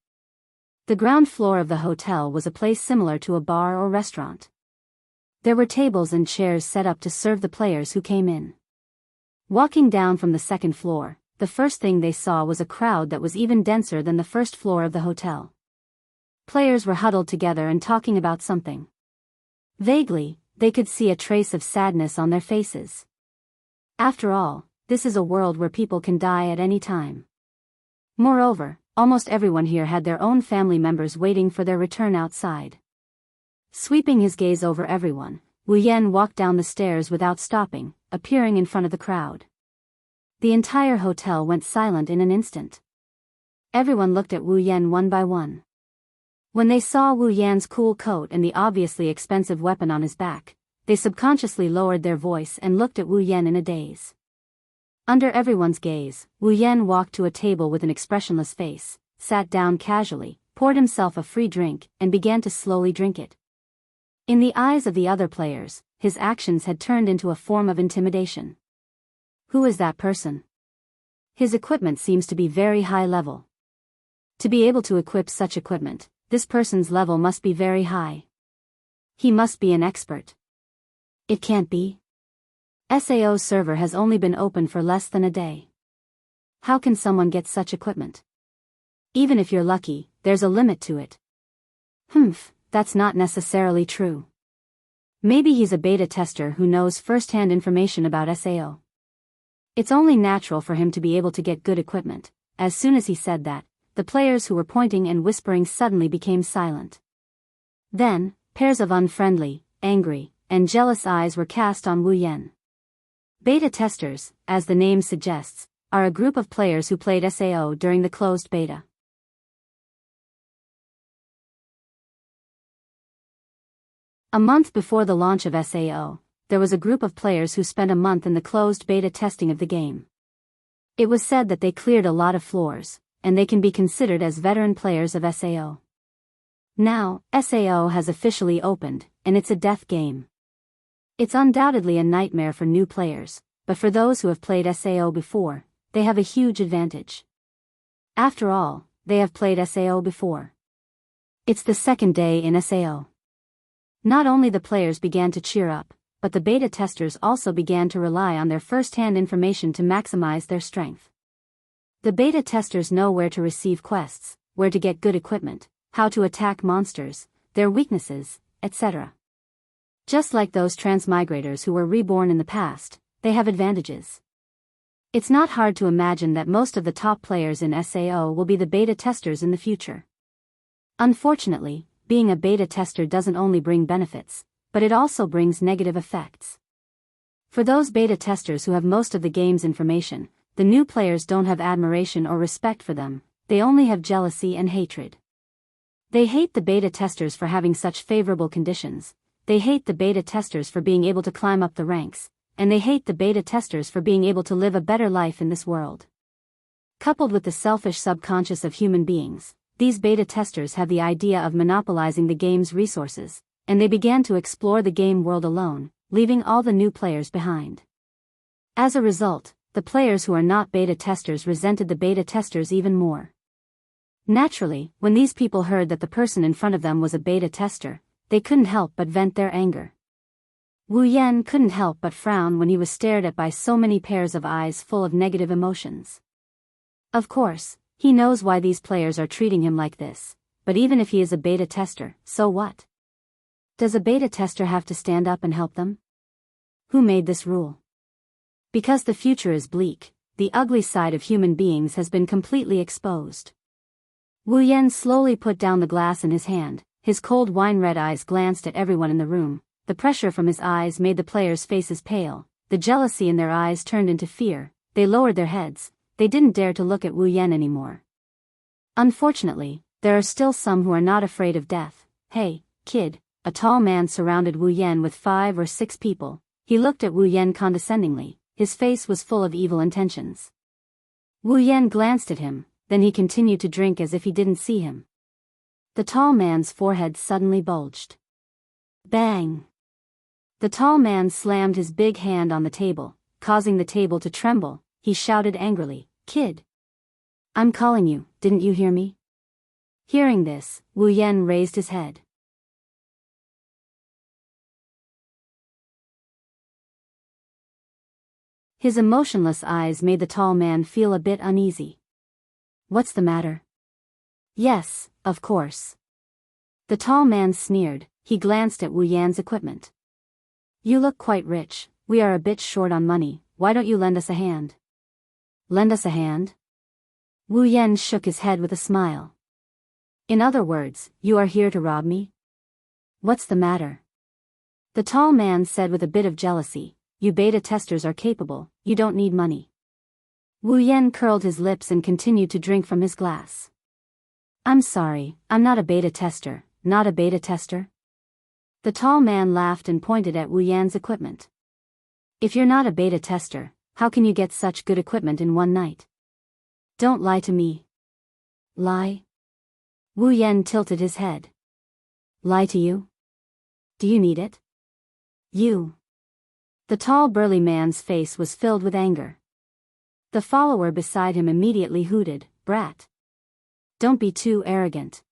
The ground floor of the hotel was a place similar to a bar or restaurant. There were tables and chairs set up to serve the players who came in. Walking down from the second floor, the first thing they saw was a crowd that was even denser than the first floor of the hotel. Players were huddled together and talking about something. Vaguely, they could see a trace of sadness on their faces. After all, this is a world where people can die at any time. Moreover, almost everyone here had their own family members waiting for their return outside. Sweeping his gaze over everyone, Wu Yan walked down the stairs without stopping, appearing in front of the crowd. The entire hotel went silent in an instant. Everyone looked at Wu Yan one by one. When they saw Wu Yan's cool coat and the obviously expensive weapon on his back, they subconsciously lowered their voice and looked at Wu Yan in a daze. Under everyone's gaze, Wu Yan walked to a table with an expressionless face, sat down casually, poured himself a free drink, and began to slowly drink it. In the eyes of the other players, his actions had turned into a form of intimidation. Who is that person? His equipment seems to be very high level. To be able to equip such equipment, this person's level must be very high. He must be an expert. It can't be. SAO's server has only been open for less than a day. How can someone get such equipment? Even if you're lucky, there's a limit to it. That's not necessarily true. Maybe he's a beta tester who knows first-hand information about SAO. It's only natural for him to be able to get good equipment. As soon as he said that, the players who were pointing and whispering suddenly became silent. Then, pairs of unfriendly, angry, and jealous eyes were cast on Wu Yan. Beta testers, as the name suggests, are a group of players who played SAO during the closed beta. A month before the launch of SAO, there was a group of players who spent a month in the closed beta testing of the game. It was said that they cleared a lot of floors, and they can be considered as veteran players of SAO. Now, SAO has officially opened, and it's a death game. It's undoubtedly a nightmare for new players, but for those who have played SAO before, they have a huge advantage. After all, they have played SAO before. It's the second day in SAO. Not only the players began to cheer up, but the beta testers also began to rely on their first-hand information to maximize their strength. The beta testers know where to receive quests, where to get good equipment, how to attack monsters, their weaknesses, etc. Just like those transmigrators who were reborn in the past, they have advantages. It's not hard to imagine that most of the top players in SAO will be the beta testers in the future. Unfortunately, being a beta tester doesn't only bring benefits, but it also brings negative effects. For those beta testers who have most of the game's information, the new players don't have admiration or respect for them, they only have jealousy and hatred. They hate the beta testers for having such favorable conditions, they hate the beta testers for being able to climb up the ranks, and they hate the beta testers for being able to live a better life in this world. Coupled with the selfish subconscious of human beings, these beta testers have the idea of monopolizing the game's resources, and they began to explore the game world alone, leaving all the new players behind. As a result, the players who are not beta testers resented the beta testers even more. Naturally, when these people heard that the person in front of them was a beta tester, they couldn't help but vent their anger. Wu Yan couldn't help but frown when he was stared at by so many pairs of eyes full of negative emotions. Of course, he knows why these players are treating him like this, but even if he is a beta tester, so what? Does a beta tester have to stand up and help them? Who made this rule? Because the future is bleak, the ugly side of human beings has been completely exposed. Wu Yan slowly put down the glass in his hand, his cold wine-red eyes glanced at everyone in the room, the pressure from his eyes made the players' faces pale, the jealousy in their eyes turned into fear, they lowered their heads, they didn't dare to look at Wu Yan anymore. Unfortunately, there are still some who are not afraid of death. Hey, kid, a tall man surrounded Wu Yan with 5 or 6 people, he looked at Wu Yan condescendingly, his face was full of evil intentions. Wu Yan glanced at him, then he continued to drink as if he didn't see him. The tall man's forehead suddenly bulged. Bang! The tall man slammed his big hand on the table, causing the table to tremble. He shouted angrily, "Kid! I'm calling you, didn't you hear me?" Hearing this, Wu Yan raised his head. His emotionless eyes made the tall man feel a bit uneasy. "What's the matter?" "Yes, of course." The tall man sneered. He glanced at Wu Yan's equipment. "You look quite rich. We are a bit short on money. Why don't you lend us a hand?" "Lend us a hand?" Wu Yan shook his head with a smile. "In other words, you are here to rob me?" "What's the matter?" The tall man said with a bit of jealousy, "You beta testers are capable, you don't need money." Wu Yan curled his lips and continued to drink from his glass. "I'm sorry, I'm not a beta tester, not a beta tester." The tall man laughed and pointed at Wu Yan's equipment. "If you're not a beta tester, how can you get such good equipment in one night? Don't lie to me." "Lie?" Wu Yan tilted his head. "Lie to you? Do you need it? You?" The tall burly man's face was filled with anger. The follower beside him immediately hooted, "Brat! Don't be too arrogant.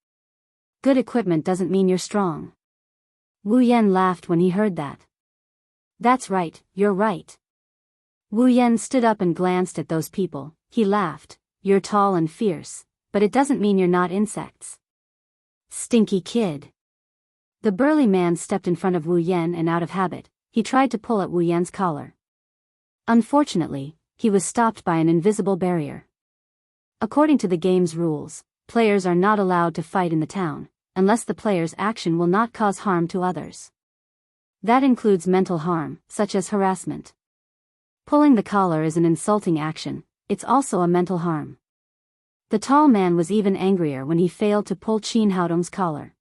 Good equipment doesn't mean you're strong." Wu Yan laughed when he heard that. "That's right, you're right." Wu Yan stood up and glanced at those people. He laughed, "You're tall and fierce, but it doesn't mean you're not insects. Stinky kid." The burly man stepped in front of Wu Yan and out of habit, he tried to pull at Wu Yan's collar. Unfortunately, he was stopped by an invisible barrier. According to the game's rules, players are not allowed to fight in the town, unless the player's action will not cause harm to others. That includes mental harm, such as harassment. Pulling the collar is an insulting action, it's also a mental harm. The tall man was even angrier when he failed to pull Qin Haodong's collar.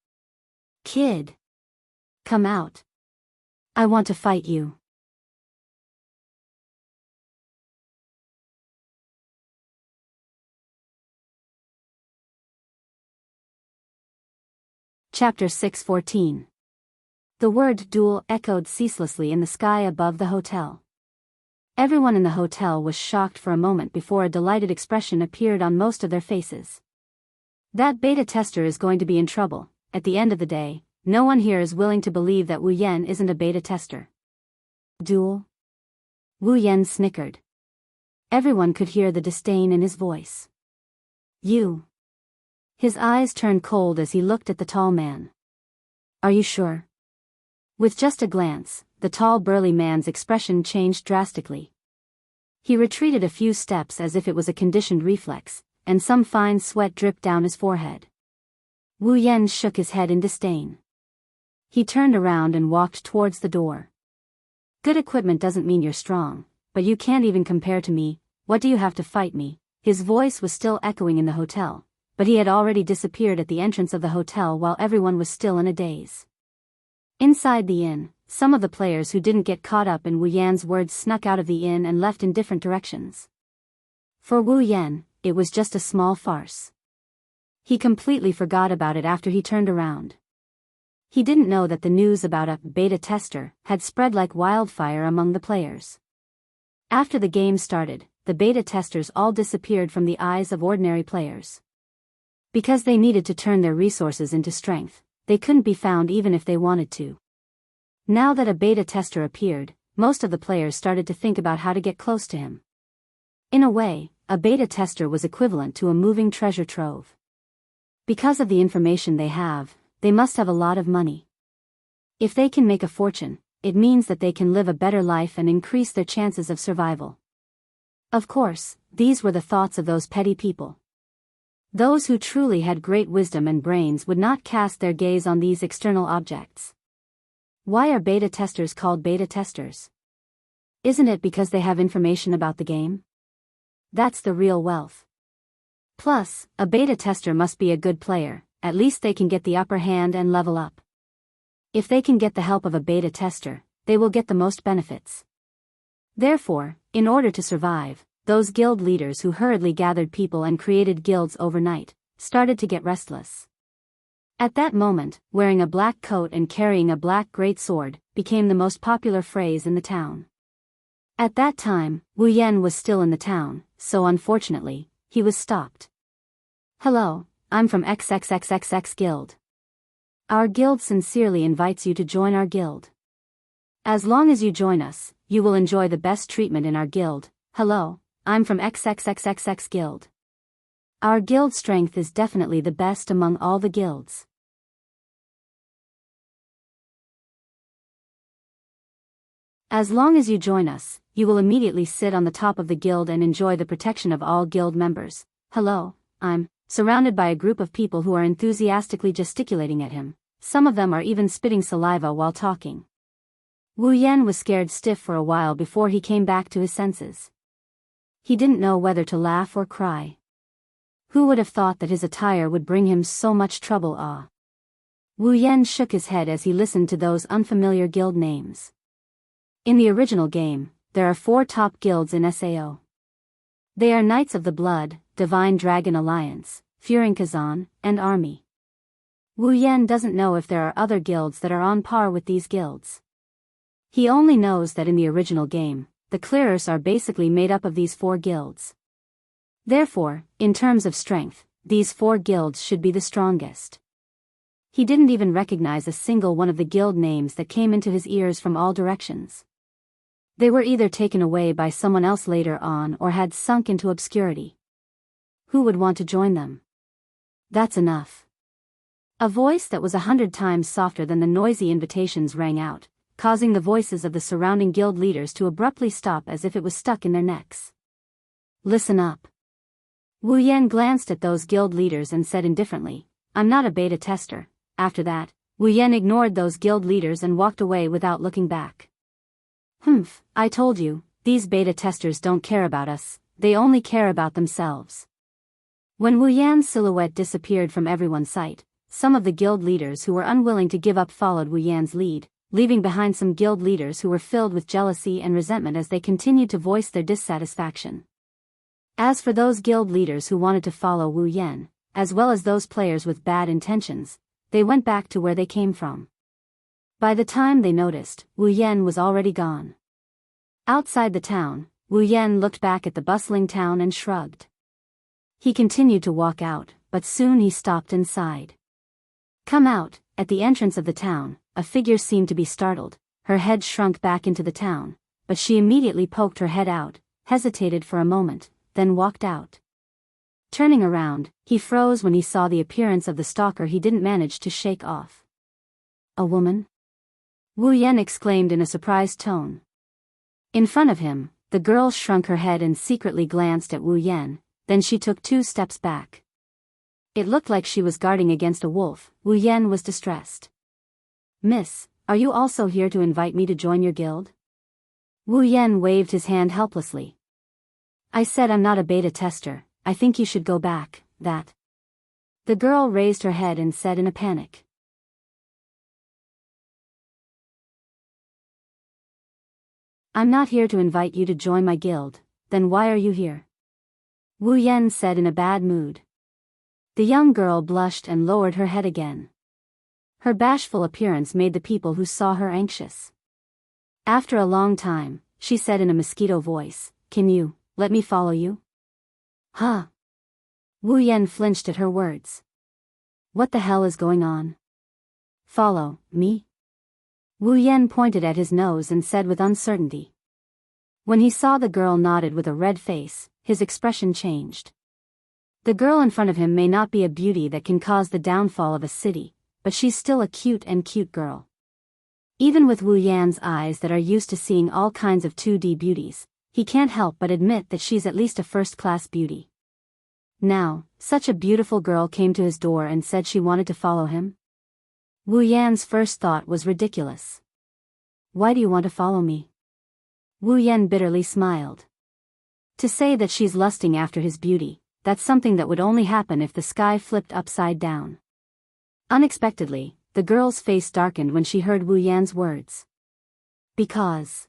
"Kid! Come out. I want to fight you." Chapter 614. The word duel echoed ceaselessly in the sky above the hotel. Everyone in the hotel was shocked for a moment before a delighted expression appeared on most of their faces. That beta tester is going to be in trouble. At the end of the day, no one here is willing to believe that Wu Yan isn't a beta tester. Duel? Wu Yan snickered. Everyone could hear the disdain in his voice. "You." His eyes turned cold as he looked at the tall man. "Are you sure?" With just a glance, the tall burly man's expression changed drastically. He retreated a few steps as if it was a conditioned reflex, and some fine sweat dripped down his forehead. Wu Yan shook his head in disdain. He turned around and walked towards the door. "Good equipment doesn't mean you're strong, but you can't even compare to me. What do you have to fight me?" His voice was still echoing in the hotel, but he had already disappeared at the entrance of the hotel while everyone was still in a daze. Inside the inn, some of the players who didn't get caught up in Wu Yan's words snuck out of the inn and left in different directions. For Wu Yan, it was just a small farce. He completely forgot about it after he turned around. He didn't know that the news about a beta tester had spread like wildfire among the players. After the game started, the beta testers all disappeared from the eyes of ordinary players. Because they needed to turn their resources into strength, they couldn't be found even if they wanted to. Now that a beta tester appeared, most of the players started to think about how to get close to him. In a way, a beta tester was equivalent to a moving treasure trove. Because of the information they have, they must have a lot of money. If they can make a fortune, it means that they can live a better life and increase their chances of survival. Of course, these were the thoughts of those petty people. Those who truly had great wisdom and brains would not cast their gaze on these external objects. Why are beta testers called beta testers? Isn't it because they have information about the game? That's the real wealth. Plus, a beta tester must be a good player, at least they can get the upper hand and level up. If they can get the help of a beta tester, they will get the most benefits. Therefore, in order to survive, those guild leaders who hurriedly gathered people and created guilds overnight, started to get restless. At that moment, wearing a black coat and carrying a black great sword became the most popular phrase in the town. At that time, Wu Yan was still in the town, so unfortunately, he was stopped. "Hello, I'm from XXXXX Guild. Our guild sincerely invites you to join our guild. As long as you join us, you will enjoy the best treatment in our guild. Hello, I'm from XXXXX Guild. Our guild strength is definitely the best among all the guilds. As long as you join us, you will immediately sit on the top of the guild and enjoy the protection of all guild members. Hello, I'm," surrounded by a group of people who are enthusiastically gesticulating at him. Some of them are even spitting saliva while talking. Wu Yan was scared stiff for a while before he came back to his senses. He didn't know whether to laugh or cry. Who would have thought that his attire would bring him so much trouble? Wu Yan shook his head as he listened to those unfamiliar guild names. In the original game, there are 4 top guilds in SAO. They are Knights of the Blood, Divine Dragon Alliance, Furin Kazan, and Army. Wu Yan doesn't know if there are other guilds that are on par with these guilds. He only knows that in the original game, the clearers are basically made up of these 4 guilds. Therefore, in terms of strength, these 4 guilds should be the strongest. He didn't even recognize a single one of the guild names that came into his ears from all directions. They were either taken away by someone else later on or had sunk into obscurity. Who would want to join them? That's enough. A voice that was 100 times softer than the noisy invitations rang out, causing the voices of the surrounding guild leaders to abruptly stop as if it was stuck in their necks. "Listen up." Wu Yan glanced at those guild leaders and said indifferently, "I'm not a beta tester." After that, Wu Yan ignored those guild leaders and walked away without looking back. "Humph, I told you, these beta testers don't care about us, they only care about themselves." When Wu Yan's silhouette disappeared from everyone's sight, some of the guild leaders who were unwilling to give up followed Wu Yan's lead, leaving behind some guild leaders who were filled with jealousy and resentment as they continued to voice their dissatisfaction. As for those guild leaders who wanted to follow Wu Yan, as well as those players with bad intentions, they went back to where they came from. By the time they noticed, Wu Yan was already gone. Outside the town, Wu Yan looked back at the bustling town and shrugged. He continued to walk out, but soon he stopped and sighed. "Come out." At the entrance of the town, a figure seemed to be startled. Her head shrunk back into the town, but she immediately poked her head out, hesitated for a moment, then walked out. Turning around, he froze when he saw the appearance of the stalker he didn't manage to shake off. "A woman?" Wu Yan exclaimed in a surprised tone. In front of him, the girl shrunk her head and secretly glanced at Wu Yan, then she took 2 steps back. It looked like she was guarding against a wolf. Wu Yan was distressed. "Miss, are you also here to invite me to join your guild?" Wu Yan waved his hand helplessly. "I said I'm not a beta tester, I think you should go back." "That?" The girl raised her head and said in a panic. "I'm not here to invite you to join my guild." "Then why are you here?" Wu Yan said in a bad mood. The young girl blushed and lowered her head again. Her bashful appearance made the people who saw her anxious. After a long time, she said in a mosquito voice, "Can you let me follow you?" "Huh?" Wu Yan flinched at her words. "What the hell is going on?" "Follow me?" Wu Yan pointed at his nose and said with uncertainty. When he saw the girl nodded with a red face, his expression changed. The girl in front of him may not be a beauty that can cause the downfall of a city, but she's still a cute girl. Even with Wu Yan's eyes that are used to seeing all kinds of 2D beauties, he can't help but admit that she's at least a first-class beauty. Now, such a beautiful girl came to his door and said she wanted to follow him? Wu Yan's first thought was ridiculous. "Why do you want to follow me?" Wu Yan bitterly smiled. To say that she's lusting after his beauty, that's something that would only happen if the sky flipped upside down. Unexpectedly, the girl's face darkened when she heard Wu Yan's words. "Because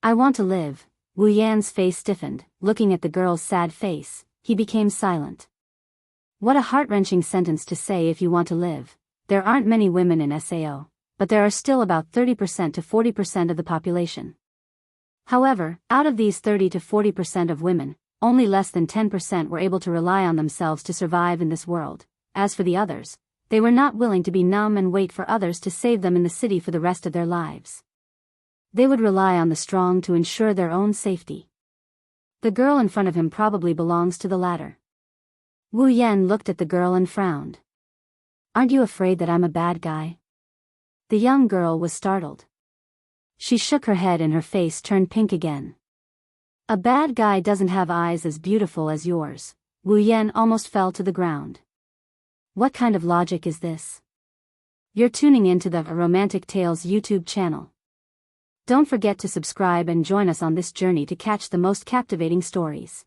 I want to live." Wu Yan's face stiffened. Looking at the girl's sad face, he became silent. What a heart-wrenching sentence to say if you want to live. There aren't many women in Sao, but there are still about 30% to 40% of the population. However, out of these 30 to 40% of women, only less than 10% were able to rely on themselves to survive in this world. As for the others, they were not willing to be numb and wait for others to save them in the city for the rest of their lives. They would rely on the strong to ensure their own safety. The girl in front of him probably belongs to the latter. Wu Yan looked at the girl and frowned. Aren't you afraid that I'm a bad guy? The young girl was startled. She shook her head and her face turned pink again. A bad guy doesn't have eyes as beautiful as yours. Wu Yan almost fell to the ground. What kind of logic is this? You're tuning into the Romantic Tales YouTube channel. Don't forget to subscribe and join us on this journey to catch the most captivating stories.